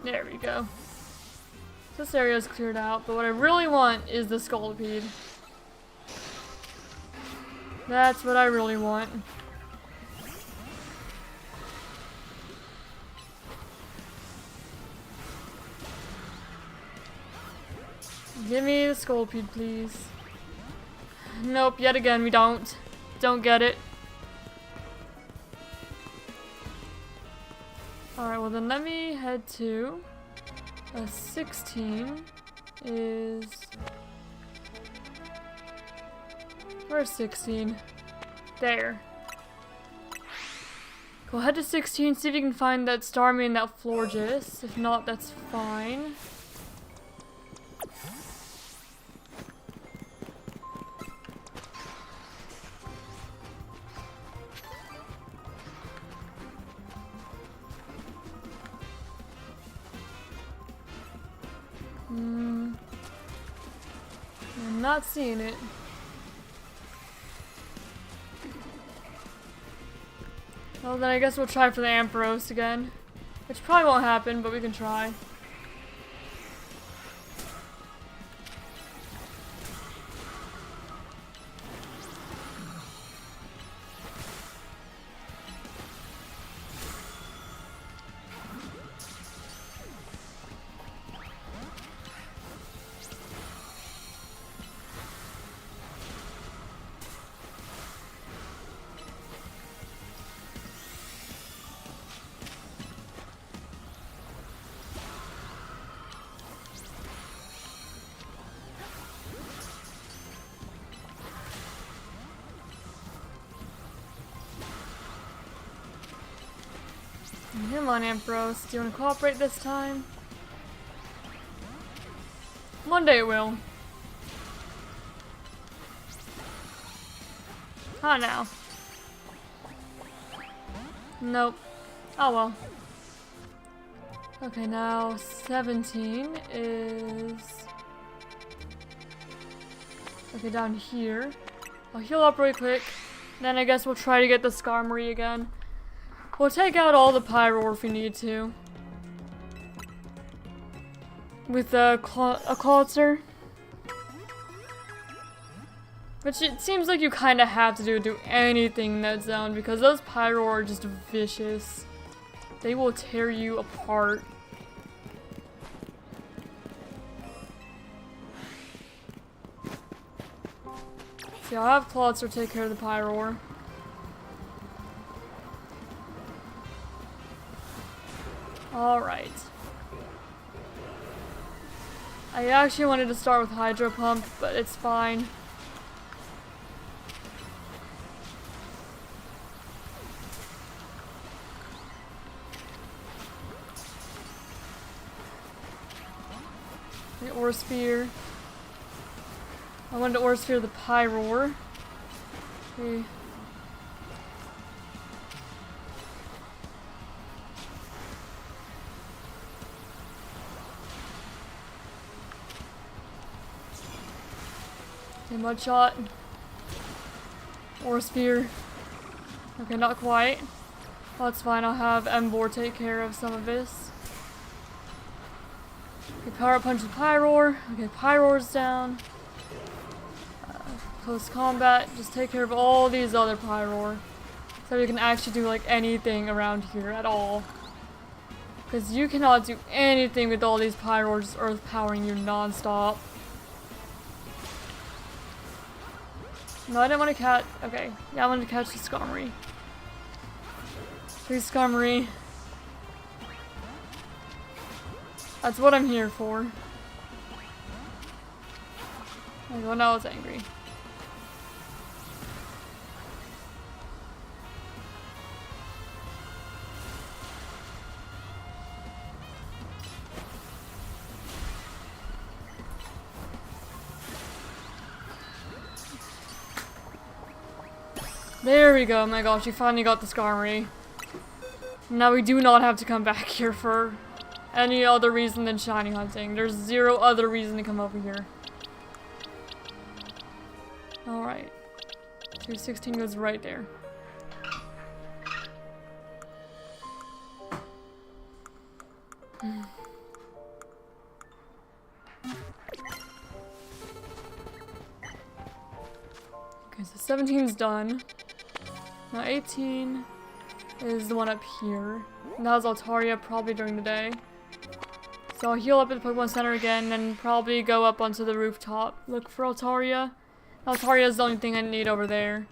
There we go. This area is cleared out, but what I really want is the Scolipede. That's what I really want. Give me the Scolipede, please. Nope, yet again we don't. Don't get it. Alright, well then let me head to 16 is... Where's 16? There. Go ahead to 16, see if you can find that Starmie and that Florges. If not, that's fine. I'm not seeing it. Well, then I guess we'll try for the Ampharos again. Which probably won't happen, but we can try. Come on, Ampharos. Do you want to cooperate this time? One day it will. Huh now. Nope. Oh well. Okay, now 17 is... Okay, down here. I'll heal up really quick. Then I guess we'll try to get the Skarmory again. We'll take out all the Pyroar if we need to. With a Clawitzer. Which it seems like you kind of have to do anything in that zone because those Pyroar are just vicious. They will tear you apart. See, I'll have Clawitzer take care of the Pyroar. Alright. I actually wanted to start with Hydro Pump, but it's fine. The Ore Sphere. I wanted to Ore Sphere the Pyroar. Okay. Mud Shot. Ore Sphere. Okay, not quite. Well, that's fine. I'll have Ember take care of some of this. Okay, Power Up Punch the Pyroar. Okay, Pyroar's down. Close combat. Just take care of all these other Pyroar. So we can actually do like anything around here at all. Because you cannot do anything with all these Pyroar just earth powering you non-stop. No, I didn't want to catch. Okay. Yeah, I wanted to catch the Skarmory. Please, Skarmory. That's what I'm here for. Well, now it's angry. There we go. Oh my gosh, we finally got the Skarmory. Now we do not have to come back here for any other reason than shiny hunting. There's zero other reason to come over here. Alright. 216 goes right there. 17's done. Now 18 is the one up here. And that was Altaria probably during the day. So I'll heal up at the Pokemon Center again and probably go up onto the rooftop. Look for Altaria. Altaria is the only thing I need over there.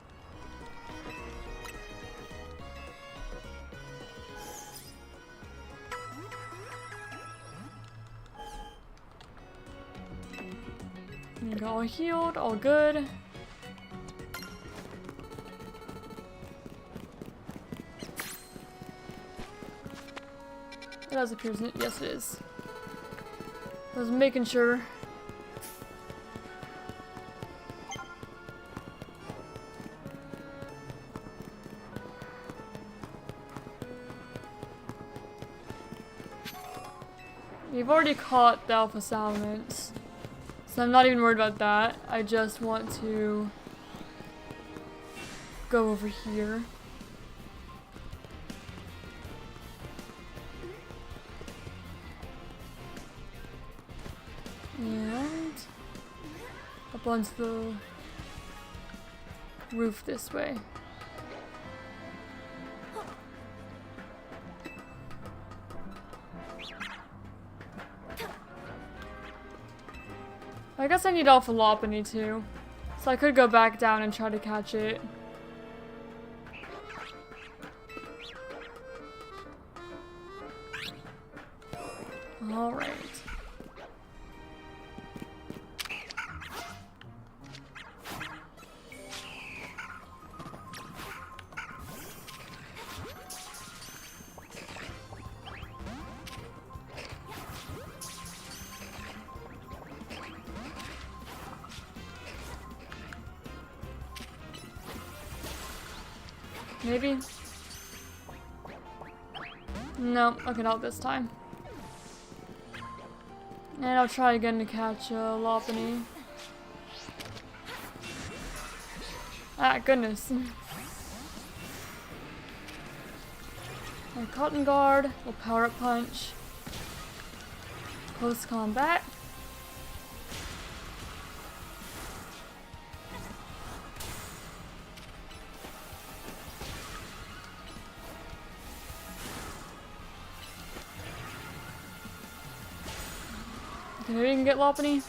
There you go, all healed, all good. It does appear, isn't it? Yes, it is. I was making sure. We've already caught the Alpha Salamence, so I'm not even worried about that. I just want to go over here. And up onto the roof this way. I guess I need Alpha Lopunny too, so I could go back down and try to catch it. Alright. Maybe? No, okay, not this time. And I'll try again to catch Lopunny. Ah, goodness. My Cotton Guard will Power Up Punch. Close combat. Maybe we can get Lopunny.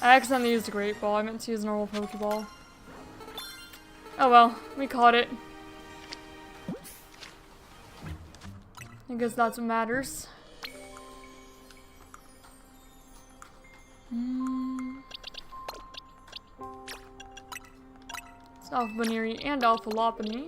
I accidentally used a Great Ball. I meant to use a normal Pokeball. Oh well, we caught it. I guess that's what matters. It's Alpha Baneri and Alpha Lopunny.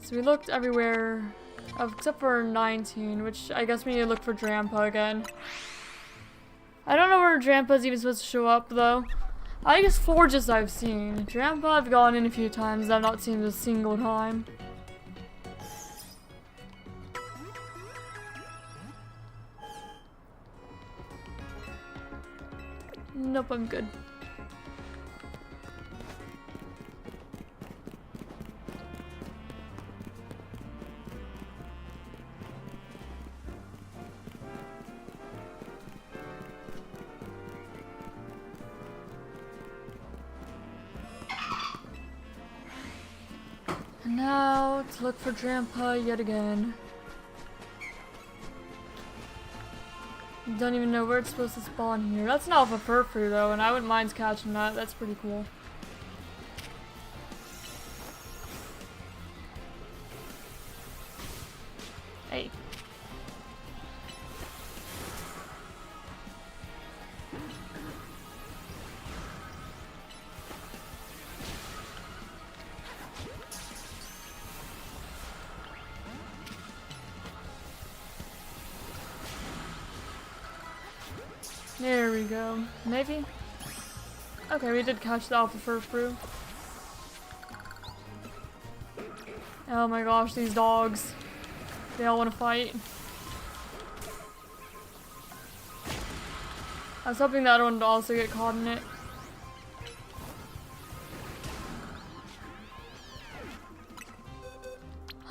So we looked everywhere, except for 19, which I guess we need to look for Drampa again. I don't know where Drampa's even supposed to show up, though. I guess Forges I've seen. Drampa I've gone in a few times, I've not seen it a single time. Nope, I'm good. And now, to look for Drampa yet again. Don't even know where it's supposed to spawn here. That's an Alpha Furfrou though, and I wouldn't mind catching that. That's pretty cool. Hey. There we go. Maybe? Okay, we did catch the Alpha Furfrou. Oh my gosh, these dogs. They all want to fight. I was hoping that one would also get caught in it.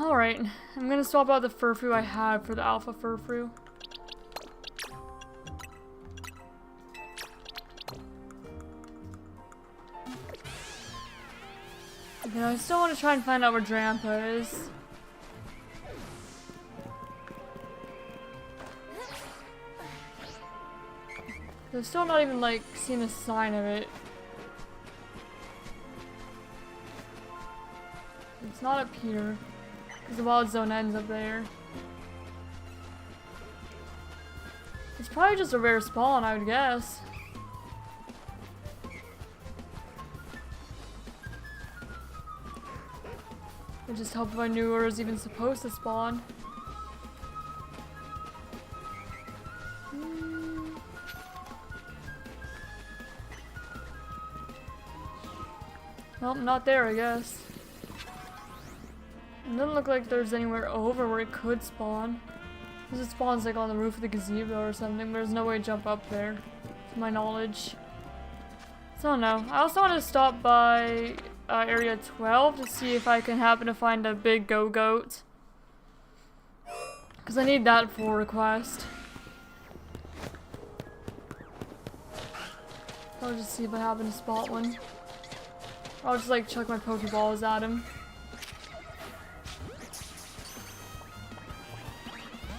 Alright, I'm gonna swap out the furfru I had for the alpha furfru. Okay, I still want to try and find out where Drampa is. There's still not even like seen a sign of it. It's not up here, because the wild zone ends up there. It's probably just a rare spawn, I would guess. It'd just help if I knew where it was even supposed to spawn. Well, not there, I guess. It doesn't look like there's anywhere over where it could spawn. Because it spawns like on the roof of the gazebo or something, but there's no way to jump up there, to my knowledge. So I don't know. I also want to stop by area 12 to see if I can happen to find a big go-goat. Because I need that for request. I'll just see if I happen to spot one. I'll just like chuck my Pokeballs at him.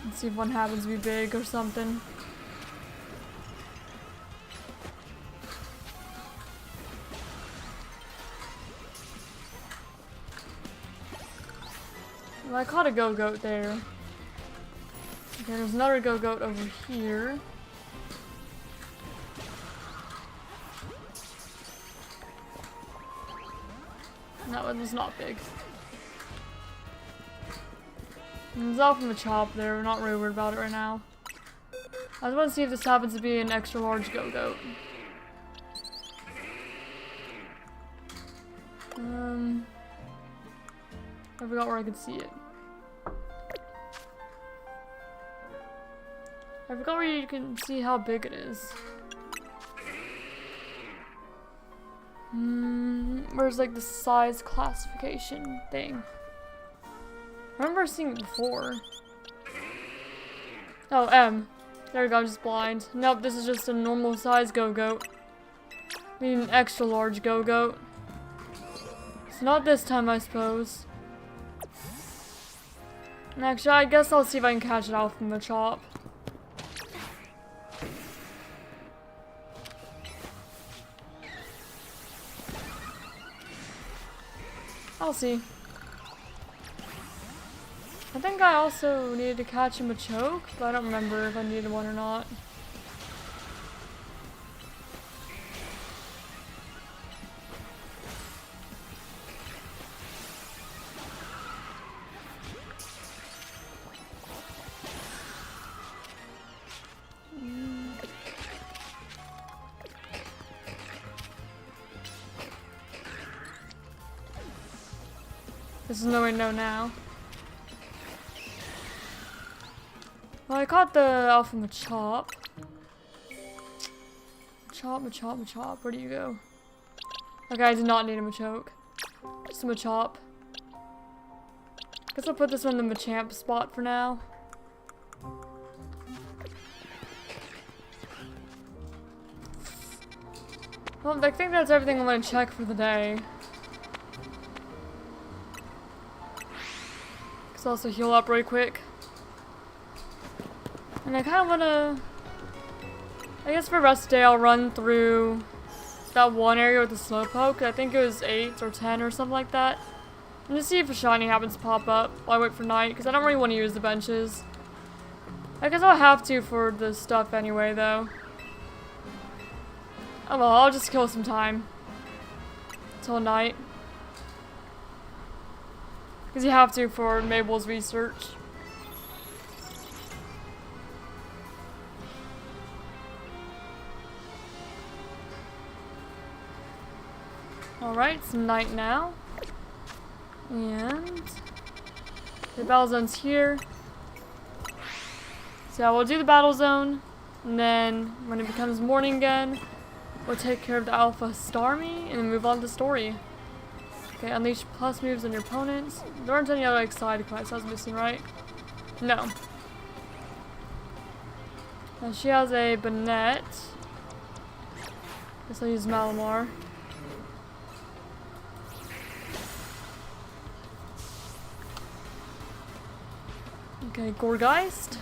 And see if one happens to be big or something. Well, I caught a go-goat there. Okay, there's another go-goat over here. That one was not big. There's off from the chop there, we're not really worried about it right now. I just want to see if this happens to be an extra large go-goat. I forgot where I could see it. I forgot where you can see how big it is. Where's like the size classification thing? I remember seeing it before. Oh, M. There we go, I'm just blind. Nope, this is just a normal size go-goat. I mean, an extra large go-goat. It's not this time, I suppose. And actually, I guess I'll see if I can catch it out from the chop. I'll see. I think I also needed to catch him a choke, but I don't remember if I needed one or not. There's no way to know now. Well, I caught the alpha Machop. Machop. Where do you go? Okay, I did not need a Machoke. Just a Machop. Guess I'll put this one in the Machamp spot for now. Well, I think that's everything I'm gonna check for the day. Also heal up really quick. And I kind of want to... I guess for rest day I'll run through that one area with the Slowpoke. I think it was 8 or 10 or something like that. And just see if a shiny happens to pop up while I wait for night, because I don't really want to use the benches. I guess I'll have to for the stuff anyway, though. Oh well, I'll just kill some time. Till night. Because you have to for Mabel's research. Alright, it's night now. And the battle zone's here. So we'll do the battle zone. And then when it becomes morning again, we'll take care of the Alpha Starmie and then move on to story. Okay, unleash plus moves on your opponents. There aren't any other like side quests I was missing, right? No. Now she has a Bonnet. Guess I'll use Malamar. Okay, Gorgeist.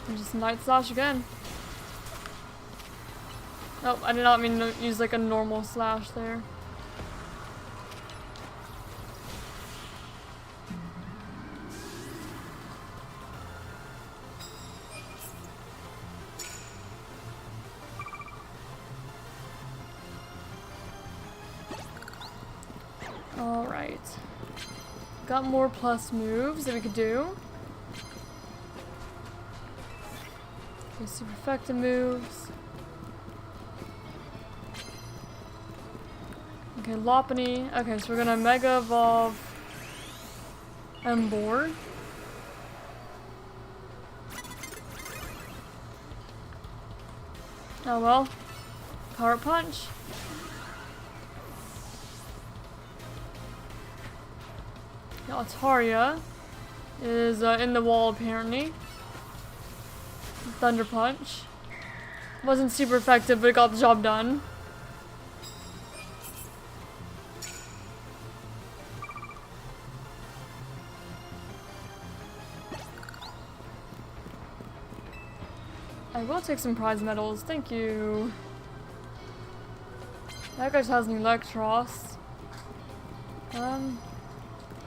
And just Night Slash again. Oh, I did not mean to use like a normal slash there. Alright. Got more plus moves that we could do. Okay, super effective moves. Okay, Lopunny. Okay, so we're gonna Mega Evolve Ember. Oh well. Power Punch. Now, Altaria is in the wall apparently. Thunder Punch. Wasn't super effective, but it got the job done. I will take some prize medals, thank you. That guy just has an Electros.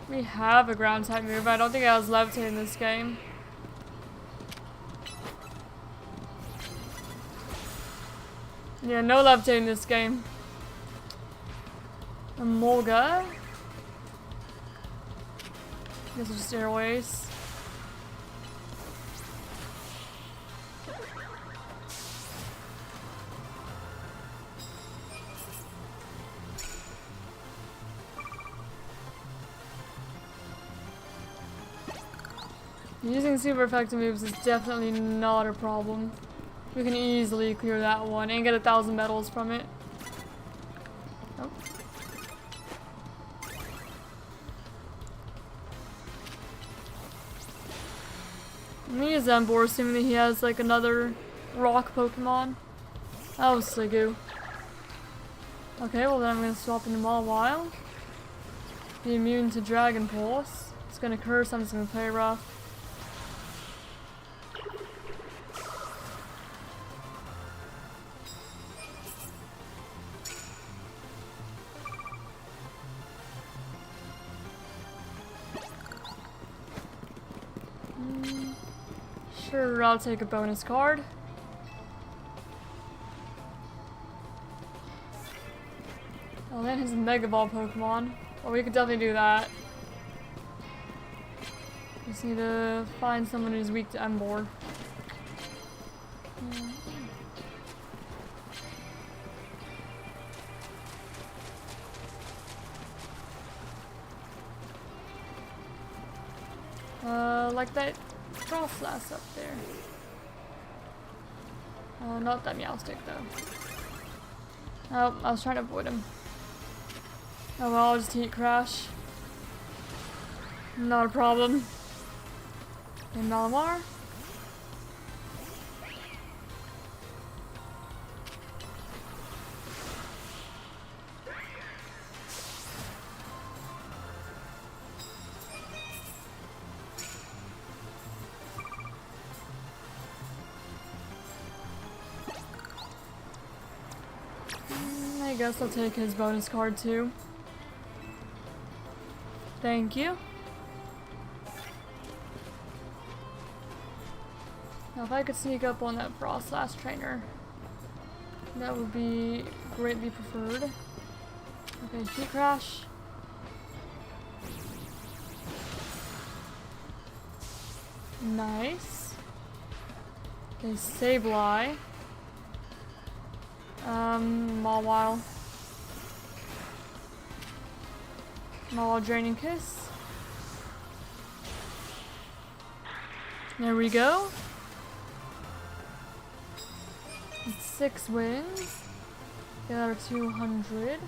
We have a ground type move. I don't think it has Levitate in this game. Yeah, no Levitate in this game. A Molga. Guess it's just Airways. Using super effective moves is definitely not a problem. We can easily clear that one and get 1,000 medals from it. Oh. I'm gonna use Ember, assuming that he has like another rock Pokemon. Oh, Sliggoo. Okay, well then I'm gonna swap into Mawile. Be immune to Dragon Pulse. It's gonna curse, I'm just gonna play rough. Sure, I'll take a bonus card. Oh, that is a Mega Ball Pokemon. Well, we could definitely do that. Just need to find someone who's weak to Ember. Like that Frostlass up there. Not that Meowstic though. Oh, I was trying to avoid him. Oh well, I'll just Heat Crash. Not a problem. And Malamar. I guess I'll take his bonus card too. Thank you. Now if I could sneak up on that Frostlass trainer, that would be greatly preferred. Okay, Heat Crash. Nice. Okay, Sableye. Mawile. Mawile Draining Kiss. There we go. It's 6 wins. The other 200.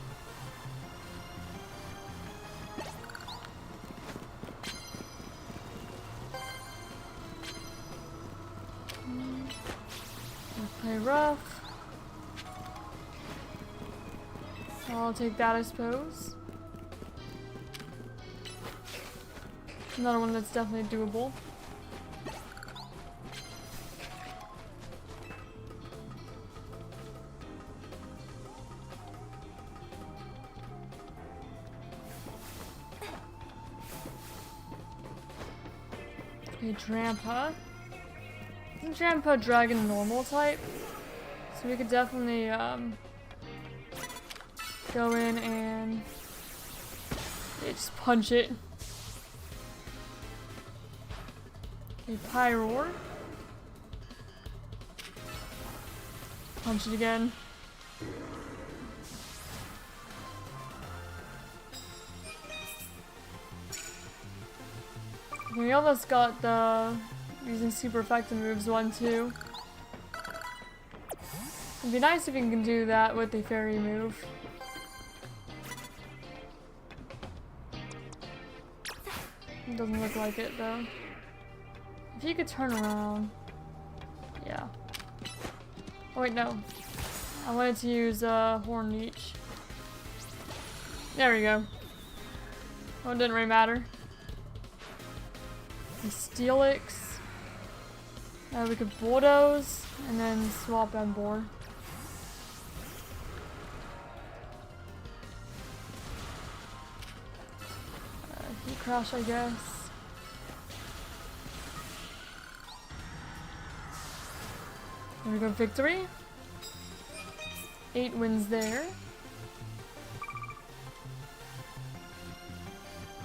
rough. I'll take that, I suppose. Another one that's definitely doable. Okay, Drampa. Isn't Drampa Dragon normal type? So we could definitely go in and just punch it. Okay, Pyroar. Punch it again. We almost got the using super effective moves 1-2. It'd be nice if you can do that with the fairy move. It doesn't look like it though. If you could turn around. Yeah. Oh wait, no. I wanted to use Horn Leech. There we go. Oh, it didn't really matter. The Steelix. We could bulldoze and then swap Ember. Heat crash, I guess. There we go, victory. 8 wins there.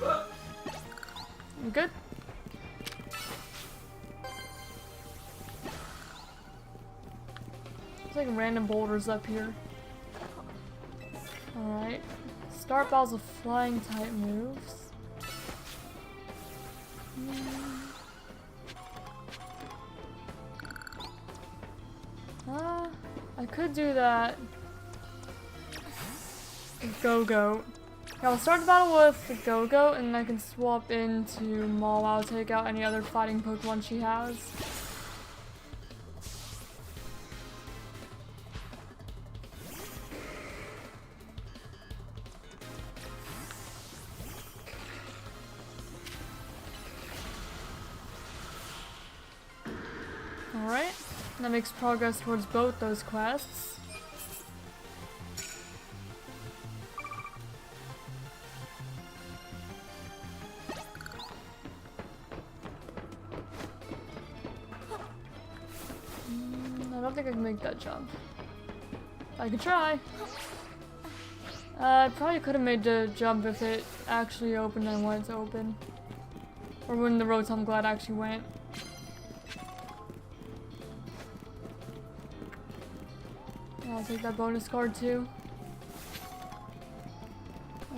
You good? There's like random boulders up here. Alright. Start balls with flying type moves. I could do that. Go-Go. Yeah, I'll start the battle with the Go-Go and then I can swap into Maw to take out any other fighting Pokemon she has. Alright, that makes progress towards both those quests. I don't think I can make that jump. I could try. I probably could have made the jump if it actually opened and wanted to open. Or when the Rotom Glad actually went. I'll take that bonus card too.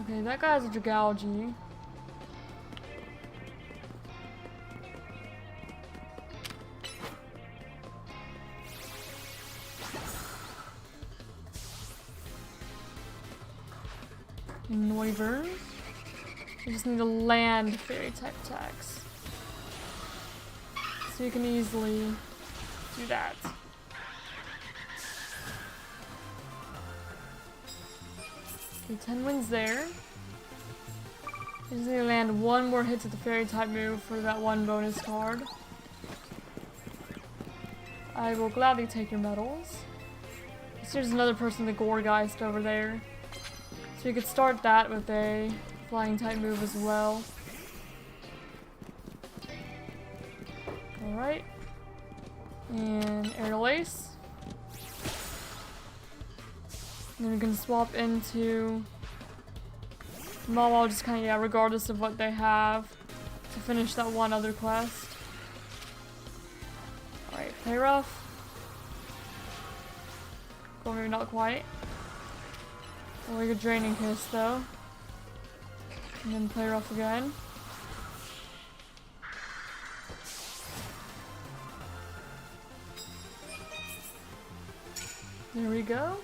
Okay, that guy has a Dragalge. Noivern. We just need to land fairy type attacks. So you can easily do that. Okay, 10 wins there. You just need to land one more hit to the fairy type move for that one bonus card. I will gladly take your medals. So there's another person, the Gourgeist over there. So you could start that with a flying type move as well. Alright. And Aerial Ace. And then we can swap into Maw just kind of, yeah, regardless of what they have, to finish that one other quest. Alright, Play Rough. Well, maybe not quite. Well, we could Draining Kiss though. And then Play Rough again. There we go.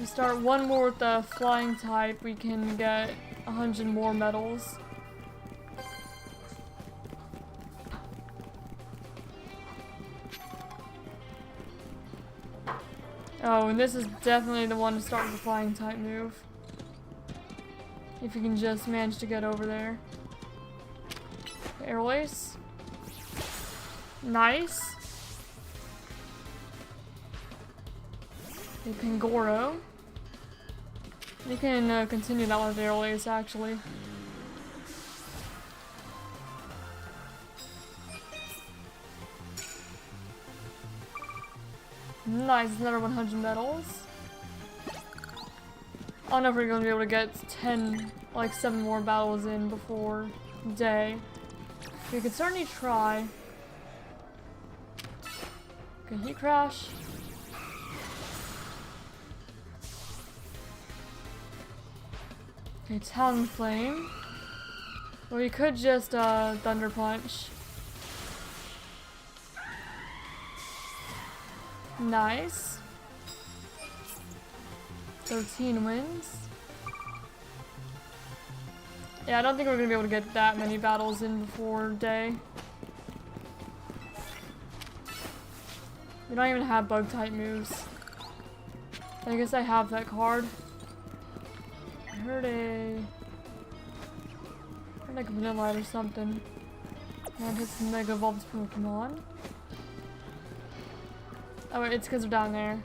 We start one more with the flying type, we can get 100 more medals. Oh, and this is definitely the one to start with the flying type move. If you can just manage to get over there. Airways. Nice. A Pangoro. You can continue that with Airways, actually. Nice, another 100 medals. I don't know if we're going to be able to get 10, like 7 more battles in before day. We could certainly try. Okay, heat crash. Okay, Talon Flame. Or we could just Thunder Punch. Nice. 13 wins. Yeah, I don't think we're gonna be able to get that many battles in before day. We don't even have bug type moves. I guess I have that card. I heard like a Vanillite or something. And hit some Mega Evolved Pokemon. Oh wait, it's because they're down there.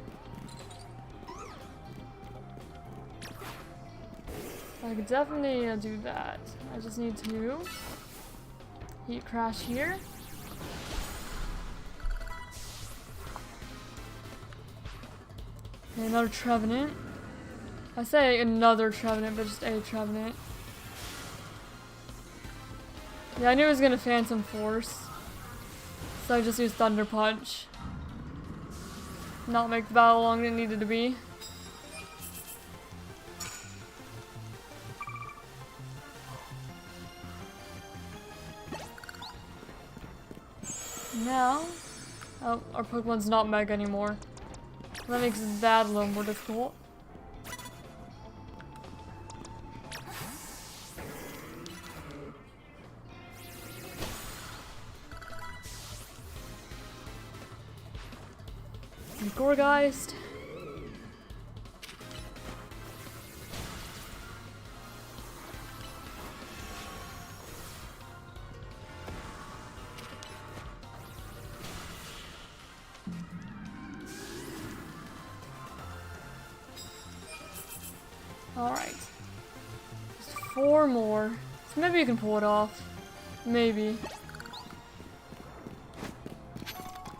I could definitely do that. I just need to heat crash here. Okay, another Trevenant. I say another Trevenant, but just a Trevenant. Yeah, I knew it was gonna Phantom Force. So I just used Thunder Punch. Not make the battle long than it needed to be. Now, oh, our Pokemon's not Mega anymore. That makes that a little more difficult. Gorgeist. Alright. Just 4 more. So maybe you can pull it off. Maybe.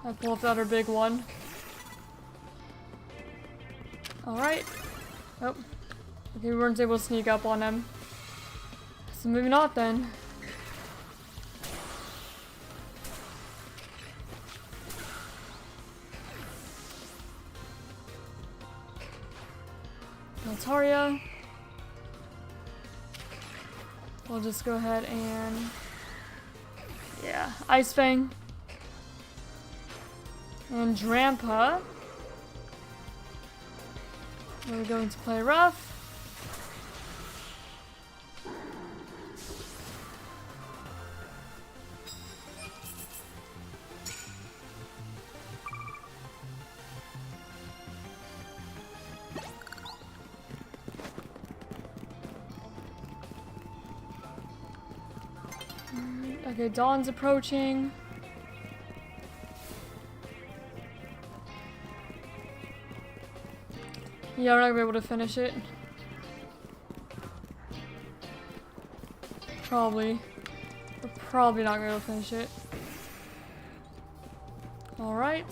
I pull off the other big one. Alright. Oh. Okay, we weren't able to sneak up on him. So maybe not then. Altaria. We'll just go ahead and... yeah, Ice Fang. And Drampa. We're going to play rough. Okay, Dawn's approaching. Yeah, we're not gonna be able to finish it. Probably. We're probably not gonna be able to finish it. Alright.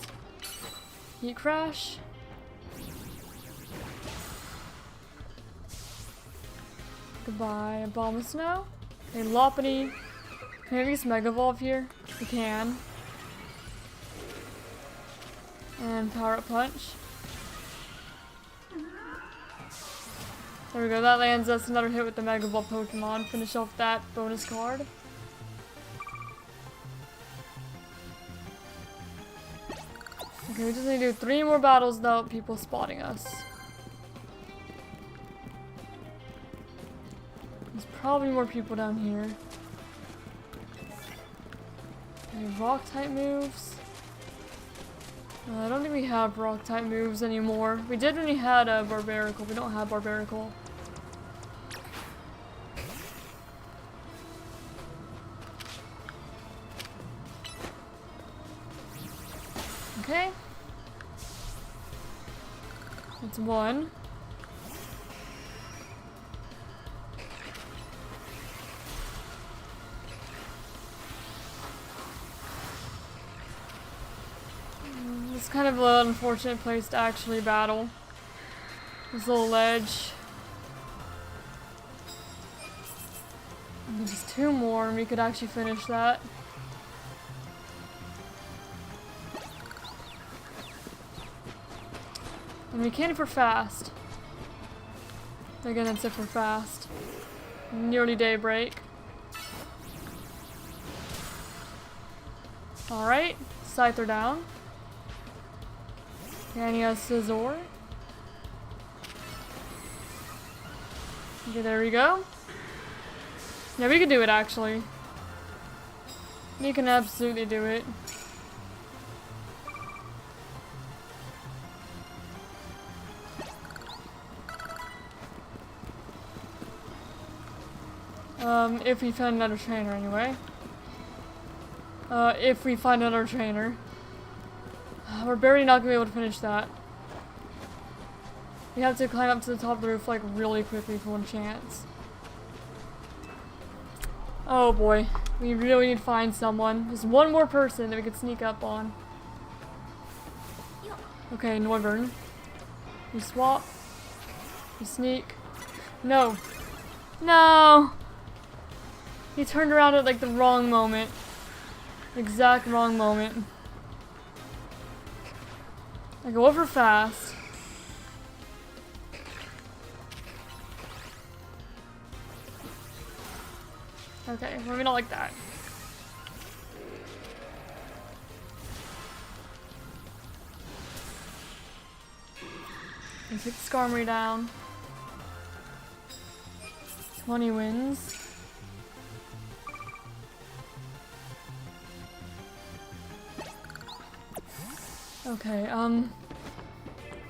Heat crash. Goodbye, Abomasnow. A Lopunny. Can we at least Mega Evolve here? We can. And Power Up Punch. There we go, that lands us another hit with the Mega Ball Pokemon. Finish off that bonus card. Okay, we just need to do 3 more battles without people spotting us. There's probably more people down here. Okay, rock type moves. I don't think we have rock type moves anymore. We did when we had a barbarical. We don't have barbarical. Okay. That's one. It's kind of an unfortunate place to actually battle. This little ledge. And just two more and we could actually finish that. And we can if we're fast. Again, that's if we're fast. Nearly daybreak. Alright, Scyther down. And he has Scizor. Okay, there we go. Yeah, we can do it actually. You can absolutely do it. If we find another trainer anyway. If we find another trainer. We're barely not gonna be able to finish that. We have to climb up to the top of the roof like really quickly for one chance. Oh boy. We really need to find someone. There's one more person that we could sneak up on. Okay, Northern. You swap. You sneak. No. No! He turned around at like the wrong moment. Exact wrong moment. I go over fast. Okay, maybe not like that. And take the Skarmory down. 20 wins. Okay,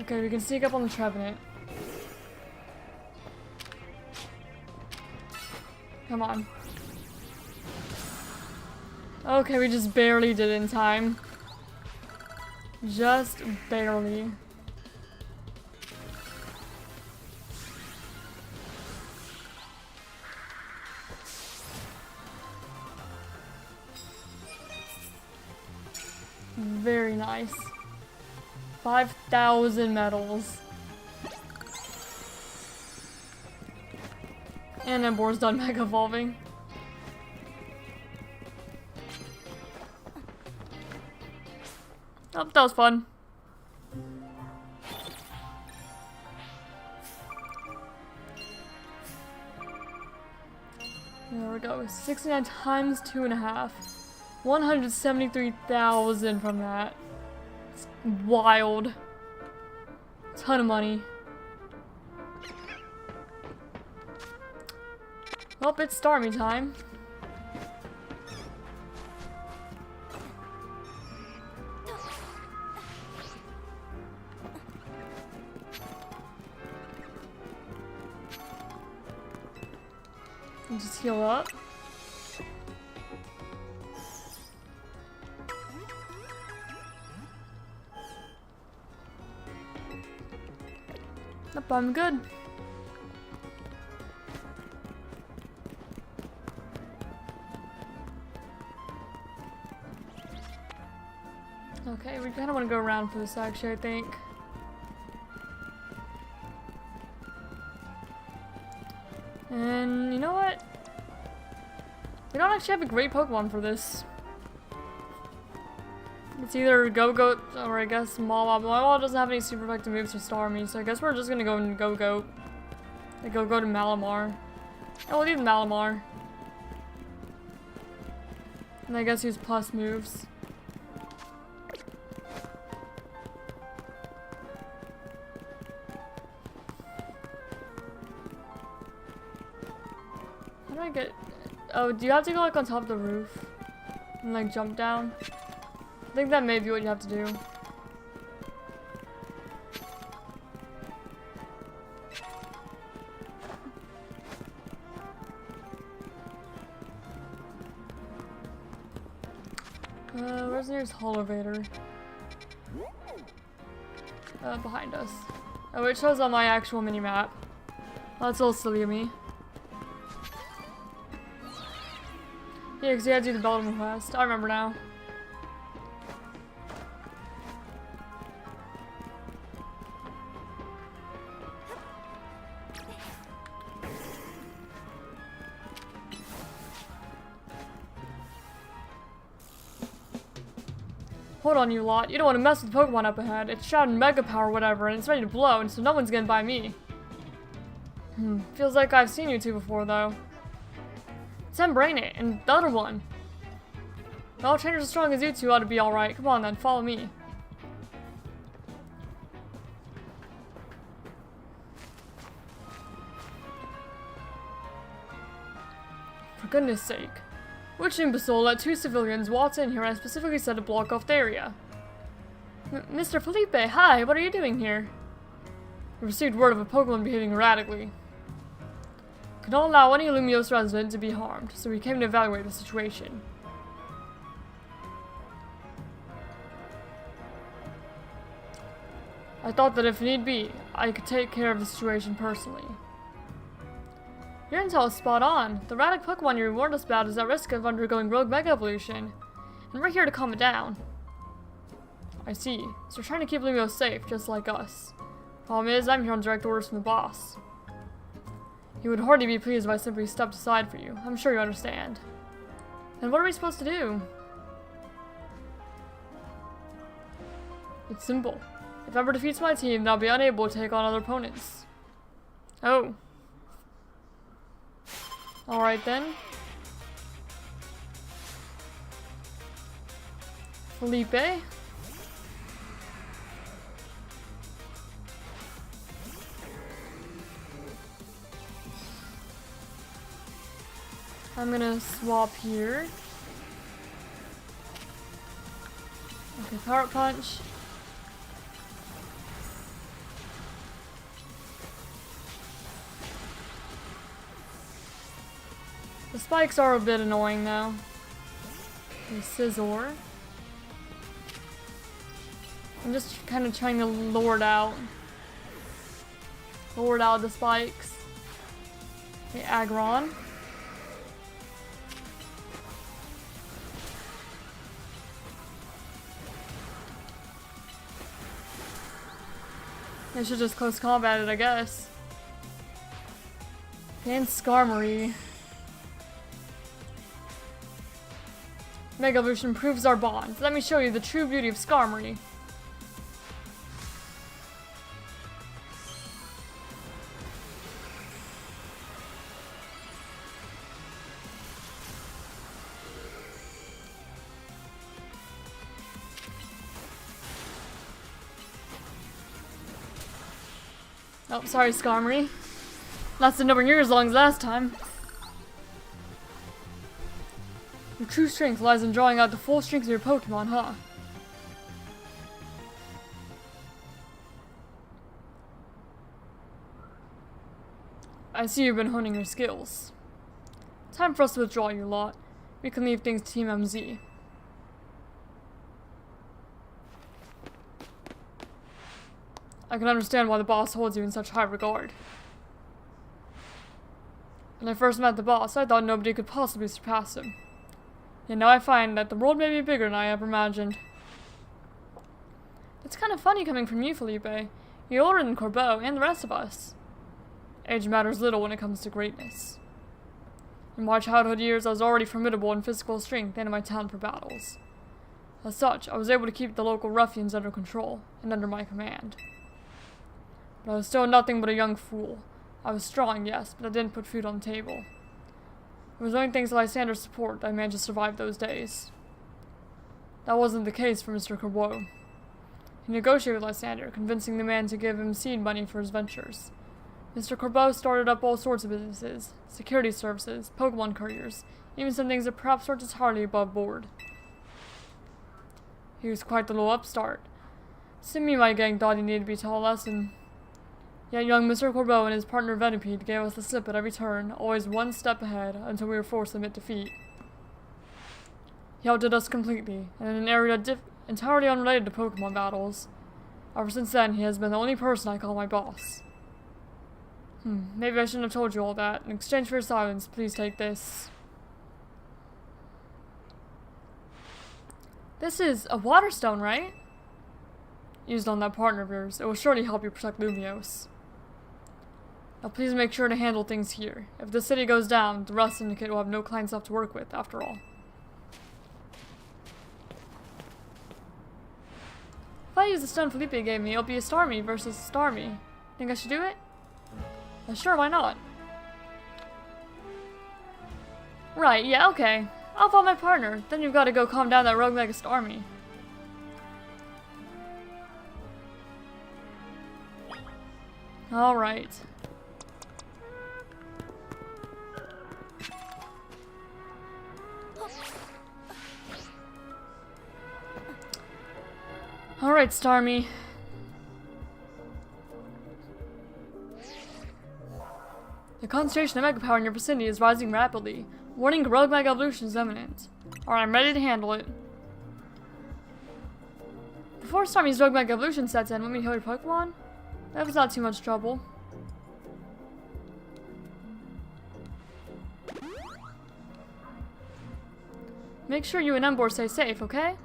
okay, we can sneak up on the Trevenant. Come on. Okay, we just barely did it in time. Just barely. Very nice. 5,000 medals. And Ember's done Mega Evolving. Oh, that was fun. There we go. 69 times 2.5. 173,000 from that. It's wild. Ton of money. Well, it's Starmie time. And just heal up. Nope, I'm good. Okay, we kind of want to go around for this actually, I think. And you know what? We don't actually have a great Pokemon for this. It's either Go-Goat or I guess Mawa. Mawa doesn't have any super effective moves for Starmie, so I guess we're just gonna go and Go-Goat. Like Go-Goat and Malamar. And we'll leave Malamar. And I guess use plus moves. How do I get... Oh, do you have to go like on top of the roof? And like jump down? I think that may be what you have to do. Where's the nearest elevator? Behind us. Oh, it shows on my actual mini-map. That's all silly of me. Yeah, because you had to do the Belgium quest. I remember now. Hold on, you lot. You don't want to mess with the Pokemon up ahead. It's shouting Mega Power or whatever, and it's ready to blow, and so no one's getting by me. Feels like I've seen you two before, though. It's Ember, ain't it? And the other one. If all trainers as strong as you two ought to be alright. Come on then, follow me. For goodness sake. Which imbecile let two civilians waltz in here and I specifically said to block off the area? Mr. Felipe, hi, what are you doing here? We received word of a Pokemon behaving erratically. Could not allow any Lumiose resident to be harmed, so we came to evaluate the situation. I thought that if need be, I could take care of the situation personally. Your intel is spot on. The erratic Pokemon you warned us about is at risk of undergoing rogue Mega Evolution, and we're here to calm it down. I see. So you're trying to keep Lumiose safe, just like us. Problem is, I'm here on direct orders from the boss. He would hardly be pleased if I simply stepped aside for you. I'm sure you understand. Then what are we supposed to do? It's simple. If Ember defeats my team, then I'll be unable to take on other opponents. Oh. Alright then. Felipe. I'm gonna swap here. Okay, Power Up Punch. The spikes are a bit annoying now. The Scizor. I'm just kind of trying to lord out the spikes. The Aggron. I should just close combat it, I guess. And Skarmory. Mega Evolution proves our bond. Let me show you the true beauty of Skarmory. Oh, sorry, Skarmory. Lasted nowhere near as long as last time. Your true strength lies in drawing out the full strength of your Pokemon, huh? I see you've been honing your skills. Time for us to withdraw, you lot. We can leave things to Team MZ. I can understand why the boss holds you in such high regard. When I first met the boss, I thought nobody could possibly surpass him. Yet now I find that the world may be bigger than I ever imagined. It's kind of funny coming from you, Felipe. You're older than Corbeau and the rest of us. Age matters little when it comes to greatness. In my childhood years, I was already formidable in physical strength and in my talent for battles. As such, I was able to keep the local ruffians under control and under my command. But I was still nothing but a young fool. I was strong, yes, but I didn't put food on the table. It was only thanks to Lysander's support that I managed to survive those days. That wasn't the case for Mr. Corbeau. He negotiated with Lysander, convincing the man to give him seed money for his ventures. Mr. Corbeau started up all sorts of businesses, security services, Pokemon couriers, even some things that perhaps weren't entirely above board. He was quite the little upstart. Soon me and my gang thought he needed to be taught a lesson. Yet young Mr. Corbeau and his partner Venipede gave us the slip at every turn, always one step ahead, until we were forced to admit defeat. He outdid us completely, and in an area entirely unrelated to Pokemon battles. Ever since then, he has been the only person I call my boss. Maybe I shouldn't have told you all that. In exchange for your silence, please take this. This is a water stone, right? Used on that partner of yours. It will surely help you protect Lumiose. Now please make sure to handle things here. If the city goes down, the Rust Syndicate will have no clients left to work with, after all. If I use the stone Felipe gave me, it'll be a Starmie versus a Starmie. Think I should do it? Sure, why not? Right, yeah, okay. I'll follow my partner. Then you've got to go calm down that rogue like a Starmie. Alright. Alright, Starmie. The concentration of Mega Power in your vicinity is rising rapidly. Warning, rogue Mega Evolution is imminent. Alright, I'm ready to handle it. Before Starmie's rogue Mega Evolution sets in, want me to heal your Pokemon? That was not too much trouble. Make sure you and Ember stay safe, okay?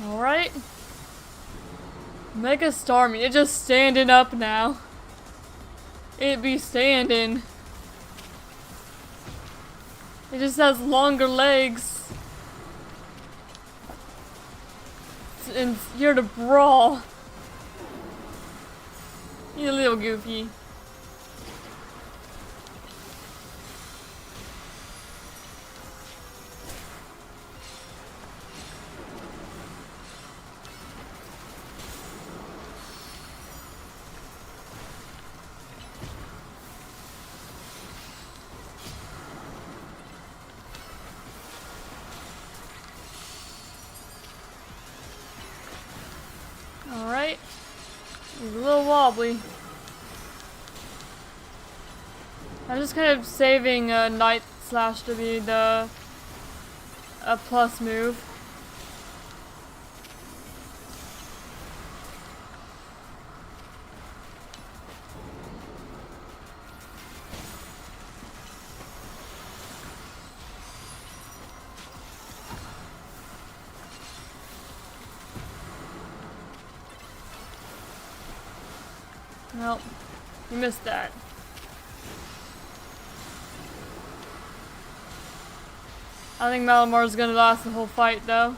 Alright. Mega Starmie, it's just standing up now. It be standing. It just has longer legs. And it's here to brawl. You little goofy. Alright. He's a little wobbly. I'm just kind of saving Night Slash to be the plus move. Well, you missed that. I think Malamar's gonna last the whole fight, though.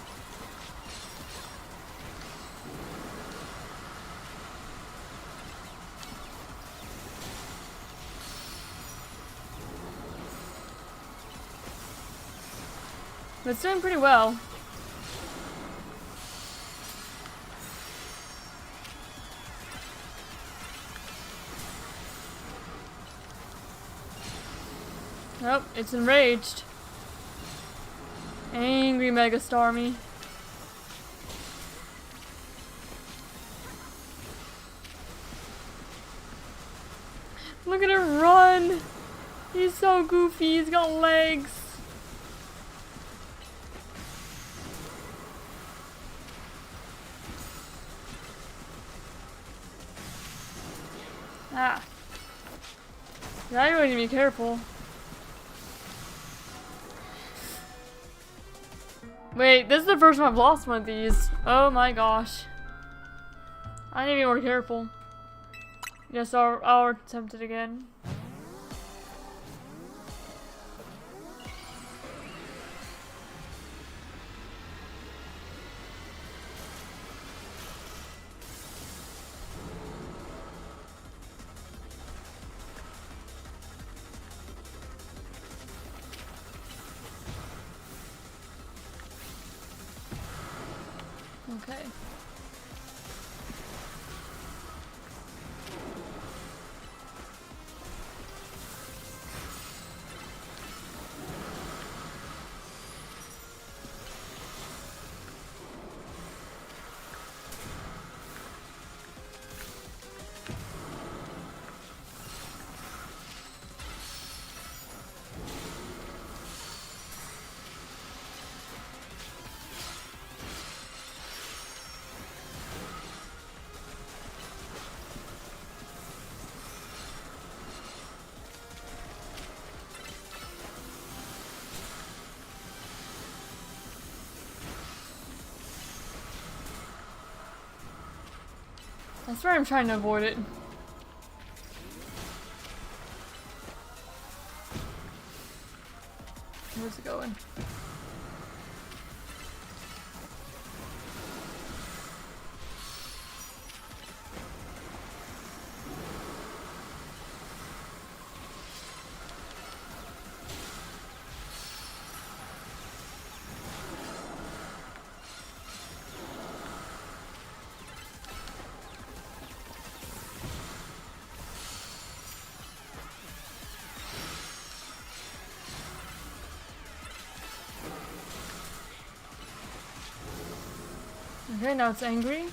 But it's doing pretty well. Nope, it's enraged. Angry Mega Starmie. Look at him run! He's so goofy, he's got legs. Ah. Now you really need to be careful. Wait, this is the first time I've lost one of these. Oh my gosh. I need to be more careful. Yes, I'll attempt it again. Okay. I swear I'm trying to avoid it. Where's it going? Okay, now it's angry.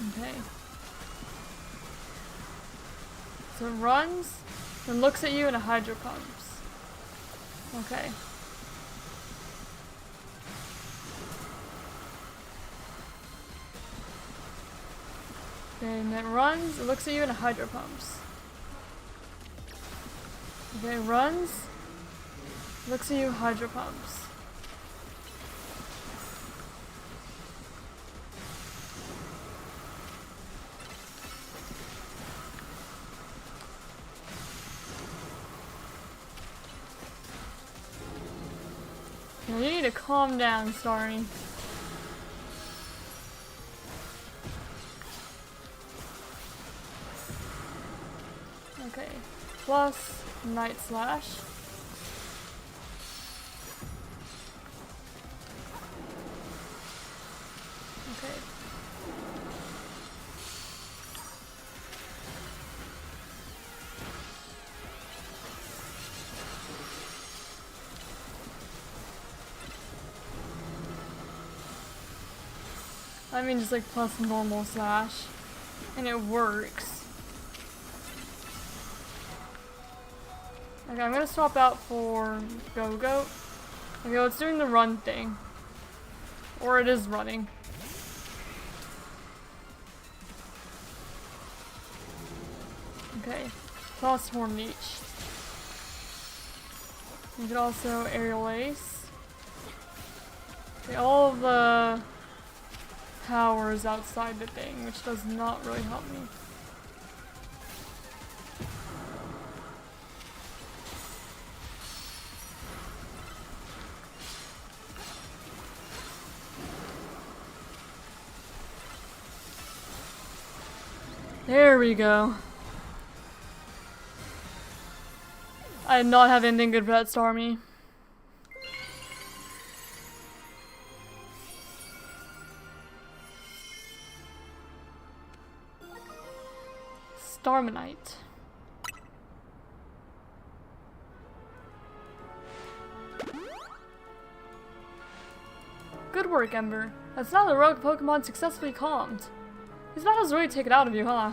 Okay. So it runs, then looks at you and a hydro pumps. Okay. Okay, and it runs, it looks at you and a hydro pumps. Okay, runs, looks at you, hydro pumps. Okay, you need to calm down, Starry. Okay, plus Night Slash. Okay. I mean just like plus normal slash. And it works. Okay, I'm gonna swap out for Go-Go. Okay, well, it's doing the run thing. Or it is running. Okay, plus Horn Leech. You could also Aerial Ace. Okay, all of the power is outside the thing, which does not really help me. There we go. I did not have anything good for that Starmie. Starmanite. Good work, Ember. That's now the rogue Pokemon successfully calmed. These battles really take it out of you, huh?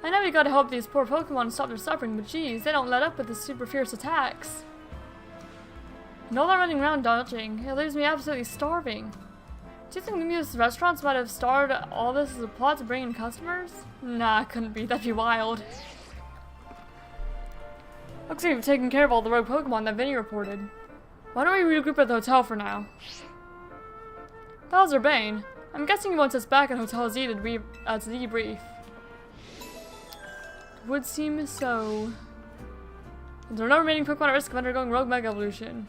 I know we gotta help these poor Pokemon stop their suffering, but geez, they don't let up with the super fierce attacks. And all that running around dodging, it leaves me absolutely starving. Do you think maybe these restaurants might have started all this as a plot to bring in customers? Nah, couldn't be. That'd be wild. Looks like you've taken care of all the rogue Pokemon that Vinny reported. Why don't we regroup at the hotel for now? That was Urbain. I'm guessing he wants us back at Hotel Z to debrief. Would seem so. There are no remaining Pokemon at risk of undergoing Rogue Mega Evolution.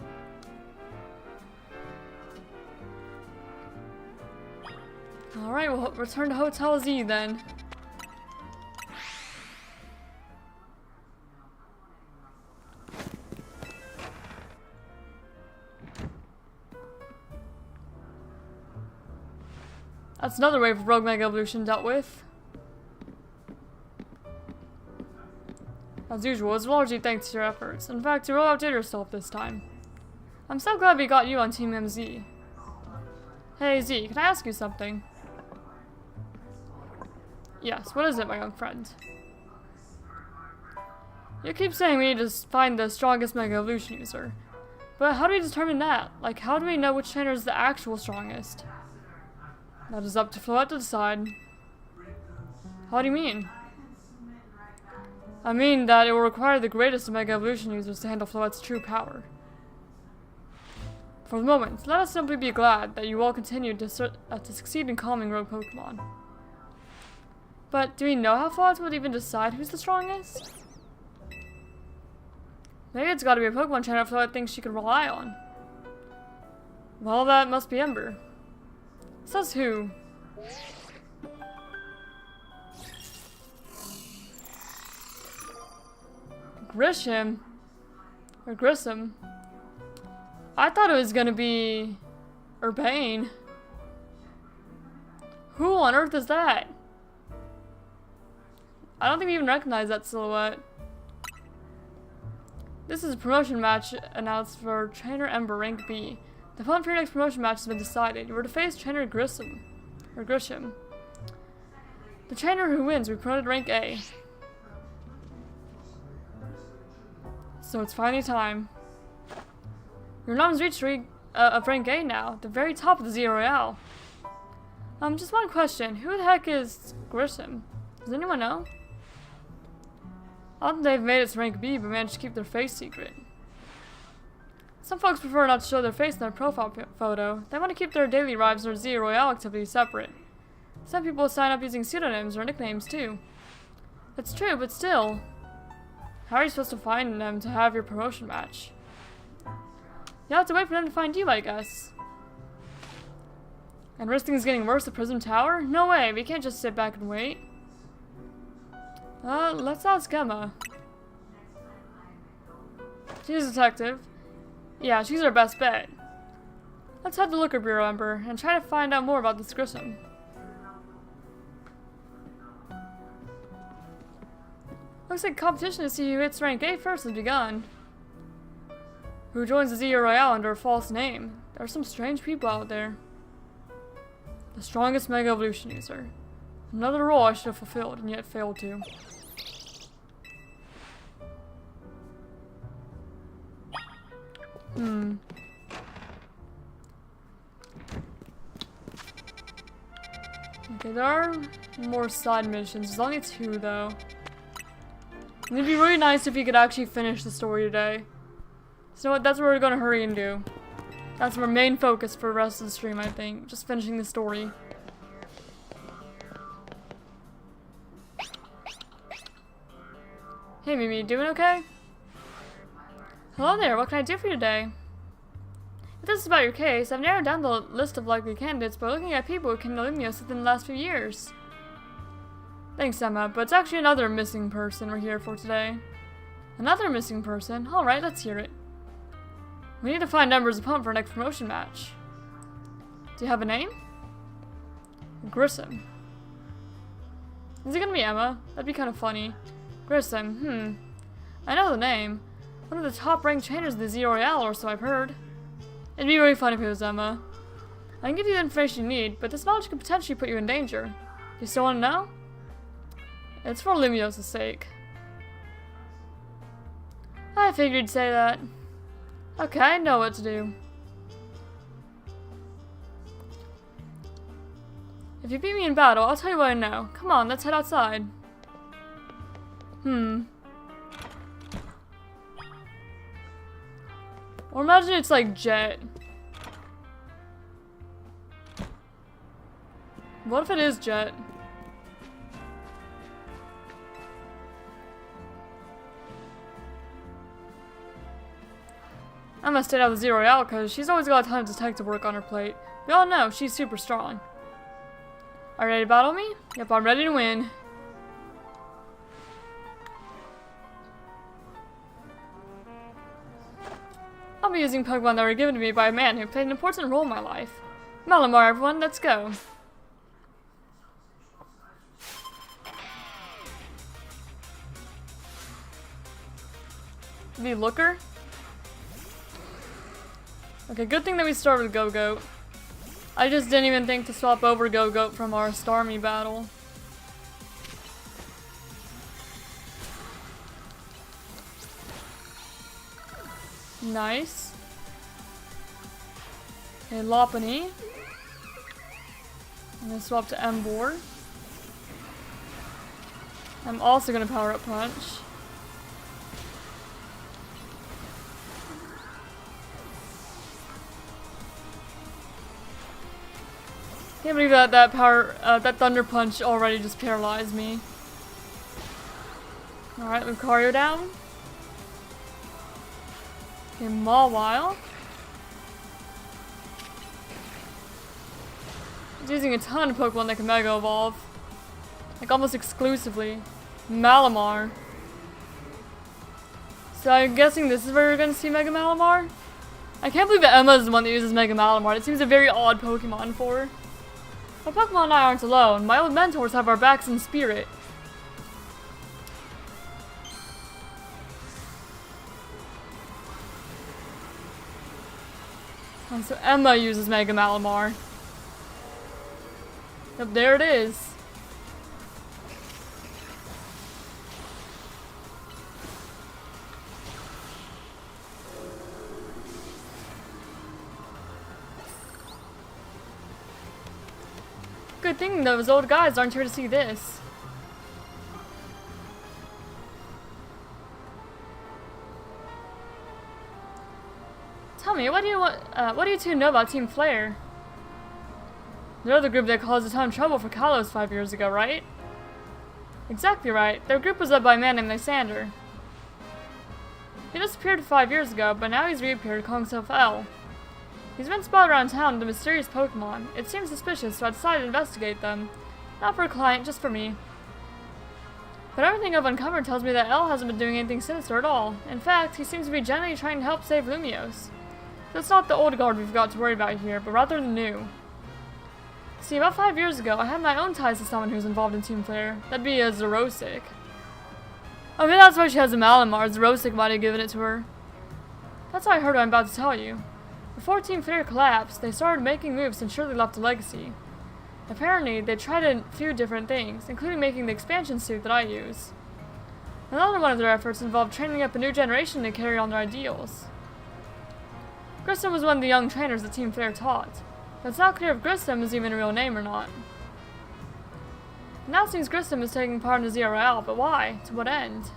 Alright, we'll return to Hotel Z then. That's another wave of Rogue Mega Evolution dealt with. As usual, it's largely thanks to your efforts. In fact, you really outdid yourself this time. I'm so glad we got you on Team MZ. Hey Z, can I ask you something? Yes, what is it, my young friend? You keep saying we need to find the strongest Mega Evolution user. But how do we determine that? Like, how do we know which trainer is the actual strongest? That is up to Floette to decide. How do you mean? I mean that it will require the greatest of Mega Evolution users to handle Floette's true power. For the moment, let us simply be glad that you all continue to succeed in calming rogue Pokemon. But do we know how VODs would even decide who's the strongest? Maybe it's gotta be a Pokemon trainer VOD thinks she could rely on. Well, that must be Ember. Says who? Grisham? Or Grissom? I thought it was gonna be Urbain. Who on earth is that? I don't think we even recognize that silhouette. This is a promotion match announced for Trainer Ember Rank B. The opponent for your next promotion match has been decided. You are to face Trainer Grisham. The trainer who wins will be promoted to Rank A. So it's finally time. Your nom's reached of Rank A now, the very top of the Z-A Royale. Just one question. Who the heck is Grisham? Does anyone know? I don't think they've made it to Rank B, but managed to keep their face secret. Some folks prefer not to show their face in their profile photo. They want to keep their daily lives or Z-A Royale activities separate. Some people sign up using pseudonyms or nicknames too. It's true, but still. How are you supposed to find them to have your promotion match? You have to wait for them to find you, I guess. And risk things getting worse at Prism Tower? No way, we can't just sit back and wait. Let's ask Emma. She's a detective. Yeah, she's our best bet. Let's head to Looker Bureau, Ember, and try to find out more about this Grisham. Looks like competition to see who hits Rank A first has begun. Who joins the Z-A Royale under a false name? There are some strange people out there. The strongest Mega Evolution user. Another role I should have fulfilled, and yet failed to. Okay, there are more side missions. There's only 2, though. It'd be really nice if you could actually finish the story today. So what? That's what we're gonna hurry and do. That's our main focus for the rest of the stream, I think. Just finishing the story. Hey Mimi, doing okay? Hello there, what can I do for you today? If this is about your case, I've narrowed down the list of likely candidates by looking at people who can know Limios within the last few years. Thanks, Emma, but it's actually another missing person we're here for today. Another missing person? Alright, let's hear it. We need to find Ember's opponent for our next promotion match. Do you have a name? Grissom. Is it gonna be Emma? That'd be kind of funny. Grissom, I know the name. One of the top ranked trainers of the Z-A Royale, or so I've heard. It'd be really fun if it was Emma. I can give you the information you need, but this knowledge could potentially put you in danger. Do you still want to know? It's for Limios' sake. I figured you'd say that. Okay, I know what to do. If you beat me in battle, I'll tell you what I know. Come on, let's head outside. Or imagine it's like Jet. What if it is Jet? I'm gonna stay out of the Z-A Royale because she's always got a ton of detective work on her plate. We all know she's super strong. Are you ready to battle me? Yep, I'm ready to win. I'll be using Pokemon that were given to me by a man who played an important role in my life. Malamar, everyone, let's go. The Looker? Okay, good thing that we started with Go-Goat. I just didn't even think to swap over Go-Goat from our Starmie battle. Nice. Okay, Lopunny. I'm gonna swap to Ember. I'm also gonna power up Punch. Can't believe that Thunder Punch already just paralyzed me. Alright, Lucario down. Okay, Mawile. He's using a ton of Pokemon that can Mega Evolve. Like, almost exclusively. Malamar. So I'm guessing this is where you're gonna see Mega Malamar? I can't believe that Emma is the one that uses Mega Malamar. It seems a very odd Pokemon for her. But Pokemon and I aren't alone. My old mentors have our backs in spirit. And so Emma uses Mega Malamar. Yep, there it is. Good thing those old guys aren't here to see this. Tell me, what do you two know about Team Flare? They're the group that caused a ton of trouble for Kalos 5 years ago, right? Exactly right. Their group was led by a man named Lysander. He disappeared 5 years ago, but now he's reappeared calling himself L. He's been spotted around town with a mysterious Pokemon. It seems suspicious, so I decided to investigate them. Not for a client, just for me. But everything I've uncovered tells me that L hasn't been doing anything sinister at all. In fact, he seems to be genuinely trying to help save Lumiose. So it's not the old guard we've got to worry about here, but rather the new. See, about 5 years ago, I had my own ties to someone who was involved in Team Flare. That'd be a Zerosic. Oh, maybe that's why she has a Malamar. Zerosic might have given it to her. That's how I heard what I'm about to tell you. Before Team Flare collapsed, they started making moves and surely left a legacy. Apparently, they tried a few different things, including making the expansion suit that I use. Another one of their efforts involved training up a new generation to carry on their ideals. Grissom was one of the young trainers that Team Flare taught, but it's not clear if Grissom is even a real name or not. Now it seems Grissom is taking part in the Z-A Royale, but why? To what end?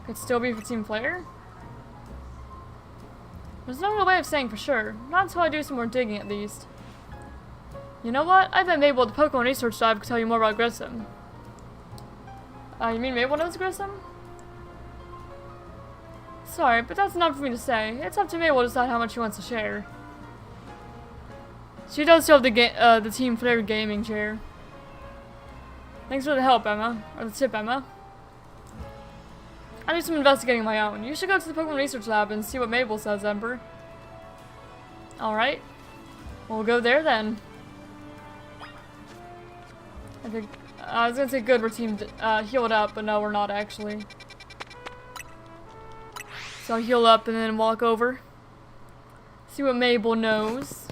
Could it still be for Team Flare? There's no real way of saying for sure, not until I do some more digging at least. You know what? I bet Mabel at the Pokemon Research Lab could tell you more about Grissom. You mean Mabel knows Grissom? Sorry, but that's not for me to say. It's up to Mabel to decide how much she wants to share. She does still have the Team Flare gaming chair. Thanks for the help, Emma. Or the tip, Emma. I do some investigating of my own. You should go to the Pokemon Research Lab and see what Mabel says, Ember. Alright. We'll go there then. I think... I was gonna say good, we're teamed healed up, but no, we're not actually. So I'll heal up and then walk over. See what Mabel knows.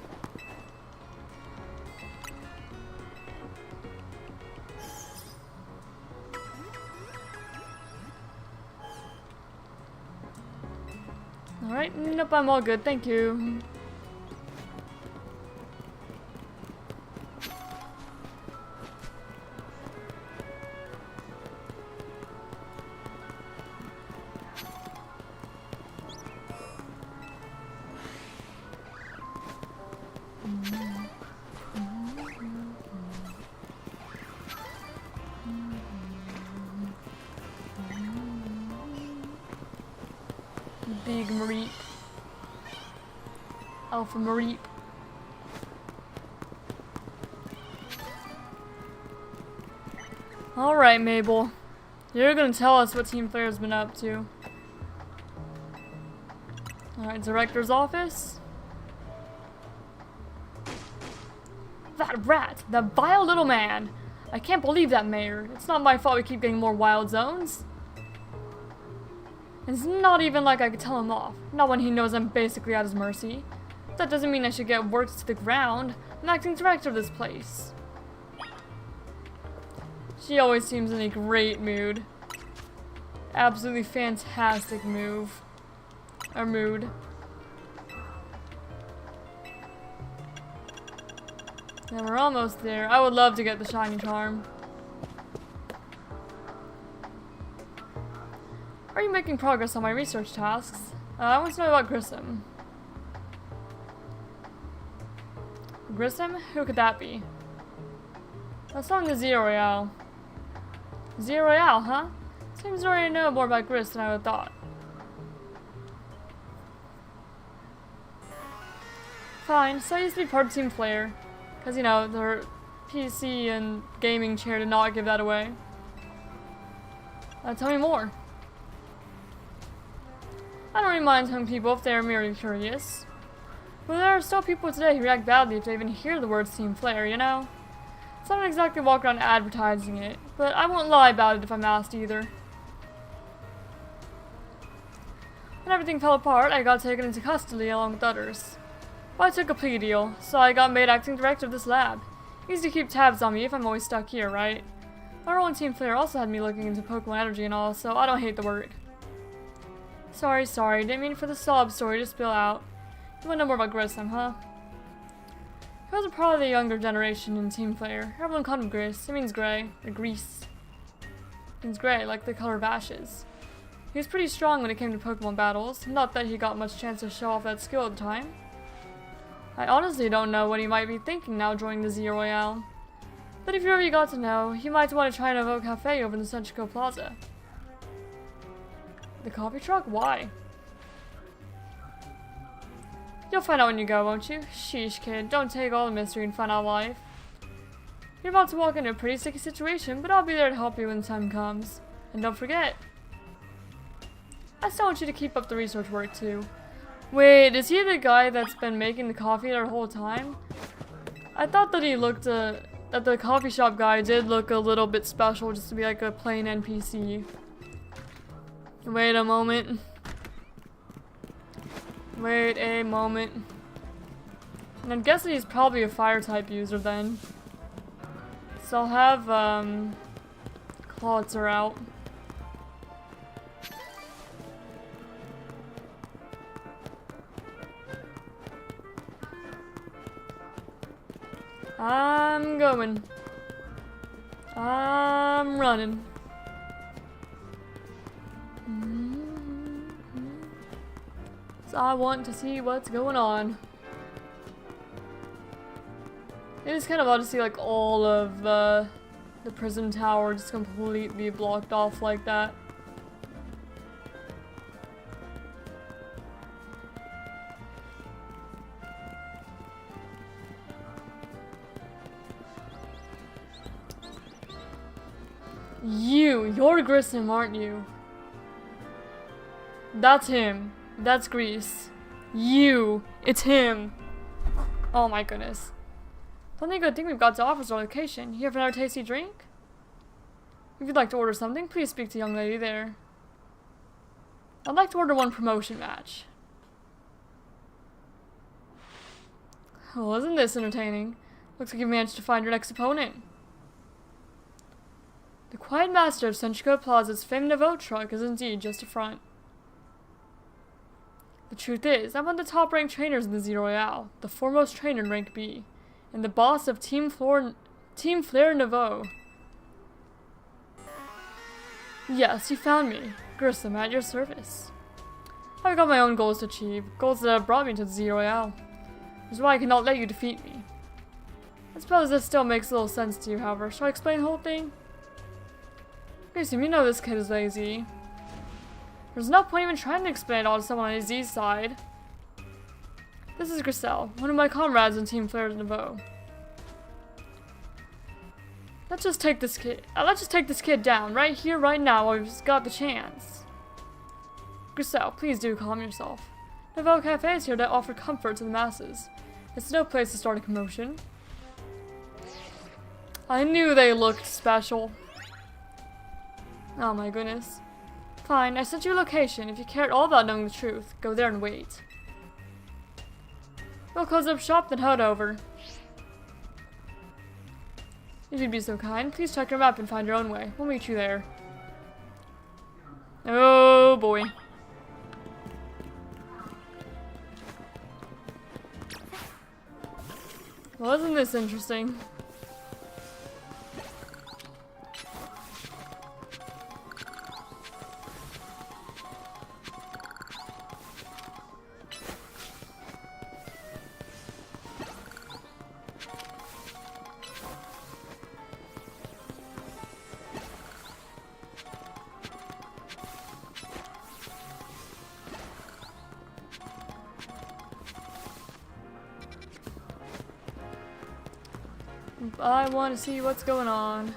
Alright, nope, I'm all good, thank you. Big Mareep. Alpha Mareep. Alright, Mabel. You're gonna tell us what Team Flare's been up to. Alright, Director's office. That rat! That vile little man! I can't believe that, Mayor. It's not my fault we keep getting more wild zones. It's not even like I could tell him off. Not when he knows I'm basically at his mercy. That doesn't mean I should get worked to the ground. I'm acting director of this place. She always seems in a great mood. Absolutely fantastic move. Or mood. Yeah, we're almost there. I would love to get the shiny charm. Are you making progress on my research tasks? I want to know about Grissom. Richissime? Who could that be? That's not the Z-A Royale. Z-A Royale, huh? Seems to already know more about Gris than I would have thought. Fine, so I used to be part of Team Flare. Because, you know, their PC and gaming chair did not give that away. Tell me more. I don't really mind telling people if they are merely curious. But there are still people today who react badly if they even hear the words Team Flare, you know? So I don't exactly walk around advertising it, but I won't lie about it if I'm asked either. When everything fell apart, I got taken into custody along with others. Well, I took a plea deal, so I got made acting director of this lab. Easy to keep tabs on me if I'm always stuck here, right? Our role in Team Flare also had me looking into Pokemon energy and all, so I don't hate the work. Sorry, didn't mean for the sob story to spill out. You want to know more about Richissime, huh? He was a part of the younger generation in Team Flare. Everyone called him Gris. It means gray, or grease. It means gray, like the color of ashes. He was pretty strong when it came to Pokemon battles, not that he got much chance to show off that skill at the time. I honestly don't know what he might be thinking now joining the Z-A Royale. But if you ever got to know, he might want to try an Evo Cafe over in the Centrico Plaza. The coffee truck? Why? You'll find out when you go, won't you? Sheesh, kid. Don't take all the mystery and fun out of life. You're about to walk into a pretty sticky situation, but I'll be there to help you when the time comes. And don't forget, I still want you to keep up the research work, too. Wait, is he the guy that's been making the coffee the whole time? I thought that he looked, that the coffee shop guy did look a little bit special just to be like a plain NPC. Wait a moment. Wait a moment. And I'm guessing he's probably a fire type user then. So I'll have, Clawitzer out. I'm going. I'm running. So I want to see what's going on. It is kind of odd to see like all of the prison tower just completely blocked off like that. You're Richissime, aren't you? That's him. That's Grease. It's him. Oh my goodness. The only good thing we've got to offer is our location. Here for another tasty drink? If you'd like to order something, please speak to the young lady there. I'd like to order one promotion match. Well, isn't this entertaining? Looks like you've managed to find your next opponent. The quiet master of Centrico Plaza's famed Evo truck is indeed just a front. The truth is, I'm one of the top-ranked trainers in the Z-A Royale, the foremost trainer in rank B, and the boss of Team Flare Nouveau. Yes, you found me. Richissime, at your service. I've got my own goals to achieve, goals that have brought me to the Z-A Royale. Which is why I cannot let you defeat me. I suppose this still makes a little sense to you, however. Shall I explain the whole thing? Richissime, you know this kid is lazy. There's no point even trying to explain it all to someone on Z's side. This is Griselle, one of my comrades in Team Flare Nouveau. Let's just take this kid down, right here, right now, while we've got the chance. Griselle, please do calm yourself. Nouveau Cafe is here to offer comfort to the masses. It's no place to start a commotion. I knew they looked special. Oh my goodness. Fine, I sent you a location. If you care at all about knowing the truth, go there and wait. We'll close up shop, then head over. If you'd be so kind, please check your map and find your own way. We'll meet you there. Oh boy. Well, isn't this interesting? I want to see what's going on.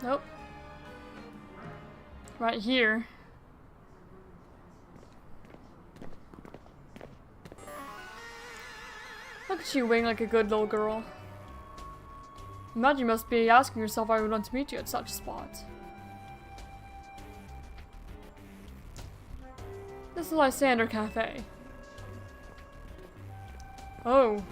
Nope. Right here. Look at you waiting like a good little girl. Imagine you must be asking yourself why I would want to meet you at such a spot. This is Lysander Cafe. Oh.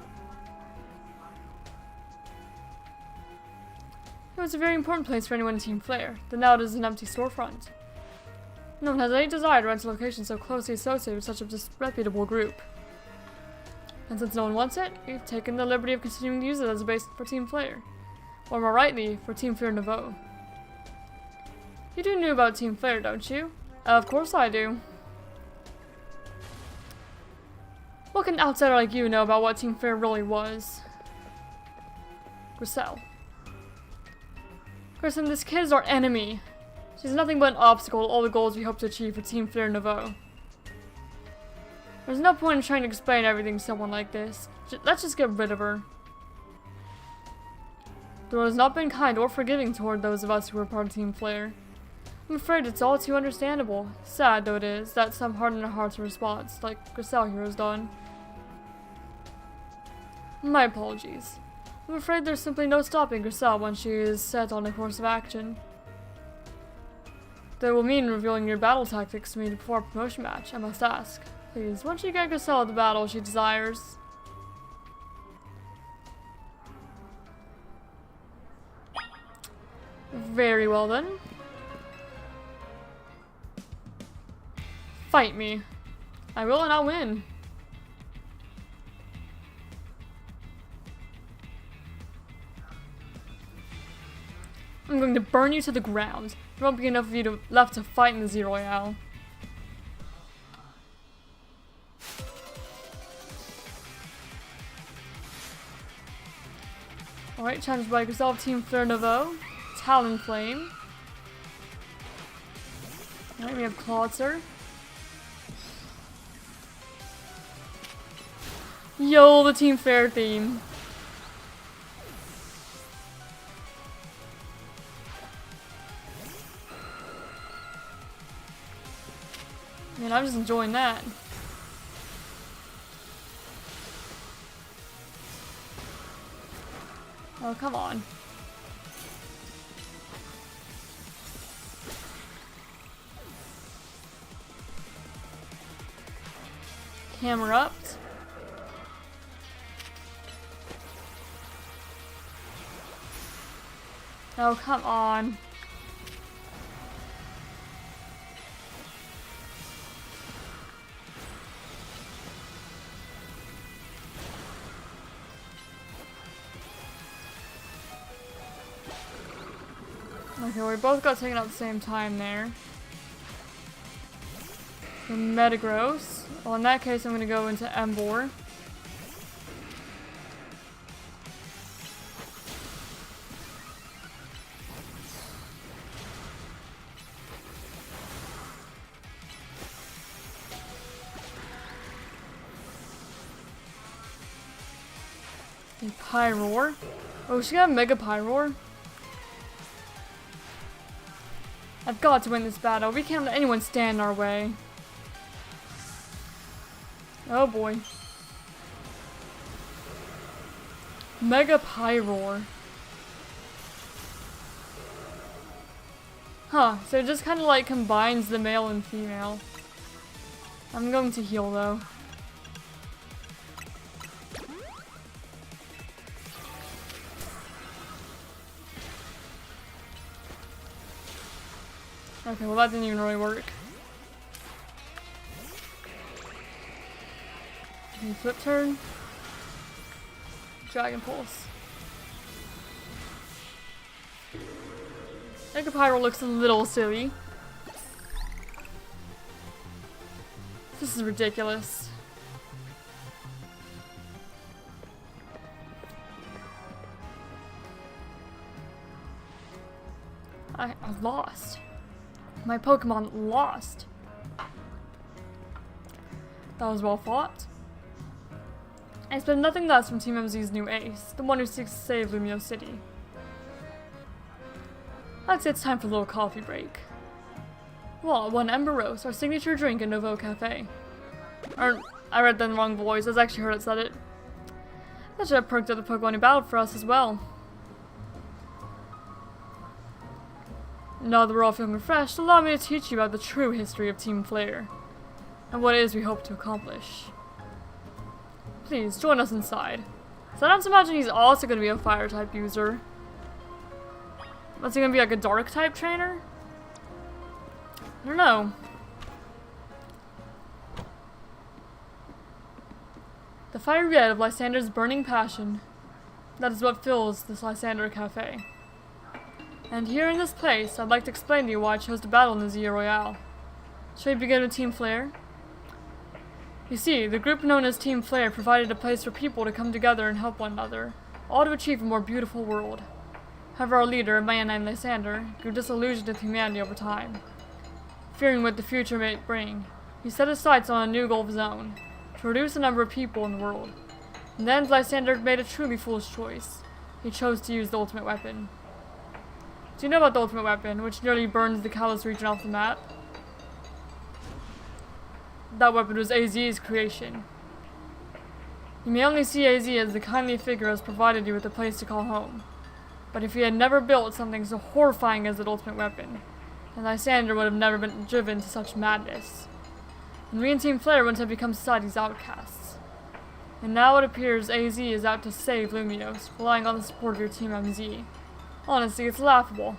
It was a very important place for anyone in Team Flare, but now it is an empty storefront. No one has any desire to rent a location so closely associated with such a disreputable group. And since no one wants it, we've taken the liberty of continuing to use it as a base for Team Flare. Or more rightly, for Team Flare Nouveau. You do know about Team Flare, don't you? Of course I do. What can an outsider like you know about what Team Flare really was? Griselle. Grissom, this kid is our enemy. She's nothing but an obstacle to all the goals we hope to achieve for Team Flare Nouveau. There's no point in trying to explain everything to someone like this. Let's just get rid of her. The world has not been kind or forgiving toward those of us who are part of Team Flare. I'm afraid it's all too understandable. Sad though it is, that some harden their hearts in response, like Griselle here has done. My apologies. I'm afraid there's simply no stopping Griselle when she is set on a course of action. That will mean revealing your battle tactics to me before a promotion match, I must ask. Please, once you get Griselle the battle she desires. Very well then. Fight me. I will and I'll win. I'm going to burn you to the ground. There won't be enough of you left to fight in the Z-A Royale. Alright, challenged by Griselle Team Flare Nouveau. Talonflame. Alright, we have Clawser. Yo, the Team Flare theme. Man, I'm just enjoying that. Oh, come on. Hammer up. Oh, come on. Okay, we both got taken out at the same time there. So Metagross. Well, in that case, I'm gonna go into Ember. A Pyroar. Oh, she got a Mega Pyroar. I've got to win this battle. We can't let anyone stand in our way. Oh boy. Mega Pyroar. Huh, so it just kind of like combines the male and female. I'm going to heal though. Okay, well that didn't even really work. Okay, flip turn. Dragon Pulse. Mega Pyro looks a little silly. This is ridiculous. I lost. My Pokemon lost. That was well fought. I expect nothing less from Team MZ's new ace, the one who seeks to save Lumio City. I'd say it's time for a little coffee break. Well, one Ember roast, our signature drink in Nouveau Cafe. I read that in the wrong voice, I actually heard it said it. That should have perked up the Pokemon who battled for us as well. Now that we're all feeling refreshed, allow me to teach you about the true history of Team Flare, and what it is we hope to accomplish. Please, join us inside. So I don't imagine he's also going to be a fire-type user. What's he going to be, like a dark-type trainer? I don't know. The fiery red of Lysander's burning passion. That is what fills this Lysander Cafe. And here in this place, I'd like to explain to you why I chose to battle in the Z-A Royale. Shall we begin with Team Flare? You see, the group known as Team Flare provided a place for people to come together and help one another, all to achieve a more beautiful world. However, our leader, a man named Lysander, grew disillusioned with humanity over time. Fearing what the future may bring, he set his sights on a new goal of his own, to reduce the number of people in the world. And then Lysander made a truly foolish choice. He chose to use the ultimate weapon. Do you know about the ultimate weapon, which nearly burns the Kalos region off the map? That weapon was AZ's creation. You may only see AZ as the kindly figure who has provided you with a place to call home. But if he had never built something so horrifying as the ultimate weapon, then Lysander would have never been driven to such madness. And we and Team Flare wouldn't have become society's outcasts. And now it appears AZ is out to save Lumiose, relying on the support of your Team MZ. Honestly, it's laughable.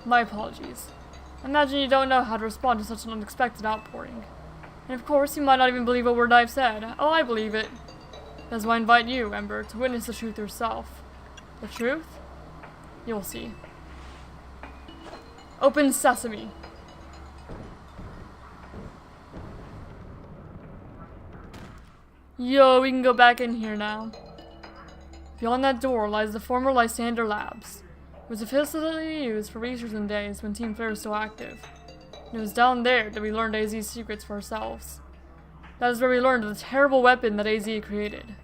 My apologies. Imagine you don't know how to respond to such an unexpected outpouring. And of course, you might not even believe a word I've said. Oh, I believe it. That's why I invite you, Ember, to witness the truth yourself. The truth? You'll see. Open sesame. Yo, we can go back in here now. Beyond that door lies the former Lysander Labs. It was a facility used for research in the days when Team Flare was still active. And it was down there that we learned AZ's secrets for ourselves. That is where we learned of the terrible weapon that AZ created.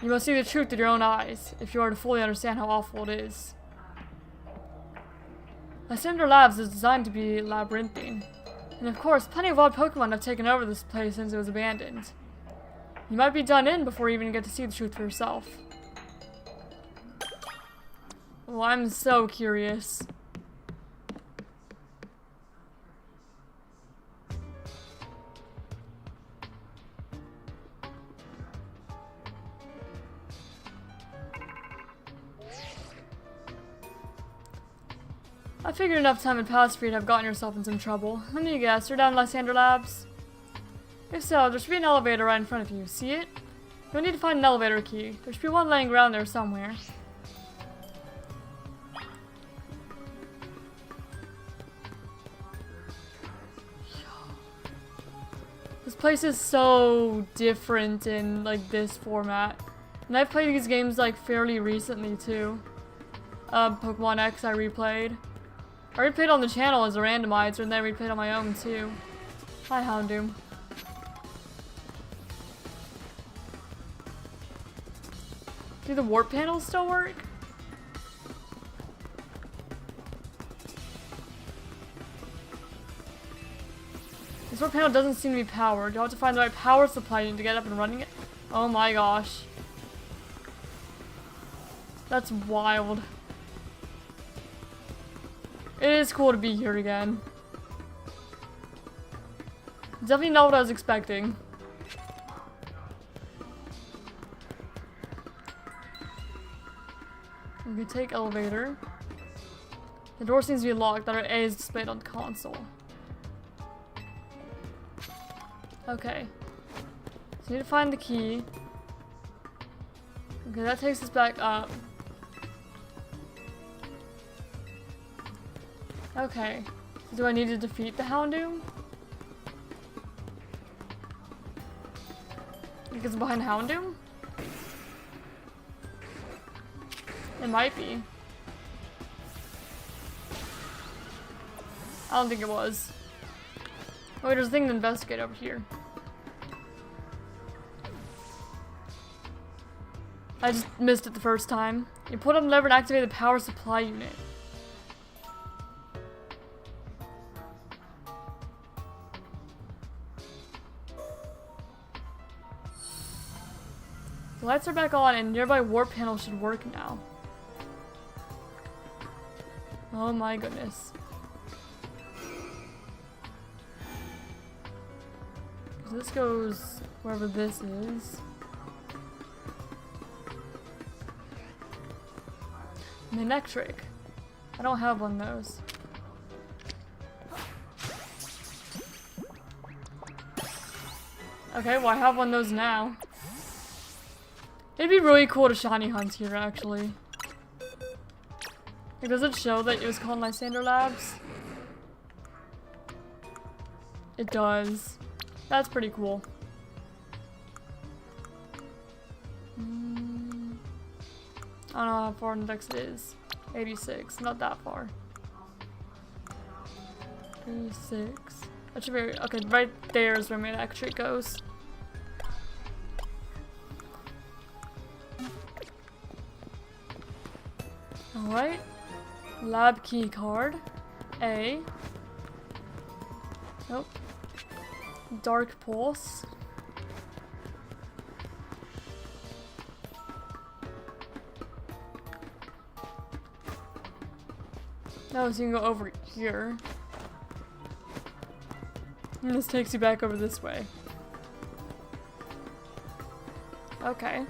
You must see the truth with your own eyes, if you are to fully understand how awful it is. Lysander Labs is designed to be labyrinthine. And of course, plenty of wild Pokemon have taken over this place since it was abandoned. You might be done in before you even get to see the truth for yourself. Oh, I'm so curious. I figured enough time had passed for you to have gotten yourself in some trouble. Let me guess, you're down in Lysander Labs? If so, there should be an elevator right in front of you. See it? You'll need to find an elevator key. There should be one laying around there somewhere. This place is so different in, like, this format. And I've played these games, like, fairly recently, too. Pokemon X I replayed. I replayed on the channel as a randomizer, and then I replayed on my own, too. Hi, Houndoom. Do the warp panels still work? This warp panel doesn't seem to be powered. You'll have to find the right power supply to get up and running it. Oh my gosh. That's wild. It is cool to be here again. Definitely not what I was expecting. We can take elevator. The door seems to be locked. Letter A is displayed on the console. Okay. So we need to find the key. Okay, that takes us back up. Okay. So do I need to defeat the Houndoom? Because behind Houndoom? It might be. I don't think it was. Oh, wait, there's a thing to investigate over here. I just missed it the first time. You pull up the lever and activate the power supply unit. The lights are back on and nearby warp panel should work now. Oh my goodness. This goes wherever this is. An electric. I don't have one of those. Okay, well I have one of those now. It'd be really cool to shiny hunt here, actually. Like, does it show that it was called Lysander Labs? It does. That's pretty cool. I don't know how far index it is. 86, not that far. 86. That should be okay. Right there is where my electric goes. All right. Lab key card. A. Nope. Dark pulse. No, so you can go over here. And this takes you back over this way. Okay.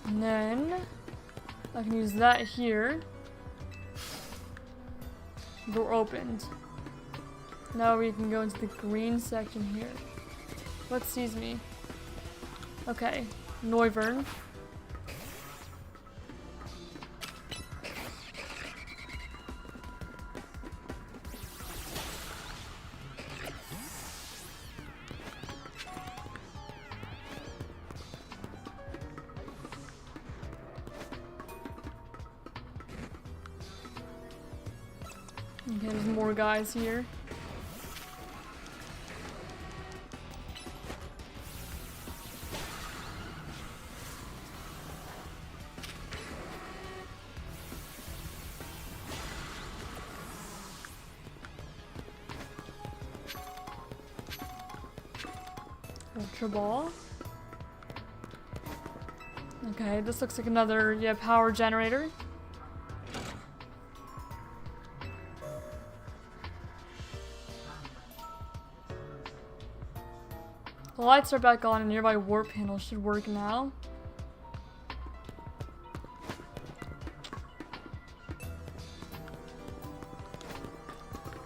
And then I can use that here. Door opened. Now we can go into the green section here. What sees me? Okay. Noivern. Okay, there's more guys here. Ultra Ball. Okay, this looks like another, yeah, power generator. The lights are back on and nearby warp panel should work now.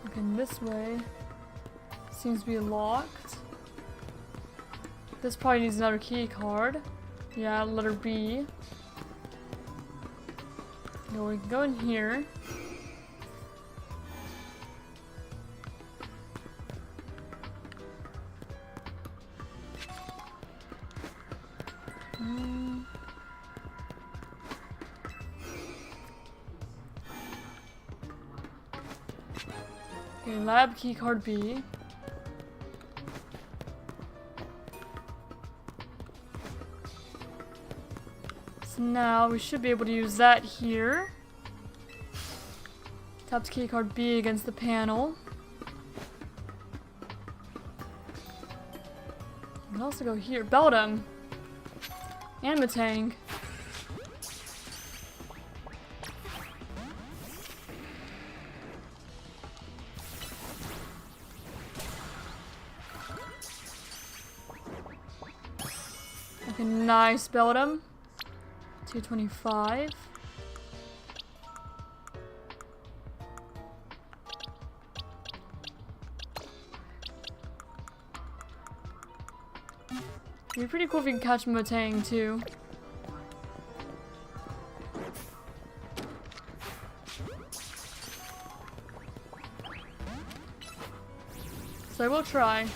Okay, this way seems to be locked. This probably needs another key card. Yeah, letter B. No, we can go in here. Okay, lab key card B. So now we should be able to use that here. Tap the key card B against the panel. We can also go here. Beldum. And Matang. Okay, nice Beldum. 225. It'd be pretty cool if we can catch Matang too. So I will try.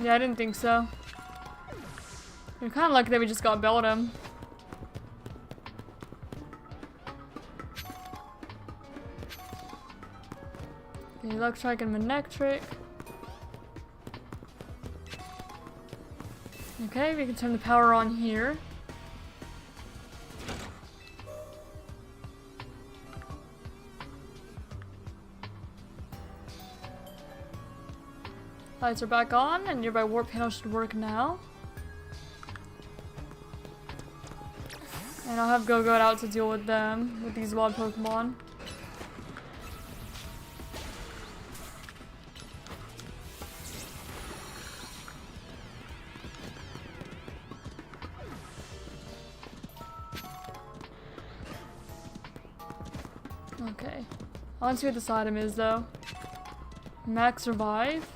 Yeah, I didn't think so. We're kind of lucky that we just got Beldum. Okay, Electric and Manectric. Okay, we can turn the power on here. Lights are back on, and nearby warp panel should work now. And I'll have Go-Go out to deal with them, with these wild Pokemon. Okay. I want to see what this item is, though. Max Revive.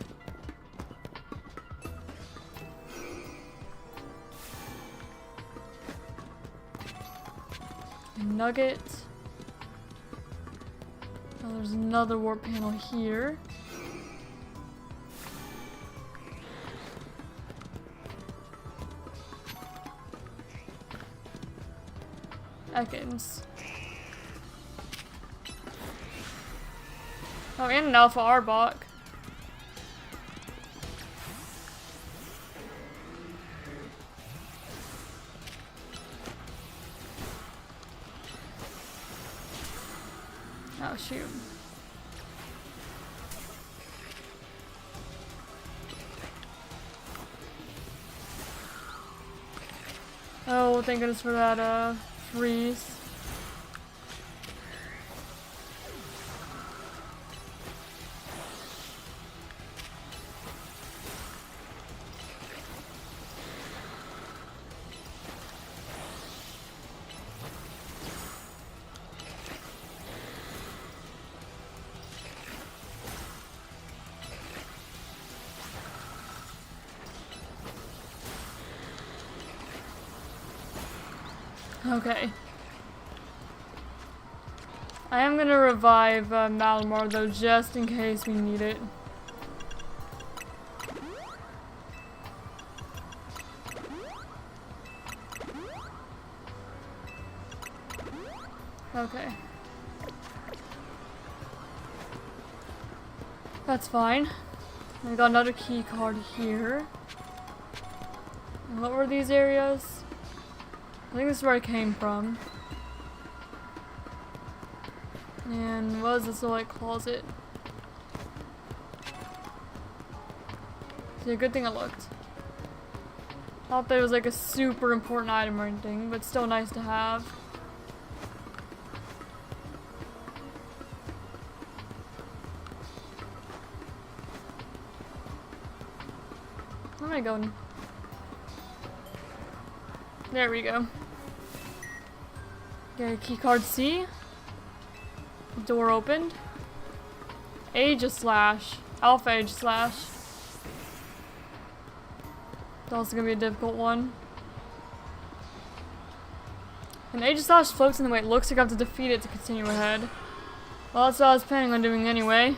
Nugget. Oh, there's another warp panel here. Ekans. Oh, and an Alpha Arbok. Oh, shoot. Oh, thank goodness for that, freeze. Okay. I am gonna revive Malamar though, just in case we need it. Okay. That's fine. We got another key card here. And what were these areas? I think this is where I came from. And what is this little like closet? See, a good thing I looked. Not that it was like a super important item or anything, but still nice to have. Where am I going? There we go. Okay, keycard C. Door opened. Aegislash. Alpha Aegislash. It's also gonna be a difficult one. And Aegislash floats in the way it looks like I have to defeat it to continue ahead. Well, that's what I was planning on doing anyway.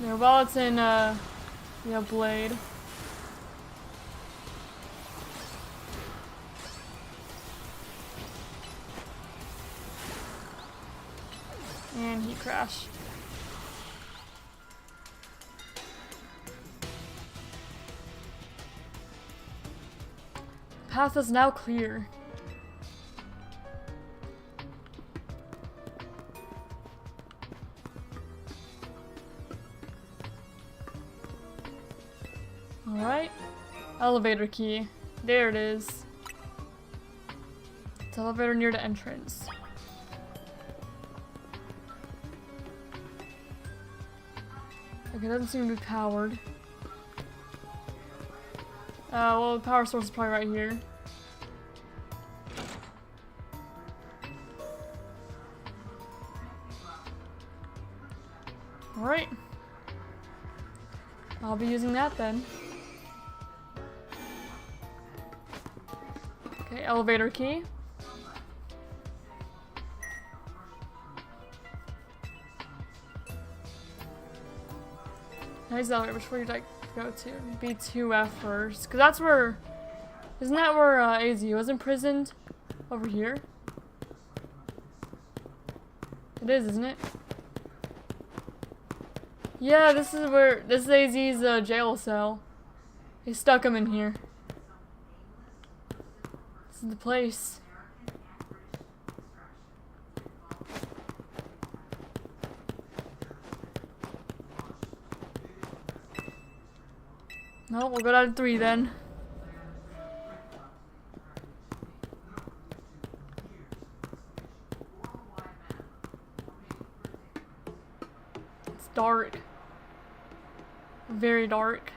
Yeah, while it's in, Blade. And he crashed. Path is now clear. Alright. Elevator key. There it is. It's elevator near the entrance. Okay, it doesn't seem to be powered. Well, the power source is probably right here. Alright. I'll be using that then. Okay, elevator key. Nice elevator. Which way would you like to go to? B2F first. Because that's where... Isn't that where AZ was imprisoned? Over here? It is, isn't it? Yeah, this is where... This is AZ's jail cell. They stuck him in here. This is the place. No, we'll go down to 3 then. It's dark. Very dark.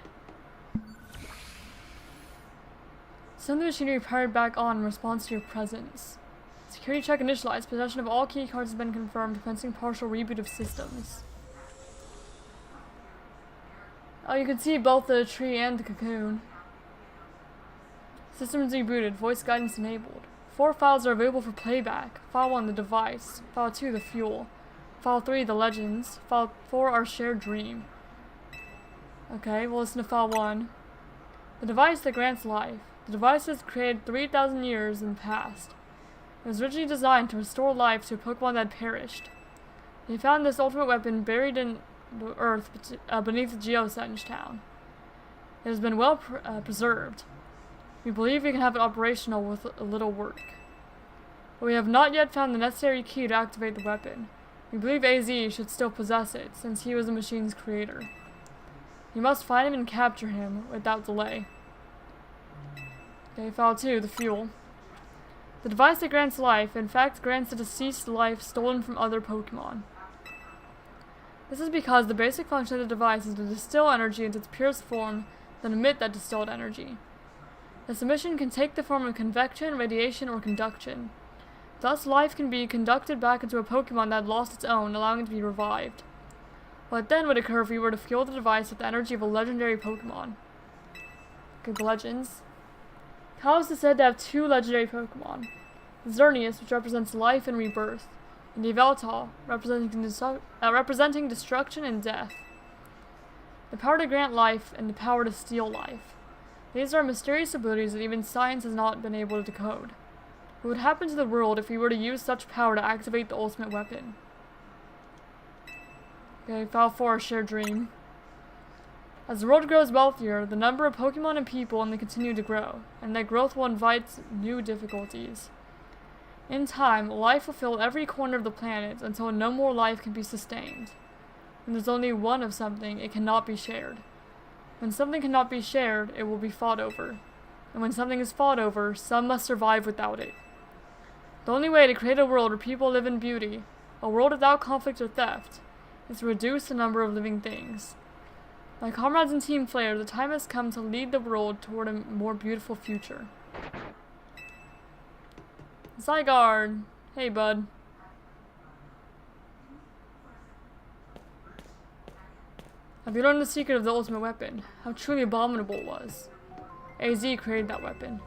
Some of the machinery powered back on in response to your presence. Security check initialized. Possession of all key cards has been confirmed, commencing partial reboot of systems. Oh, you can see both the tree and the cocoon. Systems rebooted. Voice guidance enabled. 4 files are available for playback. File 1, the device. File 2, the fuel. File 3, the legends. File 4, our shared dream. Okay, we'll listen to file 1. The device that grants life. The device was created 3,000 years in the past. It was originally designed to restore life to a Pokemon that had perished. They found this ultimate weapon buried in the earth beneath the Geosenge town. It has been well preserved. We believe we can have it operational with a little work. But we have not yet found the necessary key to activate the weapon. We believe AZ should still possess it, since he was the machine's creator. You must find him and capture him without delay. Okay, file 2, the fuel. The device that grants life, in fact, grants the deceased life stolen from other Pokemon. This is because the basic function of the device is to distill energy into its purest form, then emit that distilled energy. This emission can take the form of convection, radiation, or conduction. Thus, life can be conducted back into a Pokemon that had lost its own, allowing it to be revived. What then would occur if we were to fuel the device with the energy of a legendary Pokemon? Okay, the legends. Kalos is said to have 2 legendary Pokemon. Xerneas, which represents life and rebirth, and Yveltal, representing destruction and death. The power to grant life and the power to steal life. These are mysterious abilities that even science has not been able to decode. What would happen to the world if we were to use such power to activate the ultimate weapon? Okay, file 4, shared dream. As the world grows wealthier, the number of Pokemon and people only continue to grow, and that growth will invite new difficulties. In time, life will fill every corner of the planet until no more life can be sustained. When there's only one of something, it cannot be shared. When something cannot be shared, it will be fought over. And when something is fought over, some must survive without it. The only way to create a world where people live in beauty, a world without conflict or theft, is to reduce the number of living things. My comrades in Team Flare, the time has come to lead the world toward a more beautiful future. Zygarde! Hey, bud. Have you learned the secret of the ultimate weapon? How truly abominable it was. AZ created that weapon.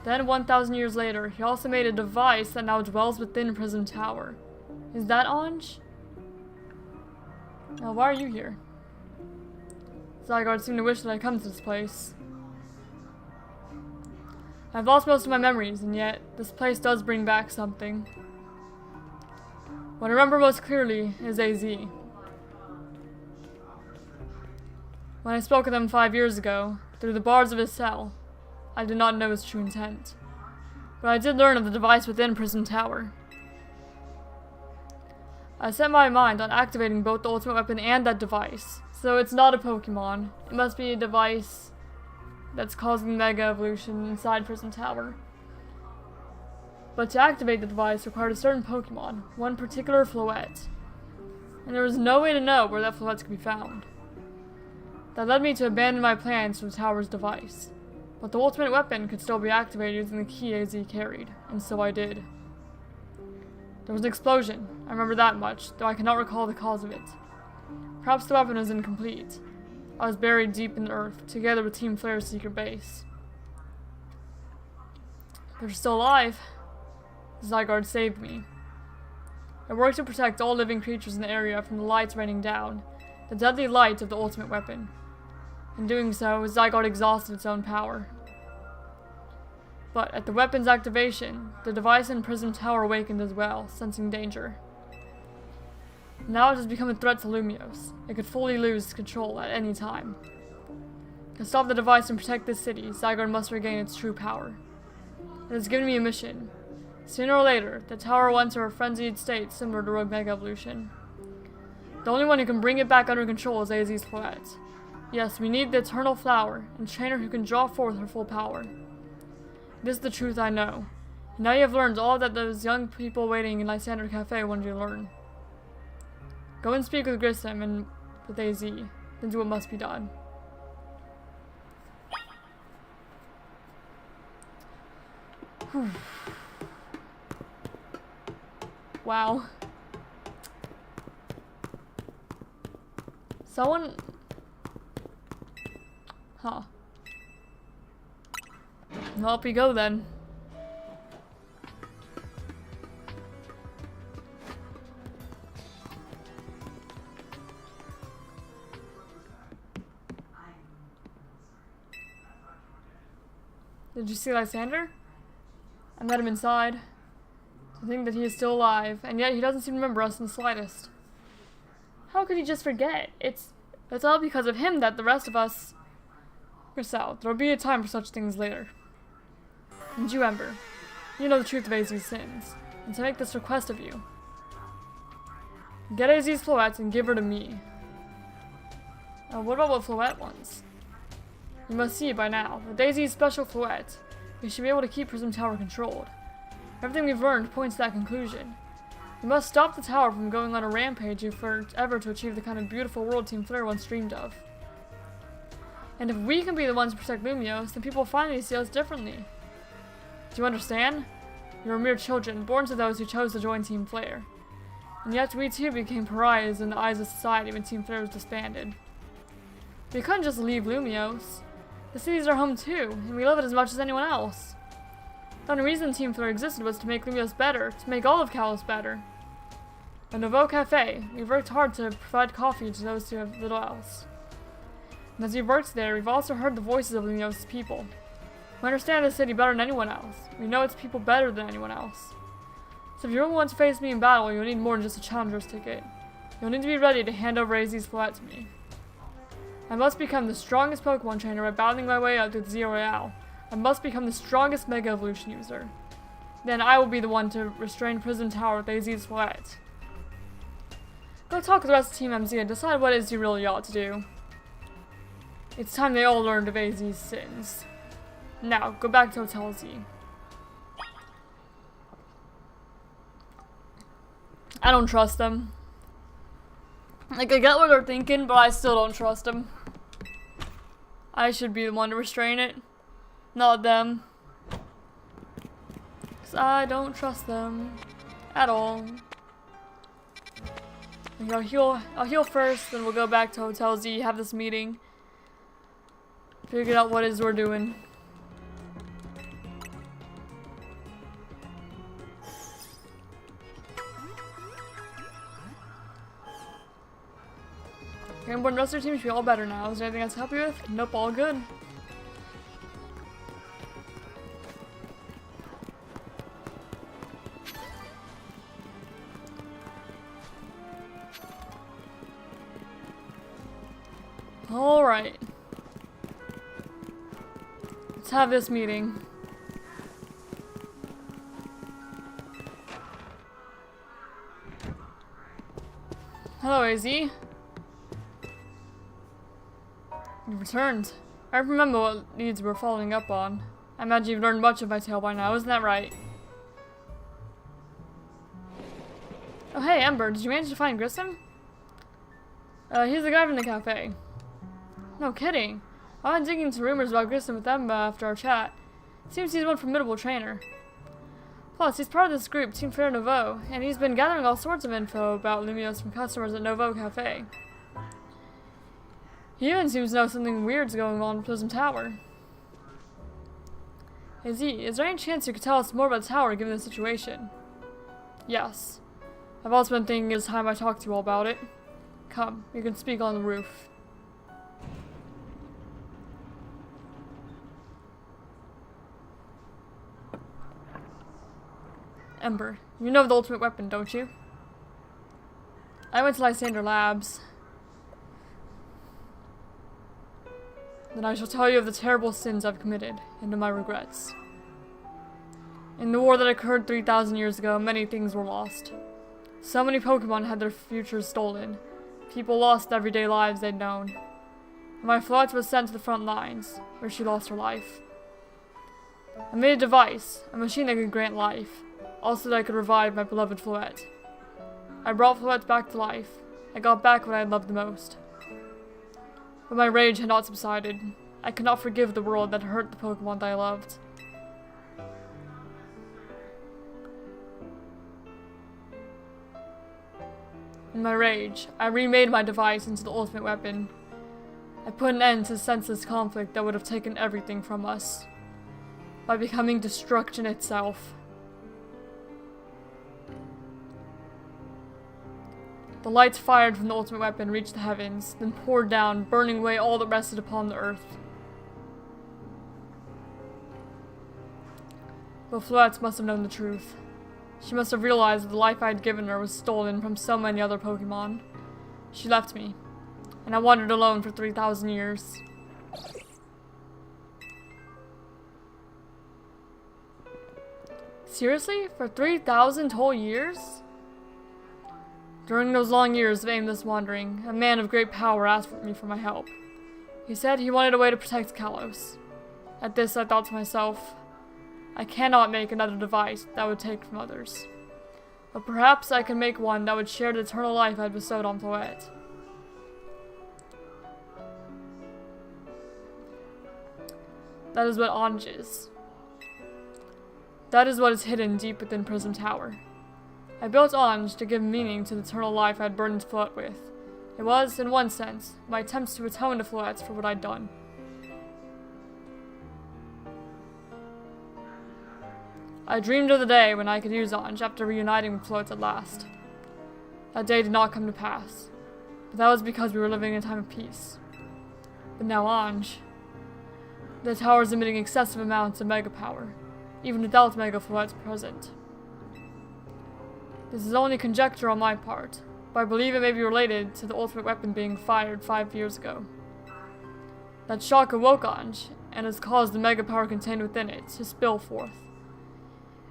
Then, 1,000 years later, he also made a device that now dwells within Prism Tower. Is that Anj? Now, why are you here? Zygarde seemed to wish that I'd come to this place. I've lost most of my memories, and yet, this place does bring back something. What I remember most clearly is AZ. When I spoke with him 5 years ago, through the bars of his cell, I did not know his true intent. But I did learn of the device within Prism Tower. I set my mind on activating both the ultimate weapon and that device. So it's not a Pokemon. It must be a device that's causing Mega Evolution inside Prism Tower. But to activate the device required a certain Pokemon, one particular Floette. And there was no way to know where that Floette could be found. That led me to abandon my plans for the tower's device. But the ultimate weapon could still be activated using the key AZ carried, and so I did. There was an explosion, I remember that much, though I cannot recall the cause of it. Perhaps the weapon is incomplete. I was buried deep in the earth, together with Team Flare's secret base. They're still alive. Zygarde saved me. I worked to protect all living creatures in the area from the lights raining down, the deadly light of the ultimate weapon. In doing so, Zygarde exhausted its own power. But at the weapon's activation, the device in Prism Tower awakened as well, sensing danger. Now it has become a threat to Lumiose. It could fully lose control at any time. To stop the device and protect this city, Zygarde must regain its true power. It has given me a mission. Sooner or later, the tower will enter a frenzied state similar to Rogue Mega Evolution. The only one who can bring it back under control is AZ's Floette. Yes, we need the Eternal Flower, and trainer who can draw forth her full power. This is the truth I know. And now you have learned all that those young people waiting in Lysander Cafe wanted you to learn. Go and speak with Grissom and with AZ, then do what must be done. Whew. Wow. Someone... Huh. Well, up we go then. Did you see Lysander? I met him inside. To think that he is still alive, and yet he doesn't seem to remember us in the slightest. How could he just forget? It's all because of him that the rest of us... Grisel, there will be a time for such things later. And you, Ember, you know the truth of AZ's sins, and to make this request of you. Get AZ's Floette and give her to me. What about what Floette wants? You must see it by now. With AZ's special Floette, we should be able to keep Prism Tower controlled. Everything we've learned points to that conclusion. We must stop the tower from going on a rampage if we're ever to achieve the kind of beautiful world Team Flare once dreamed of. And if we can be the ones to protect Lumiose, then people will finally see us differently. Do you understand? You were mere children, born to those who chose to join Team Flare. And yet we too became pariahs in the eyes of society when Team Flare was disbanded. We couldn't just leave Lumiose. The city's our home too, and we love it as much as anyone else. The only reason Team Flare existed was to make Lumiose better, to make all of Kalos better. At Nouveau Cafe, we've worked hard to provide coffee to those who have little else. And as we've worked there, we've also heard the voices of Lumiose's people. We understand the city better than anyone else. We know its people better than anyone else. So if you really want to face me in battle, you'll need more than just a challenger's ticket. You'll need to be ready to hand over AZ's Floette to me. I must become the strongest Pokemon trainer by battling my way up to the Z-A Royale. I must become the strongest Mega Evolution user. Then I will be the one to restrain Prism Tower with AZ's Floette. Go talk with the rest of Team MZ and decide what it is you really ought to do. It's time they all learned of AZ's sins. Now, go back to Hotel Z. I don't trust them. Like, I get what they're thinking, but I still don't trust them. I should be the one to restrain it, not them. 'Cause I don't trust them at all. I'll heal first, then we'll go back to Hotel Z, have this meeting. Figure out what it is we're doing. Ember and the rest of your team should be all better now. Is there anything else to help you with? Nope, all good. Alright. Let's have this meeting. Hello, AZ. You returned. I remember what leads we're following up on. I imagine you've learned much of my tale by now, isn't that right? Oh hey, Ember, did you manage to find Grissom? He's the guy from the cafe. No kidding. I've been digging into rumors about Grissom with Ember after our chat. It seems he's one formidable trainer. Plus, he's part of this group, Team Flare Nouveau, and he's been gathering all sorts of info about Lumiose from customers at Nouveau Cafe. He even seems to know something weird's going on with Prism Tower. Hey Z, is there any chance you could tell us more about the tower given the situation? Yes. I've also been thinking it's time I talk to you all about it. Come, you can speak on the roof. Ember, you know the ultimate weapon, don't you? I went to Lysander Labs. Then I shall tell you of the terrible sins I've committed, and of my regrets. In the war that occurred 3,000 years ago, many things were lost. So many Pokemon had their futures stolen. People lost the everyday lives they'd known. And my Floette was sent to the front lines, where she lost her life. I made a device, a machine that could grant life, also that I could revive my beloved Floette. I brought Floette back to life. I got back what I had loved the most. But my rage had not subsided. I could not forgive the world that hurt the Pokemon that I loved. In my rage, I remade my device into the ultimate weapon. I put an end to the senseless conflict that would have taken everything from us, by becoming destruction itself. The lights fired from the ultimate weapon reached the heavens, then poured down, burning away all that rested upon the earth. But Floette must have known the truth. She must have realized that the life I had given her was stolen from so many other Pokemon. She left me, and I wandered alone for 3,000 years. Seriously? For 3,000 whole years? During those long years of aimless wandering, a man of great power asked me for my help. He said he wanted a way to protect Kalos. At this, I thought to myself, I cannot make another device that would take from others. But perhaps I can make one that would share the eternal life I had bestowed on Floette. That is what Anj is. That is what is hidden deep within Prism Tower. I built Anj to give meaning to the eternal life I had burdened Floette with. It was, in one sense, my attempts to atone to Floette for what I'd done. I dreamed of the day when I could use Anj after reuniting with Floette at last. That day did not come to pass, but that was because we were living in a time of peace. But now Anj, the tower is emitting excessive amounts of Mega Power, even without Mega Floette present. This is only conjecture on my part, but I believe it may be related to the ultimate weapon being fired 5 years ago. That shock awoke Anj, and has caused the Mega Power contained within it to spill forth.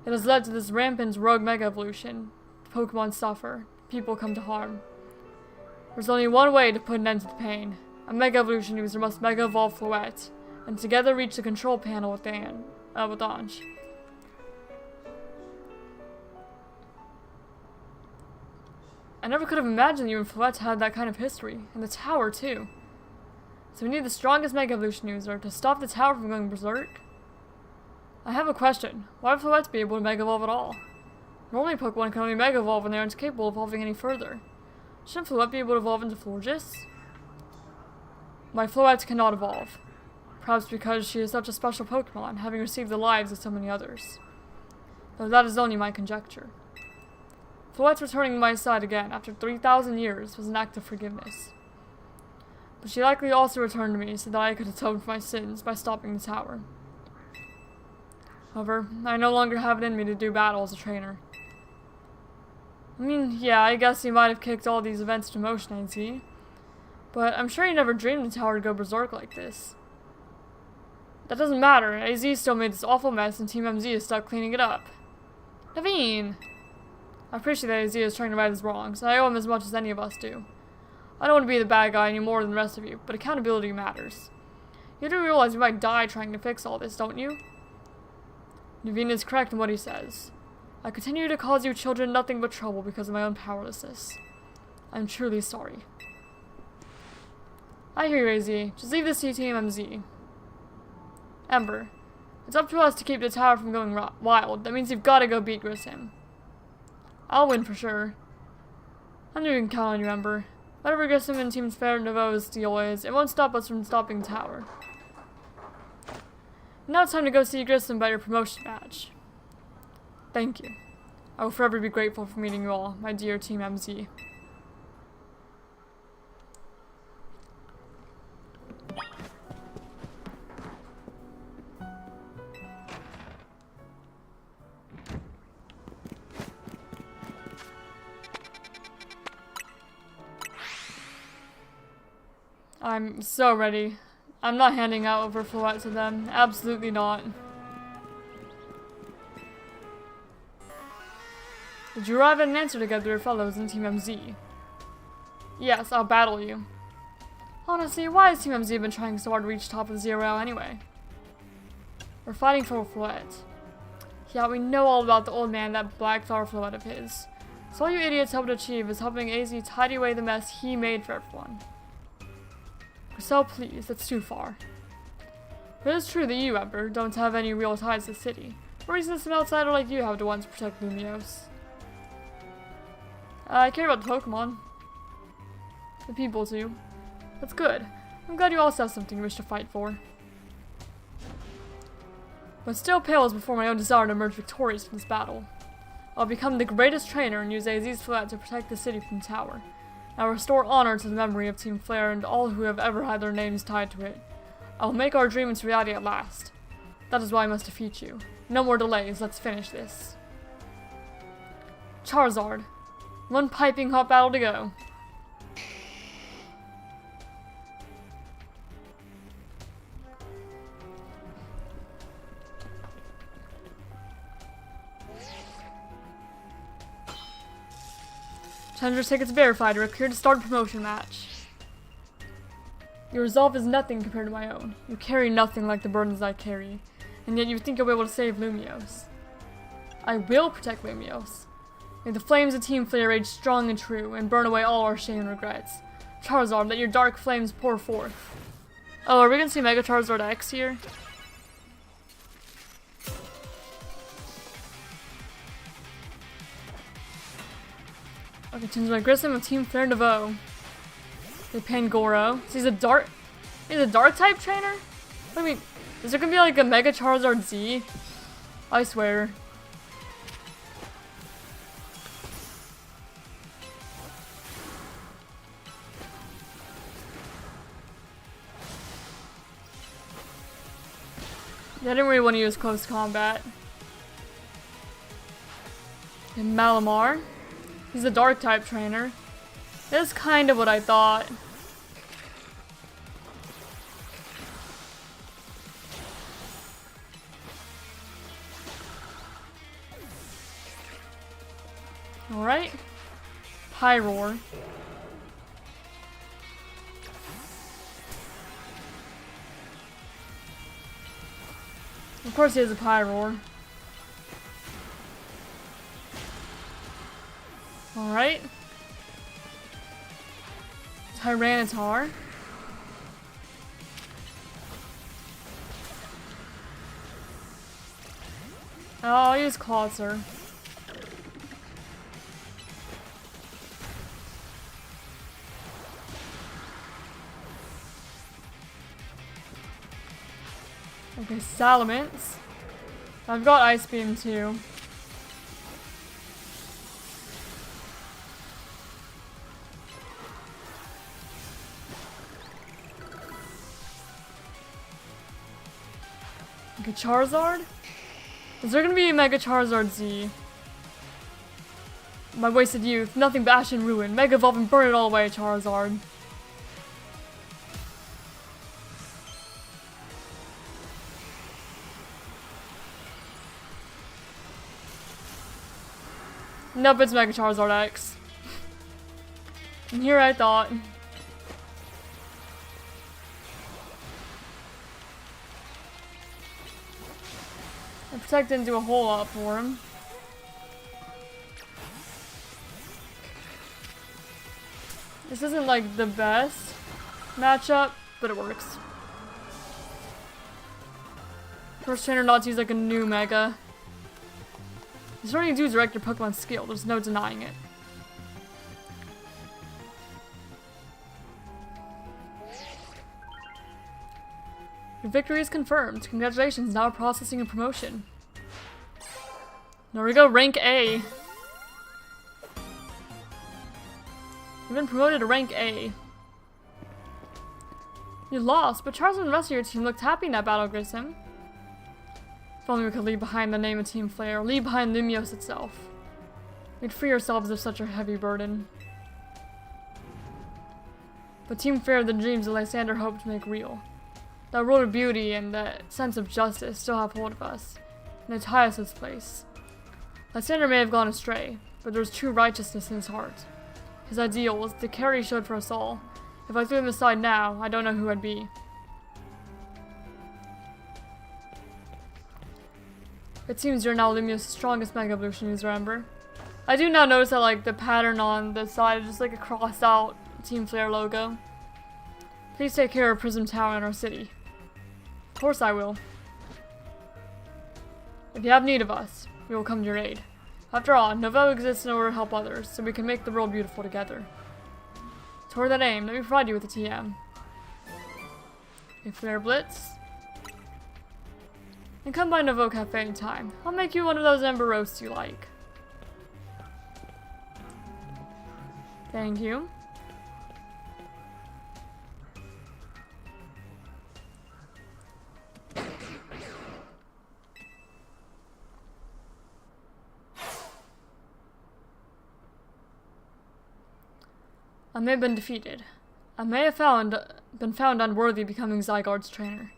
It has led to this rampant rogue Mega Evolution. The Pokemon suffer, people come to harm. There's only one way to put an end to the pain. A Mega Evolution user must Mega Evolve Floette, and together reach the control panel with Anj. I never could have imagined you and Floette had that kind of history, and the tower too. So we need the strongest Mega Evolution user to stop the tower from going berserk? I have a question. Why would Floette be able to Mega Evolve at all? Normally Pokemon can only Mega Evolve when they aren't capable of evolving any further. Shouldn't Floette be able to evolve into Florges? My Floette cannot evolve. Perhaps because she is such a special Pokemon, having received the lives of so many others. Though that is only my conjecture. Floette's returning to my side again after 3,000 years was an act of forgiveness. But she likely also returned to me so that I could atone for my sins by stopping the tower. However, I no longer have it in me to do battle as a trainer. I mean, yeah, I guess you might have kicked all these events to motion, AZ. But I'm sure you never dreamed the tower would go berserk like this. That doesn't matter, AZ still made this awful mess and Team MZ is stuck cleaning it up. Naveen! I appreciate that AZ is trying to right his wrongs, and I owe him as much as any of us do. I don't want to be the bad guy any more than the rest of you, but accountability matters. You do realize you might die trying to fix all this, don't you? Naveen is correct in what he says. I continue to cause you children nothing but trouble because of my own powerlessness. I'm truly sorry. I hear you, AZ. Just leave this to Team MZ. Ember, it's up to us to keep the tower from going wild. That means you've got to go beat Grissom. I'll win for sure. I knew you can count on you, Ember. Whatever Grissom and Team Fair Nouveau's deal is, it won't stop us from stopping the tower. Now it's time to go see Grissom about your promotion badge. Thank you. I will forever be grateful for meeting you all, my dear Team MZ. I'm so ready. I'm not handing out overflowette to them. Absolutely not. Did you arrive at an answer together, your fellows in Team MZ? Yes, I'll battle you. Honestly, why has Team MZ been trying so hard to reach top of the Z-A Royale anyway? We're fighting for overflowette. Yeah, we know all about the old man, that black flower overflowette of his. So all you idiots hope to achieve is helping AZ tidy away the mess he made for everyone. So please, that's too far. It is true that you, Ember, don't have any real ties to the city. For reasons some outsider like you have to once protect Lumios. I care about the Pokemon. The people too. That's good. I'm glad you also have something you wish to fight for. But still pales before my own desire to emerge victorious from this battle. I'll become the greatest trainer and use AZ's flat to protect the city from the tower. I'll restore honor to the memory of Team Flare and all who have ever had their names tied to it. I will make our dream into reality at last. That is why I must defeat you. No more delays, let's finish this. Charizard. One piping hot battle to go. Challenger tickets verified. You're cleared to start a promotion match. Your resolve is nothing compared to my own. You carry nothing like the burdens I carry, and yet you think you'll be able to save Lumios. I will protect Lumios. May the flames of Team Flare rage strong and true, and burn away all our shame and regrets. Charizard, let your dark flames pour forth. Oh, are we gonna see Mega Charizard X here? Okay, change my Grissom of Team Fair Nouveau. They Pangoro. So he's a dark type trainer? What do you mean? Is there gonna be like a Mega Charizard Z? I swear. Yeah, I didn't really want to use close combat. And Malamar. He's a dark type trainer. That's kind of what I thought. Alright. Pyroar. Of course he has a Pyroar. Alright. Tyranitar. Oh, I'll use Clawser. Okay, Salamence. I've got Ice Beam too. Okay, Charizard? Is there gonna be a Mega Charizard Z? My wasted youth, nothing but ash and ruin. Mega Evolve and burn it all away, Charizard. Nope, it's Mega Charizard X. And here I thought. And Protect didn't do a whole lot for him. This isn't like the best matchup, but it works. First trainer not to use like a new Mega. He's starting to do direct your Pokemon skill, there's no denying it. Your victory is confirmed. Congratulations, now processing a promotion. There we go, rank A. You've been promoted to rank A. You lost, but Charles and the rest of your team looked happy in that battle, Grissom. If only we could leave behind the name of Team Flare, leave behind Lumiose itself. We'd free ourselves of such a heavy burden. But Team Flare, the dreams that Lysander hoped to make real. That world of beauty and that sense of justice still have hold of us, and they tie us to this place. Lysander may have gone astray, but there was true righteousness in his heart. His ideals, the care he showed for us all. If I threw them aside now, I don't know who I'd be. It seems you're now Lumio's strongest Mega Evolution user, Ember. I do now notice that, like, the pattern on the side is just like a crossed out Team Flare logo. Please take care of Prism Tower in our city. Of course I will. If you have need of us, we will come to your aid. After all, Novel exists in order to help others, so we can make the world beautiful together. Toward that aim, let me provide you with a TM. A Flare Blitz. And come by Novo Cafe in time. I'll make you one of those Ember roasts you like. Thank you. I may have been defeated. I may have been found unworthy of becoming Zygarde's trainer.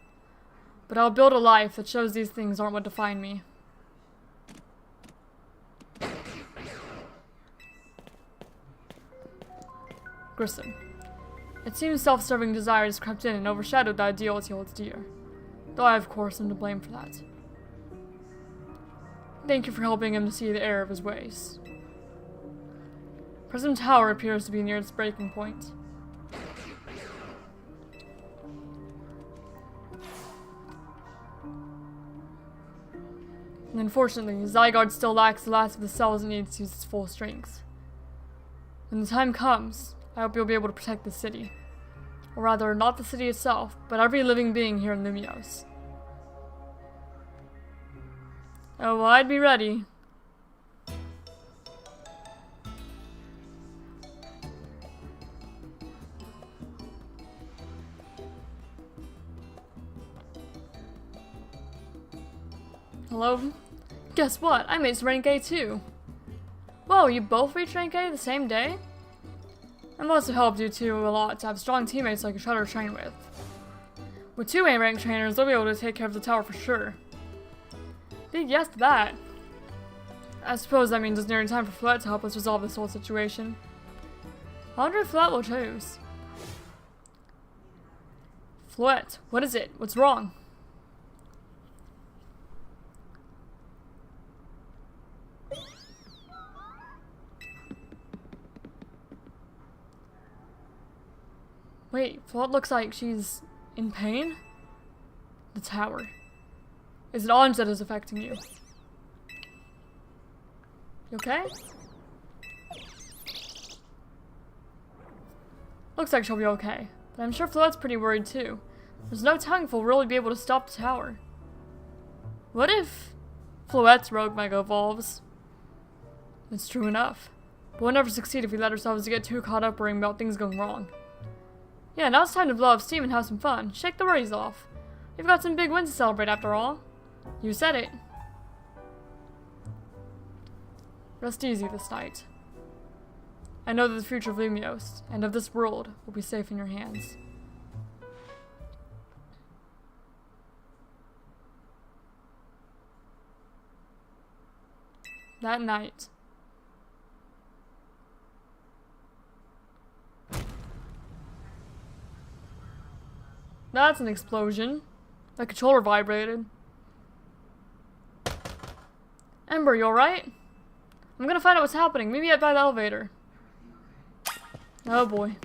But I'll build a life that shows these things aren't what define me. Grissom. It seems self-serving desire has crept in and overshadowed the ideals he holds dear. Though I, of course, am to blame for that. Thank you for helping him to see the error of his ways. Prism Tower appears to be near its breaking point. And unfortunately, Zygarde still lacks the last of the cells it needs to use its full strength. When the time comes, I hope you'll be able to protect the city. Or rather, not the city itself, but every living being here in Lumiose. Oh, well, I'd be ready. Hello? Guess what? I made rank A too. Whoa, you both reached rank A the same day? It must have helped you two a lot to have strong teammates like each other to train with. With two A rank trainers, they'll be able to take care of the tower for sure. Big yes to that. I suppose that means it's nearing time for Fluette to help us resolve this whole situation. I wonder if Fluette will choose. Fluette, what is it? What's wrong? Wait, Fluette looks like she's in pain? The tower. Is it Orange that is affecting you? You okay? Looks like she'll be okay, but I'm sure Fluette's pretty worried too. There's no telling if we'll really be able to stop the tower. What if Fluette's rogue Mega evolves? It's true enough, but we'll never succeed if we let ourselves get too caught up worrying about things going wrong. Yeah, now it's time to blow off steam and have some fun. Shake the worries off. We've got some big wins to celebrate after all. You said it. Rest easy this night. I know that the future of Lumiose, and of this world, will be safe in your hands. That night. That's an explosion. The controller vibrated. Ember, you alright? I'm gonna find out what's happening. Maybe by the elevator. Oh boy.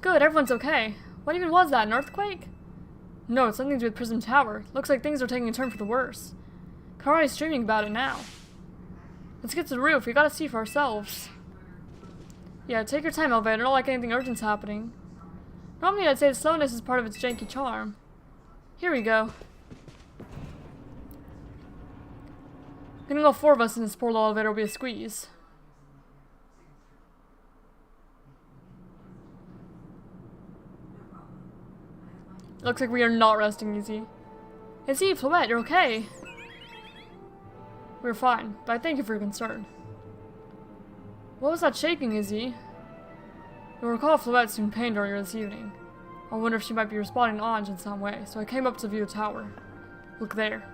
Good, everyone's okay. What even was that, an earthquake? No, it's something to do with Prism Tower. Looks like things are taking a turn for the worse. Karai's streaming about it now. Let's get to the roof. We gotta see for ourselves. Yeah, take your time, Urbain. I don't like anything urgent's happening. Normally I'd say the slowness is part of its janky charm. Here we go. Gonna go 4 of us in this poor little elevator will be a squeeze. Looks like we are not resting easy. Hey Z, Flouette, you're okay. We're fine, but I thank you for your concern. What was that shaking, Izzy? You'll recall Flouette seemed pained earlier this evening. I wonder if she might be responding to Ange in some way, so I came up to view the tower. Look there.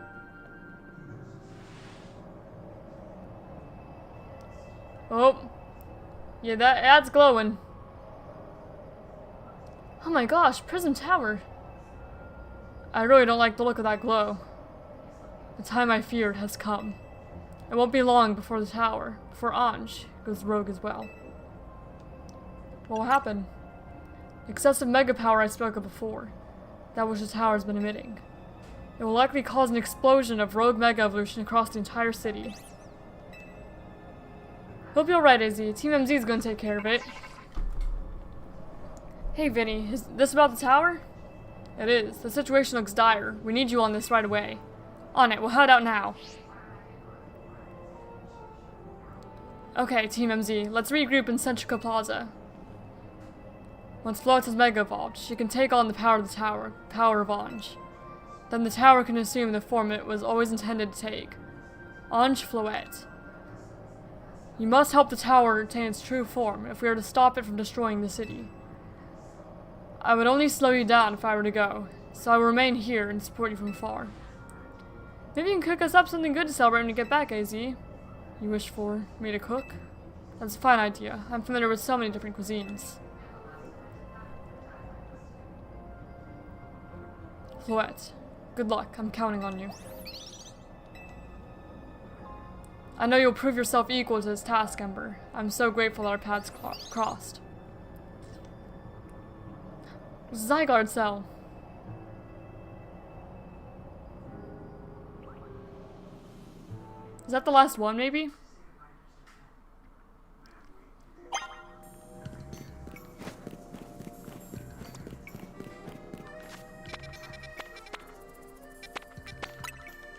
Oh. Yeah, that's glowing. Oh my gosh, Prism Tower. I really don't like the look of that glow. The time I feared has come. It won't be long before the tower, before Ange goes rogue as well. What will happen? The excessive mega power I spoke of before, that which the tower's been emitting. It will likely cause an explosion of rogue mega evolution across the entire city. Hope you're right, AZ. Team MZ is gonna take care of it. Hey, Vinny, is this about the tower? It is. The situation looks dire. We need you on this right away. On it. We'll head out now. Okay, Team MZ. Let's regroup in Centrica Plaza. Once Float has mega evolved, she can take on the power of the tower, power of Ange. Then the tower can assume the form it was always intended to take. Ange Flouette. You must help the tower retain its true form if we are to stop it from destroying the city. I would only slow you down if I were to go, so I will remain here and support you from afar. Maybe you can cook us up something good to celebrate when you get back, AZ. You wish for me to cook? That's a fine idea. I'm familiar with so many different cuisines. Flouette, good luck. I'm counting on you. I know you'll prove yourself equal to this task, Ember. I'm so grateful that our paths crossed. Zygarde cell. Is that the last one, maybe?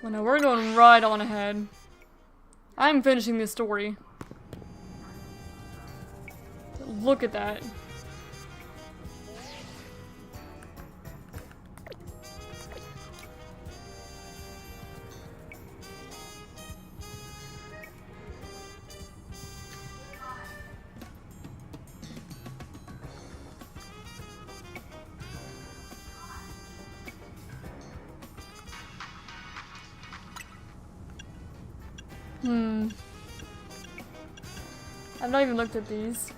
Well, no, we're going right on ahead. I'm finishing this story. Look at that. I've not even looked at these.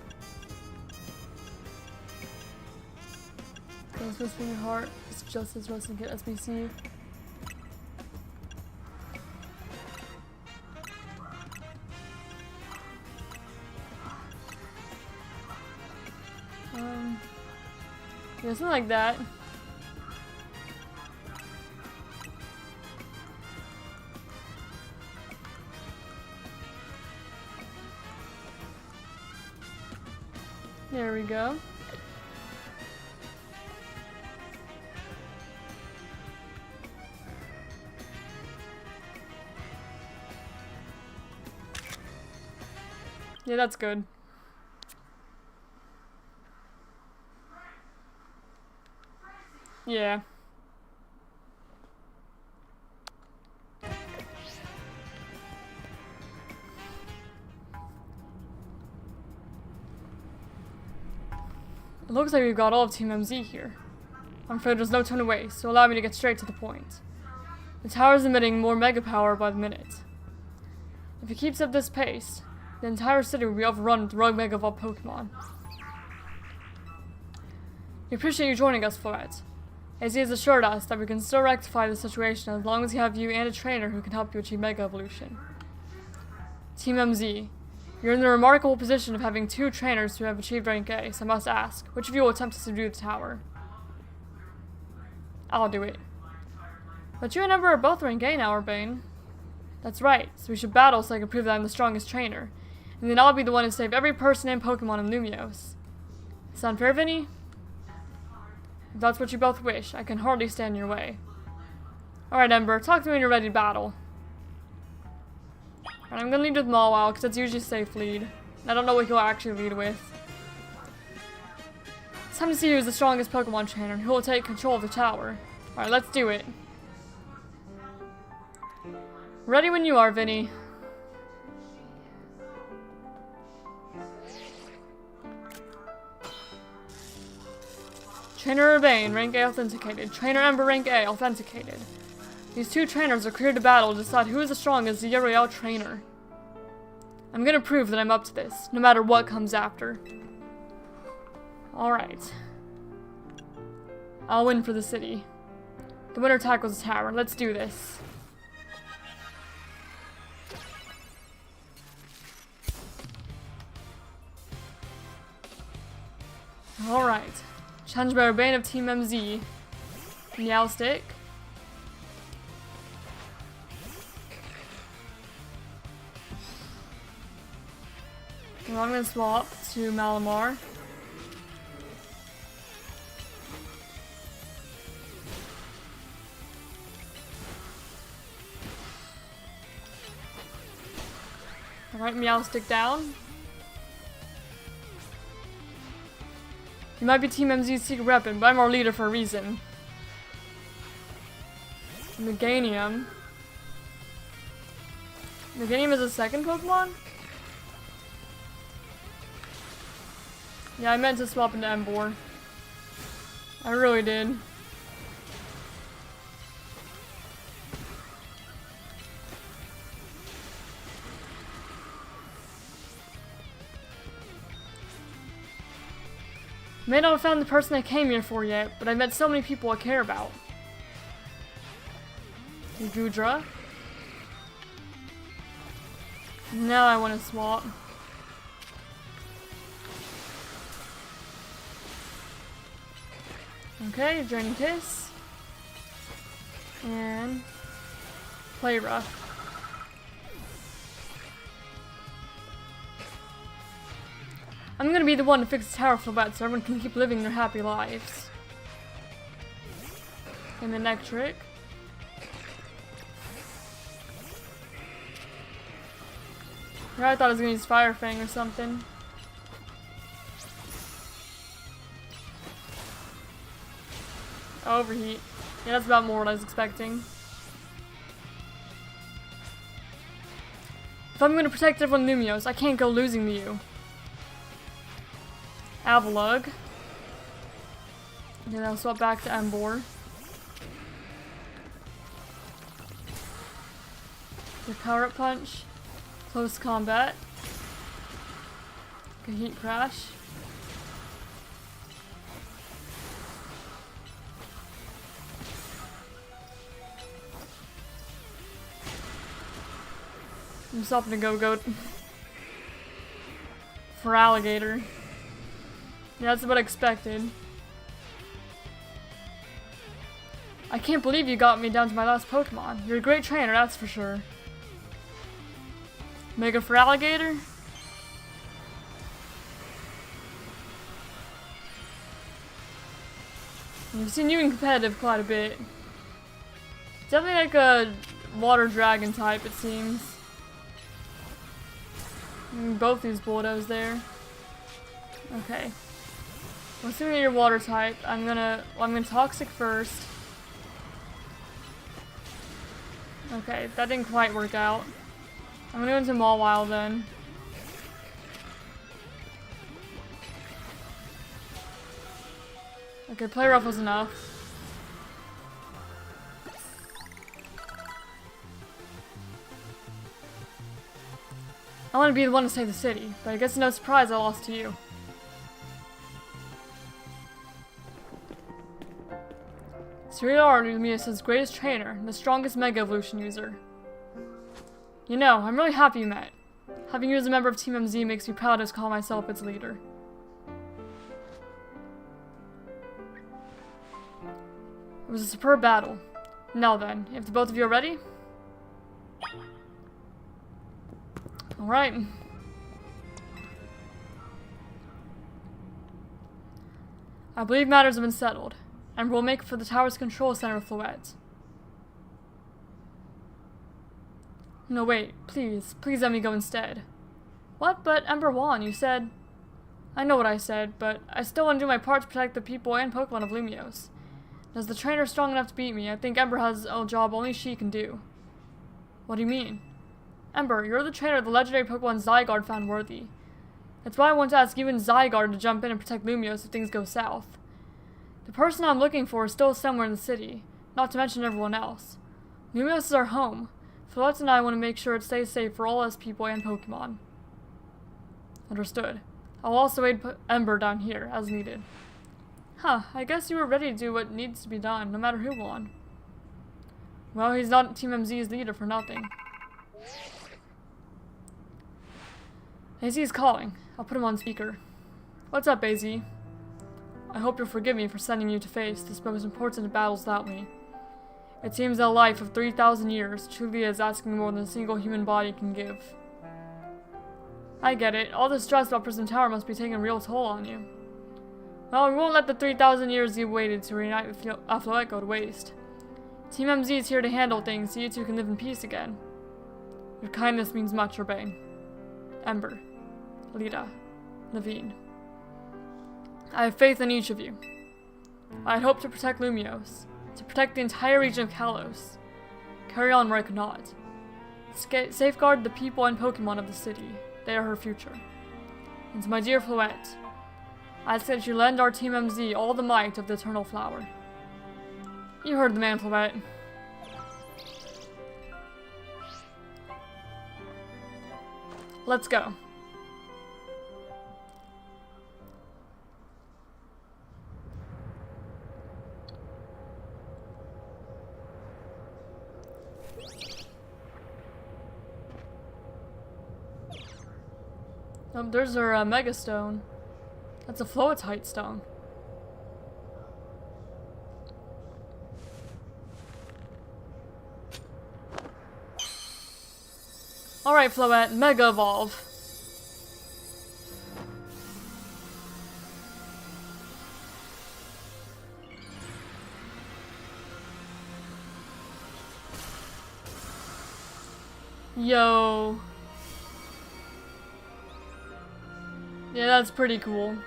Don't supposed to be your heart. It's just as Rust Syndicate SBC. Yeah, something like that. There we go. Yeah, that's good. Yeah. It looks like we've got all of Team MZ here. I'm afraid there's no time to waste, so allow me to get straight to the point. The tower is emitting more mega power by the minute. If it keeps up this pace, the entire city will be overrun with rogue mega evolved Pokemon. We appreciate you joining us, Flouette. AZ has assured us that we can still rectify the situation as long as we have you and a trainer who can help you achieve Mega Evolution. Team MZ, you're in the remarkable position of having 2 trainers who have achieved rank A, so I must ask, which of you will attempt to subdue the tower? I'll do it. But you and Ember are both rank A now, Urbain. That's right, so we should battle so I can prove that I'm the strongest trainer, And then I'll be the one to save every person and Pokemon in Lumiose. Sound fair, Vinny? If that's what you both wish, I can hardly stand in your way. Alright, Ember, talk to me when you're ready to battle. Alright, I'm gonna lead with Mawile, because that's usually a safe lead. I don't know what he'll actually lead with. It's time to see who's the strongest Pokemon trainer and who will take control of the tower. Alright, let's do it. Ready when you are, Vinny. Trainer Urbain, rank A authenticated. Trainer Ember, rank A authenticated. These two trainers are cleared to battle to decide who is the strongest Z-A Royale trainer. I'm gonna prove that I'm up to this, no matter what comes after. Alright. I'll win for the city. The winner tackles the tower. Let's do this. Alright. Challenged by Urbain of Team MZ. Meowstic. Well, I'm gonna swap to Malamar. Alright, Meowstic down. You might be Team MZ's secret weapon, but I'm our leader for a reason. Meganium. Meganium is a second Pokemon? Yeah, I meant to swap into Ember. I really did. May not have found the person I came here for yet, but I met so many people I care about. Gudra. Now I want to swap. Okay, Draining Kiss. And Play Rough. I'm gonna be the one to fix the tower Flobet so everyone can keep living their happy lives. And the neck trick. I thought I was gonna use Fire Fang or something. Overheat. Yeah, that's about more what I was expecting. If I'm gonna protect everyone in Lumiose, I can't go losing to you. Avalugg. Then I'll swap back to Ember. The Power Up Punch. Close Combat. A Heat Crash. I'm swapping to Go-Goat. For Alligator. Yeah, that's what I expected. I can't believe you got me down to my last Pokemon. You're a great trainer, that's for sure. Mega for Alligator? I've seen you in competitive quite a bit. Definitely like a water dragon type, it seems. Both these Bulldogs there. Okay. Well, assuming you're water type, I'm gonna Toxic first. Okay, that didn't quite work out. I'm gonna go into Mawile then. Okay, Play Rough was enough. I want to be the one to save the city, but I guess no surprise I lost to you. So you are Lumiose's greatest trainer, and the strongest Mega Evolution user. You know, I'm really happy you met. Having you as a member of Team MZ makes me proud to call myself its leader. It was a superb battle. Now then, if the both of you are ready? Alright. I believe matters have been settled, and we'll make for the tower's control center with Floette. No, wait. Please let me go instead. What? But Ember won. You said... I know what I said, but I still want to do my part to protect the people and Pokemon of Lumiose. As the trainer strong enough to beat me, I think Ember has a job only she can do. What do you mean? Ember, you're the trainer the legendary Pokemon Zygarde found worthy. That's why I want to ask you and Zygarde to jump in and protect Lumiose if things go south. The person I'm looking for is still somewhere in the city, not to mention everyone else. Lumiose is our home. Floette and I want to make sure it stays safe for all us people and Pokemon. Understood. I'll also aid Ember down here, as needed. Huh, I guess you were ready to do what needs to be done, no matter who won. Well, he's not Team MZ's leader for nothing. AZ's calling. I'll put him on speaker. What's up, AZ? I hope you'll forgive me for sending you to face this most important of battles without me. It seems that a life of 3,000 years truly is asking more than a single human body can give. I get it. All the stress about Prism Tower must be taking a real toll on you. Well, we won't let the 3,000 years you waited to reunite with Floette go to waste. Team MZ is here to handle things so you two can live in peace again. Your kindness means much, Urbain. Ember. Lita. Naveen. I have faith in each of you. I had hoped to protect Lumiose, to protect the entire region of Kalos. Carry on where I could not. Safeguard the people and Pokemon of the city. They are her future. And to my dear Floette, I ask that you lend our Team MZ all the might of the Eternal Flower. You heard the man, Floette. Let's go. There's our Mega Stone. That's a Floetite stone. Alright, Floette, Mega Evolve. Yo. Yeah, that's pretty cool.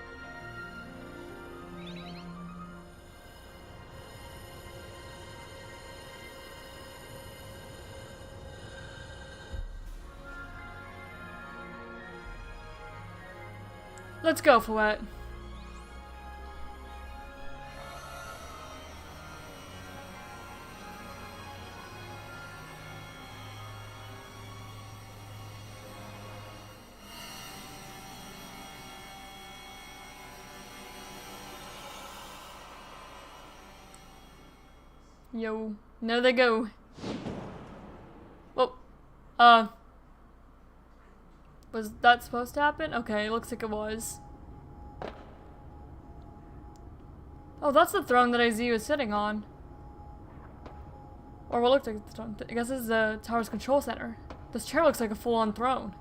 Let's go, Floette. Yo, there they go. Whoa. Was that supposed to happen? Okay, it looks like it was. Oh, that's the throne that AZ was sitting on. Or what looked like the throne. I guess this is the tower's control center. This chair looks like a full-on throne.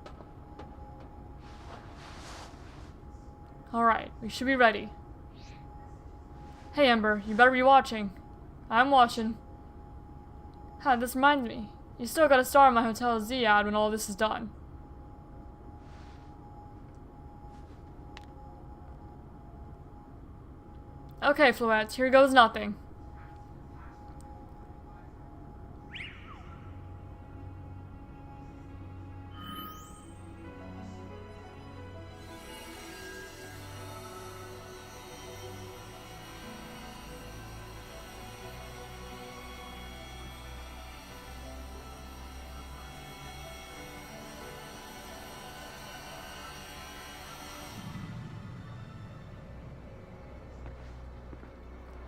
Alright, we should be ready. Hey Ember, you better be watching. I'm watching. Huh, this reminds me. You still got a star on my Hotel Z ad when all this is done. Okay, Floette, here goes nothing.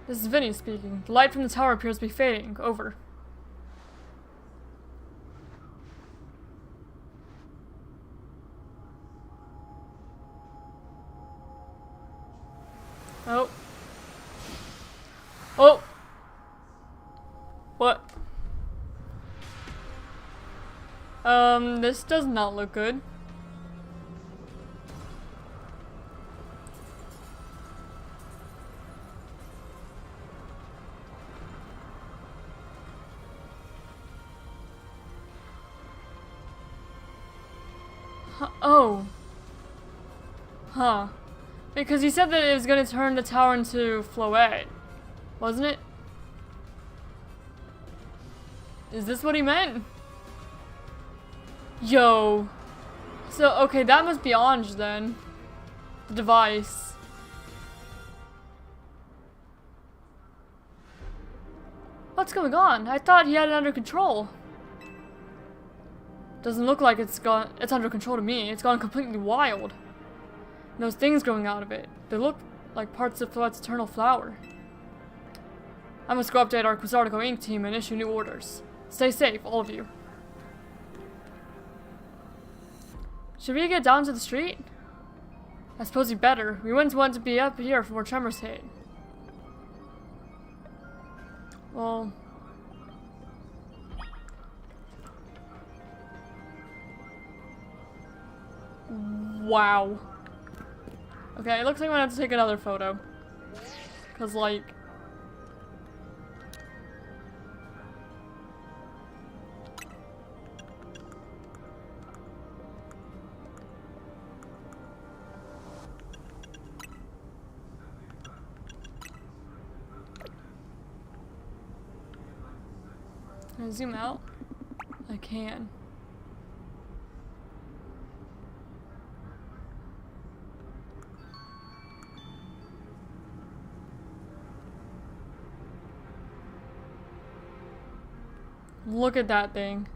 This is Vinny speaking. The light from the tower appears to be fading. Over. Oh. Oh! What? This does not look good. Oh. Huh. Because he said that it was going to turn the tower into Floette. Wasn't it? Is this what he meant? Yo. So, okay, that must be Ange then. The device. What's going on? I thought he had it under control. Doesn't look like it's under control to me. It's gone completely wild. And those things growing out of it, they look like parts of Floette's eternal flower. I must go update our Quizartico Inc. team and issue new orders. Stay safe, all of you. Should we get down to the street? I suppose you better. We wouldn't want to be up here before tremors hit. Well... Wow. Okay, it looks like I'm gonna have to take another photo. Cause like... Can I zoom out? I can. Look at that thing.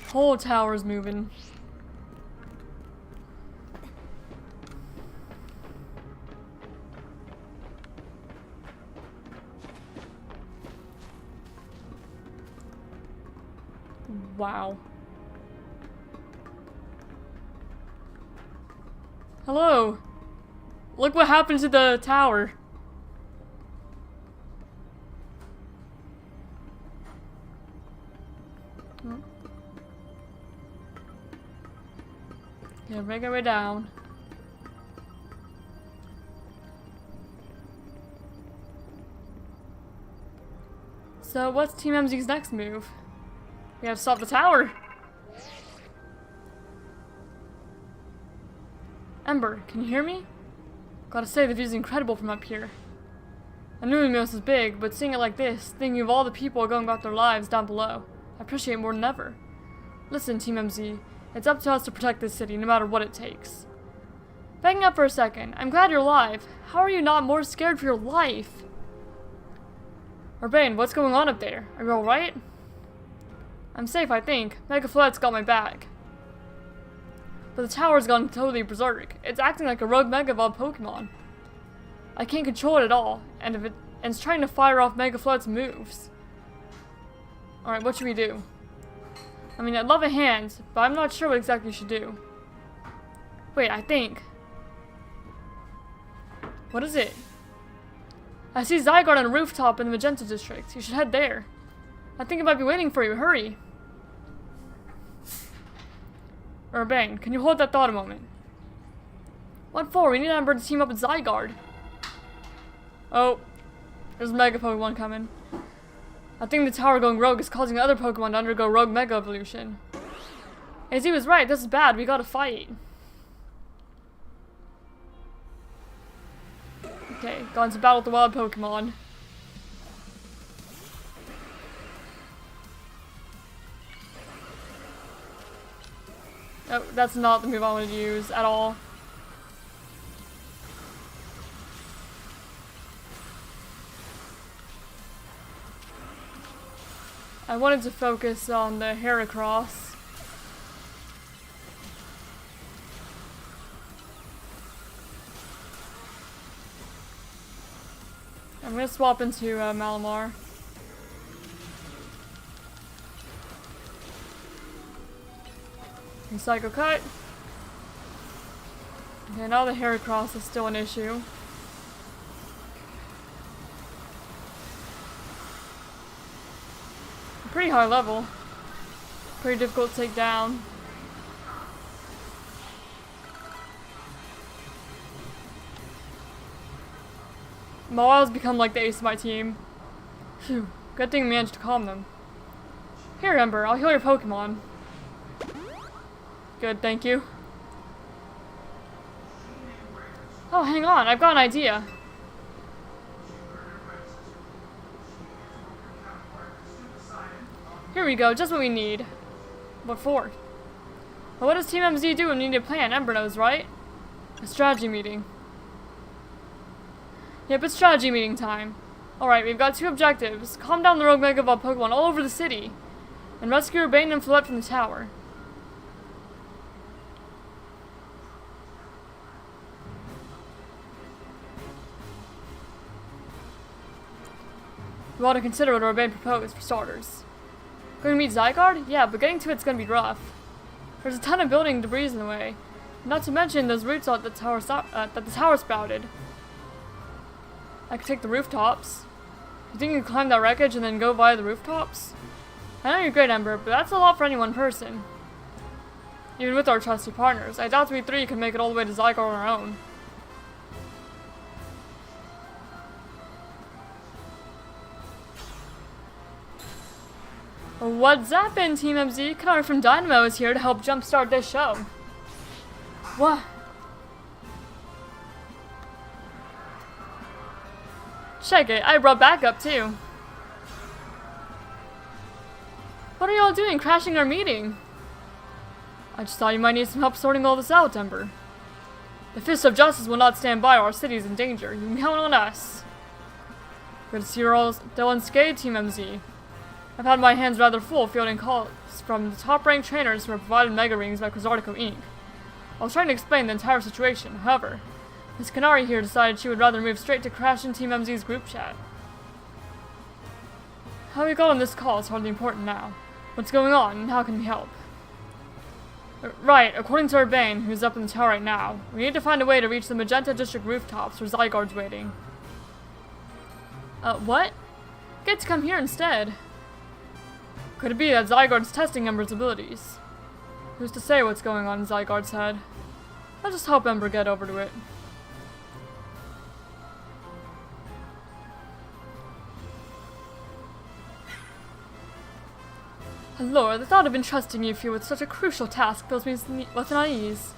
Whole tower's moving. Wow. Hello. Look what happened to the tower. Yeah, make our way down. So, what's Team MZ's next move? We have to stop the tower. Ember, can you hear me? Gotta say, the view's incredible from up here. I knew Lumos was big, but seeing it like this, thinking of all the people going about their lives down below, I appreciate it more than ever. Listen, Team MZ, it's up to us to protect this city, no matter what it takes. Backing up for a second, I'm glad you're alive. How are you not more scared for your life? Urbain, what's going on up there? Are you alright? I'm safe, I think. Mega Floette's got my back. But the tower's gone totally berserk. It's acting like a rogue Mega Evolved Pokemon. I can't control it at all, and it's trying to fire off Mega Floette's moves. Alright, what should we do? I mean, I'd love a hand, but I'm not sure what exactly you should do. Wait, I think. What is it? I see Zygarde on a rooftop in the Magenta District. You should head there. I think it might be waiting for you. Hurry. Urbain, can you hold that thought a moment? What for? We need Ember to team up with Zygarde. Oh, there's a Mega Pokemon coming. I think the tower going rogue is causing other Pokemon to undergo rogue Mega Evolution. AZ was right, this is bad, we gotta fight. Okay, gone to battle with the wild Pokemon. Oh, that's not the move I wanted to use at all. I wanted to focus on the Heracross. I'm gonna swap into Malamar. And Psycho Cut. Okay, now the Heracross is still an issue. Pretty high level. Pretty difficult to take down. Mawaile's become like the ace of my team. Phew, good thing we managed to calm them. Here, Ember, I'll heal your Pokemon. Good, thank you. Oh, hang on, I've got an idea. Here we go, just what we need. What for? Well, what does Team MZ do when we need a plan? Ember knows, right? A strategy meeting. Yep, it's strategy meeting time. Alright, we've got 2 objectives. Calm down the rogue Mega Evolved Pokemon all over the city. And rescue Urbain and Flip from the tower. We ought to consider what Urbain proposed, for starters. Going to meet Zygarde? Yeah, but getting to it's going to be rough. There's a ton of building debris in the way. Not to mention those roots that the tower sprouted. I could take the rooftops. You think you can climb that wreckage and then go via the rooftops? I know you're great, Ember, but that's a lot for any one person. Even with our trusty partners, I doubt we 3 can make it all the way to Zygarde on our own. What's happened, Team MZ? Connor from Dynamo is here to help jumpstart this show. What? Check it, I brought backup too. What are y'all doing, crashing our meeting? I just thought you might need some help sorting all this out, Ember. The Fist of Justice will not stand by, our city is in danger. You can count on us. Good to see you're all still unscathed, Team MZ. I've had my hands rather full fielding calls from the top-ranked trainers who were provided Mega Rings by Quasartico Inc. I was trying to explain the entire situation, however, Miss Kanari here decided she would rather move straight to crashing Team MZ's group chat. How we got on this call is hardly important now. What's going on, and how can we help? Right, according to Urbain, who's up in the tower right now, we need to find a way to reach the Magenta District rooftops where Zygarde's waiting. What? Get to come here instead. Could it be that Zygarde's testing Ember's abilities? Who's to say what's going on in Zygarde's head? I'll just help Ember get over to it. Lord, the thought of entrusting you with such a crucial task fills me with unease.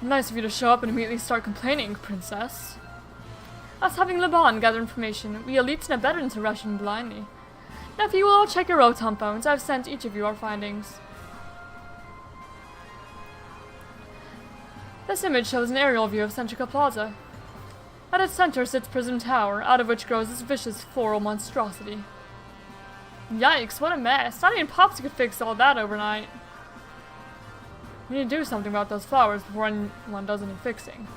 Nice of you to show up and immediately start complaining, Princess. Us having Laban gather information, we elites and better into rushing blindly. Now if you will all check your Rotom phones, I've sent each of you our findings. This image shows an aerial view of Centrica Plaza. At its center sits Prism Tower, out of which grows this vicious floral monstrosity. Yikes, what a mess. Not even Popsy could fix all that overnight. We need to do something about those flowers before anyone does any fixing.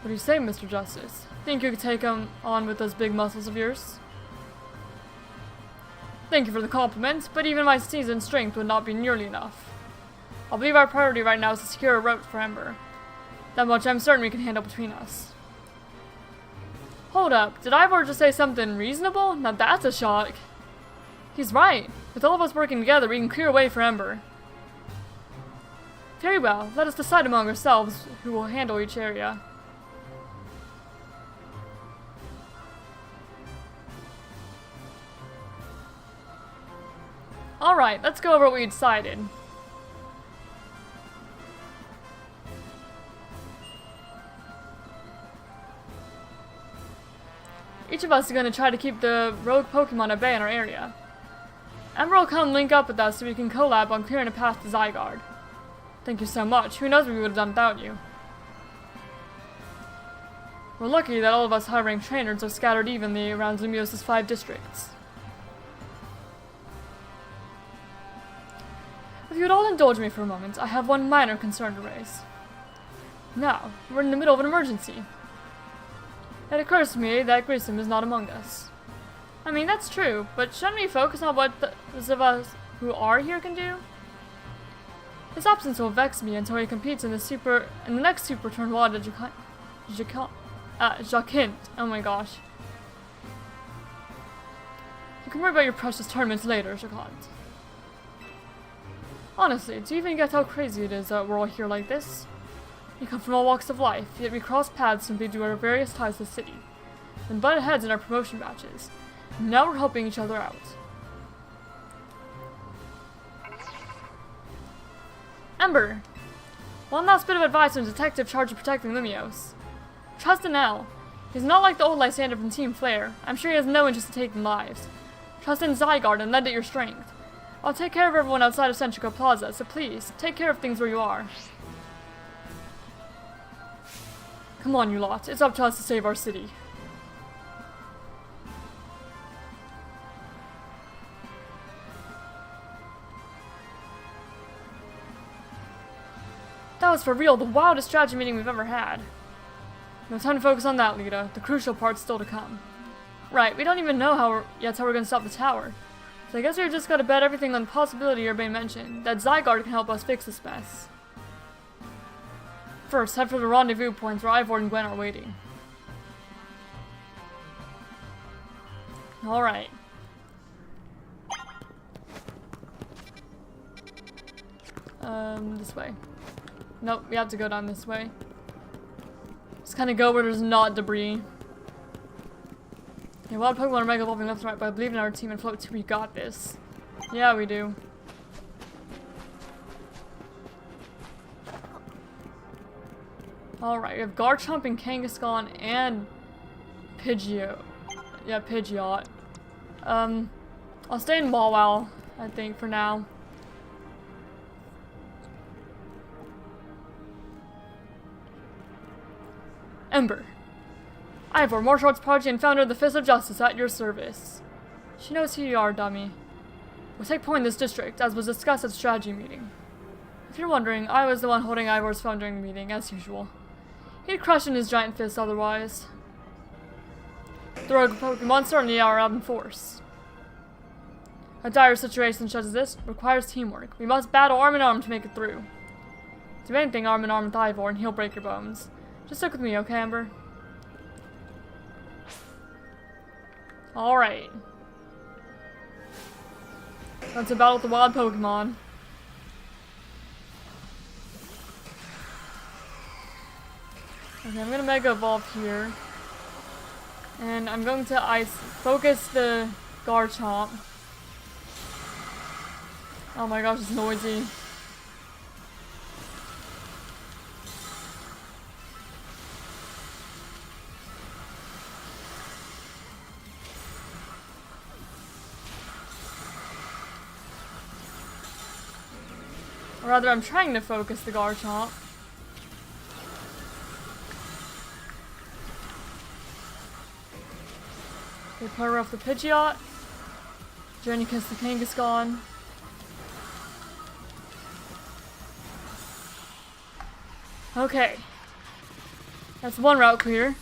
What do you say, Mr. Justice? Think you could take him on with those big muscles of yours? Thank you for the compliment, but even my seasoned strength would not be nearly enough. I believe our priority right now is to secure a route for Ember. That much I'm certain we can handle between us. Hold up, did Ivor just say something reasonable? Now that's a shock. He's right. With all of us working together, we can clear a way for Ember. Very well, let us decide among ourselves who will handle each area. Alright, let's go over what we decided. Each of us is going to try to keep the rogue Pokemon at bay in our area. Ember will come link up with us so we can collab on clearing a path to Zygarde. Thank you so much. Who knows what we would have done without you. We're lucky that all of us high-ranked trainers are scattered evenly around Lumios's 5 districts. If you would all indulge me for a moment, I have one minor concern to raise. Now, we're in the middle of an emergency. It occurs to me that Grissom is not among us. I mean, that's true, but shouldn't we focus on what those of us who are here can do? His absence will vex me until he competes in the next Super Tournoi de Jacquint. Oh my gosh. You can worry about your precious tournaments later, Jacquint. Honestly, do you even get how crazy it is that we're all here like this? We come from all walks of life, yet we cross paths simply due to our various ties to the city, then butted heads in our promotion matches, and now we're helping each other out. Ember! One last bit of advice from a detective charged with protecting Lumios. Trust in L. He's not like the old Lysander from Team Flare. I'm sure he has no interest in taking lives. Trust in Zygarde and lend it your strength. I'll take care of everyone outside of Centrica Plaza, so please, take care of things where you are. Come on, you lot. It's up to us to save our city. That was for real the wildest strategy meeting we've ever had. No time to focus on that, Lita. The crucial part's still to come. Right, we don't even know how we're gonna stop the tower. So I guess we've just gotta bet everything on the possibility Urbain mentioned, that Zygarde can help us fix this mess. First, head for the rendezvous points where Ivor and Gwen are waiting. Alright. This way. Nope, we have to go down this way. Just kind of go where there's not debris. Yeah, wild Pokemon are mega evolving left and right, but I believe in our team and Float 2, we got this. Yeah, we do. Alright, we have Garchomp and Kangaskhan and Pidgeot. Yeah, Pidgeot. I'll stay in Mawile, I think, for now. Ember. Ivor, martial arts prodigy and founder of the Fist of Justice, at your service. She knows who you are, dummy. We'll take point in this district, as was discussed at the strategy meeting. If you're wondering, I was the one holding Ivor's phone during the meeting, as usual. He'd crush in his giant fist otherwise. The rogue Pokemon monster and the are out in force. A dire situation such as this requires teamwork. We must battle arm in arm to make it through. Do anything arm in arm with Ivor and he'll break your bones. Just stick with me, okay, Ember? Alright. Let's battle with the wild Pokemon. Okay, I'm gonna Mega Evolve here. And I'm going to focus the Garchomp. Oh my gosh, it's noisy. Or rather, I'm trying to focus the Garchomp. Okay, power off the Pidgeot. Journey kiss the Kangaskhan. Okay. That's one route clear.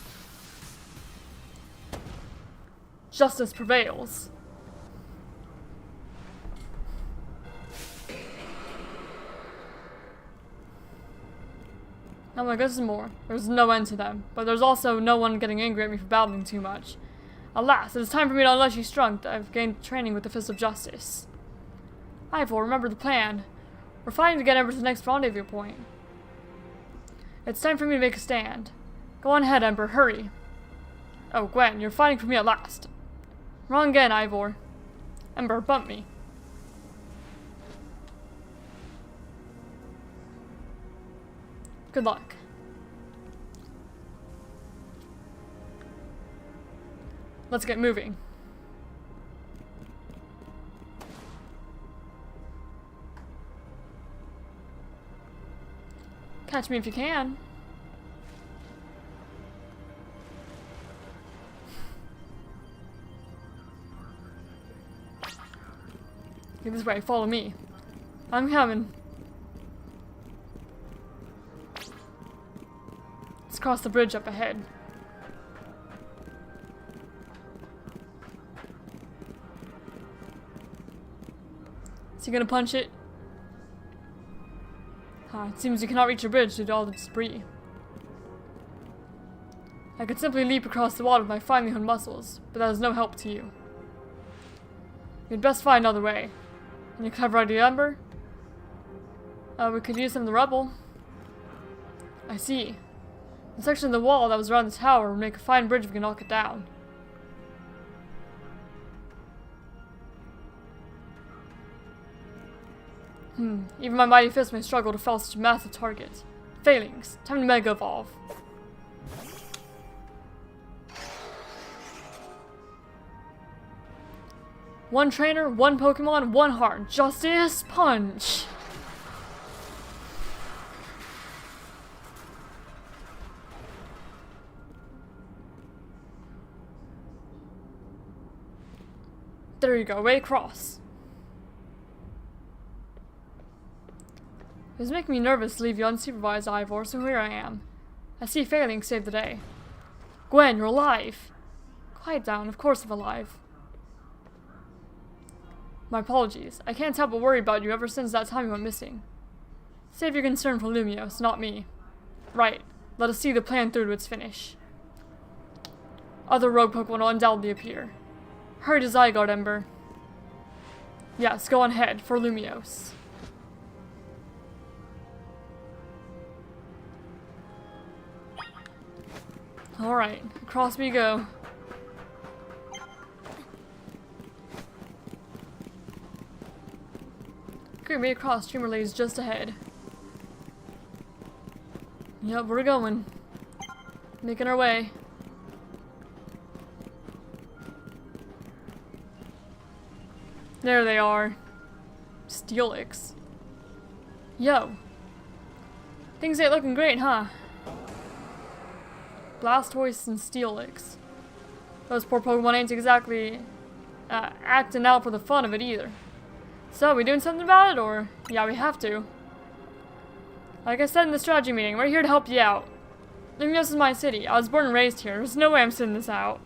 Justice prevails. Oh my goodness, more. There's no end to them, but there's also no one getting angry at me for battling too much. Alas, it is time for me to unleash you strength. I've gained training with the Fist of Justice. Ivor, remember the plan. We're fighting to get Ember to the next rendezvous point. It's time for me to make a stand. Go on ahead, Ember, hurry. Oh, Gwen, you're fighting for me at last. Wrong again, Ivor. Ember, bump me. Good luck. Let's get moving. Catch me if you can. Okay, this way, follow me. I'm coming. Let's cross the bridge up ahead. Is he gonna punch it? It seems you cannot reach a bridge due to all the debris. I could simply leap across the water with my finely honed muscles, but that is no help to you. You'd best find another way. Any clever idea, Ember? We could use some of the rubble. I see. The section of the wall that was around the tower would make a fine bridge if we can knock it down. Even my mighty fist may struggle to fell such a massive target. Failings. Time to Mega Evolve. One trainer, one Pokemon, one heart. Justice Punch! There you go, way across. It was making me nervous to leave you unsupervised, Ivor, so here I am. I see failing saved the day. Gwen, you're alive! Quiet down, of course I'm alive. My apologies. I can't help but worry about you ever since that time you went missing. Save your concern for Lumios, not me. Right, let us see the plan through to its finish. Other rogue Pokemon will undoubtedly appear. Hurry to Zygarde, Ember. Yes, go on ahead, for Lumios. Alright, across we go. Great way across, streamer lays just ahead. Yep, we're going. Making our way. There they are. Steelix. Yo. Things ain't looking great, huh? Blastoise and Steelix. Those poor Pokemon ain't exactly acting out for the fun of it either. So, we doing something about it, or? Yeah, we have to. Like I said in the strategy meeting, we're here to help you out. Lumios is my city. I was born and raised here. There's no way I'm sitting this out.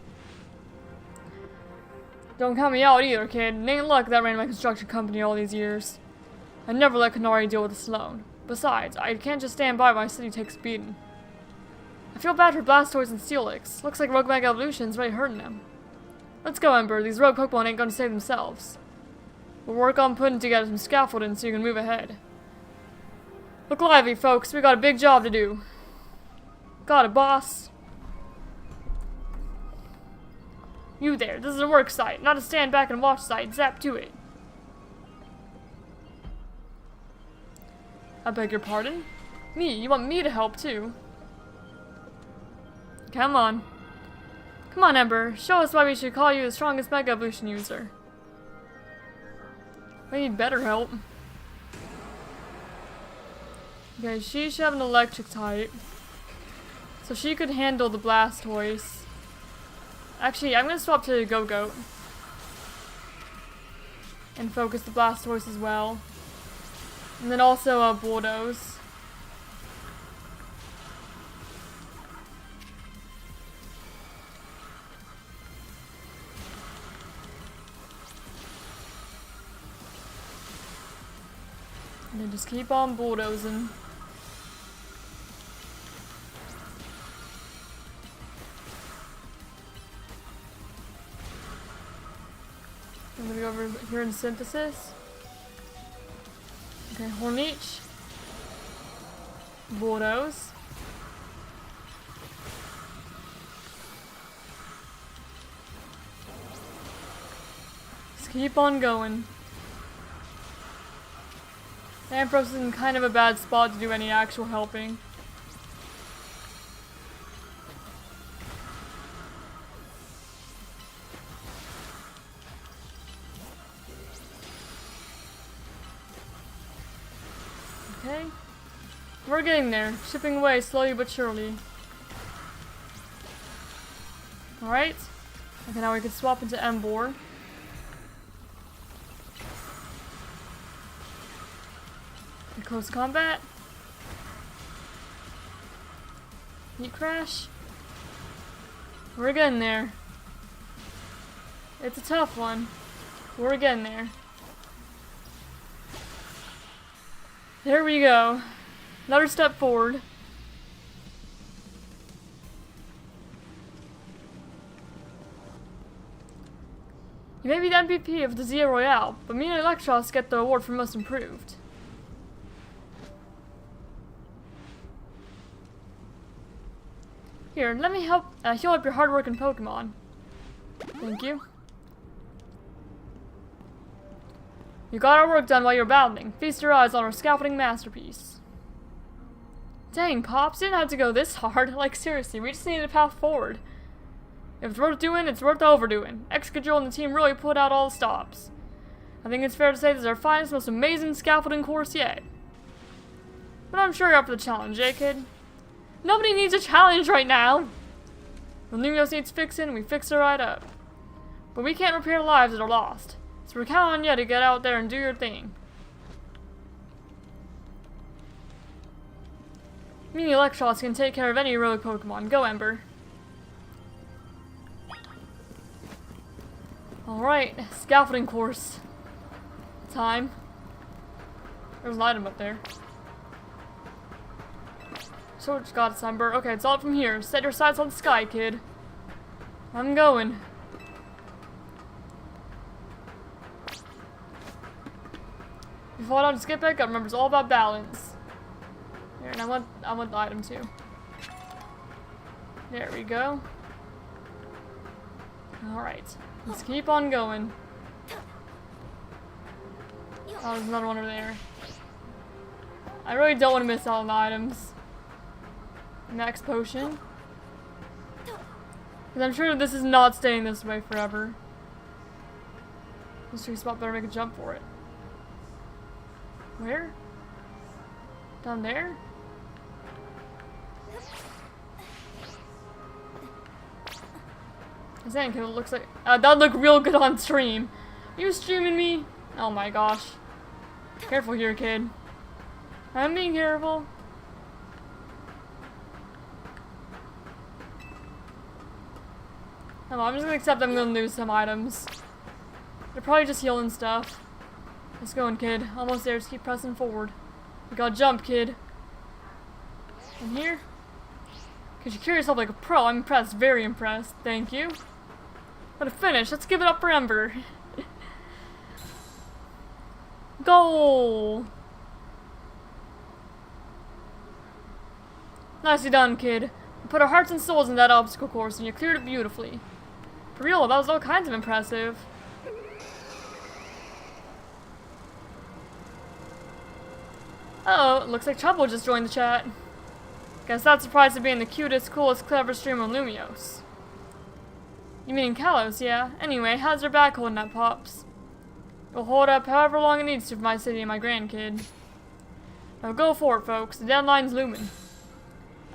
Don't count me out either, kid. It ain't luck that ran my construction company all these years. I never let Kanari deal with this alone. Besides, I can't just stand by while my city takes a beating. I feel bad for Blastoise and Steelix. Looks like Rogue Mega Evolution's really hurting them. Let's go, Ember. These rogue Pokemon ain't gonna save themselves. We'll work on putting together some scaffolding so you can move ahead. Look lively, folks. We got a big job to do. Got it, boss. You there. This is a work site, not a stand back and watch site. Zap to it. I beg your pardon? Me? You want me to help too? Come on. Come on, Ember. Show us why we should call you the strongest Mega Evolution user. We need better help. Okay, she should have an electric type. So she could handle the Blastoise. Actually, I'm gonna swap to Go-Goat. And focus the Blastoise as well. And then also Bulldoze. And then just keep on bulldozing. I'm gonna go over here in Synthesis. Okay, Horneach. Bulldoze. Just keep on going. Ampros is in kind of a bad spot to do any actual helping. Okay. We're getting there. Chipping away slowly but surely. Alright. Okay, now we can swap into Ember. Close combat. Heat crash. We're getting there. It's a tough one. We're getting there. There we go. Another step forward. You may be the MVP of the Z-A Royale, but me and Electros get the award for most improved. Here, let me help heal up your hard-working Pokemon. Thank you. You got our work done while you're battling. Feast your eyes on our scaffolding masterpiece. Dang, Pops, didn't have to go this hard. Like, seriously, we just needed a path forward. If it's worth doing, it's worth overdoing. X-Control and the team really put out all the stops. I think it's fair to say this is our finest, most amazing scaffolding course yet. But I'm sure you're up for the challenge, eh, kid? Nobody needs a challenge right now! When Lumios needs fixing, we fix it right up. But we can't repair lives that are lost. So we're counting on you to get out there and do your thing. Me and Electros can take care of any rogue Pokemon. Go, Ember. Alright, scaffolding course. Time. There's an item up there. So it's got its Ember. Okay, it's all from here. Set your sights on the sky, kid. I'm going. If you fall down, just get back up. Remember, it's all about balance. Here, and I want the item too. There we go. Alright. Let's keep on going. Oh, there's another one over there. I really don't want to miss out on the items. Max potion. Because I'm sure this is not staying this way forever. Mystery spot, better make a jump for it. Where? Down there? I think it looks like that looked real good on stream. Are you streaming me? Oh my gosh. Careful here, kid. I'm being careful. No, I'm just gonna accept I'm gonna lose some items. They're probably just healing stuff. Let's go, kid. Almost there. Just keep pressing forward. We gotta jump, kid. In here? Cause you carry yourself like a pro. I'm impressed. Very impressed. Thank you. What a finish. Let's give it up for Ember. Goal! Nicely done, kid. You put our hearts and souls in that obstacle course and you cleared it beautifully. For real, that was all kinds of impressive. Uh oh, looks like Trouble just joined the chat. Guess that's surprised at being the cutest, coolest, clever streamer on Lumios. You mean Kalos, yeah? Anyway, how's your back holding up, Pops? It'll hold up however long it needs to for my city and my grandkid. Now go for it, folks. The deadline's looming.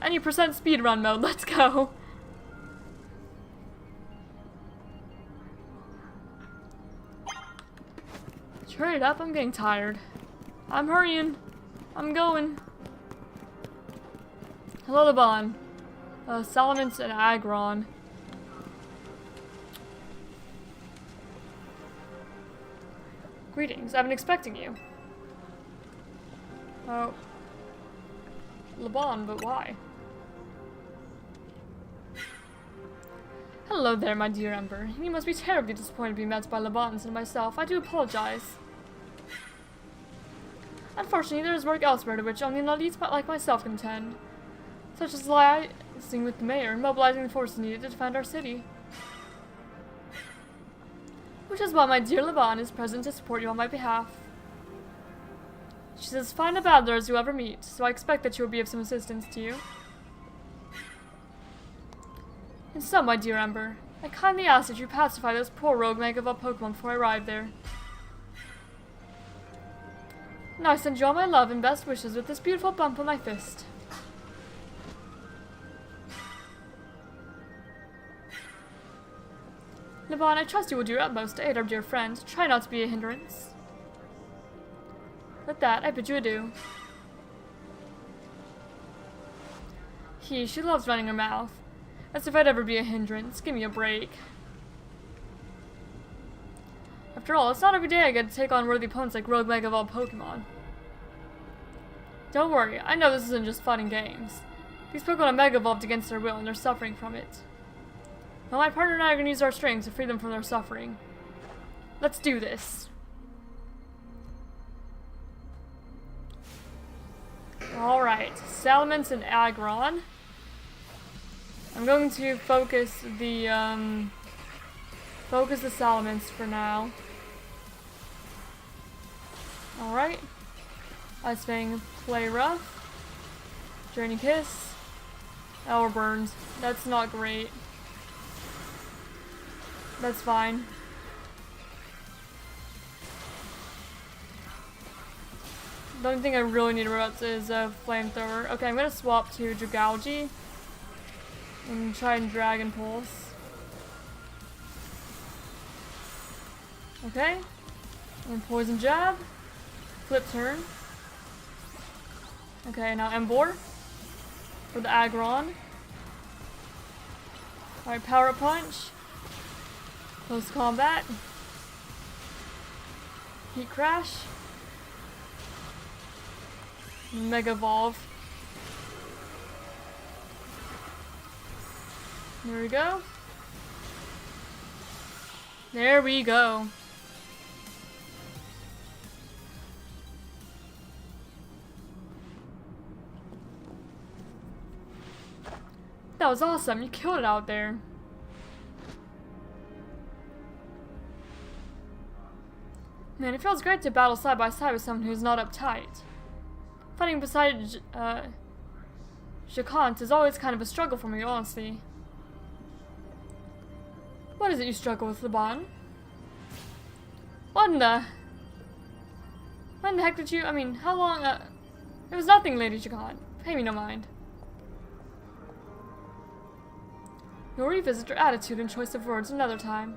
Any percent speedrun mode, let's go. Hurry it up, I'm getting tired. I'm hurrying. I'm going. Hello, Urbain. Salamence and Agron. Greetings, I've been expecting you. Oh. Urbain, but why? Hello there, my dear Ember. You must be terribly disappointed to be met by Urbain and myself. I do apologize. Unfortunately, there is work elsewhere to which only an elite like myself can attend, such as liaising with the mayor and mobilizing the forces needed to defend our city. Which is why my dear Urbain is present to support you on my behalf. She's as fine a battler as you ever meet, so I expect that she will be of some assistance to you. And so, my dear Ember, I kindly ask that you pacify those poor rogue Megavolt Pokemon before I arrive there. Now I send you all my love and best wishes with this beautiful bump on my fist. Urbain, I trust you will do your utmost to aid our dear friend. Try not to be a hindrance. With that, I bid you adieu. She loves running her mouth. As if I'd ever be a hindrance. Give me a break. After all, it's not every day I get to take on worthy opponents like Rogue Megavolt Pokemon. Don't worry, I know this isn't just fun and games. These Pokemon have Mega-evolved against their will and they're suffering from it. Now my partner and I are going to use our strength to free them from their suffering. Let's do this. Alright, Salamence and Agron. I'm going to focus the Salamence for now. Alright. Ice Fang, Play Rough. Draining Kiss. Hour Burns. That's not great. That's fine. The only thing I really need to route is a Flamethrower. Okay, I'm gonna swap to Dragalge and try and Dragon Pulse. Okay. And Poison Jab. Flip turn. Okay, now Ember for the Aggron. Alright, Power Up Punch. Close Combat. Heat Crash. Mega Evolve. There we go. There we go. That was awesome. You killed it out there. Man, it feels great to battle side by side with someone who's not uptight. Fighting beside Jacquant is always kind of a struggle for me, honestly. What is it you struggle with, Urbain? What in the... When the heck did you... I mean, how long... It was nothing, Lady Jacquant. Pay me no mind. You'll revisit your attitude and choice of words another time.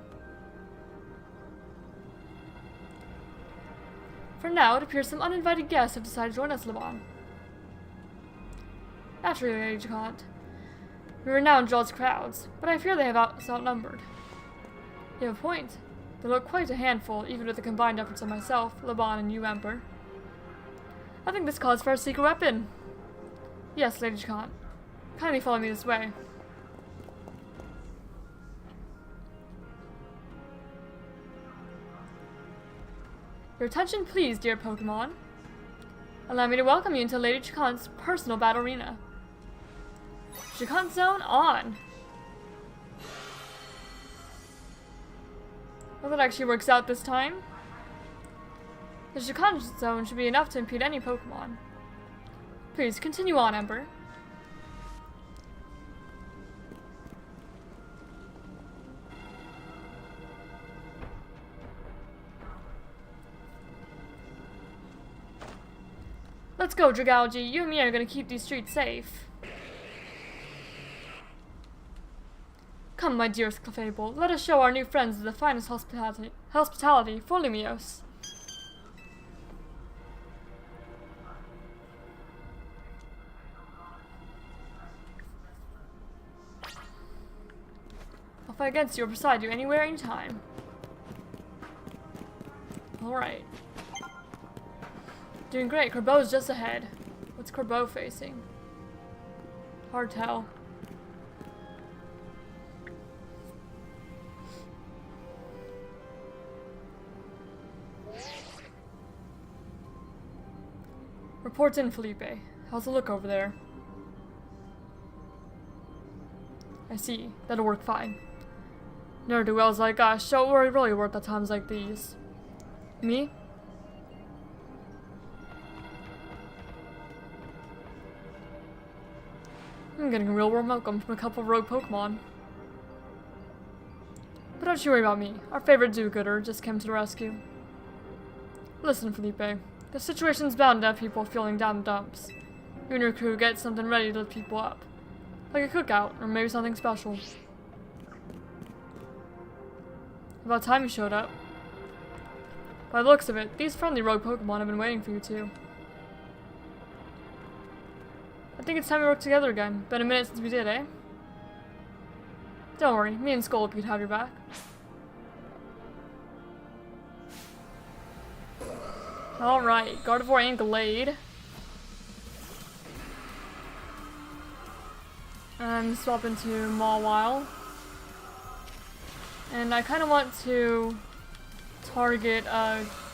For now, it appears some uninvited guests have decided to join us, Urbain. Naturally, Lady Jacquant. We renowned draws crowds, but I fear they have outnumbered. You have a point. They look quite a handful, even with the combined efforts of myself, Urbain, and you, Ember. I think this calls for a secret weapon. Yes, Lady Jacquant. Kindly follow me this way. Your attention please, dear Pokemon. Allow me to welcome you into Lady Jacquant's personal battle arena. Jacquant Zone on! Well, that actually works out this time. The Jacquant Zone should be enough to impede any Pokemon. Please, continue on, Ember. Let's go, Dragalge. You and me are gonna keep these streets safe. Come, my dearest Clefable, let us show our new friends the finest hospitality for Lumiose. I'll fight against you or beside you anywhere, anytime. Alright. Doing great. Corbeau's just ahead. What's Corbeau facing? Hard tell. Reports in, Felipe. How's the look over there? I see. That'll work fine. Ne'er-do-wells like us show we're really worth at times like these. Me? I'm getting a real warm welcome from a couple of rogue Pokemon. But don't you worry about me. Our favorite do-gooder just came to the rescue. Listen, Felipe. The situation's bound to have people feeling down the dumps. You and your crew get something ready to lift people up. Like a cookout, or maybe something special. About time you showed up. By the looks of it, these friendly rogue Pokemon have been waiting for you too. I think it's time we work together again. Been a minute since we did, eh? Don't worry, me and Scolipede have your back. Alright, Gardevoir and Glade. I'm swapping to Mawile. And I kind of want to target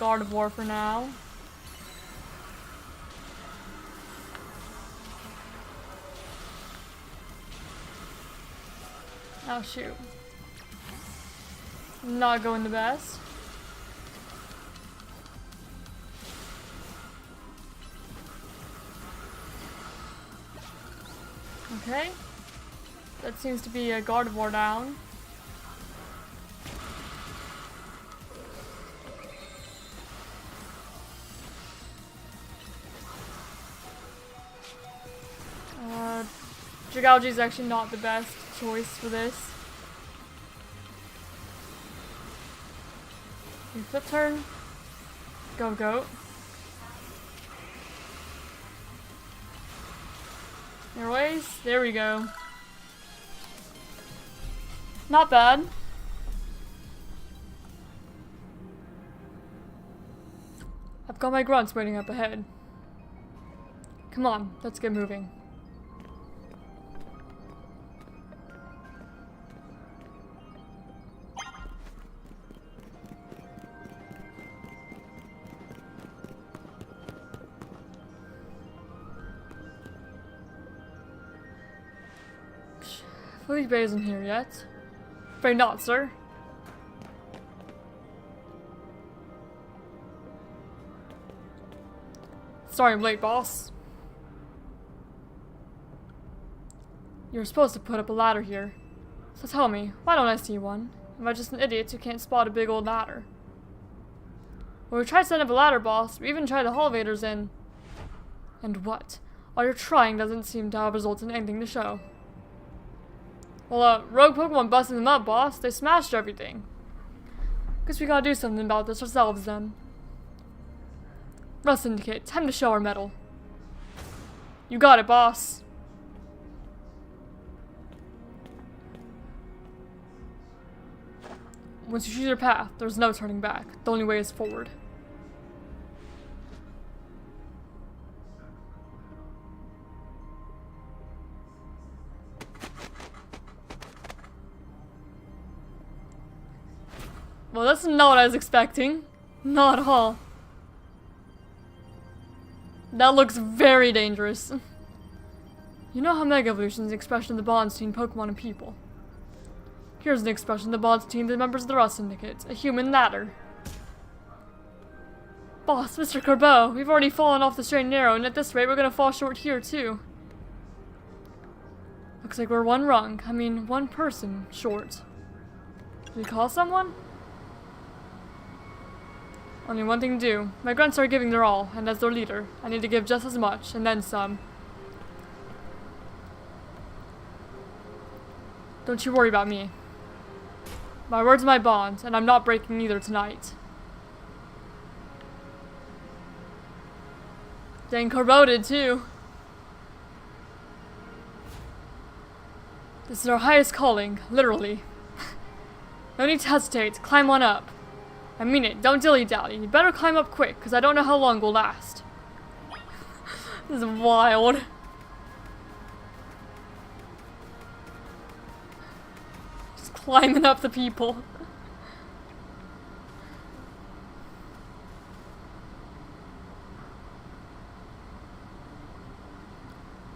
Gardevoir for now. Oh shoot. Not going the best. Okay. That seems to be a Gardevoir down. Dragalge is actually not the best choice for this. Flip turn. Go goat. Airways. There we go. Not bad. I've got my grunts waiting up ahead. Come on, let's get moving. Felipe isn't here yet. Afraid not, sir. Sorry I'm late, boss. You're supposed to put up a ladder here. So tell me, why don't I see one? Am I just an idiot who can't spot a big old ladder? Well, we tried setting up a ladder, boss. We even tried the elevators in. And what? All your trying doesn't seem to have resulted in anything to show. Well, rogue Pokemon busted them up, boss. They smashed everything. Guess we gotta do something about this ourselves, then. Rust Syndicate, time to show our mettle. You got it, boss. Once you choose your path, there's no turning back. The only way is forward. Well, that's not what I was expecting. Not at all. That looks very dangerous. You know how Mega Evolution is an expression of the bonds between Pokemon and people. Here's an expression of the bonds between the members of the Rust Syndicate. A human ladder. Boss, Mr. Corbeau, we've already fallen off the straight and narrow, and at this rate we're gonna fall short here, too. Looks like we're one person short. Did we call someone? Only one thing to do. My grunts are giving their all, and as their leader, I need to give just as much, and then some. Don't you worry about me. My word's my bond, and I'm not breaking either tonight. Dang, Corbeau did too. This is our highest calling, literally. No need to hesitate, climb on up. I mean it, don't dilly-dally. You better climb up quick, because I don't know how long we'll last. This is wild. Just climbing up the people.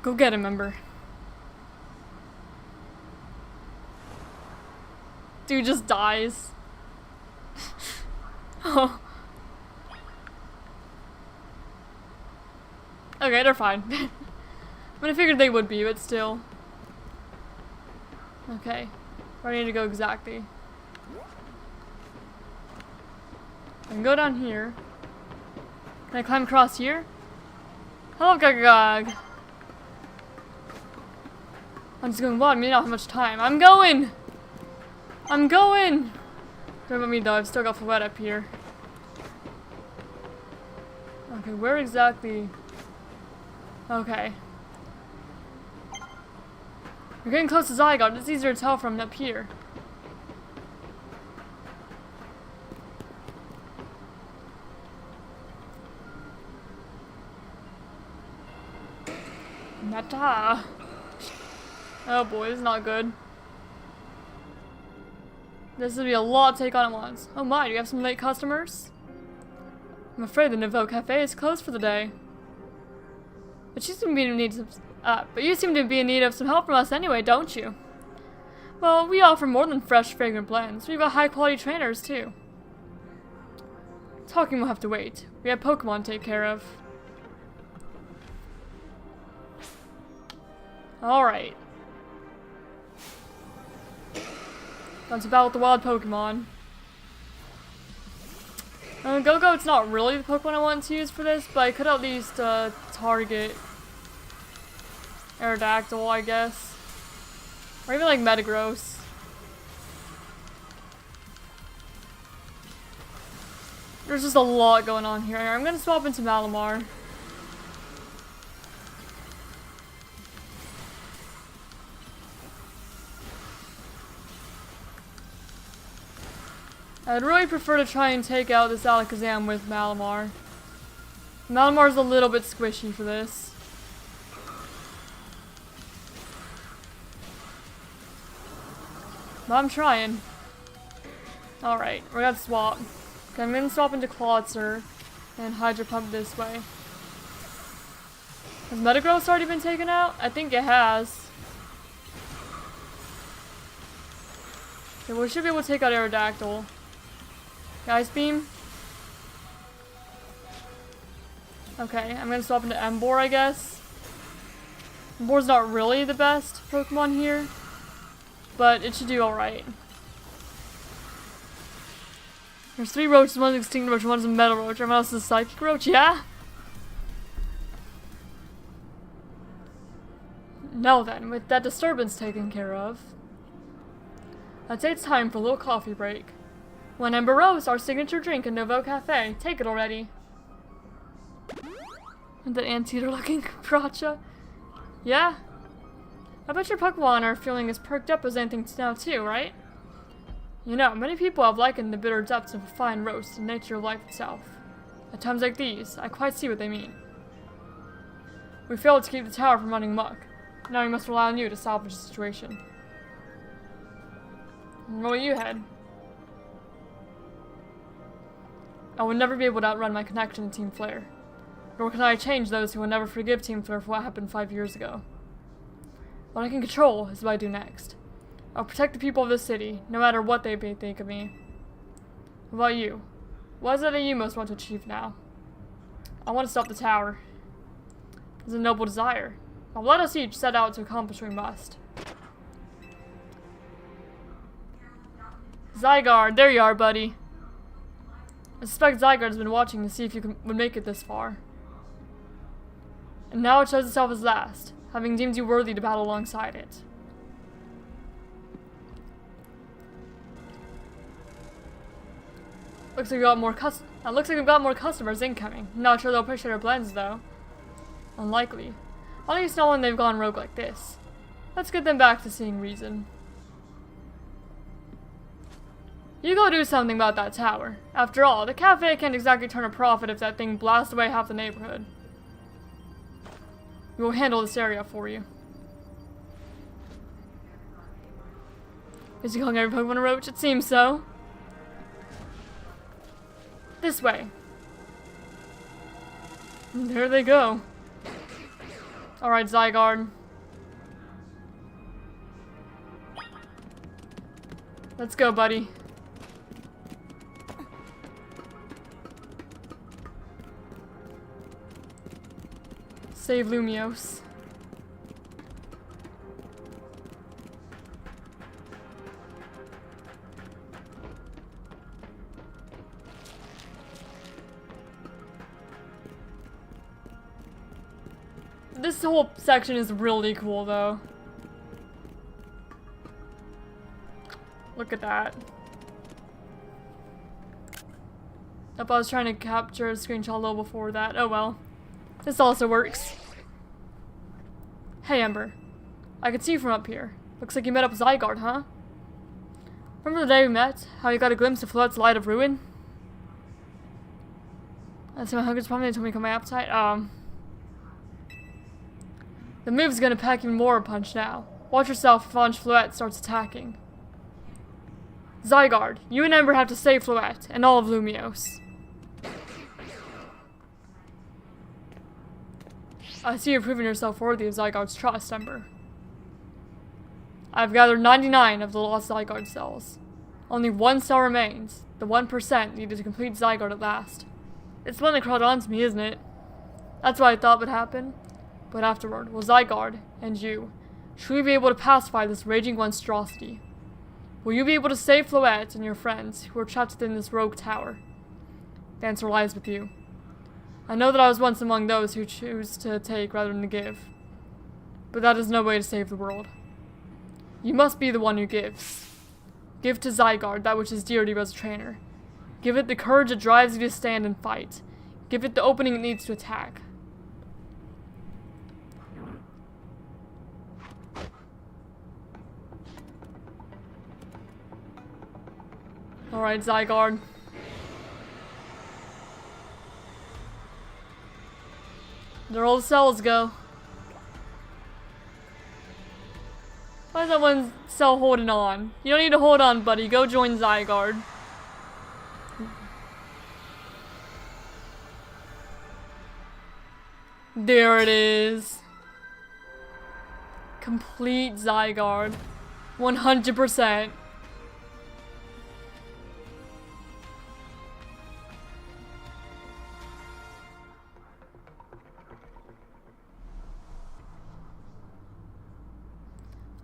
Go get him, Ember. Dude just dies. Oh. Okay, they're fine. I mean, I figured they would be, but still. Okay. Where do I need to go exactly? I can go down here. Can I climb across here? Hello, Gagagag. I'm just going, well, I may not have much time. I'm going! I'm going! Don't about me though, I've still got Fouette up here. Okay, where exactly? Okay. We're getting close to Zygarde, it's easier to tell from up here. Nata. Oh boy, this is not good. This would be a lot to take on at once. Oh my, do you have some late customers? I'm afraid the Nouveau Cafe is closed for the day. But you seem to be in need of some help from us anyway, don't you? Well, we offer more than fresh, fragrant blends. We've got high-quality trainers, too. Talking will have to wait. We have Pokemon to take care of. Alright. That's about the wild Pokemon. Go-Go, it's not really the Pokemon I want to use for this, but I could at least target Aerodactyl, I guess. Or even like Metagross. There's just a lot going on here. I'm gonna swap into Malamar. I'd really prefer to try and take out this Alakazam with Malamar. Malamar's a little bit squishy for this. But I'm trying. Alright, we're gonna swap. Okay, I'm gonna swap into Clawitzer and Hydro Pump this way. Has Metagross already been taken out? I think it has. Okay, we should be able to take out Aerodactyl. Ice Beam. Okay, I'm gonna swap into Ember, I guess. Ember's not really the best Pokemon here, but it should do alright. There's 3 roaches, one's extinct roach, one's a metal roach, everyone else is a psychic roach, yeah? Now then, with that disturbance taken care of, I'd say it's time for a little coffee break. One Ember Rose, our signature drink in Novo Cafe. Take it already. And that anteater looking Pracha. Yeah? I bet your Pokemon are feeling as perked up as anything now too, right? You know, many people have likened the bitter depths of a fine roast to the nature of life itself. At times like these, I quite see what they mean. We failed to keep the tower from running amok. Now we must rely on you to salvage the situation. Where will you head? I will never be able to outrun my connection to Team Flare. Nor can I change those who will never forgive Team Flare for what happened 5 years ago. What I can control is what I do next. I'll protect the people of this city, no matter what they may think of me. What about you? What is it that you most want to achieve now? I want to stop the tower. It's a noble desire. Now let us each set out to accomplish what we must. Zygarde, there you are, buddy. I suspect Zygarde has been watching to see if you would make it this far. And now it shows itself as last, having deemed you worthy to battle alongside it. Looks like we've got more customers incoming. Not sure they'll appreciate our blends though. Unlikely. At least not when they've gone rogue like this. Let's get them back to seeing reason. You go do something about that tower. After all, the cafe can't exactly turn a profit if that thing blasts away half the neighborhood. We will handle this area for you. Is he calling every Pokemon a roach? It seems so. This way. And there they go. Alright, Zygarde. Let's go, buddy. Save Lumiose. This whole section is really cool, though. Look at that. Yep, I was trying to capture a screenshot a little before that. Oh well. This also works. Hey, Ember. I can see you from up here. Looks like you met up with Zygarde, huh? Remember the day we met? How you got a glimpse of Floette's Light of Ruin? That's my hunger's probably told me to cut my appetite. The move's gonna pack even more punch now. Watch yourself if Ange Floette starts attacking. Zygarde, you and Ember have to save Floette and all of Lumiose. I see you're proving yourself worthy of Zygarde's trust, Ember. I've gathered 99 of the lost Zygarde cells. Only 1 cell remains, the 1% needed to complete Zygarde at last. It's the one that crawled onto me, isn't it? That's what I thought would happen. But afterward, well, Zygarde, and you, Should we be able to pacify this raging monstrosity? Will you be able to save Floette and your friends who are trapped within this rogue tower? The answer lies with you. I know that I was once among those who choose to take rather than to give. But that is no way to save the world. You must be the one who gives. Give to Zygarde that which is dear to you as a trainer. Give it the courage that drives you to stand and fight. Give it the opening it needs to attack. Alright, Zygarde. There all the cells go. Why is that one cell holding on? You don't need to hold on, buddy. Go join Zygarde. There it is. Complete Zygarde. 100%.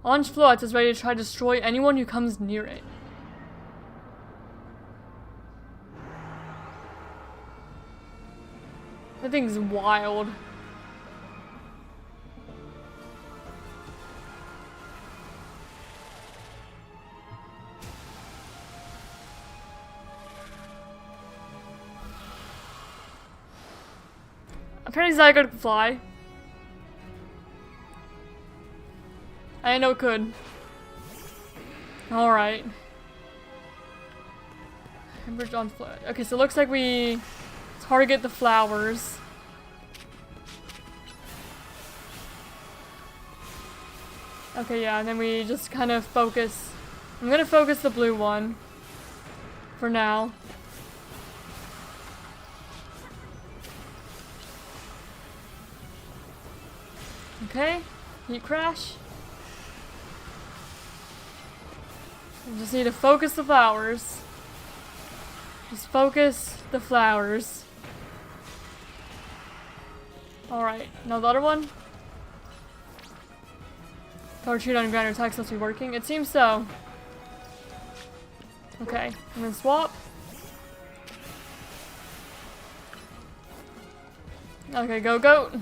Orange Floette is ready to try to destroy anyone who comes near it. That thing's wild. Apparently Zygarde can fly. I didn't know it could. Alright. Ember on flood. Okay, so it looks like we target the flowers. Okay, yeah, and then we just kind of focus. I'm gonna focus the blue one. For now. Okay, heat crash. We just need to focus the flowers. Just focus the flowers. Alright, now the other one? Power treat on ground attacks must be working. It seems so. Okay, and then swap. Okay, go goat.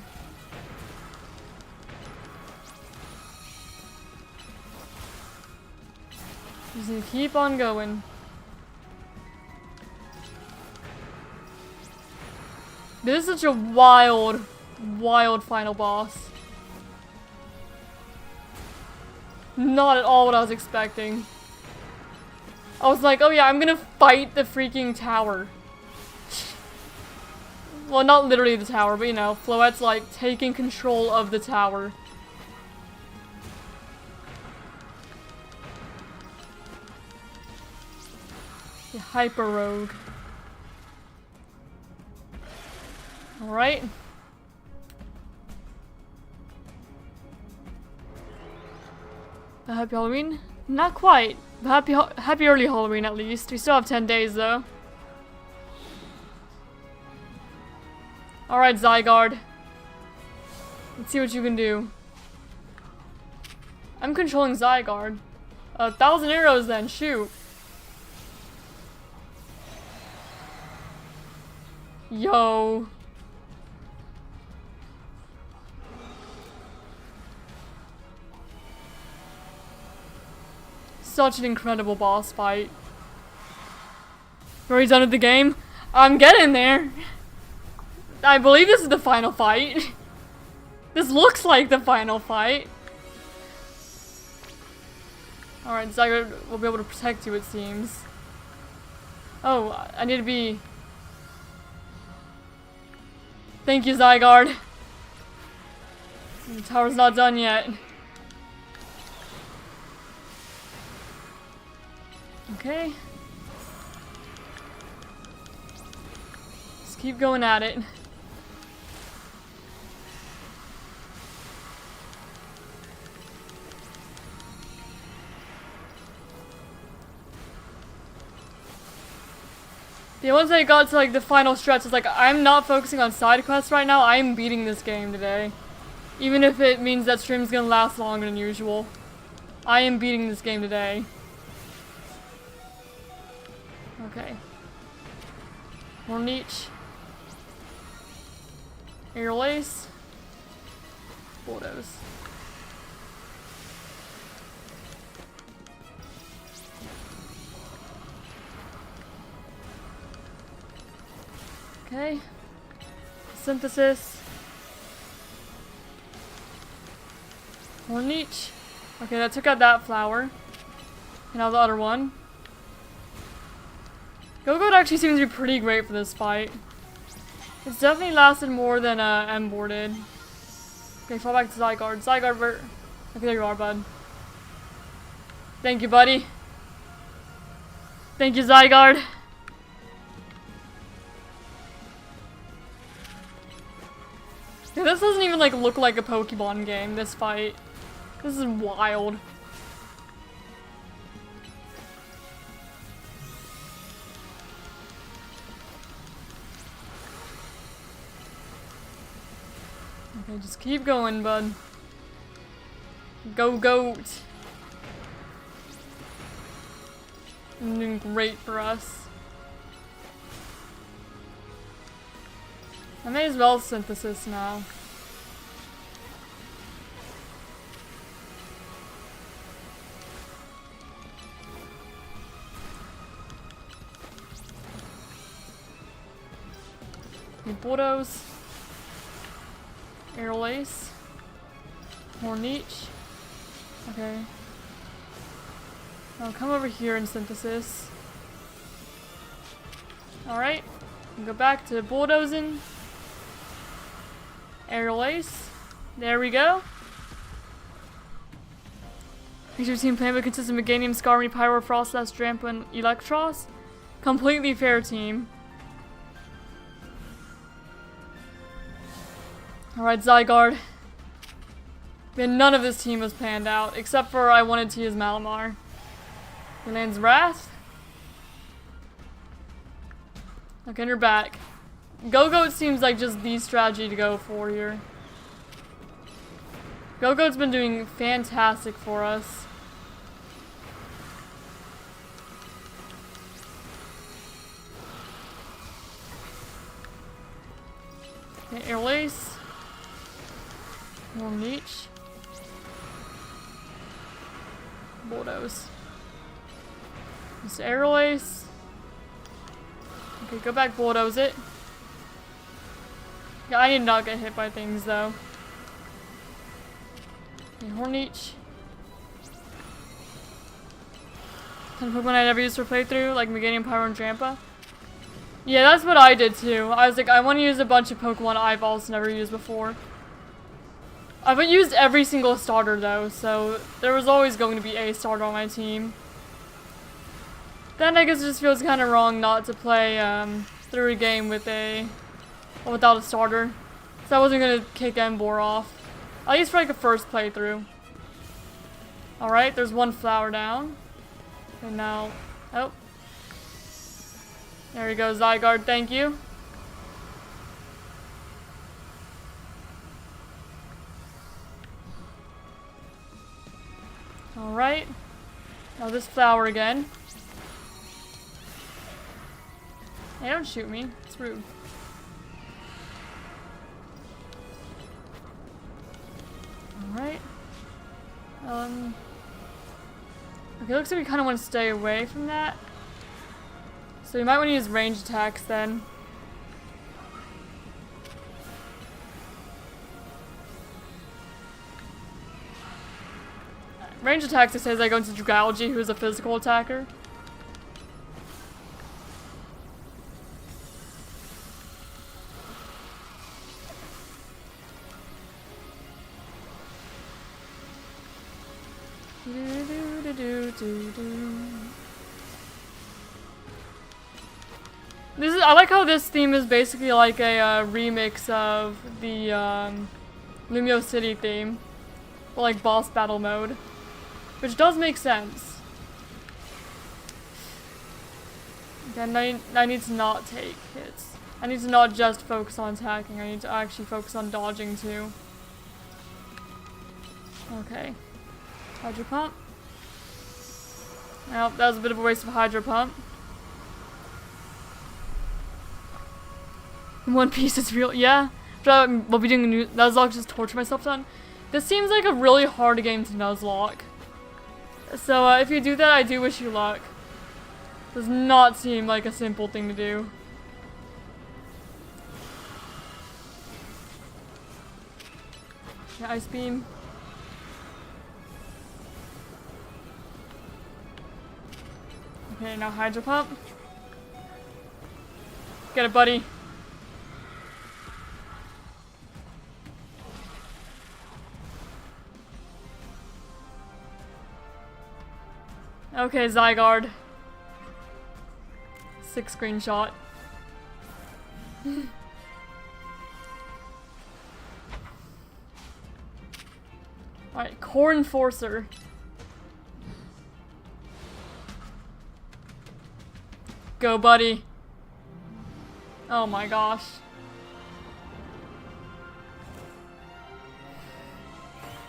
Just need to keep on going. This is such a wild, wild final boss. Not at all what I was expecting. I was like, oh yeah, I'm gonna fight the freaking tower. Well, not literally the tower, but you know, Floette's like taking control of the tower. The Hyper Rogue. Alright. Happy Halloween? Not quite. Happy early Halloween at least. We still have 10 days though. Alright, Zygarde. Let's see what you can do. I'm controlling Zygarde. 1,000 arrows then, shoot. Yo. Such an incredible boss fight. Are you done with the game? I'm getting there. I believe this is the final fight. This looks like the final fight. Alright, Zygarde will be able to protect you, it seems. Oh, I need to be... Thank you, Zygarde. The tower's not done yet. Okay. Just keep going at it. Yeah, once I got to like the final stretch, it's like I'm not focusing on side quests right now. I'm beating this game today. Even if it means that stream's gonna last longer than usual. I am beating this game today. Okay. One each. Air lace. Bulldoze. Okay. Synthesis. One each. Okay, that took out that flower. And now the other one. Go-Go actually seems to be pretty great for this fight. It's definitely lasted more than Ember did. Okay, fall back to Zygarde. Zygarde, okay, there you are, bud. Thank you, buddy. Thank you, Zygarde. Yeah, this doesn't even like look like a Pokemon game, this fight. This is wild. Okay, just keep going, bud. Go, goat. You're doing great for us. I may as well synthesis now. Bulldoze. Air lace. More niche. Okay. Now come over here and synthesis. Alright. Go back to bulldozing. Air lace. There we go. Makes your team plan but consists of Meganium, Skarmory, Pyro, Frostlass, Drampa, and Electros. Completely fair team. Alright, Zygarde. And none of this team was planned out, except for I wanted to use Malamar. He lands Wrath. Okay, and you're back. Go-Goat seems like just the strategy to go for here. Go-Goat's been doing fantastic for us. Okay, Air Lace. More niche. Bulldoze. Just Air Lace. Okay, go back, bulldoze it. Yeah, I did not get hit by things though. Okay, Horneach. Kind of Pokemon I never used for playthrough, like Meganium, Pyro, and Drampa. Yeah, that's what I did too. I was like, I want to use a bunch of Pokemon I've also never used before. I've used every single starter though, so there was always going to be a starter on my team. Then I guess it just feels kind of wrong not to play through a game with without a starter. So I wasn't gonna kick Ember off. At least for like a first playthrough. Alright, there's one flower down. And now, oh. There we go, Zygarde, thank you. Alright. Now this flower again. Hey, don't shoot me. It's rude. Alright. Okay, looks like we kind of want to stay away from that. So you might want to use range attacks then. Range attacks, it says I go into Dragalge, who is a physical attacker. I like how this theme is basically like a remix of the Lumio City theme, or like boss battle mode, which does make sense. Again, I need to not take hits. I need to not just focus on attacking. I need to actually focus on dodging too. Okay. Hydro pump. Well, that was a bit of a waste of a hydro pump. One Piece is real. Yeah. We'll be doing a new Nuzlocke, just torture myself done. This seems like a really hard game to Nuzlocke. So if you do that, I do wish you luck. Does not seem like a simple thing to do. Yeah, ice beam. Okay, now hydro pump. Get it, buddy. Okay, Zygarde. 6 screenshot. Alright, Core Enforcer. Go, buddy. Oh my gosh.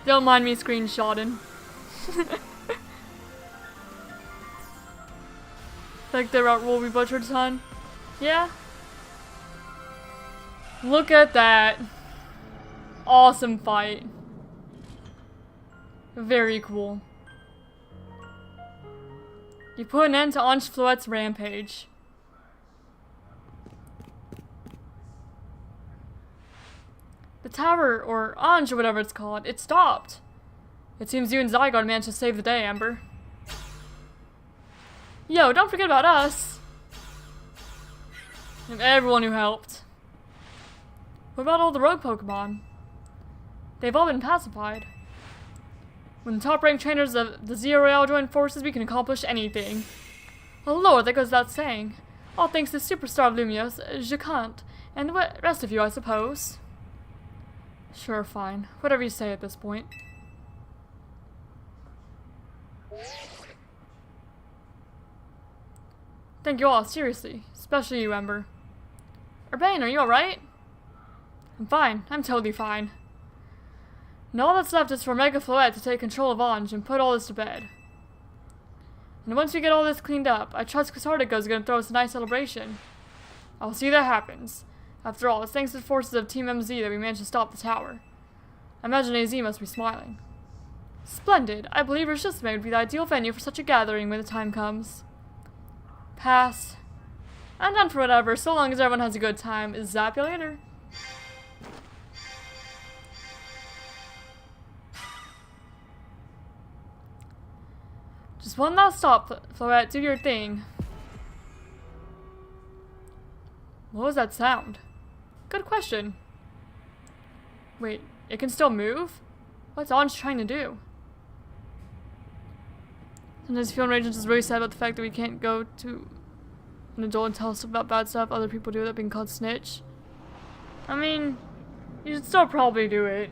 Don't mind me screenshotting. Like the route will be butchered, son. Yeah. Look at that. Awesome fight. Very cool. You put an end to Ange Floette's rampage. The tower, or Ange, or whatever it's called, it stopped. It seems you and Zygarde managed to save the day, Ember. Yo, don't forget about us. And everyone who helped. What about all the rogue Pokemon? They've all been pacified. When the top-ranked trainers of the Z-A Royale join forces, we can accomplish anything. Oh lord, that goes without saying. All thanks to Superstar of Lumios, Jacquant, and the rest of you, I suppose. Sure, fine. Whatever you say at this point. Thank you all, seriously. Especially you, Ember. Urbain, are you alright? I'm fine. I'm totally fine. Now all that's left is for Mega Floette to take control of Ange and put all this to bed. And once we get all this cleaned up, I trust Cathartico is going to throw us a nice celebration. I'll see that happens. After all, it's thanks to the forces of Team MZ that we managed to stop the tower. I imagine AZ must be smiling. Splendid. I believe Richissime would be the ideal venue for such a gathering when the time comes. Pass. I'm done for whatever, so long as everyone has a good time. Zap you later. Just one last stop, Floette. Do your thing. What was that sound? Good question. Wait, it can still move? What's Ange trying to do? Sometimes Fiona Regents is really sad about the fact that we can't go to an adult and tell us about bad stuff other people do without being called snitch. I mean, you should still probably do it.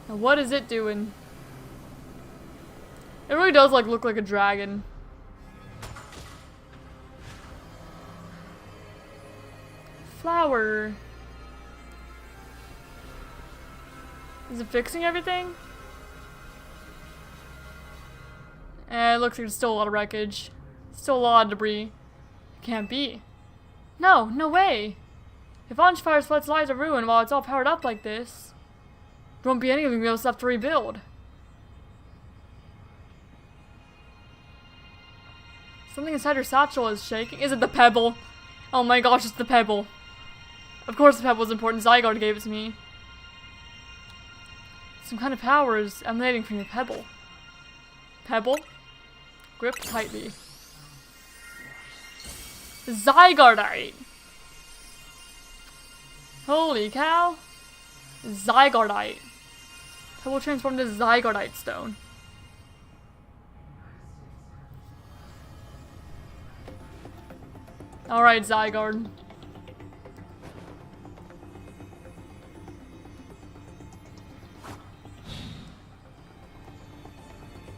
Now what is it doing? It really does like look like a dragon. Flower. Is it fixing everything? It looks like there's still a lot of wreckage. Still a lot of debris. It can't be. No, no way. If Ange Fire Floette's lives are ruined while it's all powered up like this, there won't be any of them else left to rebuild. Something inside her satchel is shaking. Is it the pebble? Oh my gosh, it's the pebble. Of course the pebble is important. Zygarde gave it to me. Some kind of power is emanating from your pebble. Pebble? Grip tightly. Zygardeite! Holy cow! Zygardeite. Pebble transformed into Zygardeite stone. Alright, Zygarde.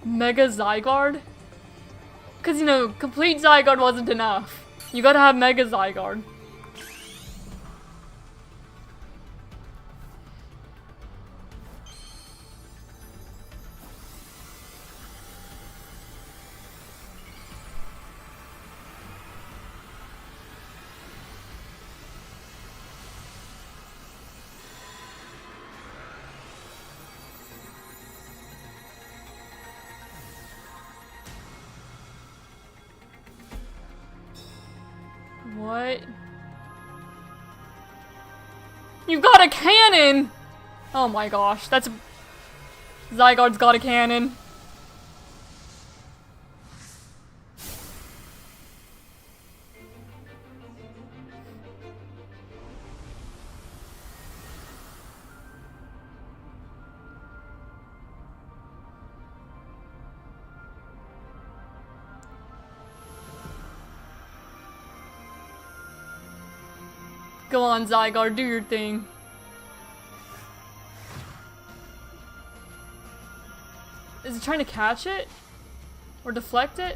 Mega Zygarde? Because, you know, complete Zygarde wasn't enough. You gotta have Mega Zygarde. What? You got a cannon! Oh my gosh, that's... Zygarde's got a cannon. Go on, Zygarde, do your thing. Is it trying to catch it? Or deflect it?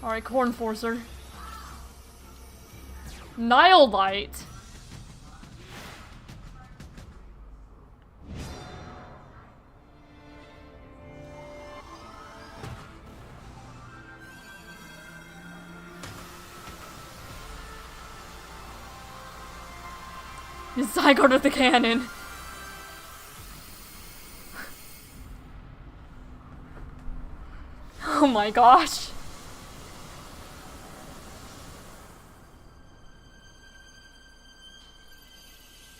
Alright, Corn Forcer. Nihilite! Zygarde with the cannon. Oh my gosh.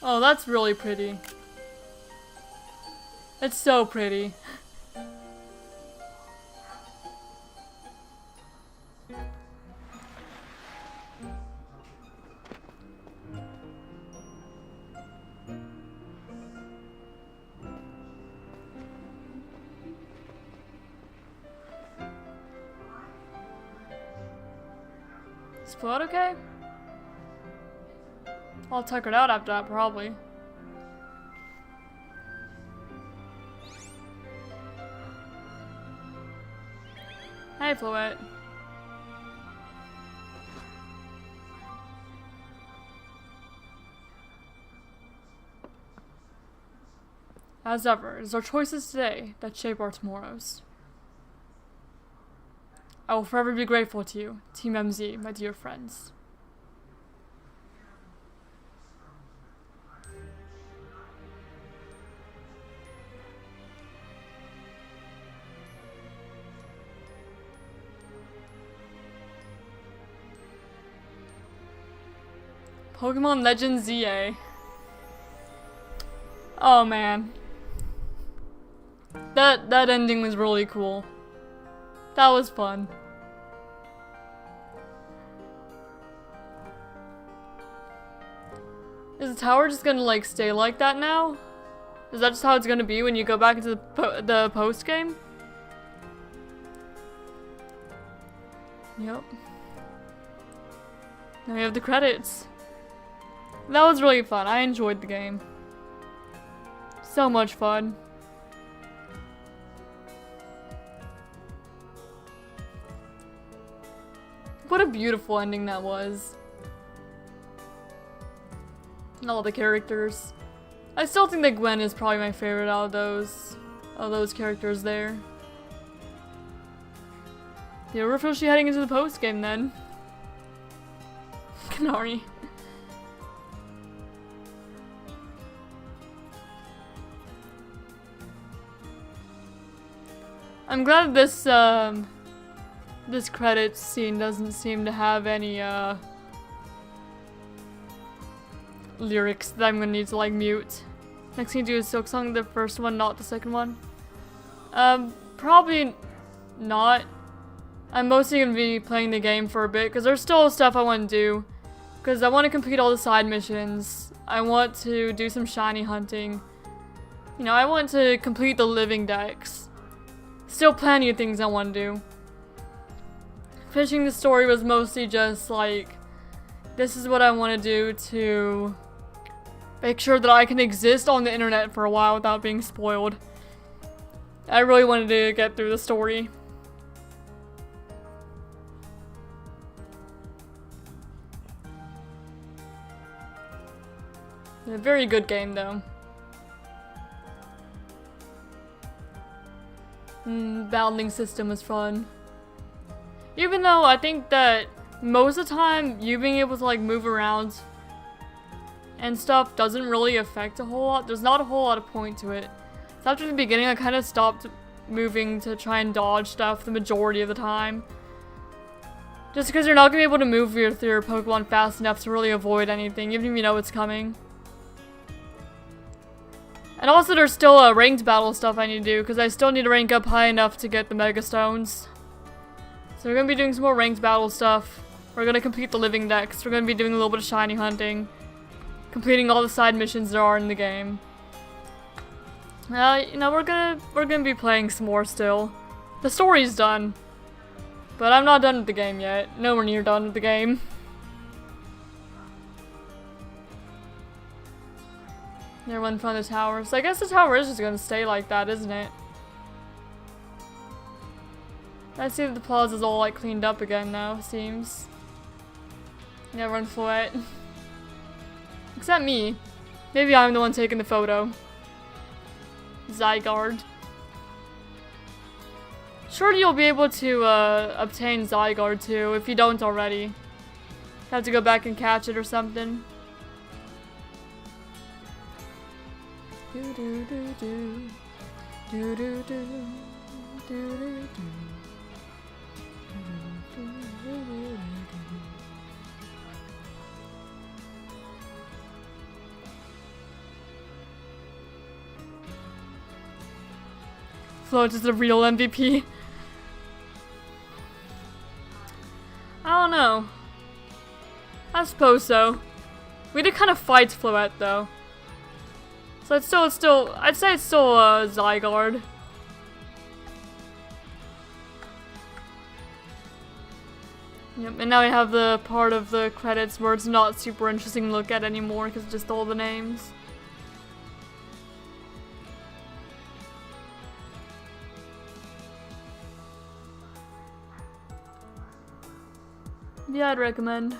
Oh, that's really pretty. It's so pretty. Is Flood okay? I'll tuck it out after that, probably. Hey, Floette. As ever, it is our choices today that shape our tomorrows. I will forever be grateful to you, Team MZ, my dear friends. Pokemon Legends Z-A. Oh man. That ending was really cool. That was fun. Is the tower just gonna like stay like that now? Is that just how it's gonna be when you go back into the post game? Yep. Now we have the credits. That was really fun. I enjoyed the game. So much fun. What a beautiful ending that was. And all the characters. I still think that Gwen is probably my favorite out of those characters there. Yeah, we're officially heading into the post game then. Canary. I'm glad this this credits scene doesn't seem to have any lyrics that I'm gonna need to like mute. Next thing to do is Silk Song, the first one, not the second one. Probably not. I'm mostly gonna be playing the game for a bit because there's still stuff I want to do. Because I want to complete all the side missions. I want to do some shiny hunting. You know, I want to complete the living decks. Still plenty of things I want to do. Finishing the story was mostly just like, this is what I want to do to make sure that I can exist on the internet for a while without being spoiled. I really wanted to get through the story. A very good game though. Battling system was fun. Even though I think that most of the time you being able to like move around and stuff doesn't really affect a whole lot. There's not a whole lot of point to it. So after the beginning I kind of stopped moving to try and dodge stuff the majority of the time. Just because you're not going to be able to move through your Pokemon fast enough to really avoid anything, even if you know it's coming. And also there's still a ranked battle stuff I need to do, because I still need to rank up high enough to get the Mega Stones. So we're going to be doing some more ranked battle stuff. We're going to complete the living decks. We're going to be doing a little bit of shiny hunting. Completing all the side missions there are in the game. You know, we're gonna be playing some more still. The story's done. But I'm not done with the game yet. Nowhere near done with the game. Near one in front of the tower. So I guess the tower is just gonna stay like that, isn't it? I see that the plaza's all like cleaned up again now, it seems. Yeah, run Floette. Except me. Maybe I'm the one taking the photo. Zygarde. Surely you'll be able to obtain Zygarde too, if you don't already. Have to go back and catch it or something. Do do do do. Do do do. Do do do. Float is the real MVP. I don't know. I suppose so. We did kind of fight Floette though. So it's still, I'd say it's still Zygarde. Yep, and now we have the part of the credits where it's not super interesting to look at anymore because it's just all the names. Yeah, I'd recommend.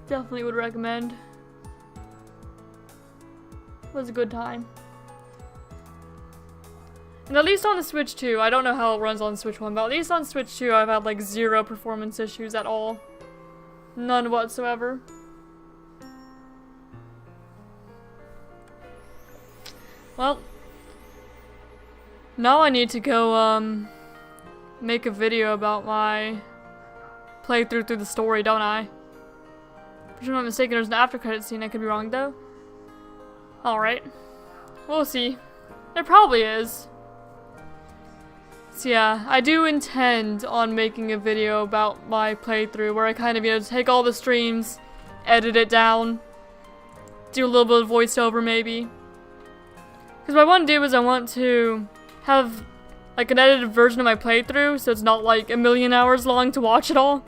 Definitely would recommend. It was a good time. And at least on the Switch 2, I don't know how it runs on Switch 1, but at least on Switch 2 I've had like 0 performance issues at all. None whatsoever. Well, now I need to go make a video about my playthrough through the story, don't I? If I'm not mistaken, there's an after credit scene. I could be wrong though. Alright. We'll see. There probably is. So yeah, I do intend on making a video about my playthrough where I kind of, you know, take all the streams, edit it down, do a little bit of voiceover maybe. Because what I want to do is I want to have like an edited version of my playthrough so it's not like a million hours long to watch it all.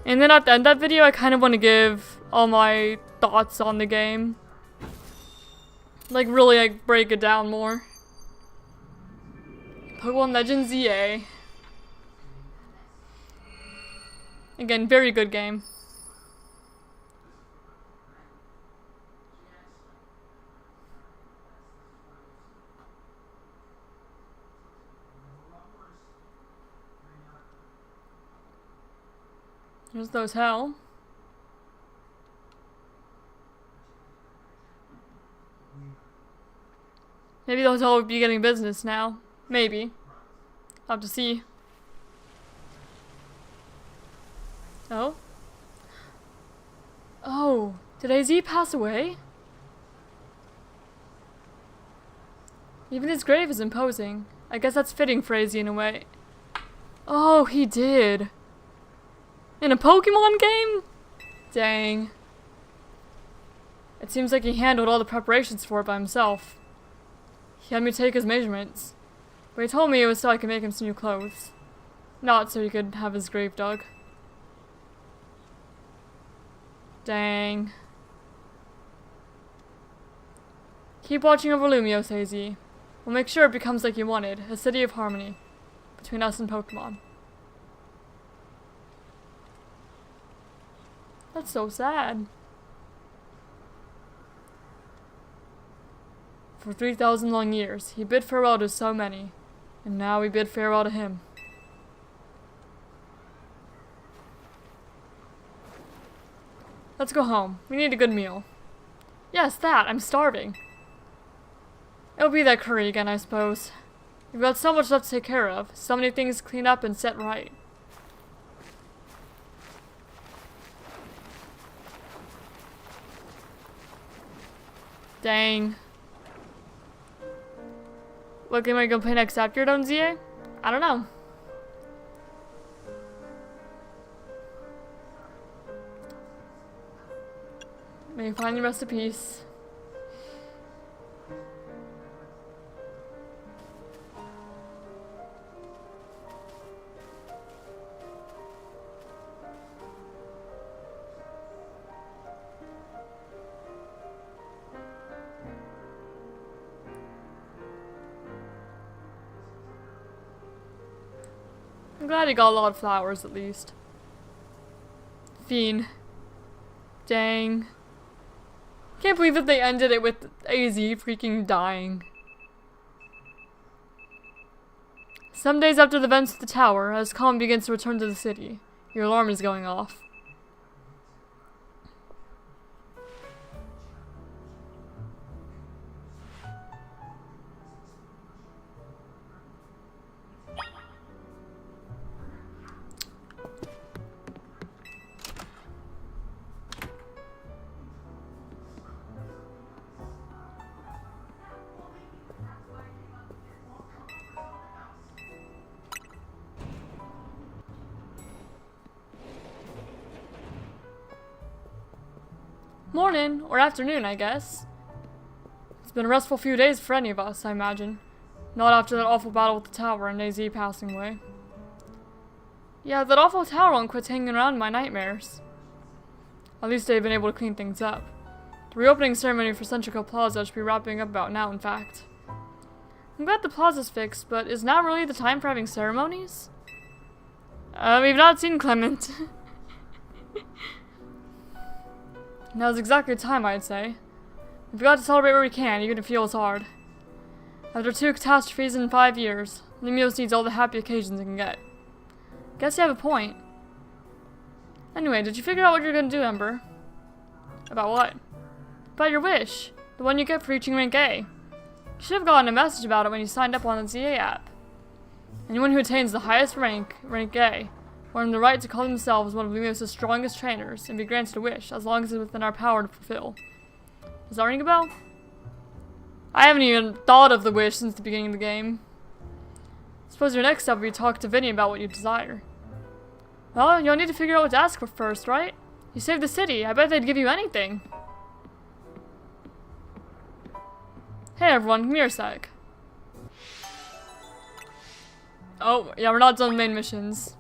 And then at the end of that video I kind of want to give all my thoughts on the game. Like really like break it down more. Pokemon Legends Z-A. Again, very good game. Here's the hotel. Maybe the hotel would be getting business now. Maybe. I'll have to see. Oh? Oh, did AZ pass away? Even his grave is imposing. I guess that's fitting for AZ in a way. Oh, he did. In a Pokemon game? Dang. It seems like he handled all the preparations for it by himself. He had me take his measurements. But he told me it was so I could make him some new clothes. Not so he could have his grave dug. Dang. Keep watching over Lumiose, AZ. We'll make sure it becomes like you wanted, a city of harmony between us and Pokemon. That's so sad. For 3,000 long years, he bid farewell to so many, and now we bid farewell to him. Let's go home. We need a good meal. Yes, that. I'm starving. It'll be that curry again, I suppose. You've got so much left to take care of, so many things to clean up and set right. Dang. What game are you gonna play next after you're done, Z-A? I don't know. May you find your rest of peace. I'm glad he got a lot of flowers, at least. Fiend. Dang. Can't believe that they ended it with AZ freaking dying. Some days after the events at the tower, as calm begins to return to the city, your alarm is going off. Morning, or afternoon, I guess. It's been a restful few days for any of us, I imagine. Not after that awful battle with the tower and AZ passing away. Yeah, that awful tower won't quit hanging around in my nightmares. At least they've been able to clean things up. The reopening ceremony for Centrico Plaza should be wrapping up about now, in fact. I'm glad the plaza's fixed, but is now really the time for having ceremonies? We've not seen Clement. Now's exactly the time, I'd say. We've got to celebrate where we can, even if it feels hard. After 2 catastrophes in 5 years, Limos needs all the happy occasions it can get. Guess you have a point. Anyway, did you figure out what you're gonna do, Ember? About what? About your wish. The one you get for reaching rank A. You should have gotten a message about it when you signed up on the Z-A app. Anyone who attains the highest rank, rank A, will earn the right to call themselves one of Lumos' strongest trainers and be granted a wish, as long as it's within our power to fulfill. Does that ring a bell? I haven't even thought of the wish since the beginning of the game. Suppose your next step will be to talk to Vinny about what you desire. Well, you'll need to figure out what to ask for first, right? You saved the city. I bet they'd give you anything. Hey everyone, come here a sec. Oh, yeah, we're not done main missions.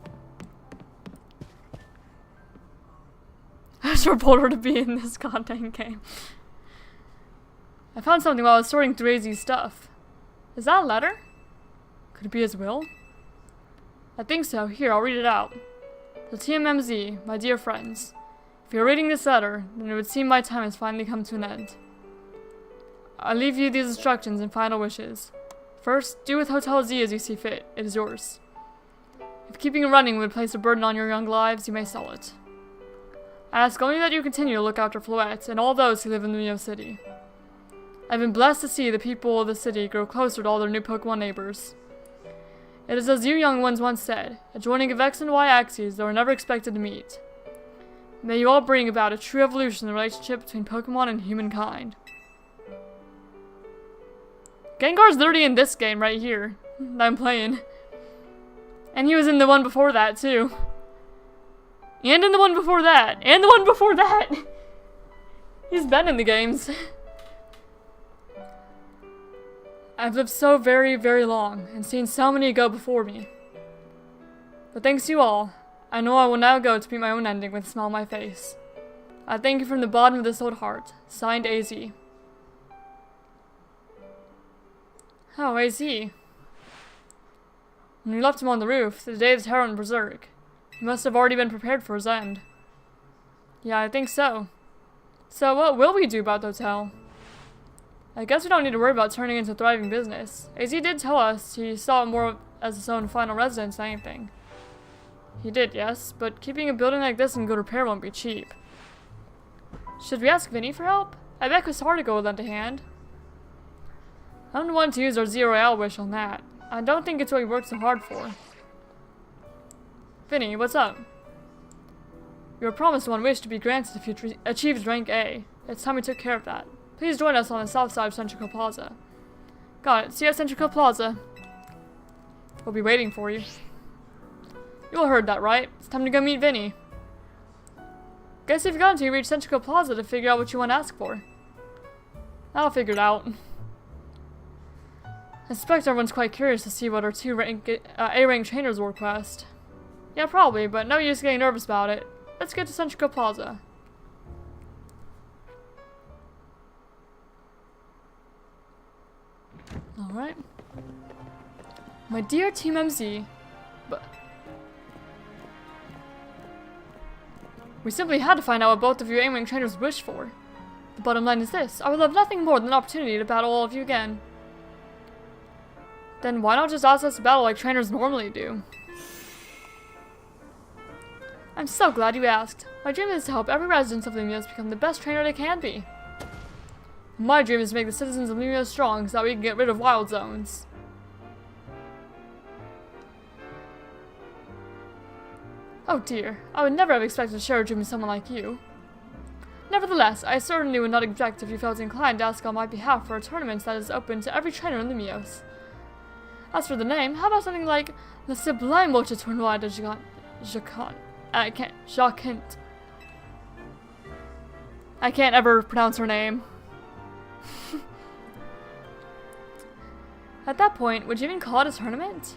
I was told her to be in this goddamn game. I found something while I was sorting through AZ's stuff. Is that a letter? Could it be his will? I think so. Here, I'll read it out. To TMMZ, my dear friends. If you're reading this letter, then it would seem my time has finally come to an end. I leave you these instructions and final wishes. First, do with Hotel Z as you see fit. It is yours. If keeping it running would place a burden on your young lives, you may sell it. I ask only that you continue to look after Floette and all those who live in Lumio City. I've been blessed to see the people of the city grow closer to all their new Pokemon neighbors. It is as you young ones once said, a joining of X and Y axes that were never expected to meet. May you all bring about a true evolution in the relationship between Pokemon and humankind. Gengar's literally in this game right here that I'm playing. And he was in the one before that too. And in the one before that. And the one before that. He's been in the games. I've lived so very, very long and seen so many go before me. But thanks to you all, I know I will now go to meet my own ending with a smile on my face. I thank you from the bottom of this old heart. Signed, AZ. Oh, AZ. When we left him on the roof, the day the terror went berserk, he must have already been prepared for his end. Yeah, I think so. So what will we do about the hotel? I guess we don't need to worry about turning into a thriving business. AZ did tell us he saw it more as his own final residence than anything. He did, yes, but keeping a building like this in good repair won't be cheap. Should we ask Vinny for help? I bet Kusartigo will lend a hand. I'm the one to use our Z-A Royale wish on that. I don't think it's what you worked so hard for. Vinny, what's up? You were promised one wish to be granted if you achieved rank A. It's time we took care of that. Please join us on the south side of Centrico Plaza. Got it. See you at Centrico Plaza. We'll be waiting for you. You all heard that, right? It's time to go meet Vinny. Guess you've got until you reach Centrico Plaza to figure out what you want to ask for. I'll figure it out. I suspect everyone's quite curious to see what our two A-rank trainers will request. Yeah, probably, but no use getting nervous about it. Let's get to Centrico Plaza. Alright. My dear Team MZ, but we simply had to find out what both of you A-rank trainers wish for. The bottom line is this: I would love nothing more than an opportunity to battle all of you again. Then why not just ask us to battle like trainers normally do? I'm so glad you asked. My dream is to help every resident of Lumios become the best trainer they can be. My dream is to make the citizens of Lumios strong so that we can get rid of wild zones. Oh dear, I would never have expected to share a dream with someone like you. Nevertheless, I certainly would not object if you felt inclined to ask on my behalf for a tournament that is open to every trainer in Lumios. As for the name, how about something like the Sublime Watcher Tournoi de Jacquint. I can't ever pronounce her name. At that point, would you even call it a tournament?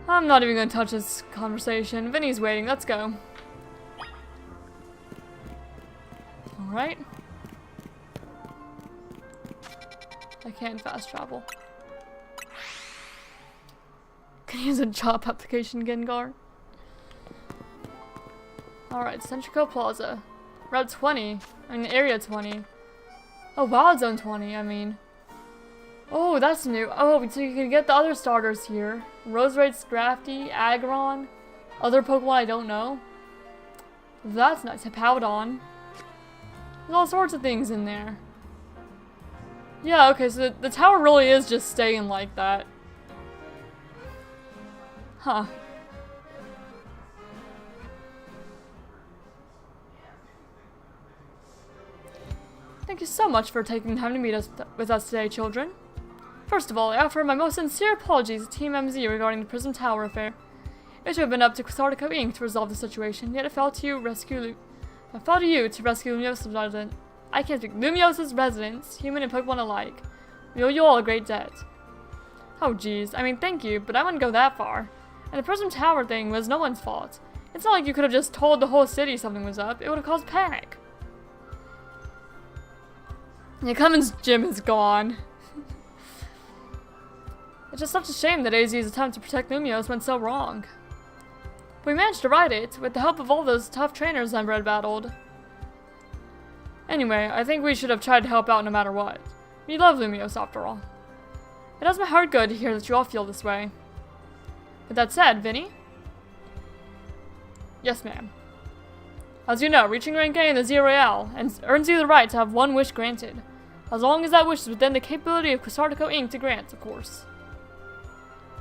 I'm not even going to touch this conversation. Vinny's waiting. Let's go. Alright. I can't fast travel. Can I use a job application, Gengar? Alright, Centrico Plaza. Route 20. Area 20. Oh, Wild Zone 20, I mean. Oh, that's new. Oh, so you can get the other starters here. Roserade, Scrafty, Aggron. Other Pokemon I don't know. That's nice. Hippowdon. There's all sorts of things in there. Yeah, okay, so the tower really is just staying like that. Huh. Thank you so much for taking the time to meet with us today, children. First of all, I offer my most sincere apologies to Team MZ regarding the Prism Tower affair. It should have been up to Quasartico Inc. to resolve the situation, yet it fell to you to rescue Lumios' residents, human and Pokemon alike. We owe you all a great debt. Oh geez, I mean thank you, but I wouldn't go that far. And the Prism Tower thing was no one's fault. It's not like you could have just told the whole city something was up, it would have caused panic. Yeah, Cummins' gym is gone. It's just such a shame that AZ's attempt to protect Lumios went so wrong. But we managed to right it, with the help of all those tough trainers Ember battled. Anyway, I think we should have tried to help out no matter what. We love Lumios after all. It does my heart good to hear that you all feel this way. With that said, Vinny? Yes, ma'am. As you know, reaching rank A in the Z-A Royale earns you the right to have one wish granted. As long as that wish is within the capability of Quasartico Inc. to grant, of course.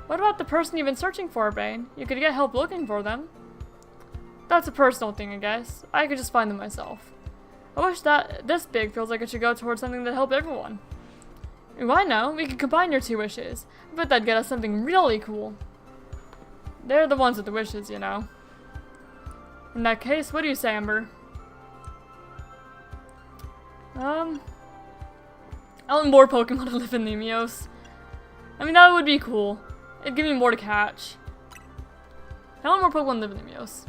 What about the person you've been searching for, Urbain? You could get help looking for them. That's a personal thing, I guess. I could just find them myself. I wish that this big feels like it should go towards something that help everyone. Why no? We could combine your two wishes. I bet that'd get us something really cool. They're the ones with the wishes, you know. In that case, what do you say, Ember? I want more Pokemon to live in Lumios. I mean, that would be cool. It'd give me more to catch. I want more Pokemon to live in Lumios.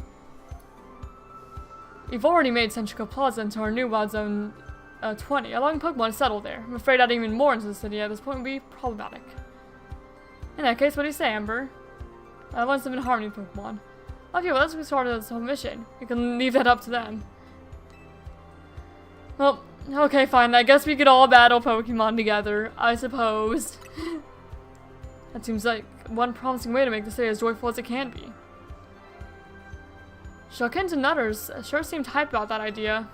We've already made Centrico Plaza into our new Wild Zone 20, allowing Pokemon to settle there. I'm afraid adding even more into the city at this point would be problematic. In that case, what do you say, Ember? I want some in Harmony Pokemon. Okay, well, let's get started on this whole mission. We can leave that up to them. Well, okay, fine. I guess we could all battle Pokemon together, I suppose. That seems like one promising way to make the city as joyful as it can be. Shawkins and Nutters sure seemed hyped about that idea.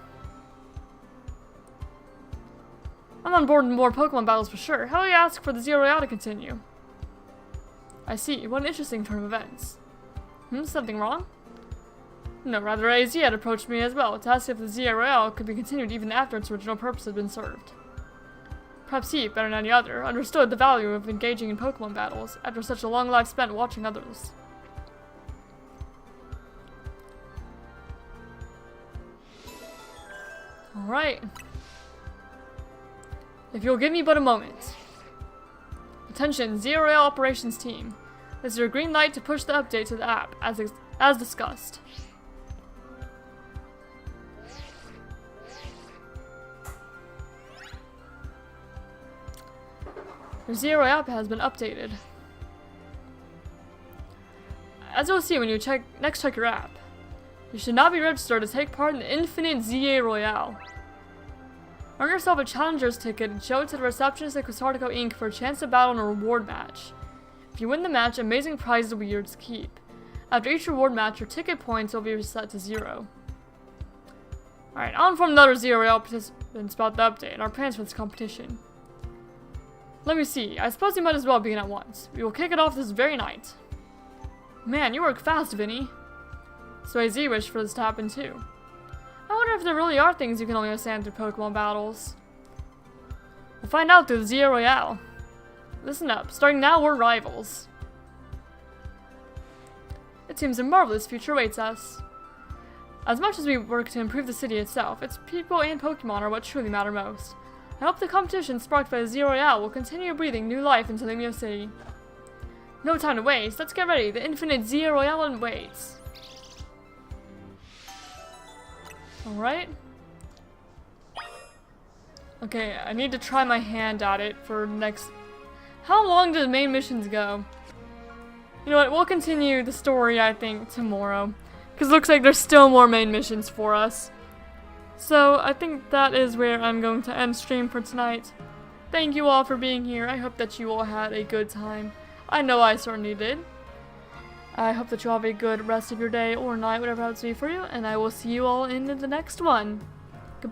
I'm on board with more Pokemon battles for sure. How do you ask for the Z-A Royale to continue? I see. What an interesting turn of events. Something wrong? No, rather AZ had approached me as well to ask if the Z-A Royale could be continued even after its original purpose had been served. Perhaps he, better than any other, understood the value of engaging in Pokemon battles after such a long life spent watching others. Alright. If you'll give me but a moment. Attention, Z-A Royale Operations Team. This is your green light to push the update to the app, as discussed. Your Z-A Royale app has been updated. As you'll see when you next check your app, you should not be registered to take part in the Infinite Z-A Royale. Earn yourself a challenger's ticket and show it to the receptionist at Quasartico Inc. for a chance to battle in a reward match. If you win the match, amazing prizes will be yours to keep. After each reward match, your ticket points will be reset to 0. Alright, I'll inform the other Z-A Royale participants about the update and our plans for this competition. Let me see, I suppose you might as well begin at once. We will kick it off this very night. Man, you work fast, Vinny. So AZ wished for this to happen too. I wonder if there really are things you can only understand through Pokemon battles. We'll find out through the Z-A Royale. Listen up, starting now we're rivals. It seems a marvelous future awaits us. As much as we work to improve the city itself, its people and Pokemon are what truly matter most. I hope the competition sparked by the Z-A Royale will continue breathing new life into Limio City. No time to waste, let's get ready, the Infinite Z-A Royale waits. Alright. Okay, I need to try my hand at it for next... How long do the main missions go? You know what, we'll continue the story, I think, tomorrow. Because it looks like there's still more main missions for us. So, I think that is where I'm going to end stream for tonight. Thank you all for being here. I hope that you all had a good time. I know I certainly did. I hope that you all have a good rest of your day or night, whatever happens to be for you, and I will see you all in the next one.